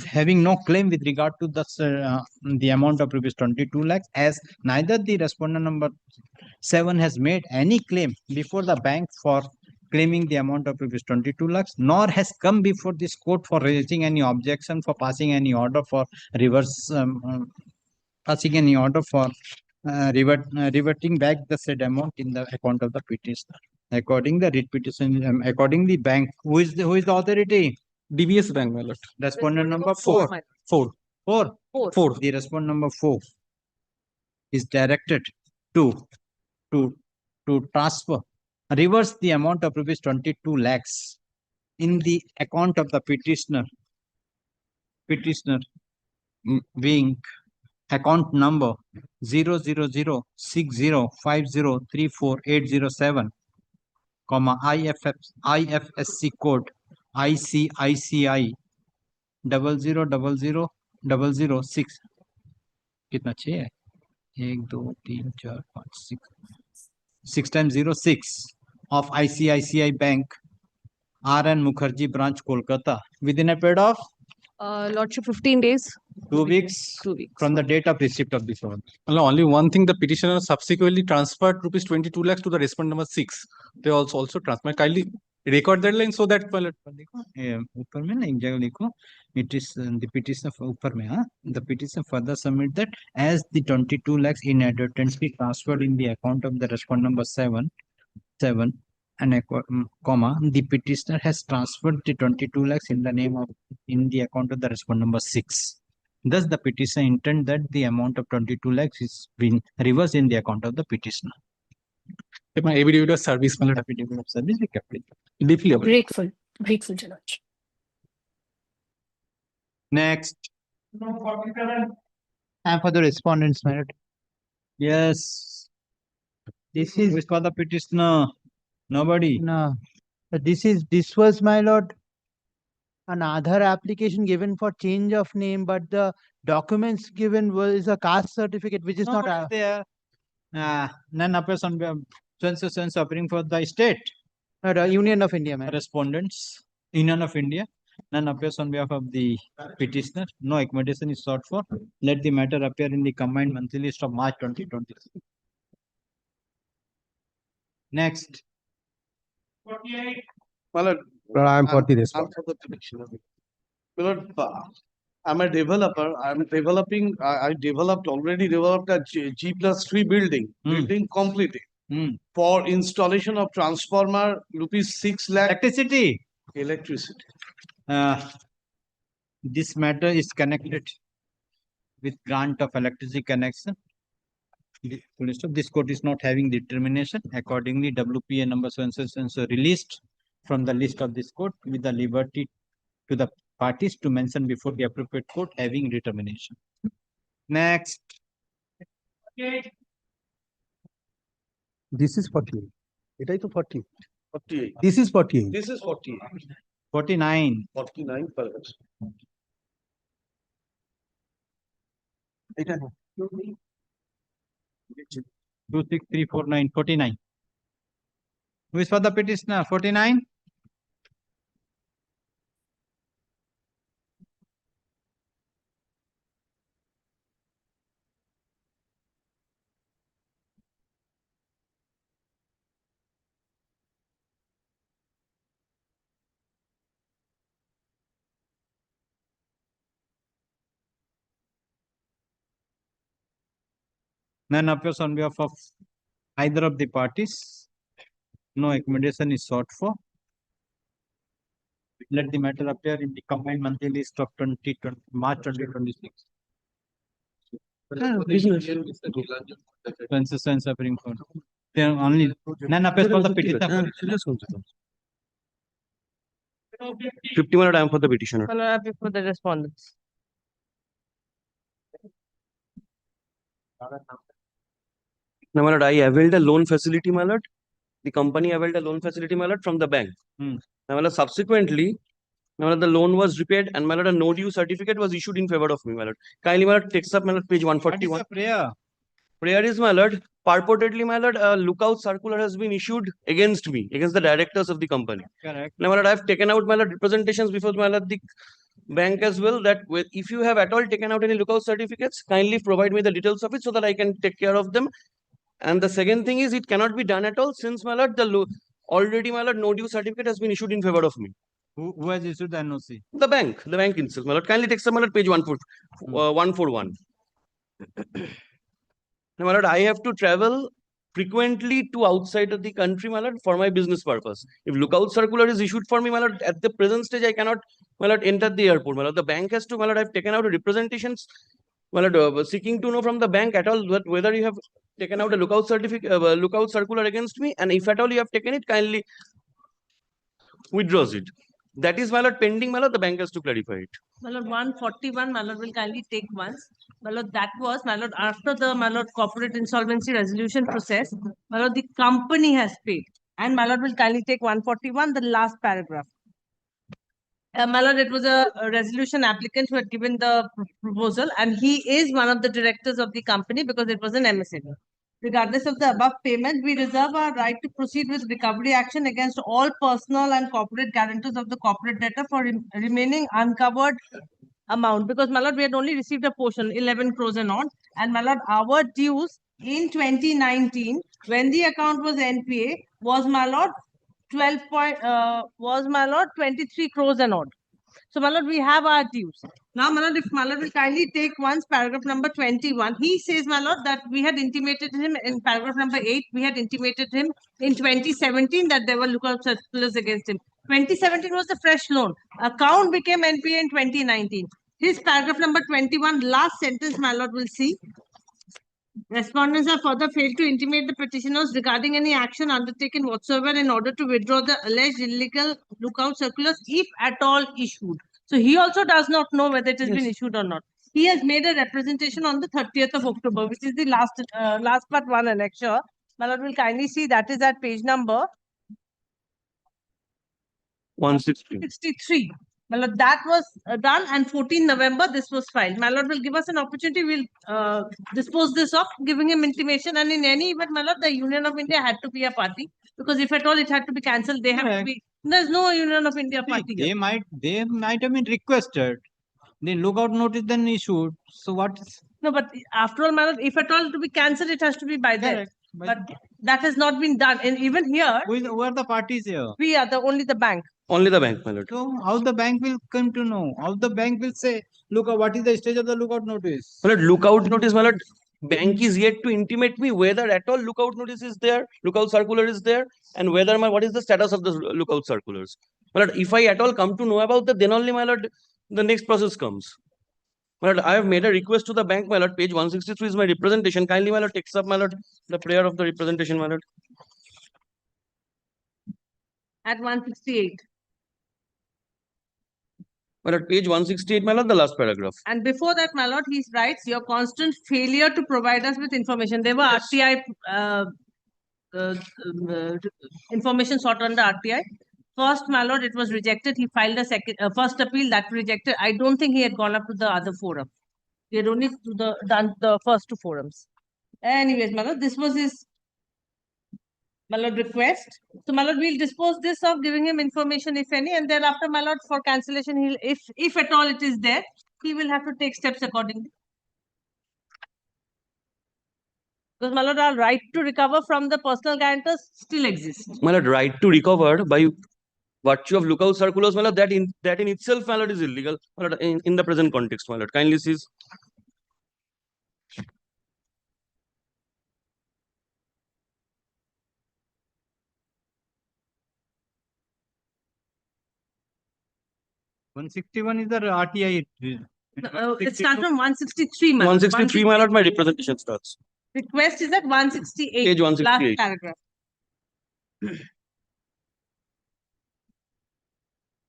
S2: having no claim with regard to the amount of rupees 22 lakhs, as neither the respondent number 7 has made any claim before the bank for claiming the amount of rupees 22 lakhs, nor has come before this court for raising any objection, for passing any order for reverse, passing any order for reverting back the said amount in the account of the petitioner. According the writ petition, according the bank, who is the authority?
S9: DBS Bank, my lord.
S2: Respondent number 4. The respondent number 4 is directed to transfer, reverse the amount of rupees 22 lakhs in the account of the petitioner petitioner being account number 0006050348807, comma IFSC code ICICI 00000006. कितना 6 है? 1 2 3 4 5 6 times 06 of ICICI Bank, RN Mukherjee branch, Kolkata, within a period of
S13: Lordship, 15 days.
S2: 2 weeks
S13: 2 weeks.
S2: from the date of receipt of this order.
S9: No, only one thing, the petitioner subsequently transferred rupees 22 lakhs to the respondent number 6. They also transfer. Kindly record that line so that
S2: ऊपर में ना एक जगह लिखो, it is the petitioner ऊपर में, हाँ, the petitioner further submit that as the 22 lakhs inadvertently transferred in the account of the respondent number 7 and comma, the petitioner has transferred the 22 lakhs in the name of in the account of the respondent number 6. Thus, the petitioner intend that the amount of 22 lakhs is being reversed in the account of the petitioner.
S9: my affidavit of service, my lord.
S2: Affidavit of service, we kept it. Deeply aware.
S8: Grateful, Your Lordship.
S2: Next. And for the respondents, my lord. Yes. This is for the petitioner. Nobody.
S3: No. This was, my lord, an Aadhaar application given for change of name, but the documents given was a caste certificate, which is not
S2: there. None appears on sense appearing for the state.
S3: Union of India, man.
S2: Respondents, Union of India. None appears on behalf of the petitioner. No accommodation is sought for. Let the matter appear in the combined monthly list of March 2023. Next.
S10: 48.
S19: My lord,
S10: I'm for the
S19: I'm
S10: response.
S19: for the petitioner. My lord, I'm a developer. I'm developing. I already developed a G+3 building completed. For installation of transformer, rupees 6 lakh. Electricity.
S2: This matter is connected with grant of electricity connection. This court is not having determination. Accordingly, WPA number so released from the list of this court with the liberty to the parties to mention before the appropriate court having determination. Next.
S3: This is 48. এটাই তো 40.
S19: 48.
S3: This is 48.
S19: This is 48.
S2: 49.
S19: 49 colors.
S3: এটা
S2: 26349 49. Who is for the petitioner? 49. None appears on behalf of either of the parties. No accommodation is sought for. Let the matter appear in the combined monthly list of March 2026. Consistency appearing for. There are only none appears for the petitioner.
S10: 50, my lord, I am for the petitioner.
S23: My lord, I appeal for the respondents.
S10: Now, my lord, I availed a loan facility, my lord. The company availed a loan facility, my lord, from the bank. Now, my lord, subsequently, my lord, the loan was repaid and my lord, a no due certificate was issued in favor of me, my lord. Kindly, my lord, takes up, my lord, page 141.
S2: What is the prayer?
S10: Prayer is, my lord, purportedly, my lord, a lookout circular has been issued against me, against the directors of the company.
S2: Correct.
S10: Now, my lord, I have taken out, my lord, representations before, my lord, the bank as well, that if you have at all taken out any lookout certificates, kindly provide me the details of it so that I can take care of them. And the second thing is, it cannot be done at all since, my lord, already, my lord, no due certificate has been issued in favor of me.
S2: Who has issued the NOC?
S10: The bank itself, my lord. Kindly take some, my lord, page 141. Now, my lord, I have to travel frequently to outside of the country, my lord, for my business purpose. If lookout circular is issued for me, my lord, at the present stage, I cannot, my lord, enter the airport, my lord. The bank has to, my lord, I've taken out representations, my lord, seeking to know from the bank at all whether you have taken out a lookout certificate, lookout circular against me, and if at all you have taken it, kindly withdraws it. That is, my lord, pending, my lord, the bank has to clarify it.
S23: My lord, 141, my lord will kindly take once. My lord, that was, my lord, after the, my lord, corporate insolvency resolution process, my lord, the company has paid. And my lord will kindly take 141, the last paragraph. My lord, it was a resolution applicant who had given the proposal, and he is one of the directors of the company because it was an MSME. Regardless of the above payment, we reserve our right to proceed with recovery action against all personal and corporate guarantors of the corporate debtor for remaining uncovered amount. Because, my lord, we had only received a portion, 11 crores and odd. And, my lord, our dues in 2019, when the account was NPA, was, my lord, 23 crores and odd. So, my lord, we have our dues. Now, my lord, if my lord will kindly take once paragraph number 21, he says, my lord, that we had intimated him in paragraph number 8, we had intimated him in 2017 that there were lookout circulars against him. 2017 was the fresh loan. Account became NPA in 2019. His paragraph number 21, last sentence, my lord, will see. Respondents have further failed to intimate the petitioners regarding any action undertaken whatsoever in order to withdraw the alleged illegal lookout circulars, if at all issued. So he also does not know whether it has been issued or not. He has made a representation on the 30th of October, which is the last part one annexure. My lord will kindly see that is at page number
S10: 163.
S23: My lord, that was done, and 14 November this was filed. My lord will give us an opportunity. We'll dispose this off, giving him intimation. And in any event, my lord, the Union of India had to be a party, because if at all it had to be cancelled, they have to be. There's no Union of India party.
S2: They might have been requested. The lookout notice then issued. So what is
S23: No, but after all, my lord, if at all to be cancelled, it has to be by them.
S2: correct?
S23: But that has not been done. And even here,
S2: Who are the parties here?
S23: we are only the bank.
S10: Only the bank, my lord.
S2: So how the bank will come to know? How the bank will say, look, what is the stage of the lookout notice?
S10: My lord, lookout notice, my lord, bank is yet to intimate me whether at all lookout notice is there, lookout circular is there, and whether what is the status of the lookout circulars. My lord, if I at all come to know about that, then only, my lord, the next process comes. My lord, I have made a request to the bank, my lord. Page 163 is my representation. Kindly, my lord, takes up, my lord, the prayer of the representation, my lord.
S23: At 168.
S10: My lord, page 168, my lord, the last paragraph.
S23: And before that, my lord, he writes, your constant failure to provide us with information. There were RTI information sought under RTI. First, my lord, it was rejected. He filed a second, first appeal that rejected. I don't think he had gone up to the other forum. He had only done the first two forums. Anyways, my lord, this was his, my lord, request. So, my lord, we'll dispose this of giving him information, if any, and thereafter, my lord, for cancellation, he'll, if at all it is there, he will have to take steps accordingly. Because, my lord, our right to recover from the personal guarantors still exists.
S10: My lord, right to recover by virtue of lookout circulars, my lord, that in itself, my lord, is illegal, my lord, in the present context, my lord. Kindly see.
S2: $161 is the RTI.
S23: It starts from 163, my lord.
S10: 163, my lord, my representation starts.
S23: Request is at 168.
S10: Page 168.
S23: Last paragraph.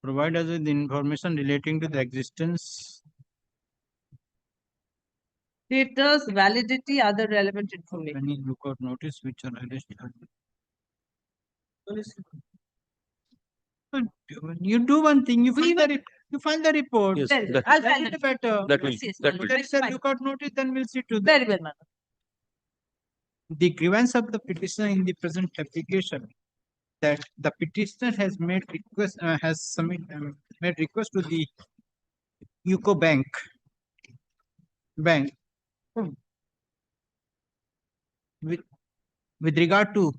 S2: Provide us with information relating to the existence.
S23: Status, validity, other relevant information.
S2: Any lookout notice which are alleged. You do one thing, you file the report.
S10: Yes,
S23: Very well.
S10: that-
S23: I'll
S2: That
S23: file
S2: will
S23: the
S2: be better.
S10: That will,
S23: Yes, yes,
S10: that
S23: my
S10: will.
S23: lord.
S2: There is a lookout notice, then we'll see to that.
S23: Very well, madam.
S2: The grievance of the petitioner in the present application, that the petitioner has made request, made request to the UCO bank with regard to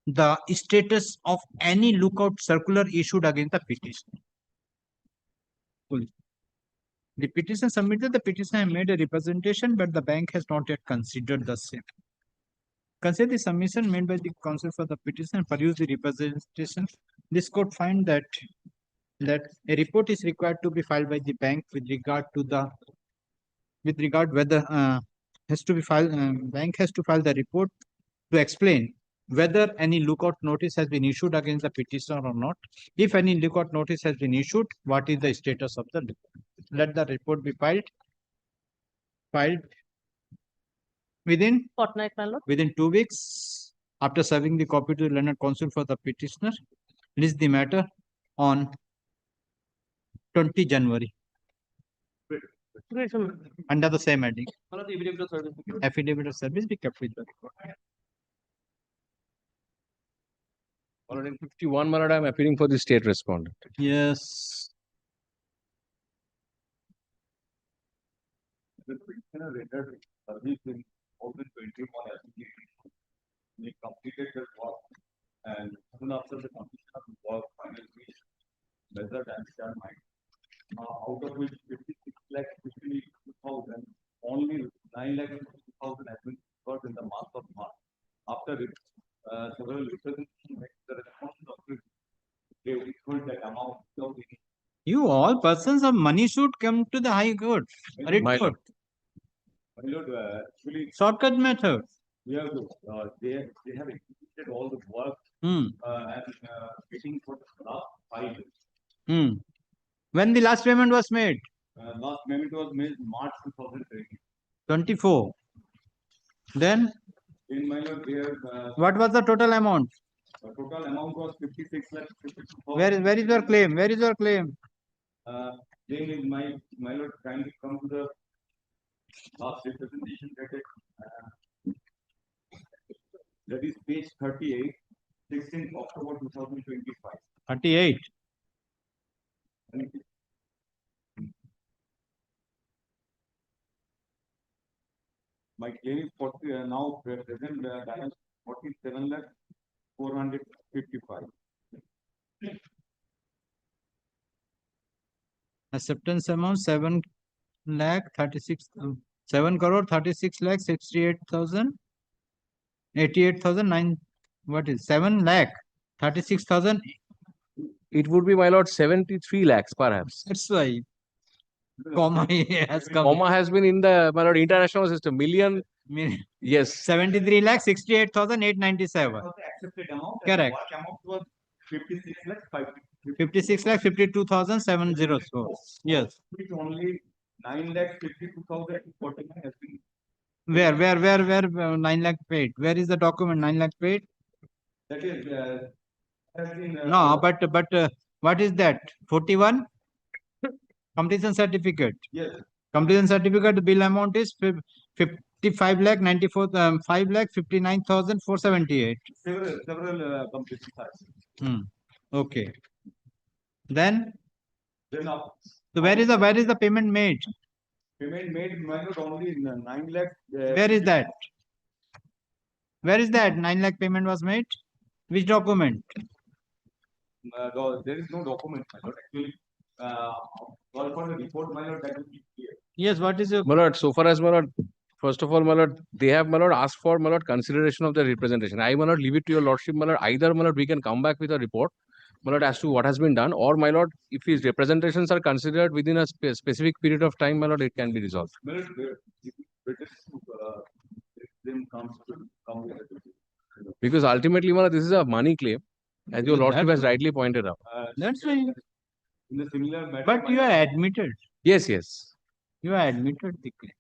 S2: the status of any lookout circular issued against the petitioner. The petition submitted, the petitioner made a representation, but the bank has not yet considered the same. Consider the submission made by the counsel for the petition, peruse the representation. This court find that a report is required to be filed by the bank with regard whether has to be filed. Bank has to file the report to explain whether any lookout notice has been issued against the petitioner or not. If any lookout notice has been issued, what is the status of the report? Let the report be filed within
S23: Fortnight, my lord.
S2: within 2 weeks after serving the copy to the learned counsel for the petitioner. List the matter on 20 January under the same heading. Affidavit of service be kept with the record.
S5: Already in 51, my lord, I am appearing for the state respondent.
S2: Yes.
S12: The petitioner rendered service in 2021 application. He completed the work, and soon after the completion of the work, finally measured and determined, out of which 56,52,000, only 9,50,000 has been disbursed in the month of March. After it, several representations made the response of it, they withhold that amount without any.
S2: You all persons of money should come to the High Court.
S12: My
S2: Court.
S12: My lord, actually,
S2: Shortcut method.
S12: we have to, they have executed all the work and waiting for the last 5 years.
S2: When the last payment was made?
S12: Last payment was made March 2020.
S2: 24. Then
S12: In my lord, they have,
S2: what was the total amount?
S12: the total amount was 56,52,000.
S2: Where is your claim? Where is your claim?
S12: Claim is my lord, kindly come to the last representation that is page 38, 16th October 2025.
S2: 38.
S12: My claim is 40, now present balance 47,455.
S2: Acceptance amount 7 lakh 36 7 crore 36 lakh 68,000 88,009. What is 7 lakh 36,000?
S5: It would be, my lord, 73 lakhs perhaps.
S2: That's why comma has come.
S5: Comma has been in the, my lord, international system. Million. Yes.
S2: 73 lakh 68,897.
S12: Accepted amount.
S2: Correct.
S12: What amount was 56 lakh
S2: 56 lakh 52,704. Yes.
S12: Which only 9 lakh 52,049 has been.
S2: Where 9 lakh paid? Where is the document 9 lakh paid?
S12: That is has been.
S2: No, but what is that? 41 completion certificate.
S12: Yes.
S2: Completion certificate. The bill amount is 55 lakh 94 5 lakh 59,478.
S12: Several completion sites.
S2: Okay. Then
S12: Then
S2: so where is the payment made?
S12: payment made my lord only in 9 lakh.
S2: Where is that? Where is that 9 lakh payment was made? Which document?
S12: There is no document, my lord. Actually, call for the report, my lord, that will be clear.
S2: Yes, what is your
S5: My lord, so far as, my lord, first of all, my lord, they have, my lord, asked for, my lord, consideration of the representation. I, my lord, leave it to your lordship, my lord. Either, my lord, we can come back with a report, my lord, as to what has been done, or, my lord, if his representations are considered within a specific period of time, my lord, it can be resolved.
S12: My lord, better to them come with it.
S5: Because ultimately, my lord, this is a money claim, as your lordship has rightly pointed out.
S2: That's why.
S12: In the similar matter.
S2: But you are admitted.
S5: Yes, yes.
S2: You are admitted the claim.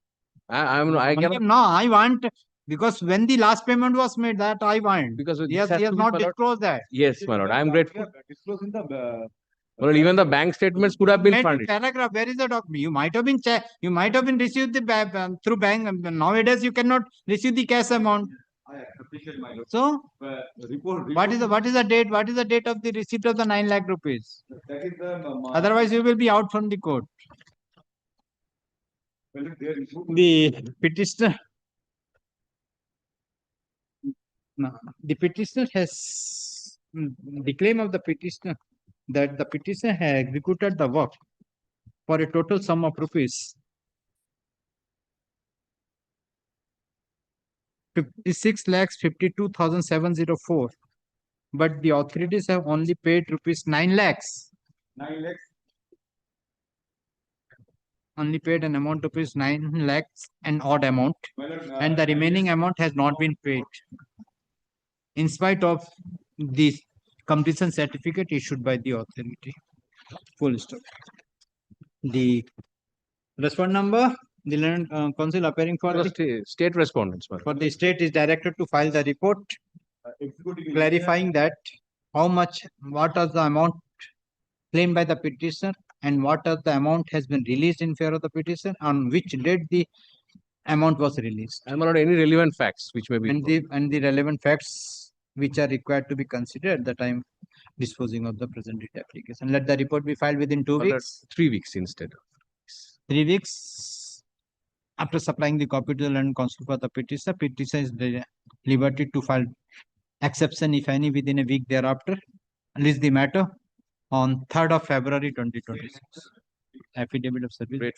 S5: I cannot.
S2: No, I want, because when the last payment was made, that I want.
S5: Because
S2: he has not
S5: my lord.
S2: disclosed that.
S5: Yes, my lord. I am grateful.
S12: Disclosing the.
S5: Well, even the bank statements could have been
S2: Made
S5: furnished.
S2: paragraph. Where is the document? You might have been you might have been received the through bank. Nowadays, you cannot receive the cash amount.
S12: I appreciate my lord.
S2: So,
S12: report.
S2: what is the date? What is the date of the receipt of the 9 lakh rupees?
S12: That is the.
S2: Otherwise, you will be out from the court.
S12: Well, there is
S2: The petitioner. No, the petitioner has the claim of the petitioner that the petitioner has executed the work for a total sum of rupees 56 lakhs 52,704, but the authorities have only paid rupees 9 lakhs.
S12: 9 lakhs.
S2: Only paid an amount of rupees 9 lakhs, an odd amount, and the remaining amount has not been paid. in spite of the completion certificate issued by the authority. Full stop. The respondent number, the land council appearing for
S5: the state respondents.
S2: For the state is directed to file the report clarifying that what was the amount claimed by the petitioner and what of the amount has been released in favor of the petitioner, on which date the amount was released.
S5: And not any relevant facts which may be.
S2: And the relevant facts which are required to be considered at the time disposing of the presented application. Let the report be filed within 2 weeks.
S5: 3 weeks instead of
S2: 3 weeks after supplying the copy to the land council for the petitioner. Petitioner is the liberty to file exception, if any, within a week thereafter. List the matter on 3rd of February 2026. Affidavit of service.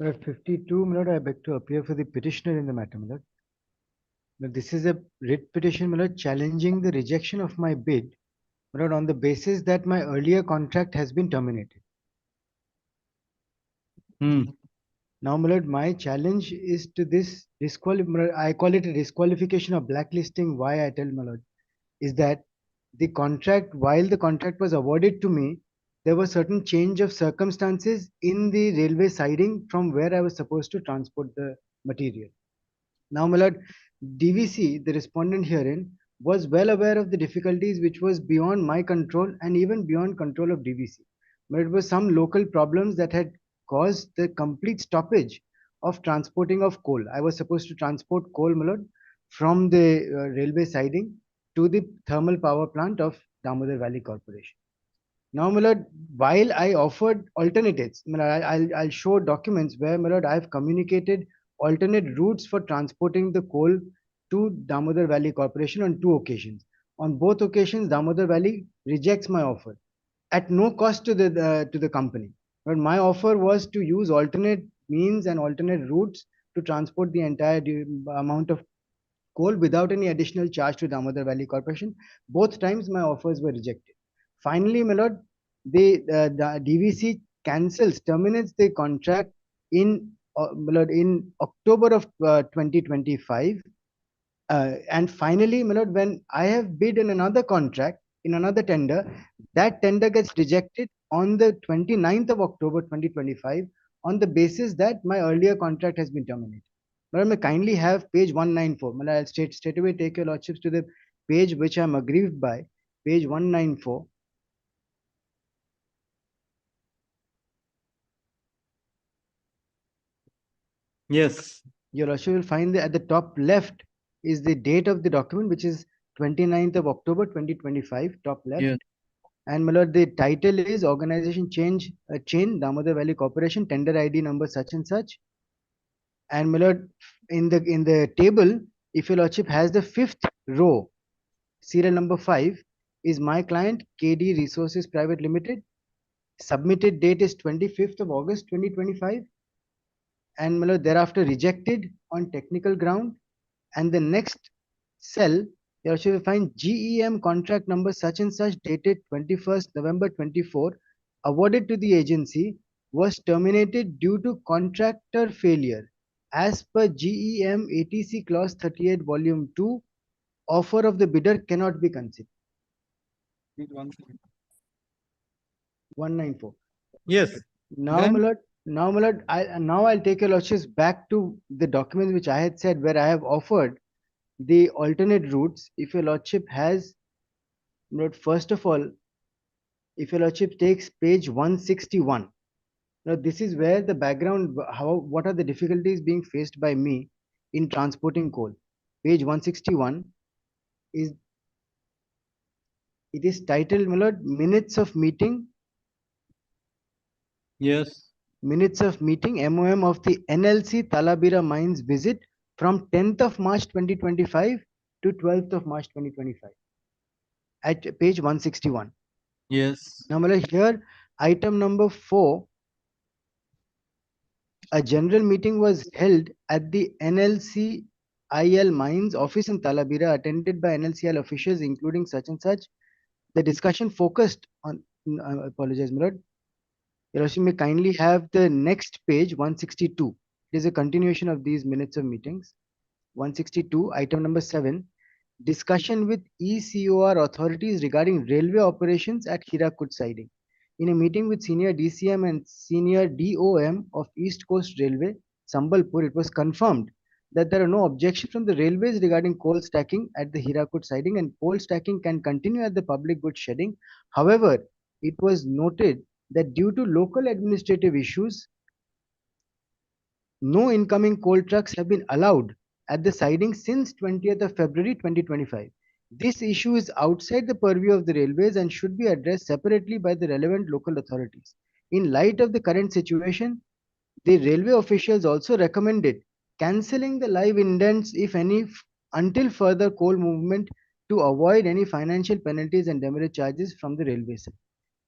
S3: At 52, my lord, I beg to appear for the petitioner in the matter, my lord. Now, this is a writ petition, my lord, challenging the rejection of my bid, my lord, on the basis that my earlier contract has been terminated. Now, my lord, my challenge is to this I call it a disqualification of blacklisting. Why I tell my lord is that the contract, while the contract was awarded to me, there was certain change of circumstances in the railway siding from where I was supposed to transport the material. Now, my lord, DVC, the respondent herein, was well aware of the difficulties which was beyond my control and even beyond control of DVC. But it was some local problems that had caused the complete stoppage of transporting of coal. I was supposed to transport coal, my lord, from the railway siding to the thermal power plant of Damodar Valley Corporation. Now, my lord, while I offered alternatives, I'll show documents where, my lord, I've communicated alternate routes for transporting the coal to Damodar Valley Corporation on 2 occasions. On both occasions, Damodar Valley rejects my offer at no cost to the company. But my offer was to use alternate means and alternate routes to transport the entire amount of coal without any additional charge to Damodar Valley Corporation. Both times my offers were rejected. Finally, my lord, the DVC terminates the contract in October of 2025. And finally, my lord, when I have bid in another contract, in another tender, that tender gets rejected on the 29th of October 2025 on the basis that my earlier contract has been terminated. Madam, may kindly have page 194. Madam, I'll straight away take your lordships to the page which I'm aggrieved by, page 194.
S2: Yes.
S3: Your lordship will find that at the top left is the date of the document, which is 29th of October 2025, top left.
S2: Yes.
S3: And my lord, the title is Organization Change Chain Damodar Valley Corporation, tender ID number such and such. And my lord, in the table, if your lordship has the 5th row, serial number 5 is my client KD Resources Private Limited. Submitted date is 25th of August 2025. And my lord, thereafter rejected on technical ground. And the next cell, you will find GEM contract number such and such dated 21st November 24, awarded to the agency, was terminated due to contractor failure. As per GEM ATC clause 38 volume 2, offer of the bidder cannot be considered. 194.
S2: Yes.
S3: Now, my lord, I'll take your lordships back to the documents which I had said where I have offered the alternate routes. If your lordship has, first of all, if your lordship takes page 161, now this is where the background, what are the difficulties being faced by me in transporting coal. Page 161 is, it is titled, my lord, Minutes of Meeting.
S2: Yes.
S3: Minutes of meeting, MOM of the NLC Talabira Mines visit from 10th of March 2025 to 12th of March 2025 at page 161.
S2: Yes.
S3: Now, here, item number 4, a general meeting was held at the NLC IL Mines office in Talabira, attended by NLCL officials, including such and such. The discussion focused on, I apologize, my lord. Your lordship may kindly have the next page, 162. It is a continuation of these minutes of meetings. 162, item number 7, discussion with ECOR authorities regarding railway operations at Hirakud siding. In a meeting with senior DCM and senior DOM of East Coast Railway, Sambalpur, it was confirmed that there are no objections from the railways regarding coal stacking at the Hirakud siding, and coal stacking can continue at the public goods shedding. However, it was noted that due to local administrative issues, no incoming coal trucks have been allowed at the siding since 20th of February 2025. This issue is outside the purview of the railways and should be addressed separately by the relevant local authorities. In light of the current situation, the railway officials also recommended cancelling the live indents, if any, until further coal movement, to avoid any financial penalties and demurrage charges from the railway side.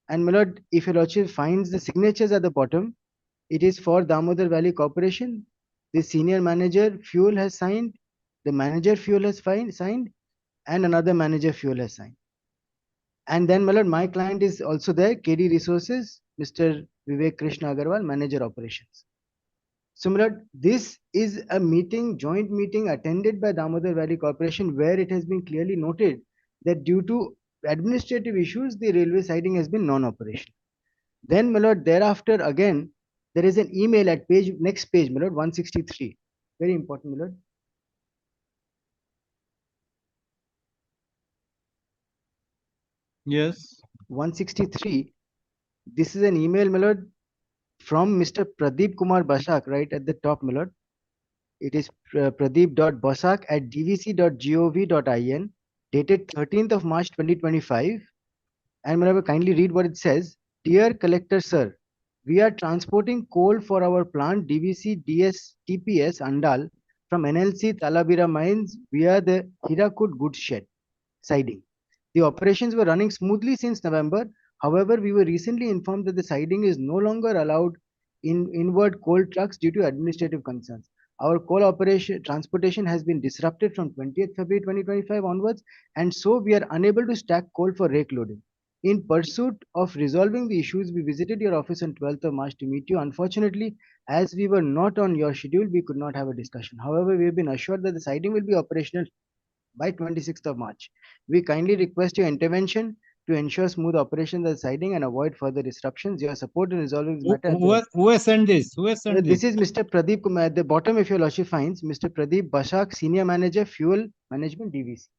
S3: And my lord, if your lordship finds the signatures at the bottom, it is for Damodar Valley Corporation. The senior manager fuel has signed, the manager fuel has signed, and another manager fuel has signed. And then, my lord, my client is also there, KD Resources, Mr. Vivek Krishna Agarwal, manager operations. So, my lord, this is a meeting, joint meeting attended by Damodar Valley Corporation, where it has been clearly noted that due to administrative issues, the railway siding has been non-operational. Then, my lord, thereafter again, there is an email at next page, my lord, 163. Very important, my lord.
S2: Yes.
S3: 163. This is an email, my lord, from Mr. Pradeep Kumar Basak, right at the top, my lord. It is pradeep.basak@dvc.gov.in, dated 13th of March 2025. And may I kindly read what it says. Dear Collector Sir, we are transporting coal for our plant DVC DS TPS Andal from NLC Talabira mines via the Hirakud goods shed siding. The operations were running smoothly since November. However, we were recently informed that the siding is no longer allowed in inward coal trucks due to administrative concerns. Our coal operation transportation has been disrupted from 20th February 2025 onwards, and so we are unable to stack coal for rake loading. In pursuit of resolving the issues, we visited your office on 12th of March to meet you. Unfortunately, as we were not on your schedule, we could not have a discussion. However, we have been assured that the siding will be operational by 26th of March. We kindly request your intervention to ensure smooth operation of the siding and avoid further disruptions. Your support in resolving this matter.
S2: Who has sent this? Who has sent
S3: This is Mr. Pradeep Kumar. At the bottom, if your lordship finds, Mr. Pradeep Basak, Senior Manager, Fuel Management, DVC.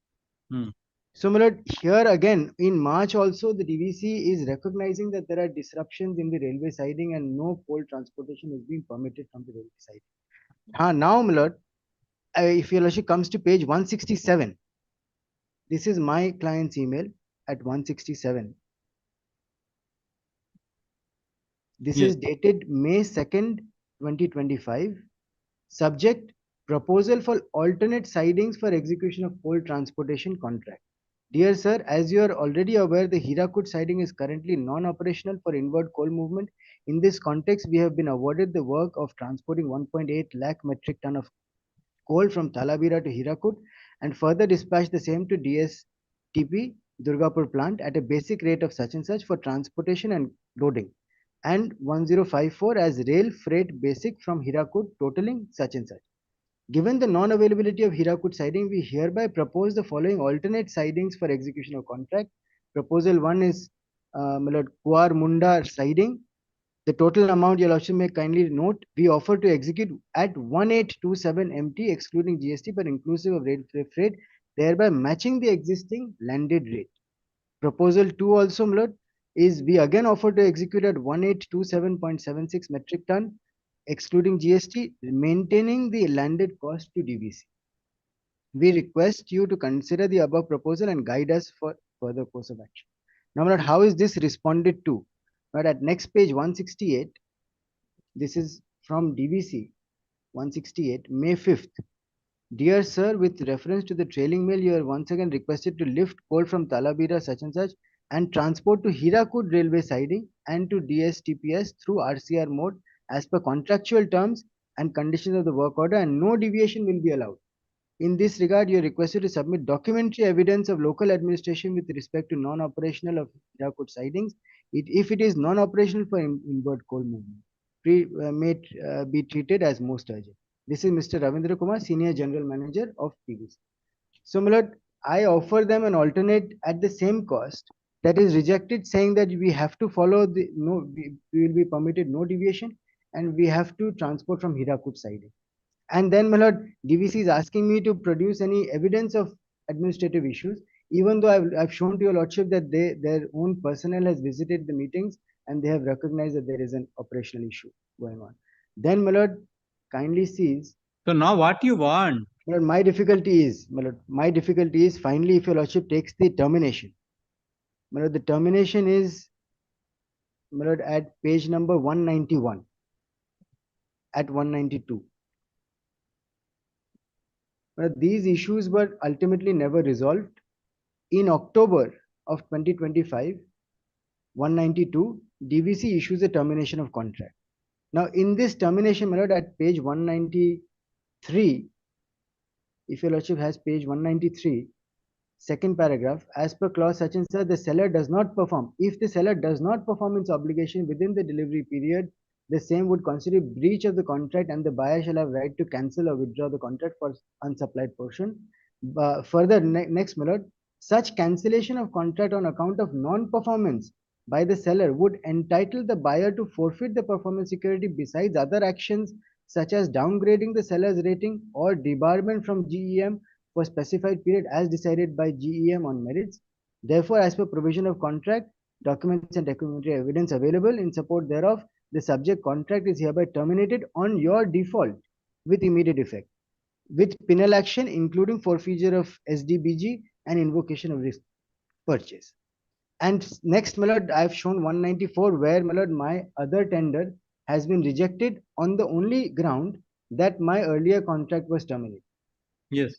S3: So, my lord, here again, in March also, the DVC is recognizing that there are disruptions in the railway siding and no coal transportation is being permitted from the railway siding. Now, my lord, if your lordship comes to page 167, this is my client's email at 167. This is dated May 2nd, 2025. Subject, proposal for alternate sidings for execution of coal transportation contract. Dear sir, as you are already aware, the Hirakud siding is currently non-operational for inward coal movement. In this context, we have been awarded the work of transporting 1.8 lakh metric ton of coal from Talabira to Hirakud and further dispatch the same to DSTP Durgapur plant at a basic rate of such and such for transportation and loading, and 1054 as rail freight basic from Hirakud totaling such and such. Given the non-availability of Hirakud siding, we hereby propose the following alternate sidings for execution of contract. Proposal 1 is Kuar Munda siding. The total amount, your lordship may kindly note, we offer to execute at 1827 MT excluding GST but inclusive of rail freight, thereby matching the existing landed rate. Proposal 2 also, my lord, is we again offer to execute at 1827.76 metric ton excluding GST, maintaining the landed cost to DVC. We request you to consider the above proposal and guide us for further course of action. Now, my lord, how is this responded to? But at next page 168, this is from DVC 168, May 5th. Dear sir, with reference to the trailing mail, you are once again requested to lift coal from Talabira such and such and transport to Hirakud railway siding and to DSTPS through RCR mode as per contractual terms and conditions of the work order, and no deviation will be allowed. In this regard, you are requested to submit documentary evidence of local administration with respect to non-operational of Hirakud sidings if it is non-operational for inward coal movement. be treated as most urgent. This is Mr. Ravindra Kumar, Senior General Manager of TVC. So, my lord, I offer them an alternate at the same cost that is rejected, saying that we have to follow we will be permitted no deviation, and we have to transport from Hirakud siding. And then, my lord, DVC is asking me to produce any evidence of administrative issues, even though I've shown to your lordship that their own personnel has visited the meetings and they have recognized that there is an operational issue going on. Then, my lord, kindly sees.
S2: So now what you want?
S3: My lord, my difficulty is finally if your lordship takes the termination. My lord, the termination is, my lord, at page number 191, at 192. These issues were ultimately never resolved. In October of 2025, 192, DVC issues a termination of contract. Now, in this termination, my lord, at page 193, if your lordship has page 193, second paragraph, as per clause such and such, the seller does not perform. If the seller does not perform its obligation within the delivery period, the same would constitute breach of the contract and the buyer shall have right to cancel or withdraw the contract for unsupplied portion. Further, next, my lord, such cancellation of contract on account of non-performance by the seller would entitle the buyer to forfeit the performance security besides other actions such as downgrading the seller's rating or debarment from GEM for specified period as decided by GEM on merits. Therefore, as per provision of contract, documents and documentary evidence available in support thereof, the subject contract is hereby terminated on your default with immediate effect, with penal action including forfeiture of SDBG and invocation of risk purchase. And next, my lord, I have shown 194 where, my lord, my other tender has been rejected on the only ground that my earlier contract was terminated.
S2: Yes.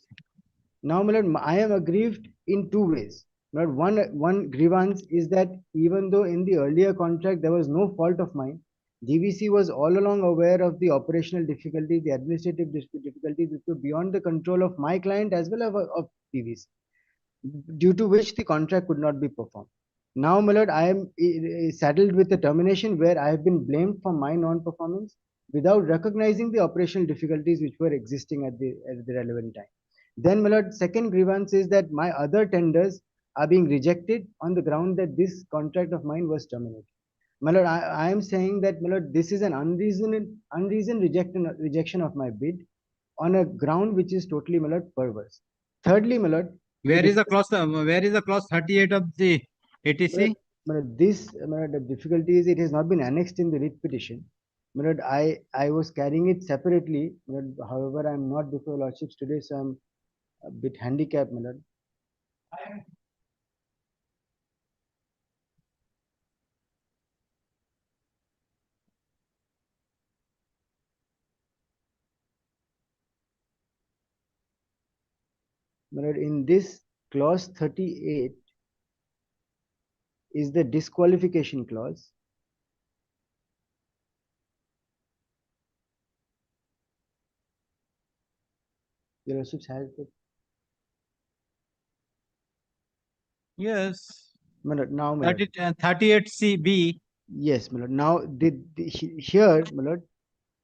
S3: Now, my lord, I am aggrieved in two ways. My lord, one grievance is that even though in the earlier contract there was no fault of mine, DVC was all along aware of the operational difficulties, the administrative difficulties which were beyond the control of my client as well as of DVC, due to which the contract could not be performed. Now, my lord, I am saddled with the termination where I have been blamed for my non-performance without recognizing the operational difficulties which were existing at the relevant time. Then, my lord, second grievance is that my other tenders are being rejected on the ground that this contract of mine was terminated. My lord, I am saying that, my lord, this is an unreasoned rejection of my bid on a ground which is totally, my lord, perverse. Thirdly, my lord,
S2: where is the clause 38 of the ATC?
S3: My lord, the difficulty is it has not been annexed in the writ petition. My lord, I was carrying it separately. My lord, however, I am not before lordships today, so I'm a bit handicapped, my lord. My lord, in this clause 38 is the disqualification clause. Your lordships has it.
S2: Yes.
S3: My lord, now, my lord.
S2: 38CB.
S3: Yes, my lord. Now, here, my lord,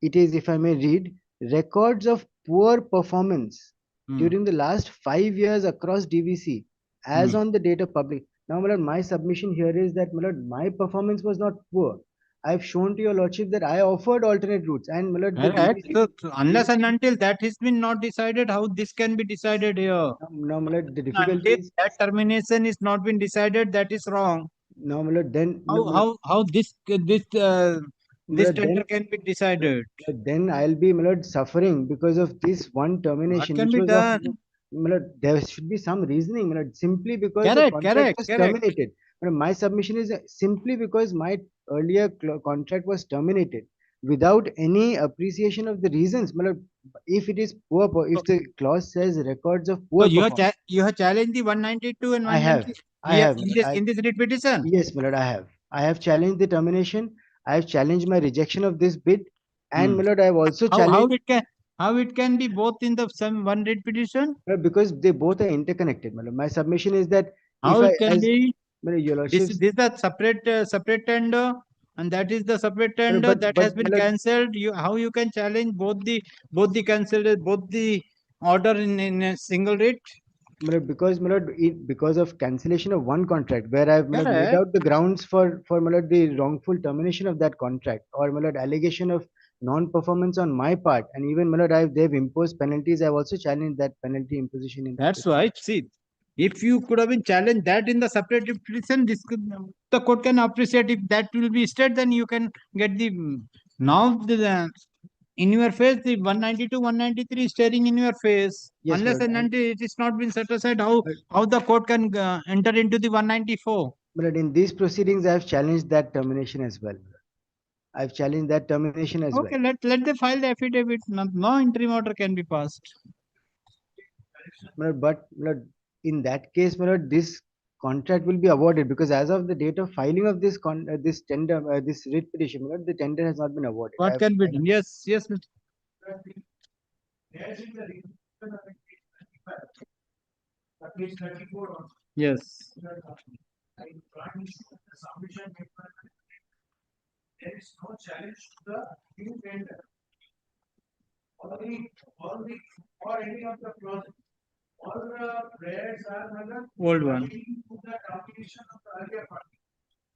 S3: it is, if I may read, records of poor performance during the last 5 years across DVC as on the date of public. Now, my lord, my submission here is that, my lord, my performance was not poor. I've shown to your lordship that I offered alternate routes, and my lord, the DVC,
S2: so unless and until that has been not decided, how this can be decided here?
S3: No, my lord, the difficulty
S2: is that termination is not been decided, that is wrong.
S3: No, my lord, then
S2: how this tender can be decided?
S3: Then I'll be, my lord, suffering because of this one termination.
S2: What can
S3: which
S2: be
S3: was
S2: done?
S3: My lord, there should be some reasoning, my lord, simply because
S2: Correct,
S3: the contract
S2: correct,
S3: was
S2: correct.
S3: terminated. My lord, my submission is simply because my earlier contract was terminated without any appreciation of the reasons. My lord, if it is poor, if the clause says records of poor
S2: So
S3: performance,
S2: you have challenged the 192 and 190
S3: I have.
S2: in this writ petition?
S3: Yes, my lord, I have. I have challenged the termination. I have challenged my rejection of this bid. And my lord, I have also challenged.
S2: How it can be both in the same one writ petition?
S3: Because they both are interconnected. My lord. My submission is that
S2: How it can be?
S3: my lord, your
S2: This
S3: lordships,
S2: is a separate tender, and that is the separate tender that has been cancelled. How you can challenge both the cancelled, both the order in a single writ?
S3: Because of cancellation of one contract where I've laid out the grounds for the wrongful termination of that contract, or allegation of non-performance on my part, and even they've imposed penalties. I've also challenged that penalty imposition.
S2: That's why, see, if you could have been challenged that in the separate petition, the court can appreciate. If that will be stayed, then you can get the now in your face, the 192, 193 is staring in your face.
S3: Yes,
S2: Unless and until it is not been set aside, how the court can enter into the 194?
S3: But in these proceedings, I've challenged that termination as well. I've challenged that termination as well.
S2: Okay, let them file the affidavit. No interim order can be passed.
S3: But in that case, this contract will be awarded, because as of the date of filing of this tender, this writ petition, the tender has not been awarded.
S2: What can be done? Yes, yes, Mr. Yes.
S1: There is no challenge to the new tender. Or any of the project. All the prayers are
S2: Old one.
S1: to the termination of the earlier contract.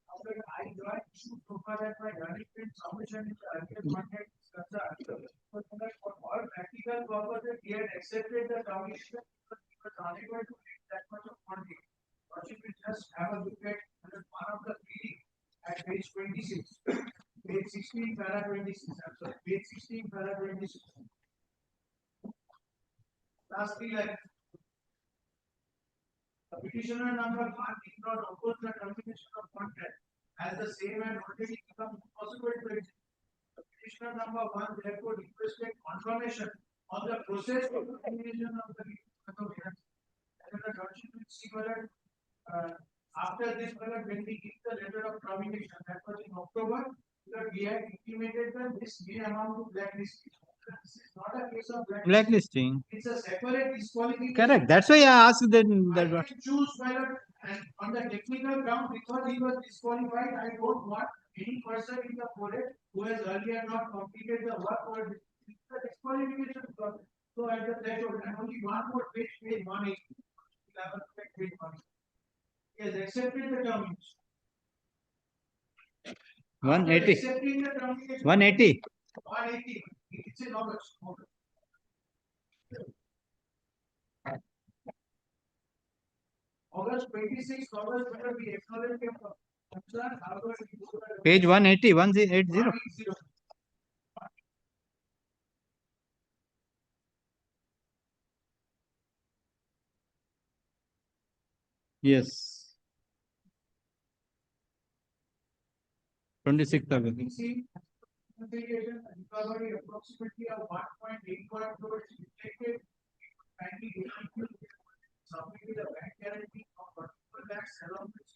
S1: After I joined issue so far that my management submission in the earlier contract is concerned. But for all practical purposes, we had accepted the termination because we were unable to make that much of money. But if we just have a look at one of the reading at page 26, page 16, para 26, I'm sorry, page 16, para 26. Last three lines. The petitioner number 1 did not oppose the termination of contract, as the same had already become impossible to execute. The petitioner number 1 therefore requested confirmation on the process of termination of the contract. And the Commission will see whether after this, when we give the letter of termination, that was in October, we had intimated that this may amount to blacklisting. This is not a case of
S2: Blacklisting.
S1: It's a separate disqualification.
S2: Correct. That's why I asked them that.
S1: I can choose whether, and on the technical ground, because he was disqualified, I don't want any person in the project who has earlier not completed the work or the disqualification process. So at the threshold, and only one more page 180. Page 180. He has accepted the termination.
S2: 180.
S1: Accepting the termination.
S2: 180.
S1: 180. It's in August. August 26th, August, whether we acknowledge your concern, however,
S2: Page 180, 180. Yes. 26th of it.
S1: Recovery approximately of 1.81 crores reflected. Submitted a bank guarantee of 44 lakhs along with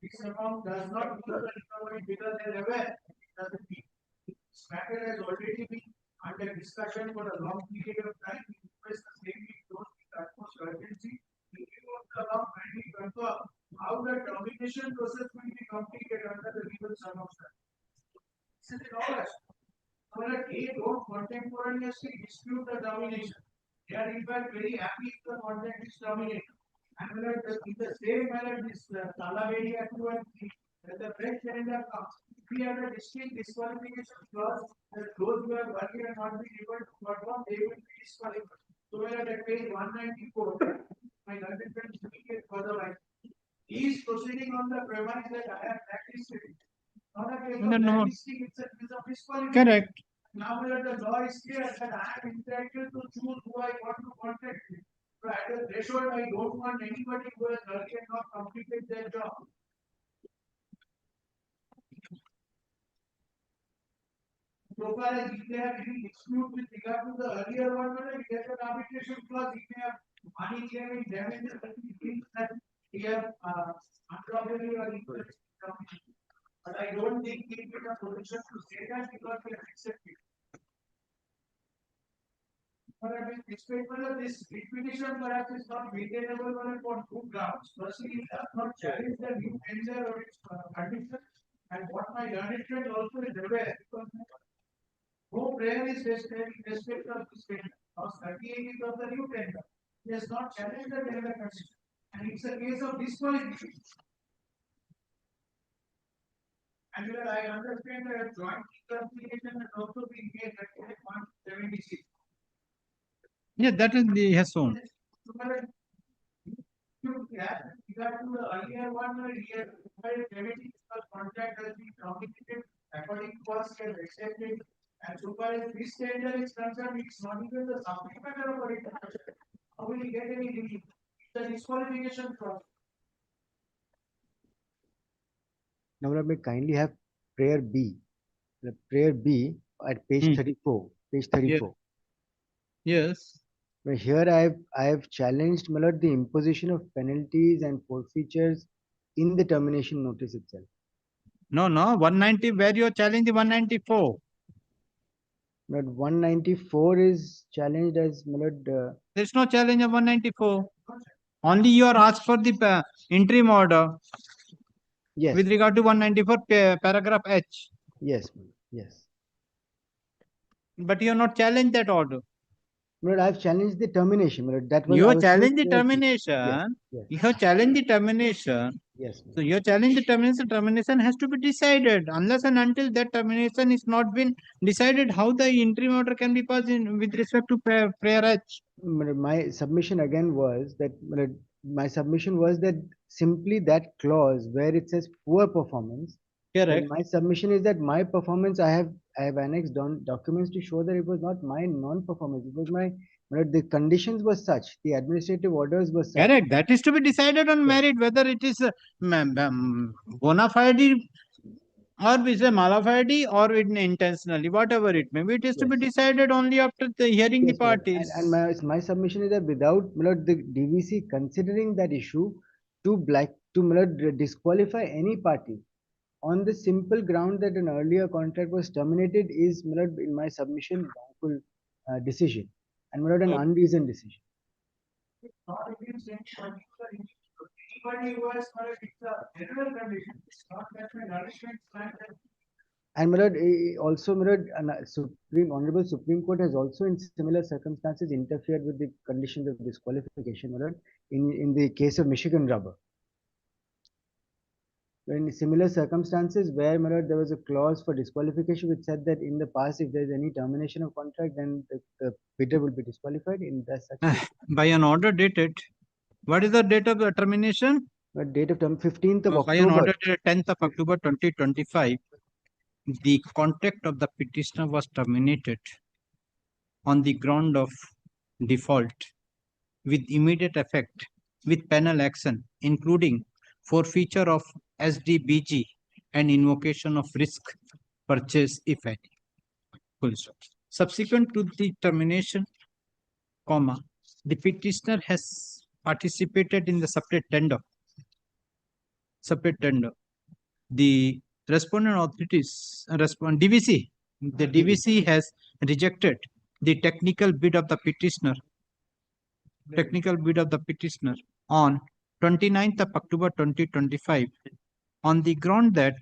S1: this amount does not include the recovery because they are aware it doesn't mean. This matter has already been under discussion for a long period of time. We request the same be closed with utmost urgency. In view of the law, kindly confirm how the termination process will be completed under the legal circumstances. This is in August. However, they don't contemporaneously dispute the termination. They are in fact very happy if the contract is terminated. And in the same manner, this Talaveri 2 and 3, that the fresh tender comes, we have a distinct disqualification clause that those who have earlier not been able to perform, they will be disqualified. So we are at page 194. My content indicate further. He is proceeding on the premise that I have blacklisted it. Not a case of blacklisting, it's a case of disqualification.
S2: Correct.
S1: Now that the law is clear that I am entitled to choose who I want to contact with. So at the threshold, I don't want anybody who has earlier not completed their job. So far as if they have any dispute with regard to the earlier one, we get an arbitration clause. If they have money claiming damages, that we have unproperly or incorrectly. But I don't think we get a position to say that because we have accepted. But I mean, this paper, this repetition perhaps is not maintainable for two grounds. Firstly, it does not challenge the new tender or its condition. And what my learned friend also is aware, because no prayer is tested in respect of this tender. Clause 38 is of the new tender. He has not challenged the tender condition. And it's a case of disqualification. And where I understand that joint reconciliation has also been made at 176.
S2: Yeah, that is the has shown.
S1: You have to the earlier one here, where everything contract has been communicated according to us, we have accepted. And so far as this tender is concerned, it's not even the subject matter of it. How will you get any relief? It's a disqualification process.
S3: Now, let me kindly have prayer B. The prayer B at page 34. Page 34.
S2: Yes.
S3: But here I have challenged, my lord, the imposition of penalties and forfeitures in the termination notice itself.
S2: No, 190, where you challenge the 194.
S3: But 194 is challenged as, my lord.
S2: There is no challenge of 194. Only you are asked for the interim order.
S3: Yes.
S2: With regard to 194 paragraph H.
S3: Yes, yes.
S2: But you are not challenged that order.
S3: Lord, I have challenged the termination. Lord. That was
S2: You
S3: I
S2: have
S3: was
S2: challenged the
S3: saying prayer B.
S2: termination.
S3: Yes,
S2: You have challenged the termination.
S3: yes.
S2: So you challenge the termination. Termination has to be decided. Unless and until that termination is not been decided, how the interim order can be passed in with respect to prayer H.
S3: My submission again was that simply that clause where it says poor performance.
S2: Correct.
S3: My submission is that my performance, I have annexed documents to show that it was not my non-performance. It was the conditions were such, the administrative orders were such.
S2: Correct. That is to be decided on merit, whether it is bona fide or is a mala fide or intentionally, whatever it may be. It is to be decided only after the hearing the parties.
S3: And my submission is that without the DVC considering that issue to disqualify any party on the simple ground that an earlier contract was terminated is, in my submission, wrongful decision and an unreasoned decision.
S1: It's not against anybody. Anybody who has it's a general condition. It's not that my nourishment plan.
S3: And also Honorable Supreme Court has also in similar circumstances interfered with the conditions of disqualification in the case of Michigan Rubber. In similar circumstances where there was a clause for disqualification which said that in the past if there is any termination of contract then the bidder will be disqualified in that such case.
S2: By an order dated, what is the date of the termination?
S3: The date of 15th of October.
S2: By an order dated 10th of October 2025, the contract of the petitioner was terminated on the ground of default with immediate effect with penal action, including forfeiture of SDBG and invocation of risk purchase, if any. Full stop. Subsequent to the termination, the petitioner has participated in the separate tender. The respondent authorities, DVC, the DVC has rejected the technical bid of the petitioner on 29th of October 2025 on the ground that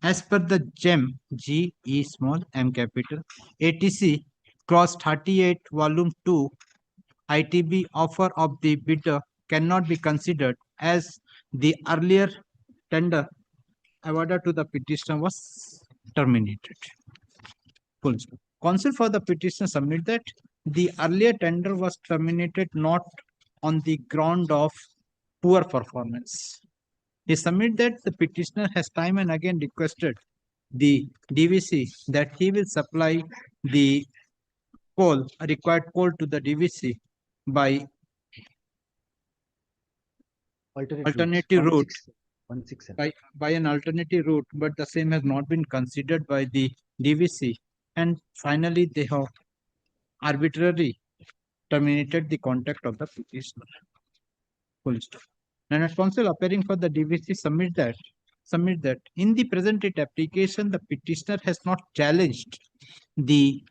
S2: as per the GEM, G-E small M capital, ATC clause 38 volume 2 ITB offer of the bidder cannot be considered as the earlier tender awarded to the petitioner was terminated. Full stop. Counsel for the petitioner submit that the earlier tender was terminated not on the ground of poor performance. He submit that the petitioner has time and again requested the DVC that he will supply the required coal to the DVC by alternative route. By an alternative route, but the same has not been considered by the DVC, and finally they have arbitrarily terminated the contract of the petitioner. Full stop. And as counsel appearing for the DVC submit that submit that in the present writ application, the petitioner has not challenged the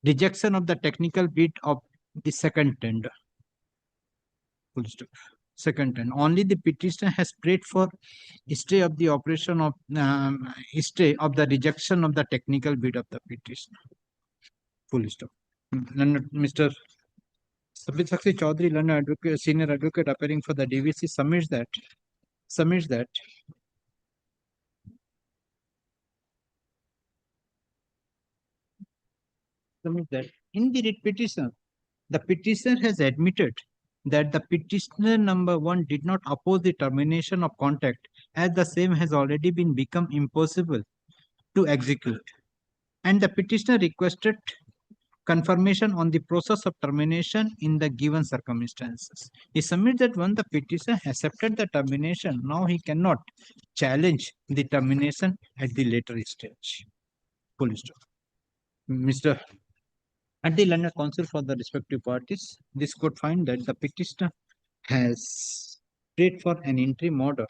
S2: rejection of the technical bid of the second tender. Full stop. Second tender. Only the petitioner has prayed for stay of the operation of stay of the rejection of the technical bid of the petitioner. Full stop. Mr. Sabit Chaudhary, learned advocate, senior advocate appearing for the DVC, submits that in the writ petition, the petitioner has admitted that the petitioner number 1 did not oppose the termination of contract, as the same has already been become impossible to execute, and the petitioner requested confirmation on the process of termination in the given circumstances. He submits that when the petitioner accepted the termination, now he cannot challenge the termination at the later stage. Full stop. Mr. At the learned counsel for the respective parties, this court find that the petitioner has prayed for an interim order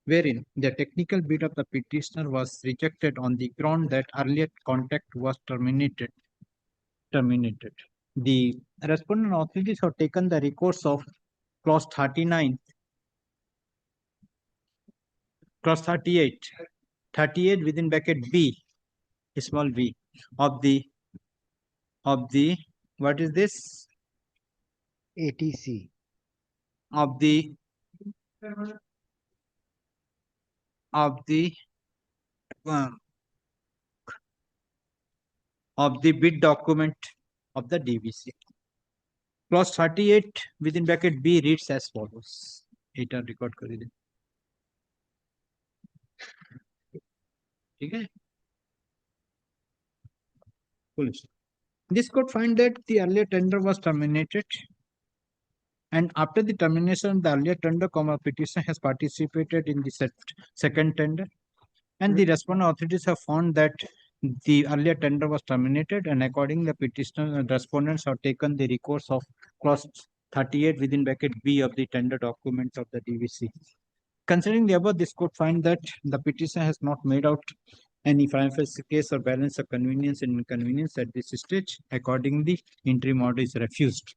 S2: wherein the technical bid of the petitioner was rejected on the ground that earlier contract was terminated. The respondent authorities have taken the recourse of clause 39, clause 38 within bracket B, small b, of the what is this?
S3: ATC.
S2: Of the bid document of the DVC. Clause 38 within bracket B reads as follows. Eta record kar de. Okay. Police. This court find that the earlier tender was terminated, and after the termination, the earlier tender, petitioner has participated in the second tender, and the respondent authorities have found that the earlier tender was terminated, and accordingly, the petitioner and respondents have taken the recourse of clause 38 within bracket B of the tender document of the DVC. Considering the above, this court find that the petitioner has not made out any prima facie case or balance of convenience and inconvenience at this stage. Accordingly, interim order is refused.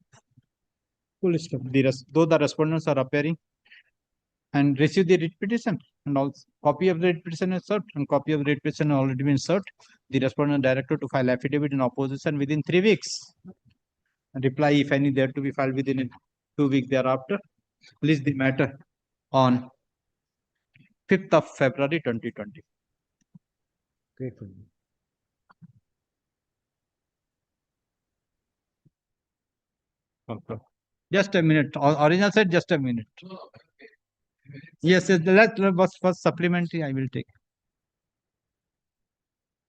S2: Full stop. Though the respondents are appearing and receive the writ petition, and also copy of the writ petition is served, and copy of the writ petition has already been served, the respondent directed to file affidavit in opposition within 3 weeks. And reply, if any, there to be filed within 2 weeks thereafter. Please the matter on 5th of February 2020.
S3: Grateful.
S2: Okay. Just a minute. Original said just a minute. Yes, that was first supplementary. I will take.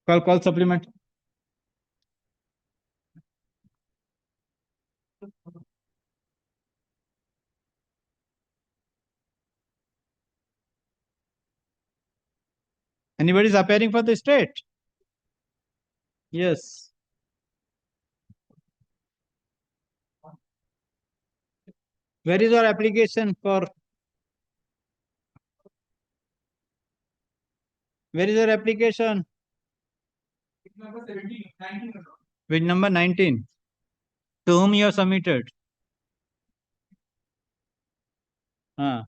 S2: Call supplement. Anybody is appearing for the state? Yes. Where is your application for? Where is your application?
S1: Number 17, 19.
S2: With number 19. To whom you have submitted?
S1: Number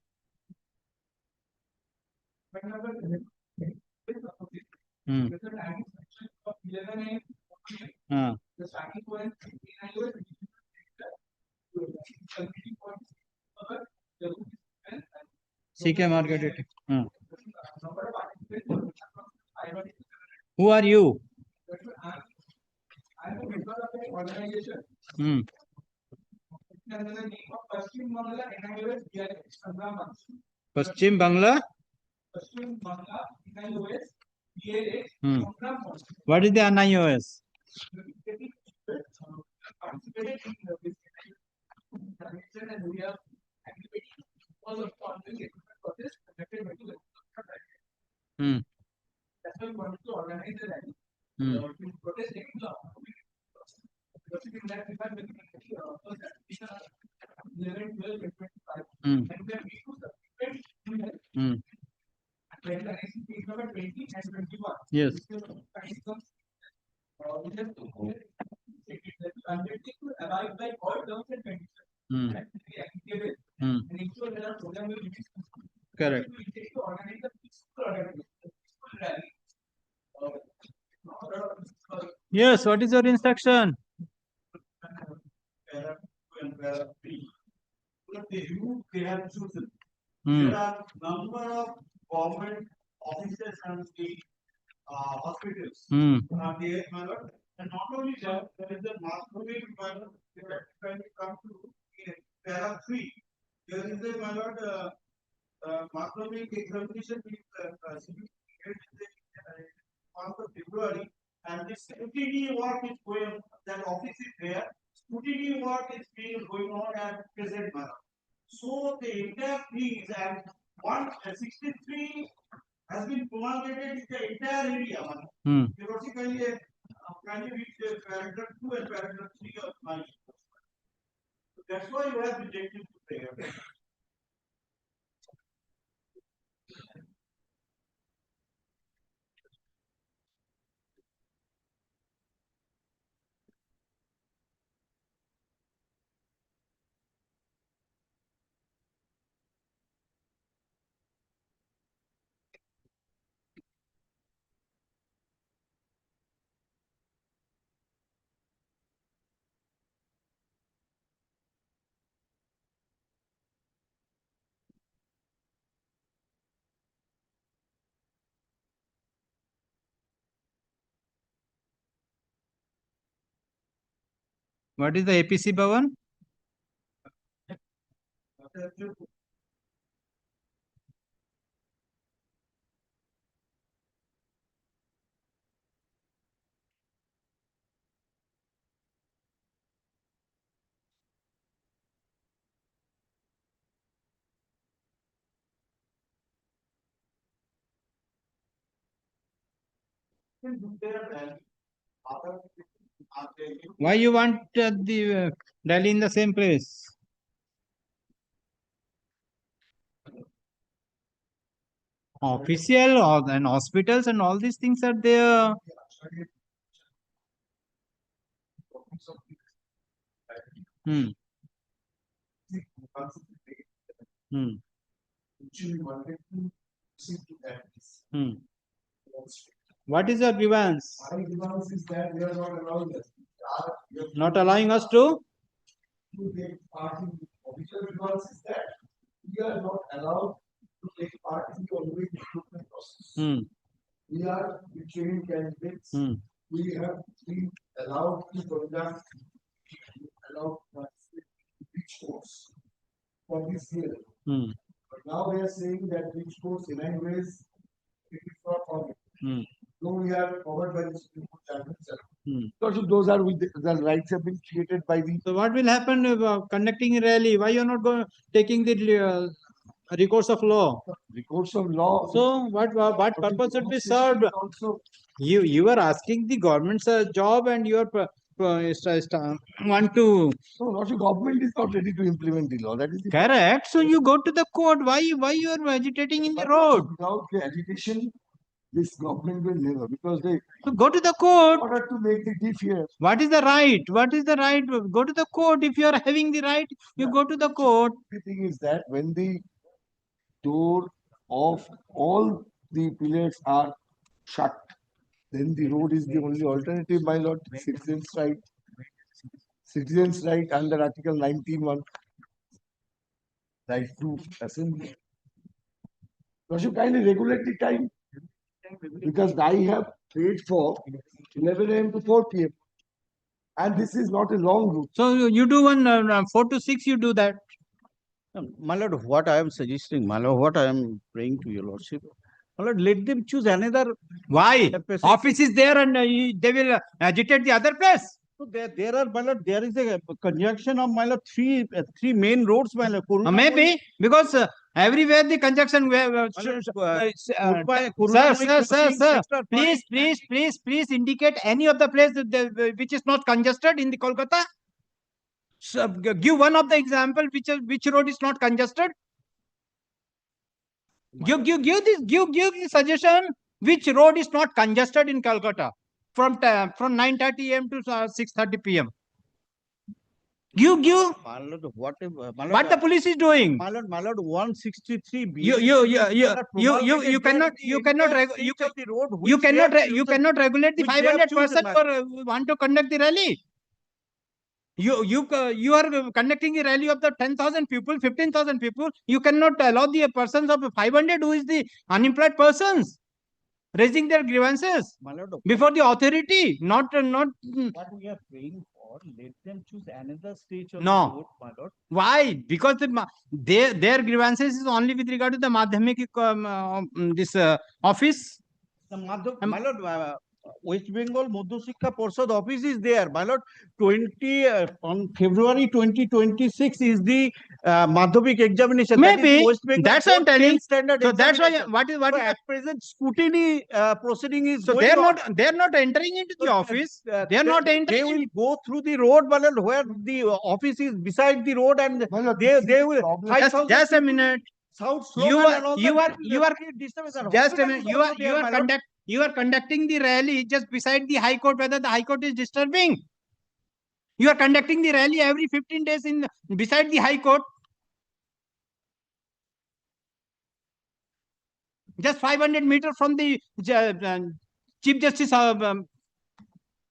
S2: Hmm.
S1: The starting point
S2: CK market rating. Who are you?
S1: I am a member of an organization.
S2: Hmm.
S1: Under the name of Paschim Bangla NIOS DRH 15 months.
S2: Paschim Bangla?
S1: Paschim Bangla NIOS DRH
S2: Hmm.
S1: 15 months.
S2: What is the NIOS?
S1: Participated in the transaction and we are activating all of the ongoing process conducted by the
S2: Hmm.
S1: That's why we wanted to organize the rally.
S2: Hmm.
S1: To protest against the in that regard, when we 11, 12, and 25,
S2: Hmm.
S1: and we are able to submit
S2: Hmm.
S1: Page number 20 and 21.
S2: Yes.
S1: Undertaking to abide by all terms and conditions.
S2: Hmm.
S1: And to be applicable.
S2: Hmm.
S1: And ensure that our program will be
S2: Correct.
S1: We take to organize a peaceful rally.
S2: Yes, what is your instruction?
S1: They have chosen.
S2: Hmm.
S1: There are number of government offices and the hospitals.
S2: Hmm.
S1: There, my lord, and not only that, there is a mass moving, my lord, when you come to there are three. There is a, my lord, mass moving examination with month of February, and this scrutiny work is going, that office is there, scrutiny work is being going on at present manner. So the entire thing is at 163 has been promulgated in the entire area.
S2: Hmm.
S1: Theoretically, can you read the paragraph 2 and paragraph 3 of my? So that's why you have rejected the prayer.
S2: What is the APC Bhavan? Why you want the Delhi in the same place? Official and hospitals and all these things are there. Hmm. Hmm. Hmm. What is your grievance?
S1: My grievance is that they are not allowing us.
S2: Not allowing us to?
S1: To take part in the official grievance is that we are not allowed to take part in the ongoing recruitment process.
S2: Hmm.
S1: We are the trained candidates.
S2: Hmm.
S1: We have been allowed to conduct, allowed to participate in which course for this year.
S2: Hmm.
S1: But now they are saying that which course in any ways it is not covered.
S2: Hmm.
S1: Though we are covered by the Supreme Court judgment.
S2: Hmm.
S1: Because those are with the rights have been created by the.
S2: So what will happen if conducting a rally? Why you are not going taking the recourse of law?
S1: Recourse of law.
S2: So what purpose should be served?
S1: Also,
S2: You are asking the government's job and you are want to.
S1: no, not the government is not ready to implement the law. That is the
S2: Correct. So you go to the court. Why you are agitating in the road?
S1: Without the agitation, this government will never, because they
S2: So go to the court.
S1: in order to make the deaf hear.
S2: What is the right? What is the right? Go to the court. If you are having the right, you go to the court.
S1: The thing is that when the door of all the pillars are shut, then the road is the only alternative, my lord. Citizens' right. Citizens' right under Article 19(1). Right to assembly. So you kindly regulate the time. Because I have paid for 11 AM to 4 PM. And this is not a long route.
S2: So you do one 4 to 6. You do that.
S19: My lord, what I am suggesting, my lord, what I am praying to your lordship, my lord, let them choose another.
S2: Why?
S19: FSI.
S2: Office is there and they will agitate the other place.
S19: So there are, my lord, there is a conjunction of, my lord, three main roads, my lord.
S2: Maybe because everywhere the conjunction. Sir, please indicate any of the place which is not congested in the Kolkata. So, give one of the example which road is not congested. Give the suggestion which road is not congested in Calcutta from 9:30 a.m. to 6:30 p.m. Give.
S19: My lord, what
S2: What the police is doing?
S19: My lord, 163
S2: You cannot regulate the 500% or want to conduct the rally. You are conducting the rally of the 10,000 people, 15,000 people. You cannot allow the persons of 500 who is the unemployed persons raising their grievances before the authority, not.
S19: What we are praying for, let them choose another stage of the
S2: No.
S19: road, my lord.
S2: Why? Because their grievances is only with regard to the Madhyamik office.
S19: My lord, West Bengal Madhya Shiksha Porshad office is there. My lord, on February 2026 is the Madhyamik examination. That is
S2: Maybe.
S19: the West Bengal
S2: That's what I'm
S19: board
S2: telling.
S19: 10th standard
S2: So that's why
S19: examination.
S2: what
S19: So
S2: is
S19: at present scrutiny proceeding is
S2: so
S19: going on.
S2: they're not entering into the office. They're not entering.
S19: They will go through the road, my lord, where the office is beside the road, and they will.
S2: Just a minute.
S19: Sound
S2: You
S19: slogan and all
S2: are
S19: that create disturbance. And
S2: just a
S19: hospital
S2: minute.
S19: is also there, my lord.
S2: You are conducting the rally just beside the High Court, whether the High Court is disturbing. You are conducting the rally every 15 days beside the High Court. Just 500 meters from the Chief Justice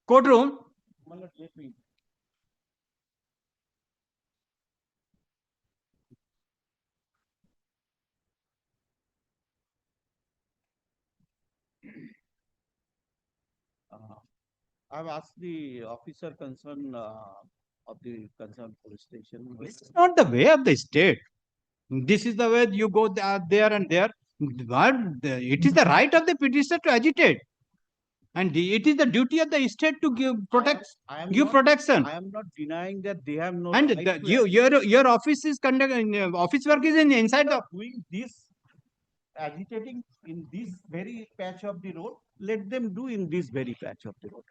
S2: courtroom.
S19: My lord, let me. I've asked the officer concerned of the concerned police station.
S2: This is not the way of the state. This is the way you go there and there. But it is the right of the petitioner to agitate. And it is the duty of the state to give protection.
S19: I am not denying that they have no
S2: And
S19: right to
S2: your office is conducting office work is inside the
S19: doing this, agitating in this very patch of the road. Let them do in this very patch of the road.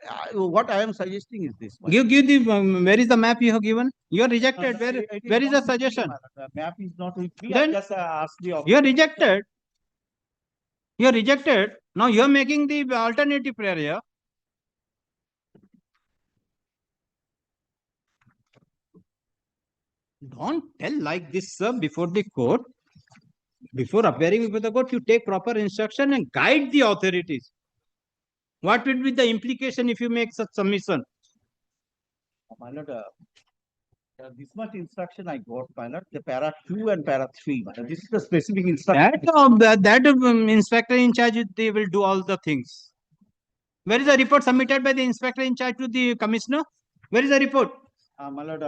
S19: What I am suggesting is this. my
S2: give the where is the map you have given? You are rejected.
S19: lord.
S2: Where is the
S19: not with me,
S2: suggestion?
S19: my lord. The map is not with me.
S2: Then
S19: I just asked the officer.
S2: You are rejected. You are rejected. Now you are making the alternative prayer here. Don't tell like this, sir, before the court. Before appearing before the court, you take proper instruction and guide the authorities. What will be the implication if you make such submission?
S19: My lord, this much instruction I got, my lord, the para 2 and para 3. My lord. This is the specific instruction.
S2: That inspector in charge, they will do all the things. Where is the report submitted by the inspector in charge to the commissioner? Where is the report?
S19: My lord,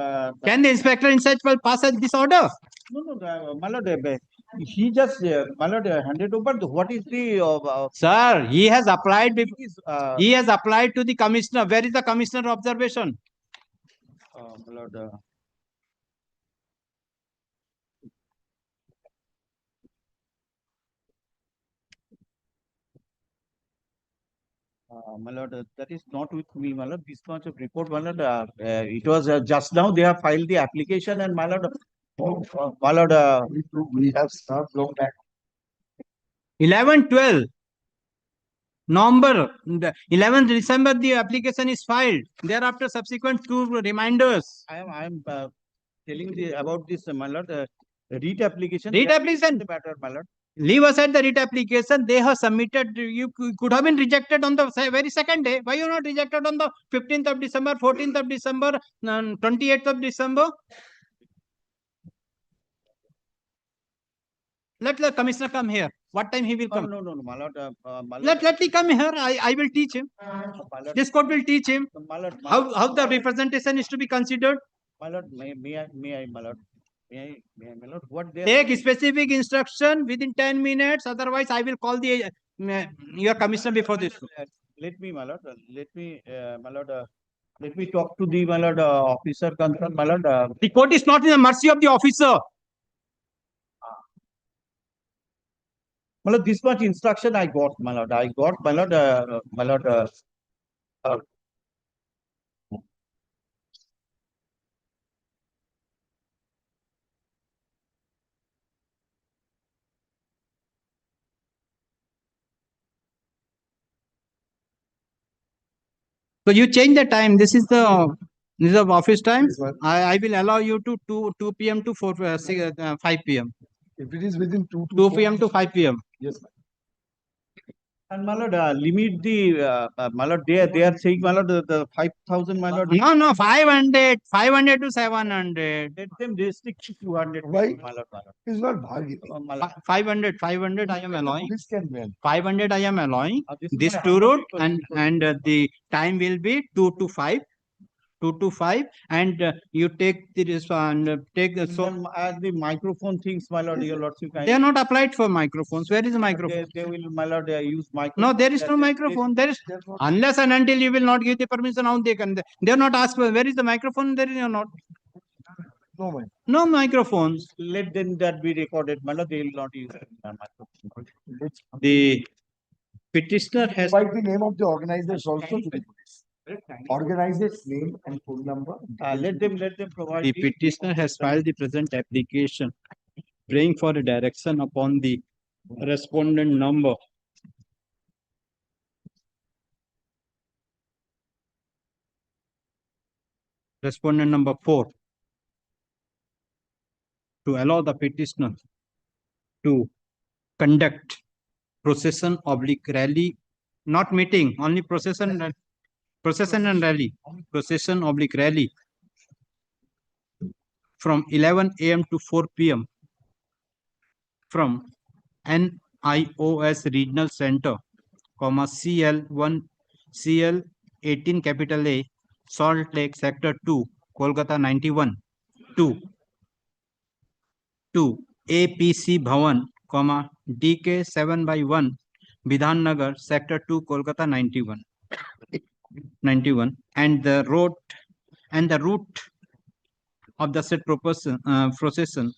S2: Can the inspector in charge pass this order?
S19: No, my lord, he just, my lord, handed over. What is the?
S2: Sir, he has applied. He has applied to the commissioner. Where is the commissioner observation?
S19: My lord. My lord, that is not with me, my lord. This much of report, my lord. It was just now they have filed the application, and my lord, my lord, we have served long back.
S2: 11-12. November, 11th December, the application is filed. Thereafter, subsequent 2 reminders.
S19: I am telling about this, my lord. Read application.
S2: Read application.
S19: The matter, my lord.
S2: Leave aside the writ application. They have submitted. You could have been rejected on the very second day. Why you not rejected on the 15th of December, 14th of December, 28th of December? Let the commissioner come here. What time he will come?
S19: No, my lord. My lord.
S2: Let him come here. I will teach him. This court will teach him
S19: My lord,
S2: how the representation is to be considered.
S19: My lord, may I, my lord. May I, my lord, what they
S2: Take specific instruction within 10 minutes. Otherwise, I will call the your commissioner before this.
S19: Let me, my lord. Let me, my lord. Let me talk to the, my lord, officer concerned, my lord.
S2: The court is not in the mercy of the officer.
S19: My lord, this much instruction I got, my lord. I got, my lord, my lord.
S2: So you change the time. This is the office time. I will allow you to 2 p.m. to 5 p.m.
S19: If it is within
S2: 2 p.m. to 5 p.m.
S19: Yes. And my lord, limit the, my lord, they are saying, my lord, the 5,000, my lord.
S2: No, 500 to 700.
S19: Let them restrict to 200.
S17: Why?
S19: My lord, my lord.
S17: It's not bargaining.
S19: My lord.
S2: 500 I am allowing.
S19: Police can ban.
S2: 500 I am allowing.
S19: This is
S2: This
S19: not
S2: two route
S19: 100%
S2: the time will be 2 to 5. 2 to 5 and you take this one take the
S19: The microphone things, my lord, your lordship.
S2: they are not applied for microphones. Where is the microphone?
S19: They will, my lord, use microphone.
S2: No, there is no microphone. There is unless and until you will not give the permission, how they can. They are not asked where is the microphone. There is not.
S19: No, man.
S2: No microphones.
S19: Let them that be recorded, my lord. They will not use microphone.
S2: The petitioner has.
S19: Provide the name of the organizers also to the police. Organizers name and phone number. Let them provide.
S2: The petitioner has filed the present application, praying for a direction upon the respondent number. Respondent number 4 to allow the petitioner to conduct procession oblique rally, not meeting, only procession and rally, procession oblique rally from 11 a.m. to 4 p.m. from NIOS Regional Center, CL1, CL18 capital A, Salt Lake Sector 2, Kolkata 91, to APC Bhavan, DK 7/1, Bidhan Nagar, Sector 2, Kolkata 91, and the route of the said procession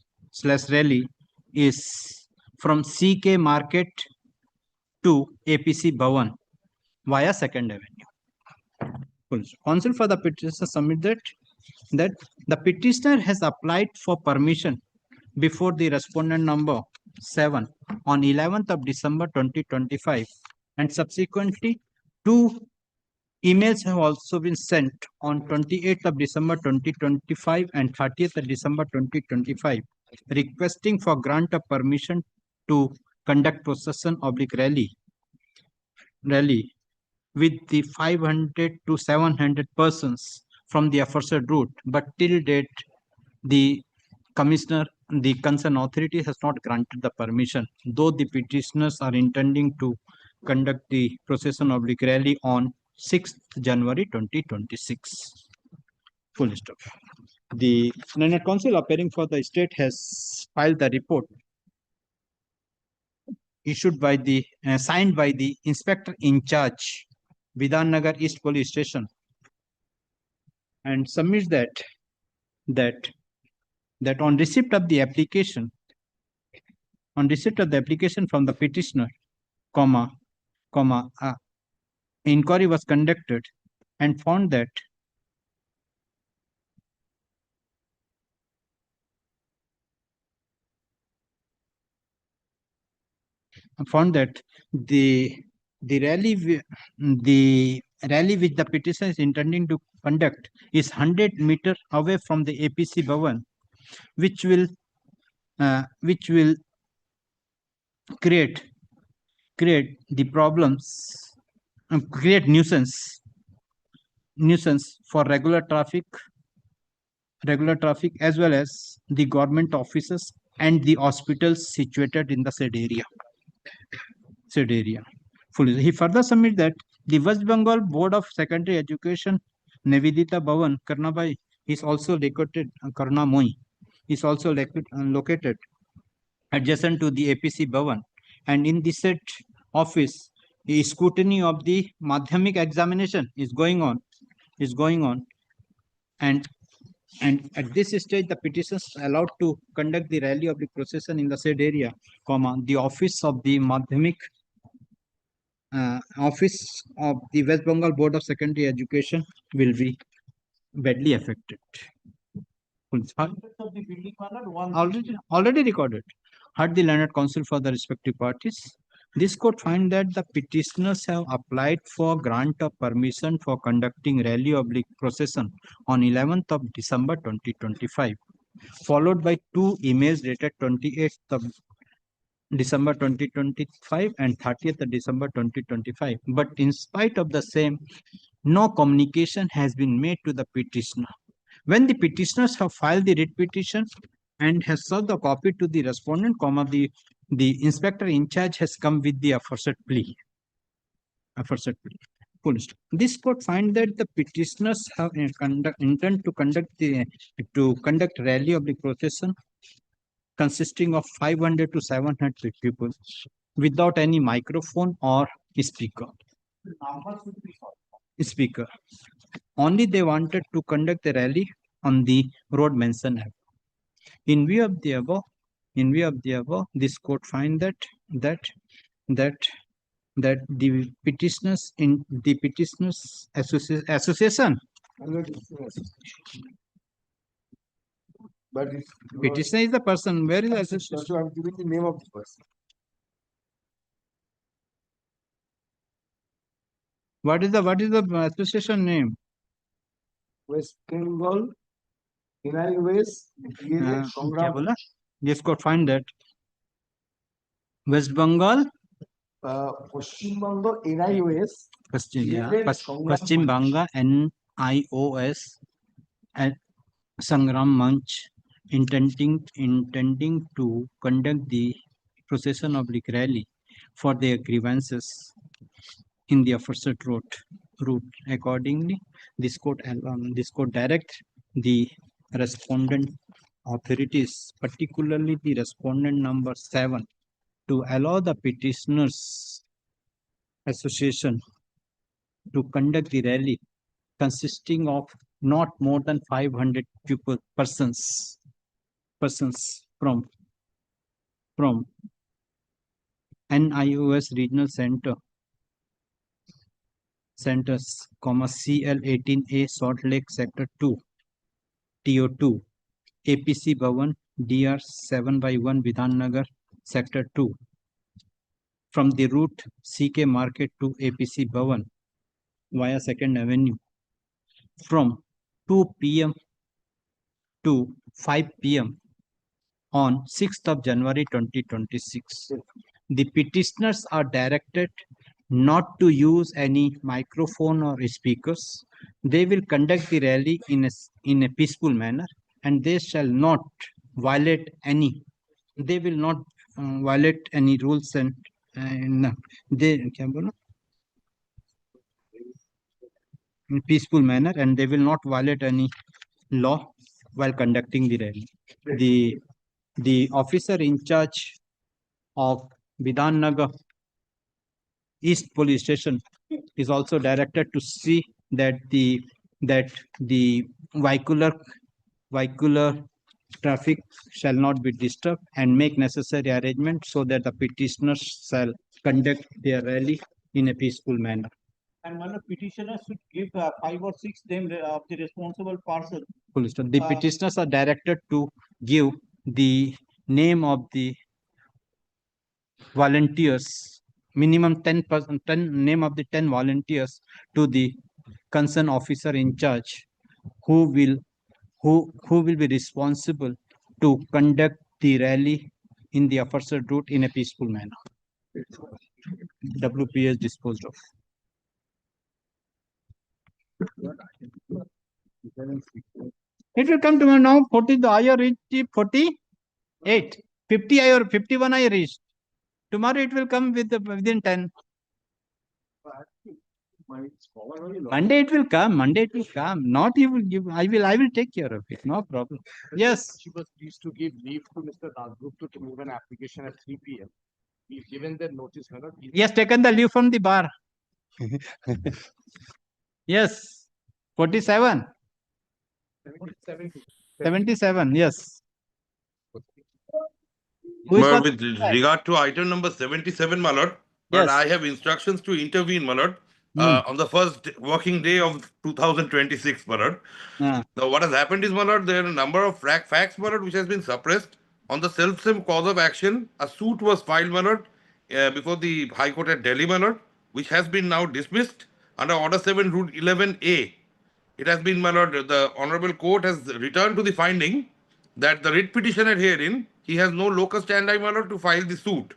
S2: / rally is from CK Market to APC Bhavan via 2nd Avenue. Counsel for the petitioner submitted that the petitioner has applied for permission before the respondent number 7 on 11th of December 2025, and subsequently 2 emails have also been sent on 28th of December 2025 and 30th of December 2025 requesting for grant of permission to conduct procession oblique rally with the 500 to 700 persons from the aforesaid route, but till date the concerned authority has not granted the permission, though the petitioners are intending to conduct the procession oblique rally on 6th January 2026. Full stop. The Senate Council appearing for the state has filed the report issued by the signed by the inspector in charge, Bidhan Nagar East Police Station, and submits that on receipt of the application from the petitioner, inquiry was conducted and found that the rally which the petitioner is intending to conduct is 100 meters away from the APC Bhavan, which will create the problems, create nuisance for regular traffic as well as the government offices and the hospitals situated in the said area. He further submits that the West Bengal Board of Secondary Education, Nivedita Bhavan, Karnabai, is also located, Karnamoi, is also located adjacent to the APC Bhavan, and in this said office, the scrutiny of the Madhyamik examination is going on, and at this stage, the petitioners allowed to conduct the rally of the procession in the said area, the office of the Madhyamik office of the West Bengal Board of Secondary Education will be badly affected. Already recorded. Heard the learned counsel for the respective parties. This court find that the petitioners have applied for grant of permission for conducting rally oblique procession on 11th of December 2025, followed by two emails dated 28th of December 2025 and 30th of December 2025. But in spite of the same, no communication has been made to the petitioner. When the petitioners have filed the writ petition and has served the copy to the respondent, the inspector in charge has come with the aforesaid plea. Full stop. This court find that the petitioners have intent to conduct rally oblique procession consisting of 500 to 700 people without any microphone or speaker. Only they wanted to conduct the rally on the road mentioned above. In view of the above, this court find that the petitioners association.
S20: But
S2: Petitioner is the person. Where is the association?
S20: So I'm giving the name of the person.
S2: What is the association name?
S20: West Bengal, United Ways,
S2: क्या बोला? This court find that West Bengal,
S20: Paschim Bengal, NIOS,
S2: Paschim Banga NIOS and Sangram Manch intending to conduct the procession oblique rally for their grievances in the aforesaid route. Accordingly, this court direct the respondent authorities, particularly the respondent number 7, to allow the petitioners association to conduct the rally consisting of not more than 500 persons from NIOS regional centers, CL18A Salt Lake Sector 2, TO2, APC Bhavan, DR 7/1 Vidhan Nagar Sector 2, from the route CK Market to APC Bhavan via 2nd Avenue from 2 p.m. to 5 p.m. on 6th of January 2026. The petitioners are directed not to use any microphone or speakers. They will conduct the rally in a peaceful manner, and they shall not violate any. They will not violate any rules and they in peaceful manner, and they will not violate any law while conducting the rally. The officer in charge of Vidhan Nagar East Police Station is also directed to see that the vehicular traffic shall not be disturbed and make necessary arrangements so that the petitioners shall conduct their rally in a peaceful manner.
S14: And one of petitioners should give 5 or 6 names of the responsible person.
S2: The petitioners are directed to give the name of the volunteers, minimum 10 name of the 10 volunteers to the concerned officer in charge, who will be responsible to conduct the rally in the aforesaid route in a peaceful manner. WPS disposed of. It will come to now 40. The I reached 48, 50 I or 51 I reached. Tomorrow it will come within 10. Monday it will come. Not you will give. I will take care of it. No problem. Yes.
S19: She was pleased to give leave to Mr. Rajgupta to move an application at 3 p.m. He's given the notice.
S2: He has taken the leave from the bar. Yes. 47. 77. Yes.
S15: Well, with regard to item number 77, my lord, but I have instructions to intervene, my lord, on the first working day of 2026, my lord. Now, what has happened is, my lord, there are a number of facts, my lord, which has been suppressed. On the self-same cause of action, a suit was filed, my lord, before the High Court at Delhi, my lord, which has been now dismissed under Order 7, Rule 11A. It has been, my lord, the Honorable Court has returned to the finding that the writ petitioner herein, he has no locus standi, my lord, to file the suit.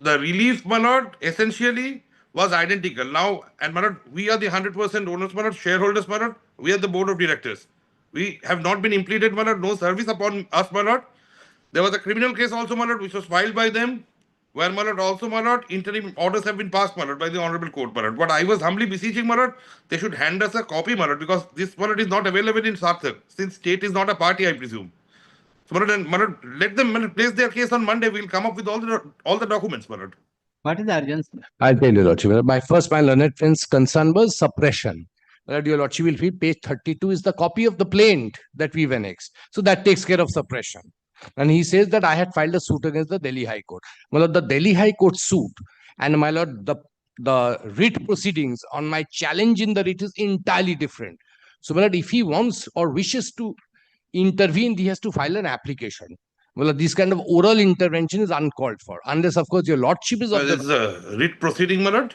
S15: The relief, my lord, essentially was identical. Now, and my lord, we are the 100% owners, my lord, shareholders, my lord, we are the board of directors. We have not been implemented, my lord, no service upon us, my lord. There was a criminal case also, my lord, which was filed by them, where, my lord, also, my lord, interim orders have been passed, my lord, by the Honorable Court, my lord. But I was humbly beseeching, my lord, they should hand us a copy, my lord, because this, my lord, is not available in Sarthak, since state is not a party, I presume. So, my lord, let them, my lord, place their case on Monday. We'll come up with all the documents, my lord.
S2: What is the urgency?
S5: I'll tell you, Lordship. My learned friend's concern was suppression. Your Lordship will read page 32 is the copy of the plaint that we've annexed. So that takes care of suppression. And he says that I had filed a suit against the Delhi High Court. My lord, the Delhi High Court suit and my lord, the writ proceedings on my challenge in the writ is entirely different. So my lord, if he wants or wishes to intervene, he has to file an application. Well, this kind of oral intervention is uncalled for, unless, of course, your lordship is of
S15: This is a writ proceeding, my lord.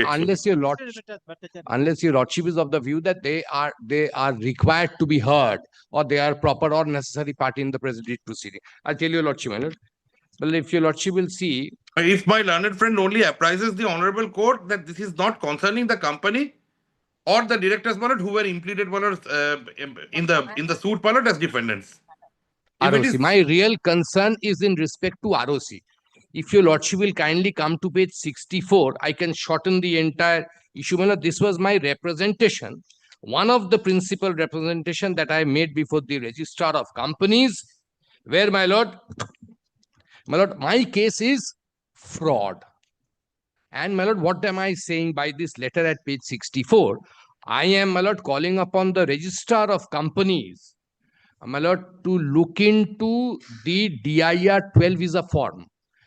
S5: unless your lordship is of the view that they are required to be heard, or they are proper or necessary party in the present writ proceeding. I'll tell your lordship, my lord. Well, if your lordship will see,
S15: if my learned friend only apprises the Honorable Court that this is not concerning the company or the directors, my lord, who were implicated, my lord, in the suit, my lord, as defendants.
S5: ROC. My real concern is in respect to ROC. If your lordship will kindly come to page 64, I can shorten the entire issue. This was my representation. One of the principal representation that I made before the registrar of companies, where my lord, my case is fraud. And my lord, what am I saying by this letter at page 64? I am, my lord, calling upon the registrar of companies, my lord, to look into the DIR 12 visa form,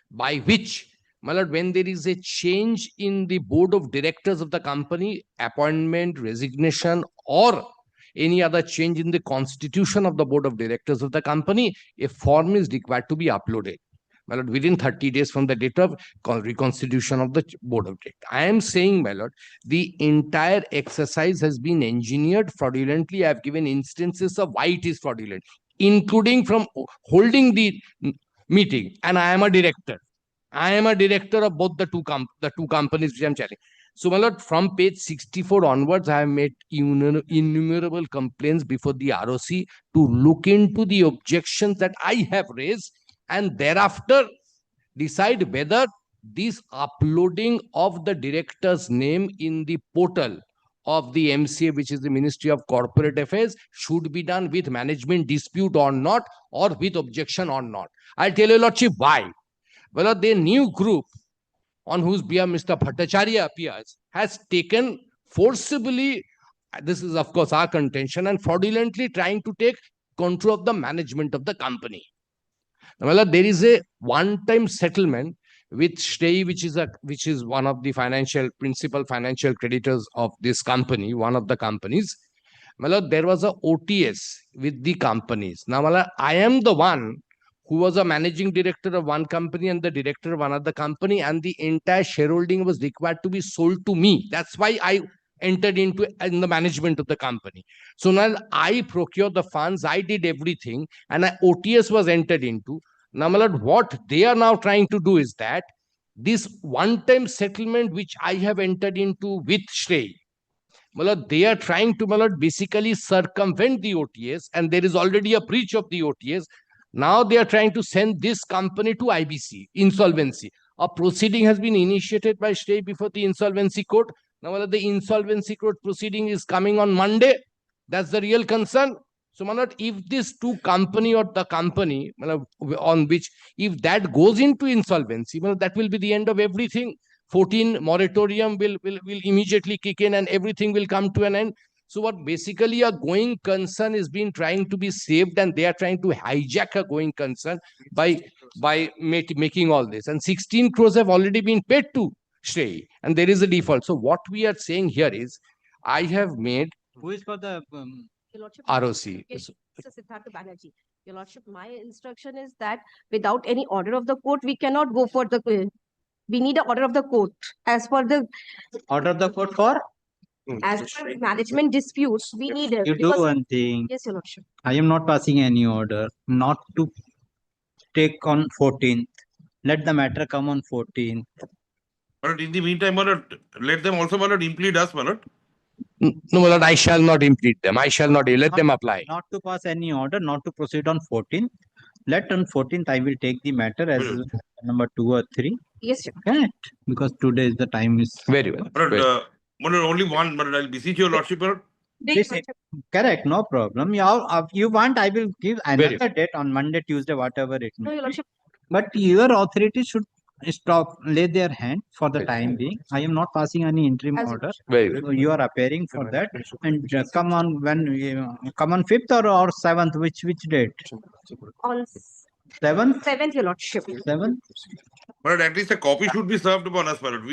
S5: by which, my lord, when there is a change in the board of directors of the company, appointment, resignation, or any other change in the constitution of the board of directors of the company, a form is required to be uploaded, my lord, within 30 days from the date of reconstitution of the board of directors. I am saying, my lord, the entire exercise has been engineered fraudulently. I have given instances of why it is fraudulent, including from holding the meeting, and I am a director. I am a director of both the two companies which I am challenging. So, my lord, from page 64 onwards, I have made innumerable complaints before the ROC to look into the objections that I have raised, and thereafter decide whether this uploading of the director's name in the portal of the MCA, which is the Ministry of Corporate Affairs, should be done with management dispute or not, or with objection or not. I'll tell your lordship why. Well, the new group on whose behalf Mr. Bhattacharya appears has taken forcibly, this is of course our contention, and fraudulently trying to take control of the management of the company. Well, there is a one-time settlement with Shrey, which is one of the principal financial creditors of this company, one of the companies. Well, there was a OTS with the companies. Now, well, I am the one who was a managing director of one company and the director of another company, and the entire shareholding was required to be sold to me. That's why I entered in the management of the company. So now I procured the funds, I did everything, and OTS was entered into. Now, my lord, what they are now trying to do is that this one-time settlement which I have entered into with Shrey, my lord, they are trying to, my lord, basically circumvent the OTS, and there is already a breach of the OTS. Now they are trying to send this company to IBC, insolvency. A proceeding has been initiated by Shrey before the insolvency court. Now, the insolvency court proceeding is coming on Monday. That's the real concern. So, my lord, if this two company or the company on which, if that goes into insolvency, well, that will be the end of everything. 14 moratorium will immediately kick in and everything will come to an end. So what basically a going concern is being trying to be saved, and they are trying to hijack a going concern by making all this. And 16 crores have already been paid to Shrey, and there is a default. So what we are saying here is, I have made.
S2: Who is for the
S16: Your Lordship, my
S5: ROC.
S16: instruction- Mr. Siddhartha Banerjee, Your Lordship, my instruction is that without any order of the court, we cannot go for the, we need an order of the court. As per the,
S2: Order the court for?
S16: as per management disputes, we need it.
S2: You do
S16: because-
S2: one thing.
S16: Yes, Your Lordship.
S2: I am not passing any order not to take on 14th. Let the matter come on 14th.
S15: But in the meantime, my lord, let them also, my lord, implead us, my lord.
S5: No, my lord, I shall not impede them. I shall not. Let them apply.
S2: Not to pass any order, not to proceed on 14th. Let on 14th I will take the matter as number 2 or 3.
S16: Yes, sir.
S2: Correct. Because today is the time is
S5: very well.
S15: My lord, my lord, only one, my lord, I'll beseech your lordship, my lord.
S2: correct. No problem. You want, I will give
S5: Very
S2: another date on Monday, Tuesday, whatever it
S16: No,
S2: may
S16: Your
S2: be.
S16: Lordship.
S2: But your authority should stop, lay their hand for the time being. I am not passing any interim
S16: As-
S2: order.
S5: Very good.
S2: So you are appearing for that and come on come on 5th or 7th, which date?
S16: On
S2: 7th?
S16: 7th, Your Lordship.
S2: 7th?
S15: But at least a copy should be served upon us, my lord.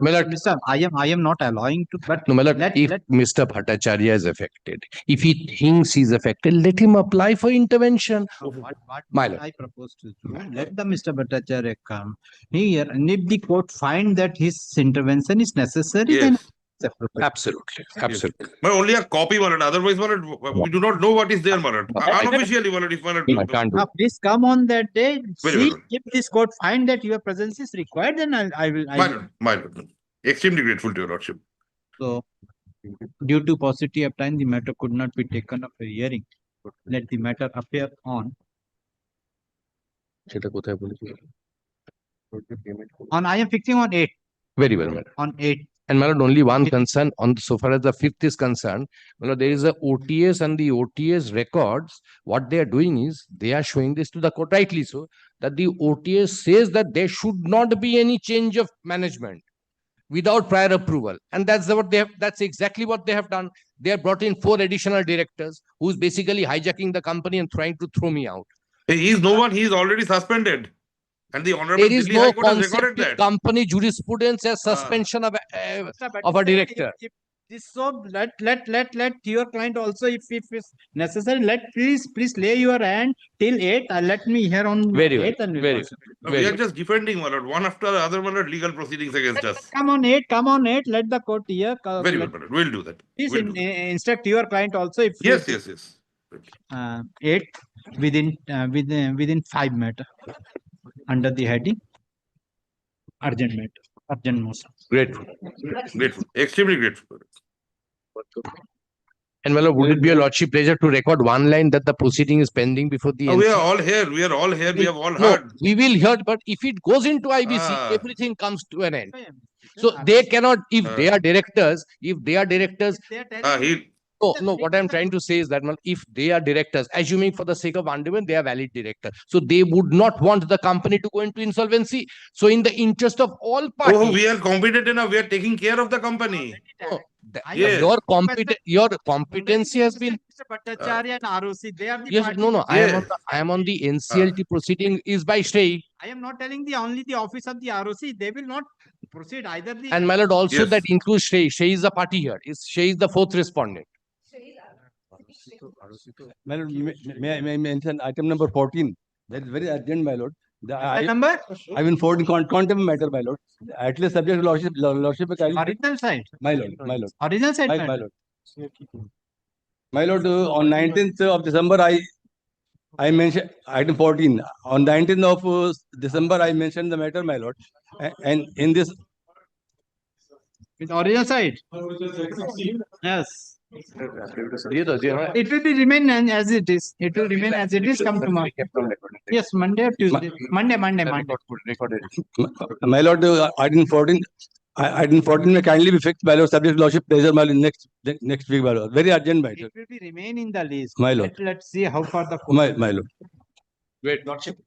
S5: My lord,
S2: Listen, I am not allowing to, but
S5: no, my lord,
S2: let-
S5: if
S2: let-
S5: Mr. Bhattacharya is affected, if he thinks he's affected, let him apply for intervention.
S2: what
S5: My lord.
S2: I propose to do, let the Mr. Bhattacharya come here, and if the court find that his intervention is necessary, then
S15: Yes.
S2: it's appropriate.
S5: Absolutely. Absolutely.
S15: But only a copy, my lord. Otherwise, my lord, we do not know what is there, my lord. Unofficially, my lord, if my lord.
S5: I can't do
S2: Now, please come on that day.
S15: Very
S2: See,
S15: well.
S2: if this court find that your presence is required, then I will.
S15: My lord. Extremely grateful to your lordship.
S2: So, due to paucity of time, the matter could not be taken up for hearing. Let the matter appear on. I am fixing on 8.
S5: Very well, my lord.
S2: On 8.
S5: And my lord, only one concern on so far as the 5th is concerned, my lord, there is a OTS and the OTS records. What they are doing is they are showing this to the court, rightly so, that the OTS says that there should not be any change of management without prior approval. And that's what they have, that's exactly what they have done. They have brought in 4 additional directors who's basically hijacking the company and trying to throw me out.
S15: He is no one, he is already suspended. And the Honorable
S5: There is
S15: Delhi
S5: no
S15: High Court has
S5: concept
S15: recorded
S5: in
S15: that.
S5: company jurisprudence as suspension of a director.
S2: If this so let your client also, if it's necessary, please lay your hand till 8. Let me hear on
S5: Very well.
S2: 8 and
S5: Very
S15: We
S5: very
S15: are
S5: good.
S15: just defending, my lord, one after the other, my lord, legal proceedings against us.
S2: Come on 8. Let the court hear.
S15: Very well, my lord. We'll do that.
S2: Please
S15: We'll do that.
S2: instruct your client also if
S15: Yes.
S2: 8 within 5 matter under the heading urgent matter, urgent motion.
S15: Grateful. Extremely grateful.
S5: And my lord, would it be your lordship pleasure to record one line that the proceeding is pending before the
S15: We
S5: NC?
S15: are all here. We are all here. We have all
S5: No,
S15: heard.
S5: we will hear, but if it goes into IBC, everything comes to an end. So they cannot, if they are directors, no, what I'm trying to say is that if they are directors, assuming for the sake of argument, they are valid directors. So they would not want the company to go into insolvency. So in the interest of all parties.
S15: Oh, we are competent enough. We are taking care of the company. Yes.
S5: Your competency has been.
S2: Mr. Bhattacharya and ROC, they are the
S5: Yes,
S2: parties.
S5: no. I am on the NCLT proceeding is by stay.
S2: I am not telling only the office of the ROC. They will not proceed either the.
S5: And my lord, also that includes Shay. Shay is the party here. Shay is the 4th respondent.
S18: My lord, may I mention item number 14? That is very urgent, my lord.
S2: Number?
S18: I mean 14 contempt matter, my lord. At least subject to lordship.
S2: Original side.
S18: My lord.
S2: Original side.
S18: My lord. My lord, on 19th of December, I mentioned item 14. On 19th of December, I mentioned the matter, my lord. And in this.
S2: With original side. Yes. It will be remain as it is. It will remain as it is. Come tomorrow. Yes, Monday or Tuesday. Monday.
S18: My lord, item 14. Item 14 may kindly be fixed, my lord, subject to lordship pleasure, my lord, next week, my lord. Very urgent, my lord.
S2: It will be remain in the list.
S18: My lord.
S2: Let's see how far the.
S18: My lord.
S5: Great lordship.